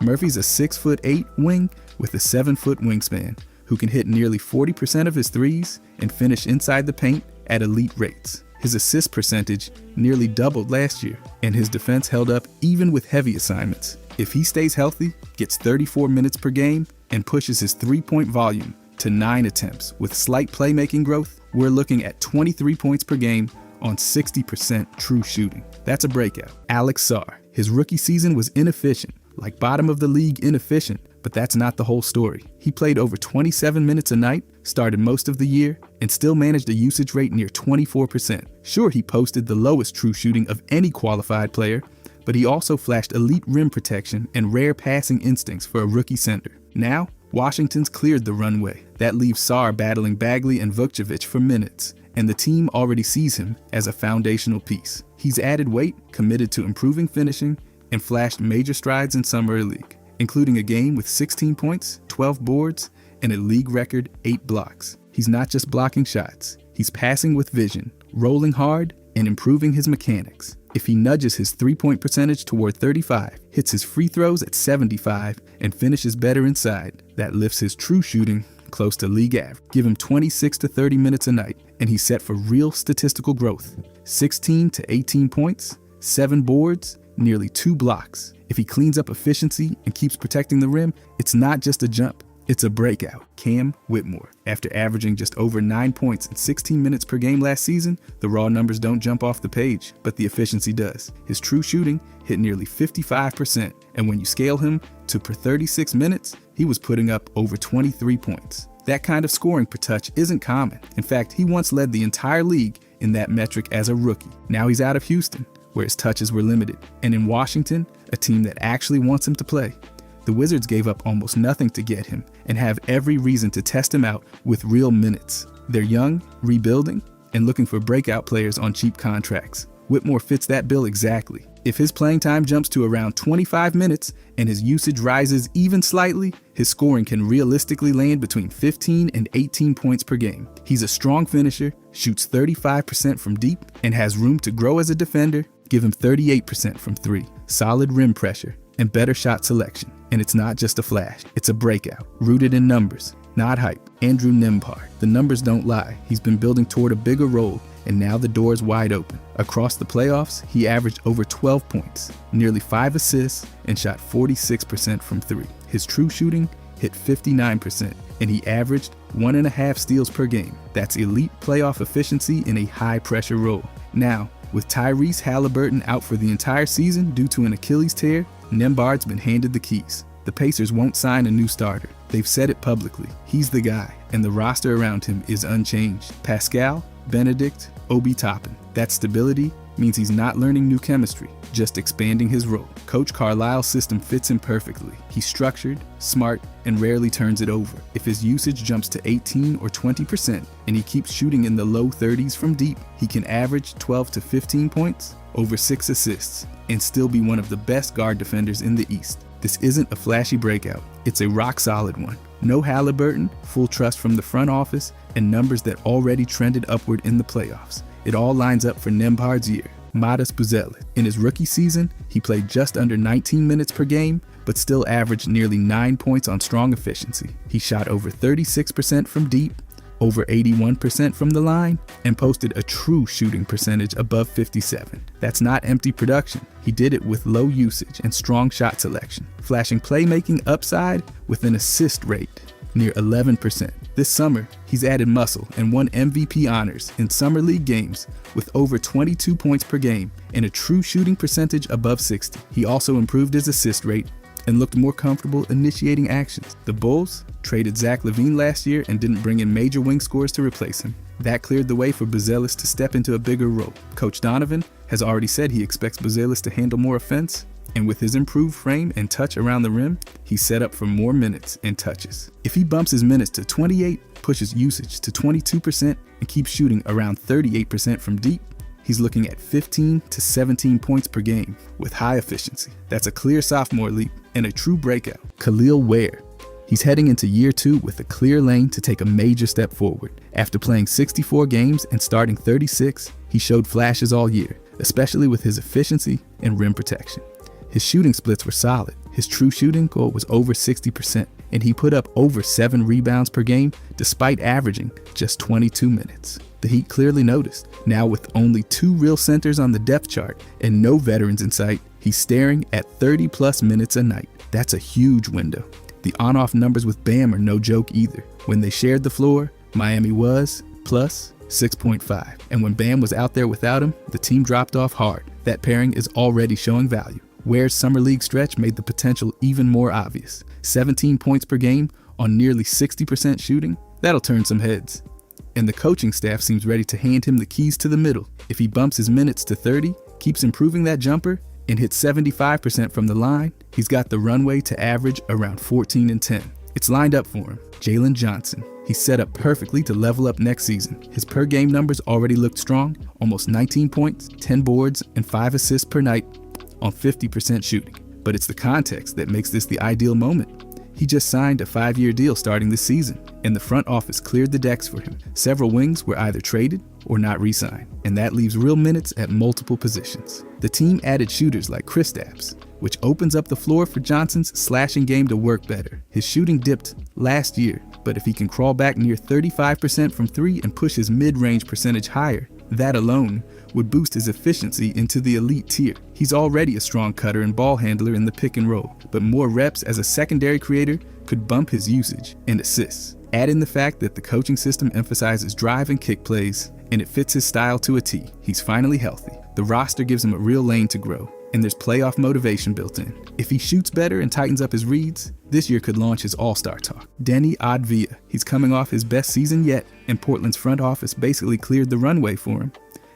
Murphy's a 6'8" wing with a 7-foot wingspan, who can hit nearly 40% of his threes and finish inside the paint at elite rates. His assist percentage nearly doubled last year, and his defense held up even with heavy assignments. If he stays healthy, gets 34 minutes per game, and pushes his three-point volume to 9 attempts with slight playmaking growth, we're looking at 23 points per game on 60% true shooting. That's a breakout. Alex Sarr. His rookie season was inefficient, like bottom of the league inefficient, but that's not the whole story. He played over 27 minutes a night, started most of the year, and still managed a usage rate near 24%. Sure, he posted the lowest true shooting of any qualified player, but he also flashed elite rim protection and rare passing instincts for a rookie center. Now, Washington's cleared the runway. That leaves Sarr battling Bagley and Vukcevic for minutes, and the team already sees him as a foundational piece. He's added weight, committed to improving finishing, and flashed major strides in Summer League, including a game with 16 points, 12 boards, and a league record 8 blocks. He's not just blocking shots, he's passing with vision, rolling hard, and improving his mechanics. If he nudges his three-point percentage toward 35, hits his free throws at 75, and finishes better inside, that lifts his true shooting close to league average. Give him 26 to 30 minutes a night, and he's set for real statistical growth. 16 to 18 points, 7 boards, nearly 2 blocks. If he cleans up efficiency and keeps protecting the rim, it's not just a jump, it's a breakout. Cam Whitmore. After averaging just over 9 points in 16 minutes per game last season, the raw numbers don't jump off the page, but the efficiency does. His true shooting hit nearly 55%, and when you scale him to per 36 minutes, he was putting up over 23 points. That kind of scoring per touch isn't common. In fact, he once led the entire league in that metric as a rookie. Now he's out of Houston, where his touches were limited, and in Washington, a team that actually wants him to play. The Wizards gave up almost nothing to get him and have every reason to test him out with real minutes. They're young, rebuilding, and looking for breakout players on cheap contracts. Whitmore fits that bill exactly. If his playing time jumps to around 25 minutes and his usage rises even slightly, his scoring can realistically land between 15 and 18 points per game. He's a strong finisher, shoots 35% from deep, and has room to grow as a defender. Give him 38% from 3, solid rim pressure, and better shot selection. And it's not just a flash, it's a breakout, rooted in numbers, not hype. Andrew Nembhard. The numbers don't lie. He's been building toward a bigger role, and now the door's wide open. Across the playoffs, he averaged over 12 points, nearly 5 assists, and shot 46% from 3. His true shooting hit 59%, and he averaged 1.5 steals per game. That's elite playoff efficiency in a high-pressure role. Now, with Tyrese Halliburton out for the entire season due to an Achilles tear, Nembhard's been handed the keys. The Pacers won't sign a new starter. They've said it publicly. He's the guy, and the roster around him is unchanged. Pascal, Benedict, Obi Toppin. That stability means he's not learning new chemistry, just expanding his role. Coach Carlisle's system fits him perfectly. He's structured, smart, and rarely turns it over. If his usage jumps to 18 or 20% and he keeps shooting in the low 30s from deep, he can average 12 to 15 points, over 6 assists, and still be one of the best guard defenders in the East. This isn't a flashy breakout, it's a rock-solid one. No Halliburton, full trust from the front office, and numbers that already trended upward in the playoffs. It all lines up for Nembhard's year. Matas Buzelit. In his rookie season, he played just under 19 minutes per game, but still averaged nearly 9 points on strong efficiency. He shot over 36% from deep, over 81% from the line, and posted a true shooting percentage above 57. That's not empty production. He did it with low usage and strong shot selection, flashing playmaking upside with an assist rate near 11%. This summer, he's added muscle and won MVP honors in Summer League games with over 22 points per game and a true shooting percentage above 60. He also improved his assist rate, and looked more comfortable initiating actions. The Bulls traded Zach LaVine last year and didn't bring in major wing scorers to replace him. That cleared the way for Buzelis to step into a bigger role. Coach Donovan has already said he expects Buzelis to handle more offense, and with his improved frame and touch around the rim, he's set up for more minutes and touches. If he bumps his minutes to 28, pushes usage to 22%, and keeps shooting around 38% from deep, he's looking at 15 to 17 points per game with high efficiency. That's a clear sophomore leap and a true breakout. Khalil Ware. He's heading into year 2 with a clear lane to take a major step forward. After playing 64 games and starting 36, he showed flashes all year, especially with his efficiency and rim protection. His shooting splits were solid. His true shooting goal was over 60%, and he put up over 7 rebounds per game despite averaging just 22 minutes. The Heat clearly noticed. Now with only 2 real centers on the depth chart and no veterans in sight, he's staring at 30+ minutes a night. That's a huge window. The on-off numbers with Bam are no joke either. When they shared the floor, Miami was plus 6.5. And when Bam was out there without him, the team dropped off hard. That pairing is already showing value. Ware's summer league stretch made the potential even more obvious. 17 points per game on nearly 60% shooting, that'll turn some heads. And the coaching staff seems ready to hand him the keys to the middle. If he bumps his minutes to 30, keeps improving that jumper, and hits 75% from the line, he's got the runway to average around 14 and 10. It's lined up for him. Jalen Johnson. He's set up perfectly to level up next season. His per game numbers already looked strong, almost 19 points, 10 boards, and 5 assists per night on 50% shooting. But it's the context that makes this the ideal moment. He just signed a 5-year deal starting this season, and the front office cleared the decks for him. Several wings were either traded or not re-signed, and that leaves real minutes at multiple positions. The team added shooters like Kristaps, which opens up the floor for Johnson's slashing game to work better. His shooting dipped last year, but if he can crawl back near 35% from 3 and push his mid-range percentage higher, that alone would boost his efficiency into the elite tier. He's already a strong cutter and ball handler in the pick and roll, but more reps as a secondary creator could bump his usage and assists. Add in the fact that the coaching system emphasizes drive and kick plays, and it fits his style to a T. He's finally healthy. The roster gives him a real lane to grow, and there's playoff motivation built in. If he shoots better and tightens up his reads, this year could launch his all-star talk. Denny Advia. He's coming off his best season yet, and Portland's front office basically cleared the runway for him.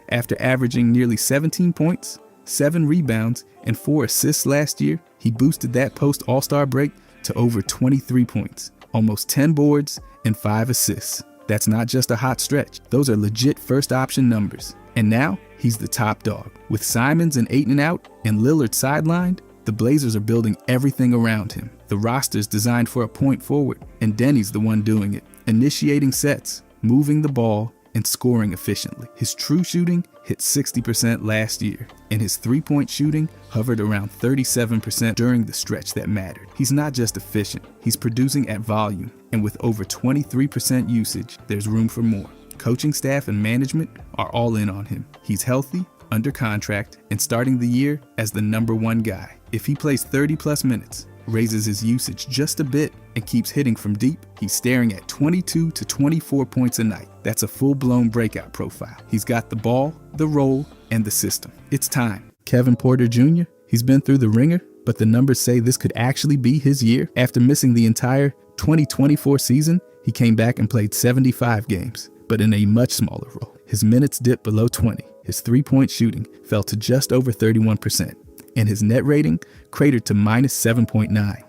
After averaging nearly 17 points, 7 rebounds, and 4 assists last year, he boosted that post-all-star break to over 23 points, almost 10 boards, and 5 assists. That's not just a hot stretch. Those are legit first-option numbers. And now, he's the top dog. With Simons and Ayton out and Lillard sidelined, the Blazers are building everything around him. The roster's designed for a point forward, and Denny's the one doing it, initiating sets, moving the ball, and scoring efficiently. His true shooting hit 60% last year, and his three-point shooting hovered around 37% during the stretch that mattered. He's not just efficient, he's producing at volume, and with over 23% usage, there's room for more. Coaching staff and management are all in on him. He's healthy, under contract, and starting the year as the #1 guy. If he plays 30+ minutes, raises his usage just a bit, and keeps hitting from deep, he's staring at 22 to 24 points a night. That's a full-blown breakout profile. He's got the ball, the role, and the system. It's time. Kevin Porter Jr., he's been through the ringer, but the numbers say this could actually be his year. After missing the entire 2024 season, he came back and played 75 games, but in a much smaller role. His minutes dipped below 20. His three-point shooting fell to just over 31%, and his net rating cratered to -7.9.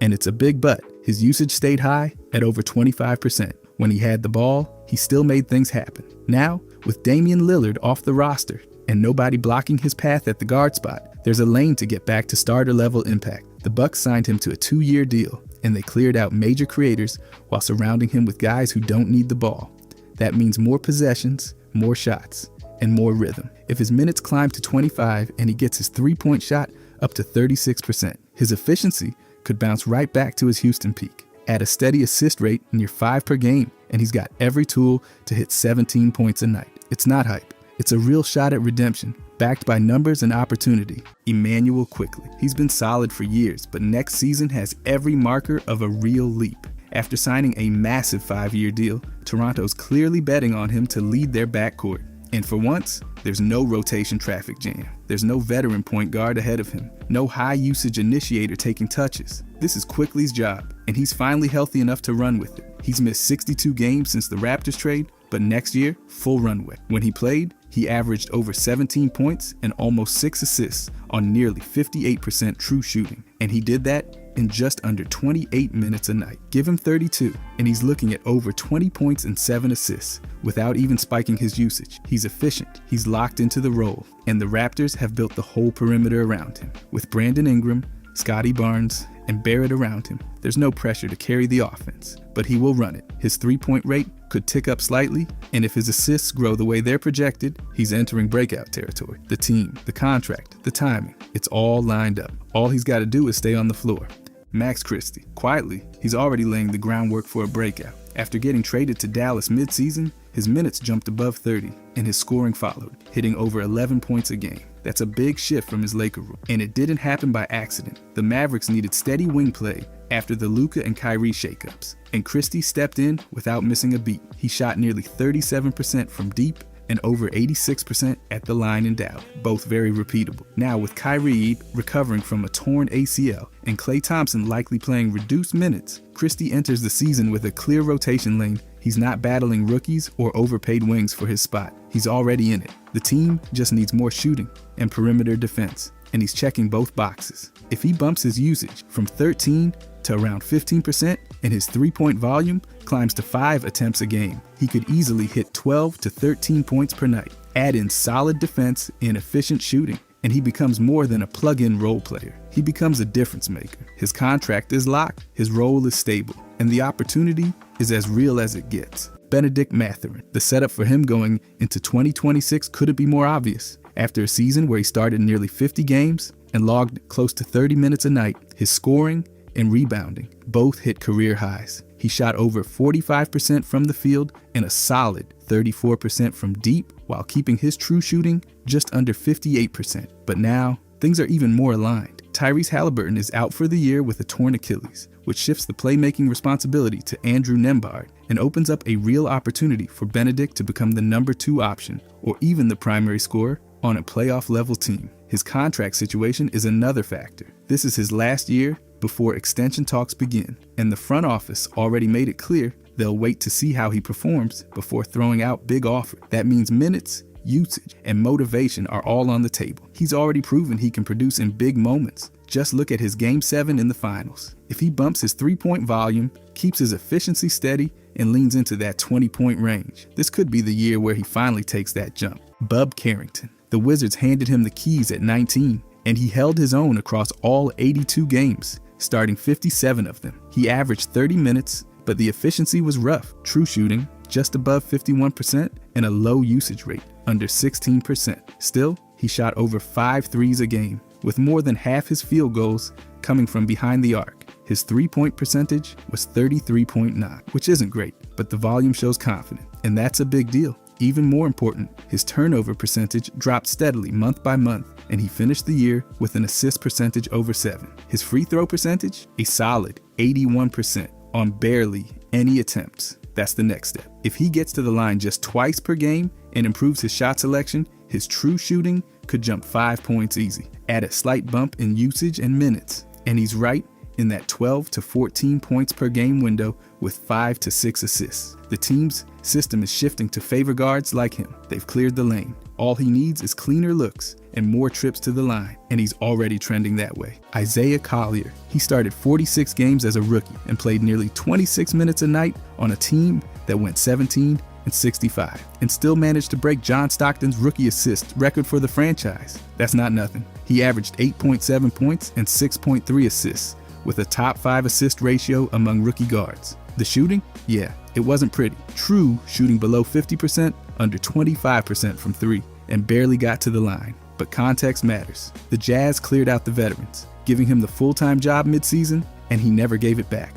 And it's a big but, his usage stayed high at over 25%. When he had the ball, he still made things happen. Now, with Damian Lillard off the roster and nobody blocking his path at the guard spot, there's a lane to get back to starter-level impact. The Bucks signed him to a 2-year deal, and they cleared out major creators while surrounding him with guys who don't need the ball. That means more possessions, more shots, and more rhythm. If his minutes climb to 25 and he gets his three-point shot up to 36%, his efficiency could bounce right back to his Houston peak. Add a steady assist rate near 5 per game, and he's got every tool to hit 17 points a night. It's not hype. It's a real shot at redemption, backed by numbers and opportunity. Emmanuel Quickley. He's been solid for years, but next season has every marker of a real leap. After signing a massive 5-year deal, Toronto's clearly betting on him to lead their backcourt. And for once, There's no rotation traffic jam. There's no veteran point guard ahead of him. No high-usage initiator taking touches. This is Quickley's job, and he's finally healthy enough to run with it. He's missed 62 games since the Raptors trade, but next year, full runway. When he played, he averaged over 17 points and almost 6 assists on nearly 58% true shooting. And he did that in just under 28 minutes a night. Give him 32, and he's looking at over 20 points and 7 assists without even spiking his usage. He's efficient, he's locked into the role, and the Raptors have built the whole perimeter around him. With Brandon Ingram, Scotty Barnes, and Barrett around him, there's no pressure to carry the offense, but he will run it. His three-point rate could tick up slightly, and if his assists grow the way they're projected, he's entering breakout territory. The team, the contract, the timing, it's all lined up. All he's got to do is stay on the floor. Max Christie. Quietly, he's already laying the groundwork for a breakout. After getting traded to Dallas mid-season, his minutes jumped above 30, and his scoring followed, hitting over 11 points a game. That's a big shift from his Laker role, and it didn't happen by accident. The Mavericks needed steady wing play after the Luka and Kyrie shakeups, and Christie stepped in without missing a beat. He shot nearly 37% from deep and over 86% at the line in doubt, both very repeatable. Now with Kyrie recovering from a torn ACL and Klay Thompson likely playing reduced minutes, Christie enters the season with a clear rotation lane. He's not battling rookies or overpaid wings for his spot. He's already in it. The team just needs more shooting and perimeter defense, and he's checking both boxes. If he bumps his usage from 13 to around 15% and his three-point volume climbs to 5 attempts a game, he could easily hit 12 to 13 points per night. Add in solid defense and efficient shooting, and he becomes more than a plug-in role player. He becomes a difference maker. His contract is locked, his role is stable, and the opportunity is as real as it gets. Benedict Mathurin. The setup for him going into 2026 couldn't be more obvious. After a season where he started nearly 50 games and logged close to 30 minutes a night, his scoring and rebounding both hit career highs. He shot over 45% from the field and a solid 34% from deep, while keeping his true shooting just under 58%. But now, things are even more aligned. Tyrese Halliburton is out for the year with a torn Achilles, which shifts the playmaking responsibility to Andrew Nembhard and opens up a real opportunity for Benedict to become the number 2 option or even the primary scorer on a playoff-level team. His contract situation is another factor. This is his last year before extension talks begin, and the front office already made it clear they'll wait to see how he performs before throwing out big offers. That means minutes, usage, and motivation are all on the table. He's already proven he can produce in big moments. Just look at his Game 7 in the finals. If he bumps his three-point volume, keeps his efficiency steady, and leans into that 20-point range, this could be the year where he finally takes that jump. Bub Carrington. The Wizards handed him the keys at 19, and he held his own across all 82 games, starting 57 of them. He averaged 30 minutes, but the efficiency was rough. True shooting, just above 51%, and a low usage rate, under 16%. Still, he shot over 5 threes a game, with more than half his field goals coming from behind the arc. His three-point percentage was 33.9, which isn't great, but the volume shows confidence, and that's a big deal. Even more important, his turnover percentage dropped steadily month by month, and he finished the year with an assist percentage over 7. His free throw percentage, a solid 81% on barely any attempts. That's the next step. If he gets to the line just twice per game and improves his shot selection, his true shooting could jump 5 points easy. Add a slight bump in usage and minutes, and he's right in that 12 to 14 points per game window with 5 to 6 assists. The team's system is shifting to favor guards like him. They've cleared the lane. All he needs is cleaner looks and more trips to the line, and he's already trending that way. Isaiah Collier. He started 46 games as a rookie and played nearly 26 minutes a night on a team that went 17 and 65, and still managed to break John Stockton's rookie assist record for the franchise. That's not nothing. He averaged 8.7 points and 6.3 assists, with a top 5 assist ratio among rookie guards. The shooting? Yeah, it wasn't pretty. True shooting below 50%, under 25% from 3, and barely got to the line. But context matters. The Jazz cleared out the veterans, giving him the full-time job mid-season, and he never gave it back.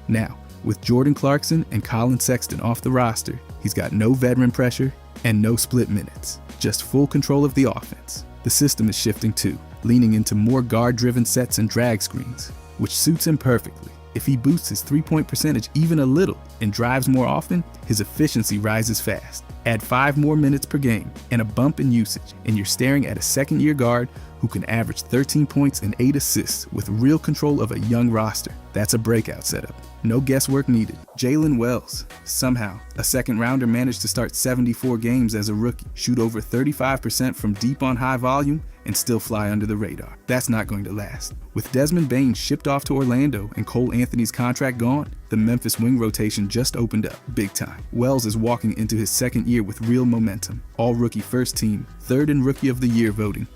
Now, with Jordan Clarkson and Colin Sexton off the roster, he's got no veteran pressure and no split minutes, just full control of the offense. The system is shifting too, leaning into more guard-driven sets and drag screens, which suits him perfectly. If he boosts his three-point percentage even a little and drives more often, his efficiency rises fast. Add 5 more minutes per game and a bump in usage, and you're staring at a second-year guard who can average 13 points and 8 assists with real control of a young roster. That's a breakout setup. No guesswork needed. Jalen Wells. Somehow, a second-rounder managed to start 74 games as a rookie, shoot over 35% from deep on high volume, and still fly under the radar. That's not going to last. With Desmond Bane shipped off to Orlando and Cole Anthony's contract gone, the Memphis wing rotation just opened up, big time. Wells is walking into his second year with real momentum. All-rookie first team, third in Rookie of the Year voting,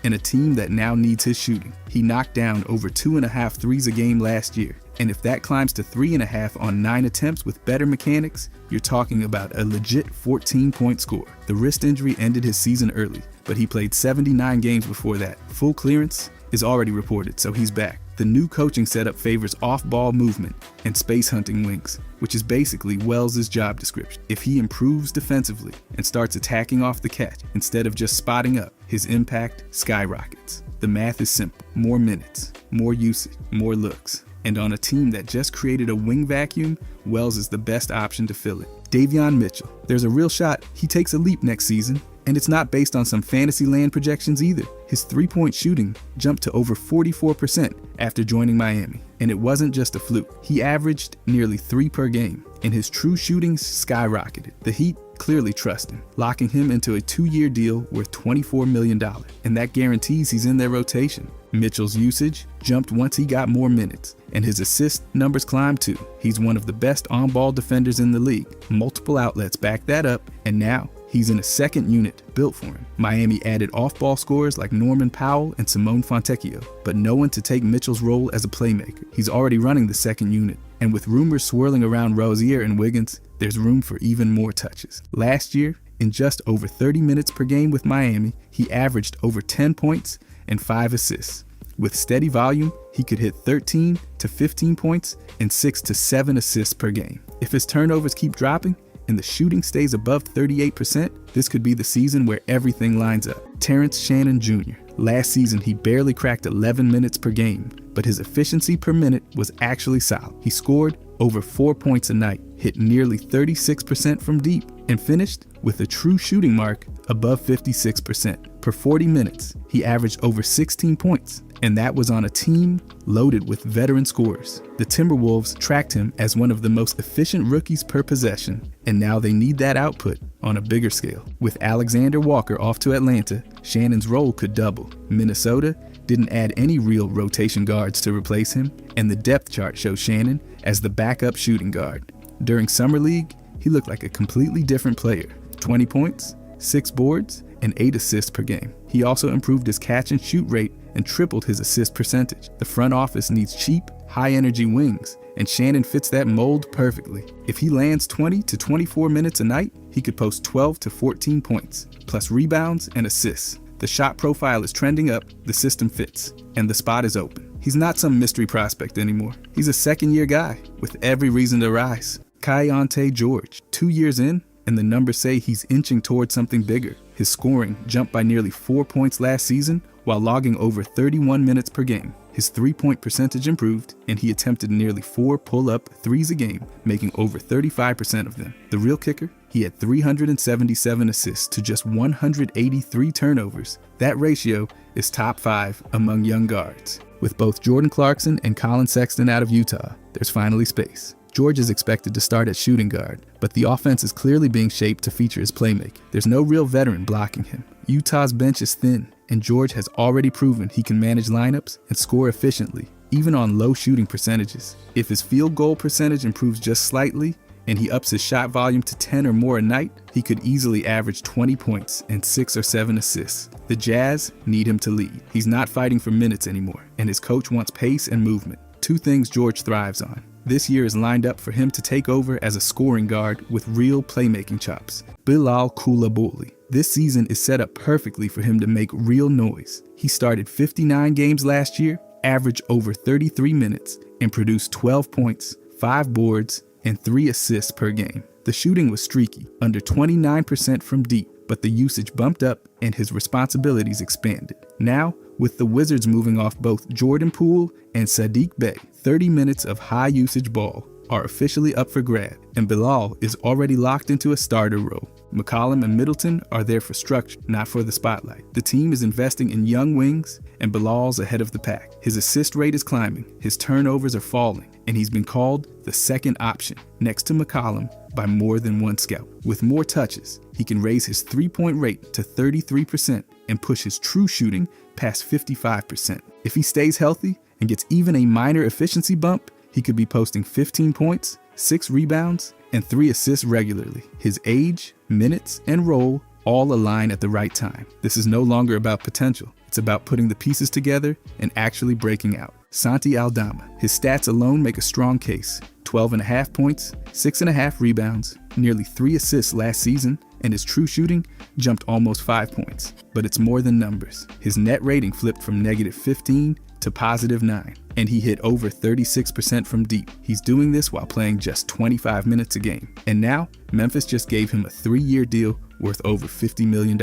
and a team that now needs his shooting. He knocked down over 2.5 threes a game last year, and if that climbs to 3.5 on 9 attempts with better mechanics, you're talking about a legit 14-point score. The wrist injury ended his season early, but he played 79 games before that. Full clearance is already reported, so he's back. The new coaching setup favors off-ball movement and space-hunting wings, which is basically Wells' job description. If he improves defensively and starts attacking off the catch instead of just spotting up, his impact skyrockets. The math is simple. More minutes, more usage, more looks. And on a team that just created a wing vacuum, Wells is the best option to fill it. Davion Mitchell. There's a real shot he takes a leap next season, and it's not based on some fantasy land projections either. His three-point shooting jumped to over 44% after joining Miami, and it wasn't just a fluke. He averaged nearly 3 per game, and his true shooting skyrocketed. The Heat clearly trust him, locking him into a 2-year deal worth $24 million, and that guarantees he's in their rotation. Mitchell's usage jumped once he got more minutes, and his assist numbers climbed too. He's one of the best on-ball defenders in the league. Multiple outlets back that up, and now he's in a second unit built for him. Miami added off-ball scorers like Norman Powell and Simone Fontecchio, but no one to take Mitchell's role as a playmaker. He's already running the second unit, and with rumors swirling around Rozier and Wiggins, there's room for even more touches. Last year, in just over 30 minutes per game with Miami, he averaged over 10 points and 5 assists. With steady volume, he could hit 13 to 15 points and 6 to 7 assists per game. If his turnovers keep dropping and the shooting stays above 38%, this could be the season where everything lines up. Terrence Shannon Jr. Last season, he barely cracked 11 minutes per game, but his efficiency per minute was actually solid. He scored over 4 points a night, hit nearly 36% from deep, and finished with a true shooting mark above 56%. Per 40 minutes, he averaged over 16 points, and that was on a team loaded with veteran scorers. The Timberwolves tracked him as one of the most efficient rookies per possession, and now they need that output on a bigger scale. With Alexander Walker off to Atlanta, Shannon's role could double. Minnesota didn't add any real rotation guards to replace him, and the depth chart shows Shannon as the backup shooting guard. During Summer League, he looked like a completely different player. 20 points, 6 boards, and 8 assists per game. He also improved his catch and shoot rate and tripled his assist percentage. The front office needs cheap, high-energy wings, and Shannon fits that mold perfectly. If he lands 20 to 24 minutes a night, he could post 12 to 14 points, plus rebounds and assists. The shot profile is trending up, the system fits, and the spot is open. He's not some mystery prospect anymore. He's a second-year guy with every reason to rise. Keyonte George, 2 years in, and the numbers say he's inching towards something bigger. His scoring jumped by nearly 4 points last season while logging over 31 minutes per game. His three-point percentage improved, and he attempted nearly 4 pull-up threes a game, making over 35% of them. The real kicker? He had 377 assists to just 183 turnovers. That ratio is top 5 among young guards. With both Jordan Clarkson and Colin Sexton out of Utah, there's finally space. George is expected to start at shooting guard, but the offense is clearly being shaped to feature his playmaking. There's no real veteran blocking him. Utah's bench is thin, and George has already proven he can manage lineups and score efficiently, even on low shooting percentages. If his field goal percentage improves just slightly, and he ups his shot volume to 10 or more a night, he could easily average 20 points and 6 or 7 assists. The Jazz need him to lead. He's not fighting for minutes anymore, and his coach wants pace and movement, 2 things George thrives on. This year is lined up for him to take over as a scoring guard with real playmaking chops. Bilal Coulibaly. This season is set up perfectly for him to make real noise. He started 59 games last year, averaged over 33 minutes, and produced 12 points, 5 boards, and 3 assists per game. The shooting was streaky, under 29% from deep, but the usage bumped up and his responsibilities expanded. Now, with the Wizards moving off both Jordan Poole and Sadiq Bey, 30 minutes of high-usage ball are officially up for grab, and Bilal is already locked into a starter role. McCollum and Middleton are there for structure, not for the spotlight. The team is investing in young wings, and Bilal's ahead of the pack. His assist rate is climbing, his turnovers are falling, and he's been called the second option, next to McCollum, by more than one scout. With more touches, he can raise his three-point rate to 33% and push his true shooting past 55%. If he stays healthy and gets even a minor efficiency bump, he could be posting 15 points, 6 rebounds, and 3 assists regularly. His age, minutes, and role all align at the right time. This is no longer about potential. It's about putting the pieces together and actually breaking out. Santi Aldama. His stats alone make a strong case. 12.5 points, 6.5 rebounds, nearly 3 assists last season, and his true shooting jumped almost 5 points. But it's more than numbers. His net rating flipped from -15 to +9, and he hit over 36% from deep. He's doing this while playing just 25 minutes a game. And now, Memphis just gave him a 3-year deal worth over $50 million.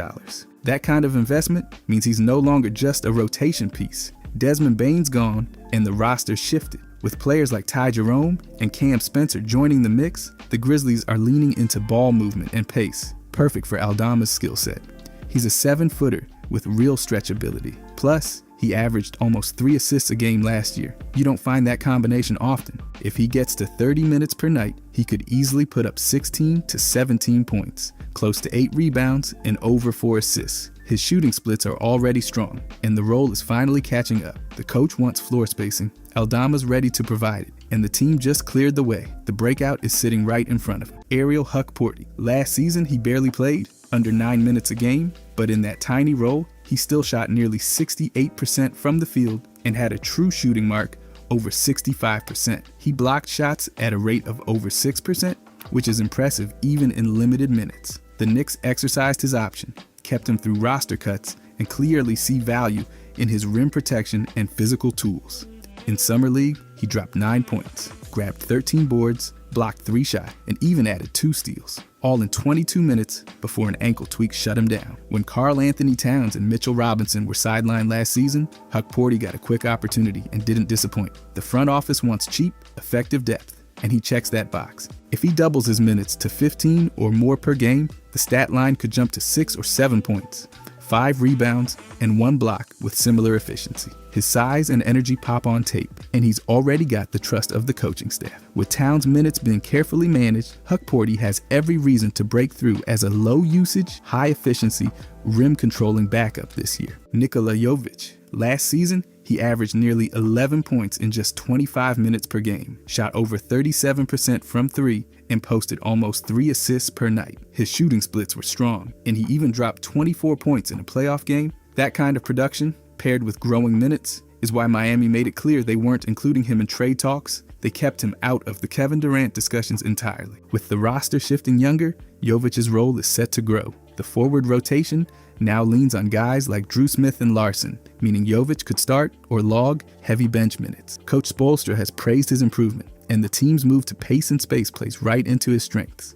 That kind of investment means he's no longer just a rotation piece. Desmond Bane's gone, and the roster shifted. With players like Ty Jerome and Cam Spencer joining the mix, the Grizzlies are leaning into ball movement and pace, perfect for Aldama's skill set. He's a 7-footer with real stretchability. Plus, he averaged almost 3 assists a game last year. You don't find that combination often. If he gets to 30 minutes per night, he could easily put up 16 to 17 points, close to 8 rebounds, and over 4 assists. His shooting splits are already strong, and the role is finally catching up. The coach wants floor spacing. Aldama's ready to provide it, and the team just cleared the way. The breakout is sitting right in front of him. Ariel Huckporty. Last season, he barely played, under 9 minutes a game, but in that tiny role, he still shot nearly 68% from the field and had a true shooting mark over 65%. He blocked shots at a rate of over 6%, which is impressive even in limited minutes. The Knicks exercised his option, kept him through roster cuts, and clearly see value in his rim protection and physical tools. In Summer League, he dropped 9 points, grabbed 13 boards, blocked 3 shots, and even added 2 steals, all in 22 minutes before an ankle tweak shut him down. When Karl Anthony Towns and Mitchell Robinson were sidelined last season, Huckporty got a quick opportunity and didn't disappoint. The front office wants cheap, effective depth, and he checks that box. If he doubles his minutes to 15 or more per game, the stat line could jump to 6 or 7 points, 5 rebounds, and 1 block with similar efficiency. His size and energy pop on tape, and he's already got the trust of the coaching staff. With Towns' minutes being carefully managed, Huckporty has every reason to break through as a low-usage, high-efficiency, rim-controlling backup this year. Nikola Jovic. Last season, he averaged nearly 11 points in just 25 minutes per game, shot over 37% from 3, and posted almost 3 assists per night. His shooting splits were strong, and he even dropped 24 points in a playoff game. That kind of production, paired with growing minutes, is why Miami made it clear they weren't including him in trade talks. They kept him out of the Kevin Durant discussions entirely. With the roster shifting younger, Jovic's role is set to grow. The forward rotation now leans on guys like Drew Smith and Larson, meaning Jovic could start or log heavy bench minutes. Coach Spoelstra has praised his improvement, and the team's move to pace and space plays right into his strengths.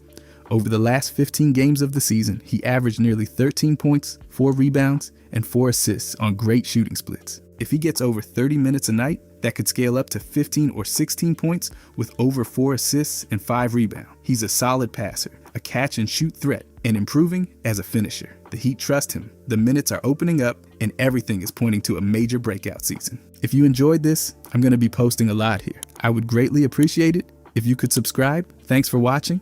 Over the last 15 games of the season, he averaged nearly 13 points, 4 rebounds, and 4 assists on great shooting splits. If he gets over 30 minutes a night, that could scale up to 15 or 16 points with over 4 assists and 5 rebounds. He's a solid passer, a catch-and-shoot threat, and improving as a finisher. The Heat trust him, the minutes are opening up, and everything is pointing to a major breakout season. If you enjoyed this, I'm going to be posting a lot here. I would greatly appreciate it if you could subscribe. Thanks for watching,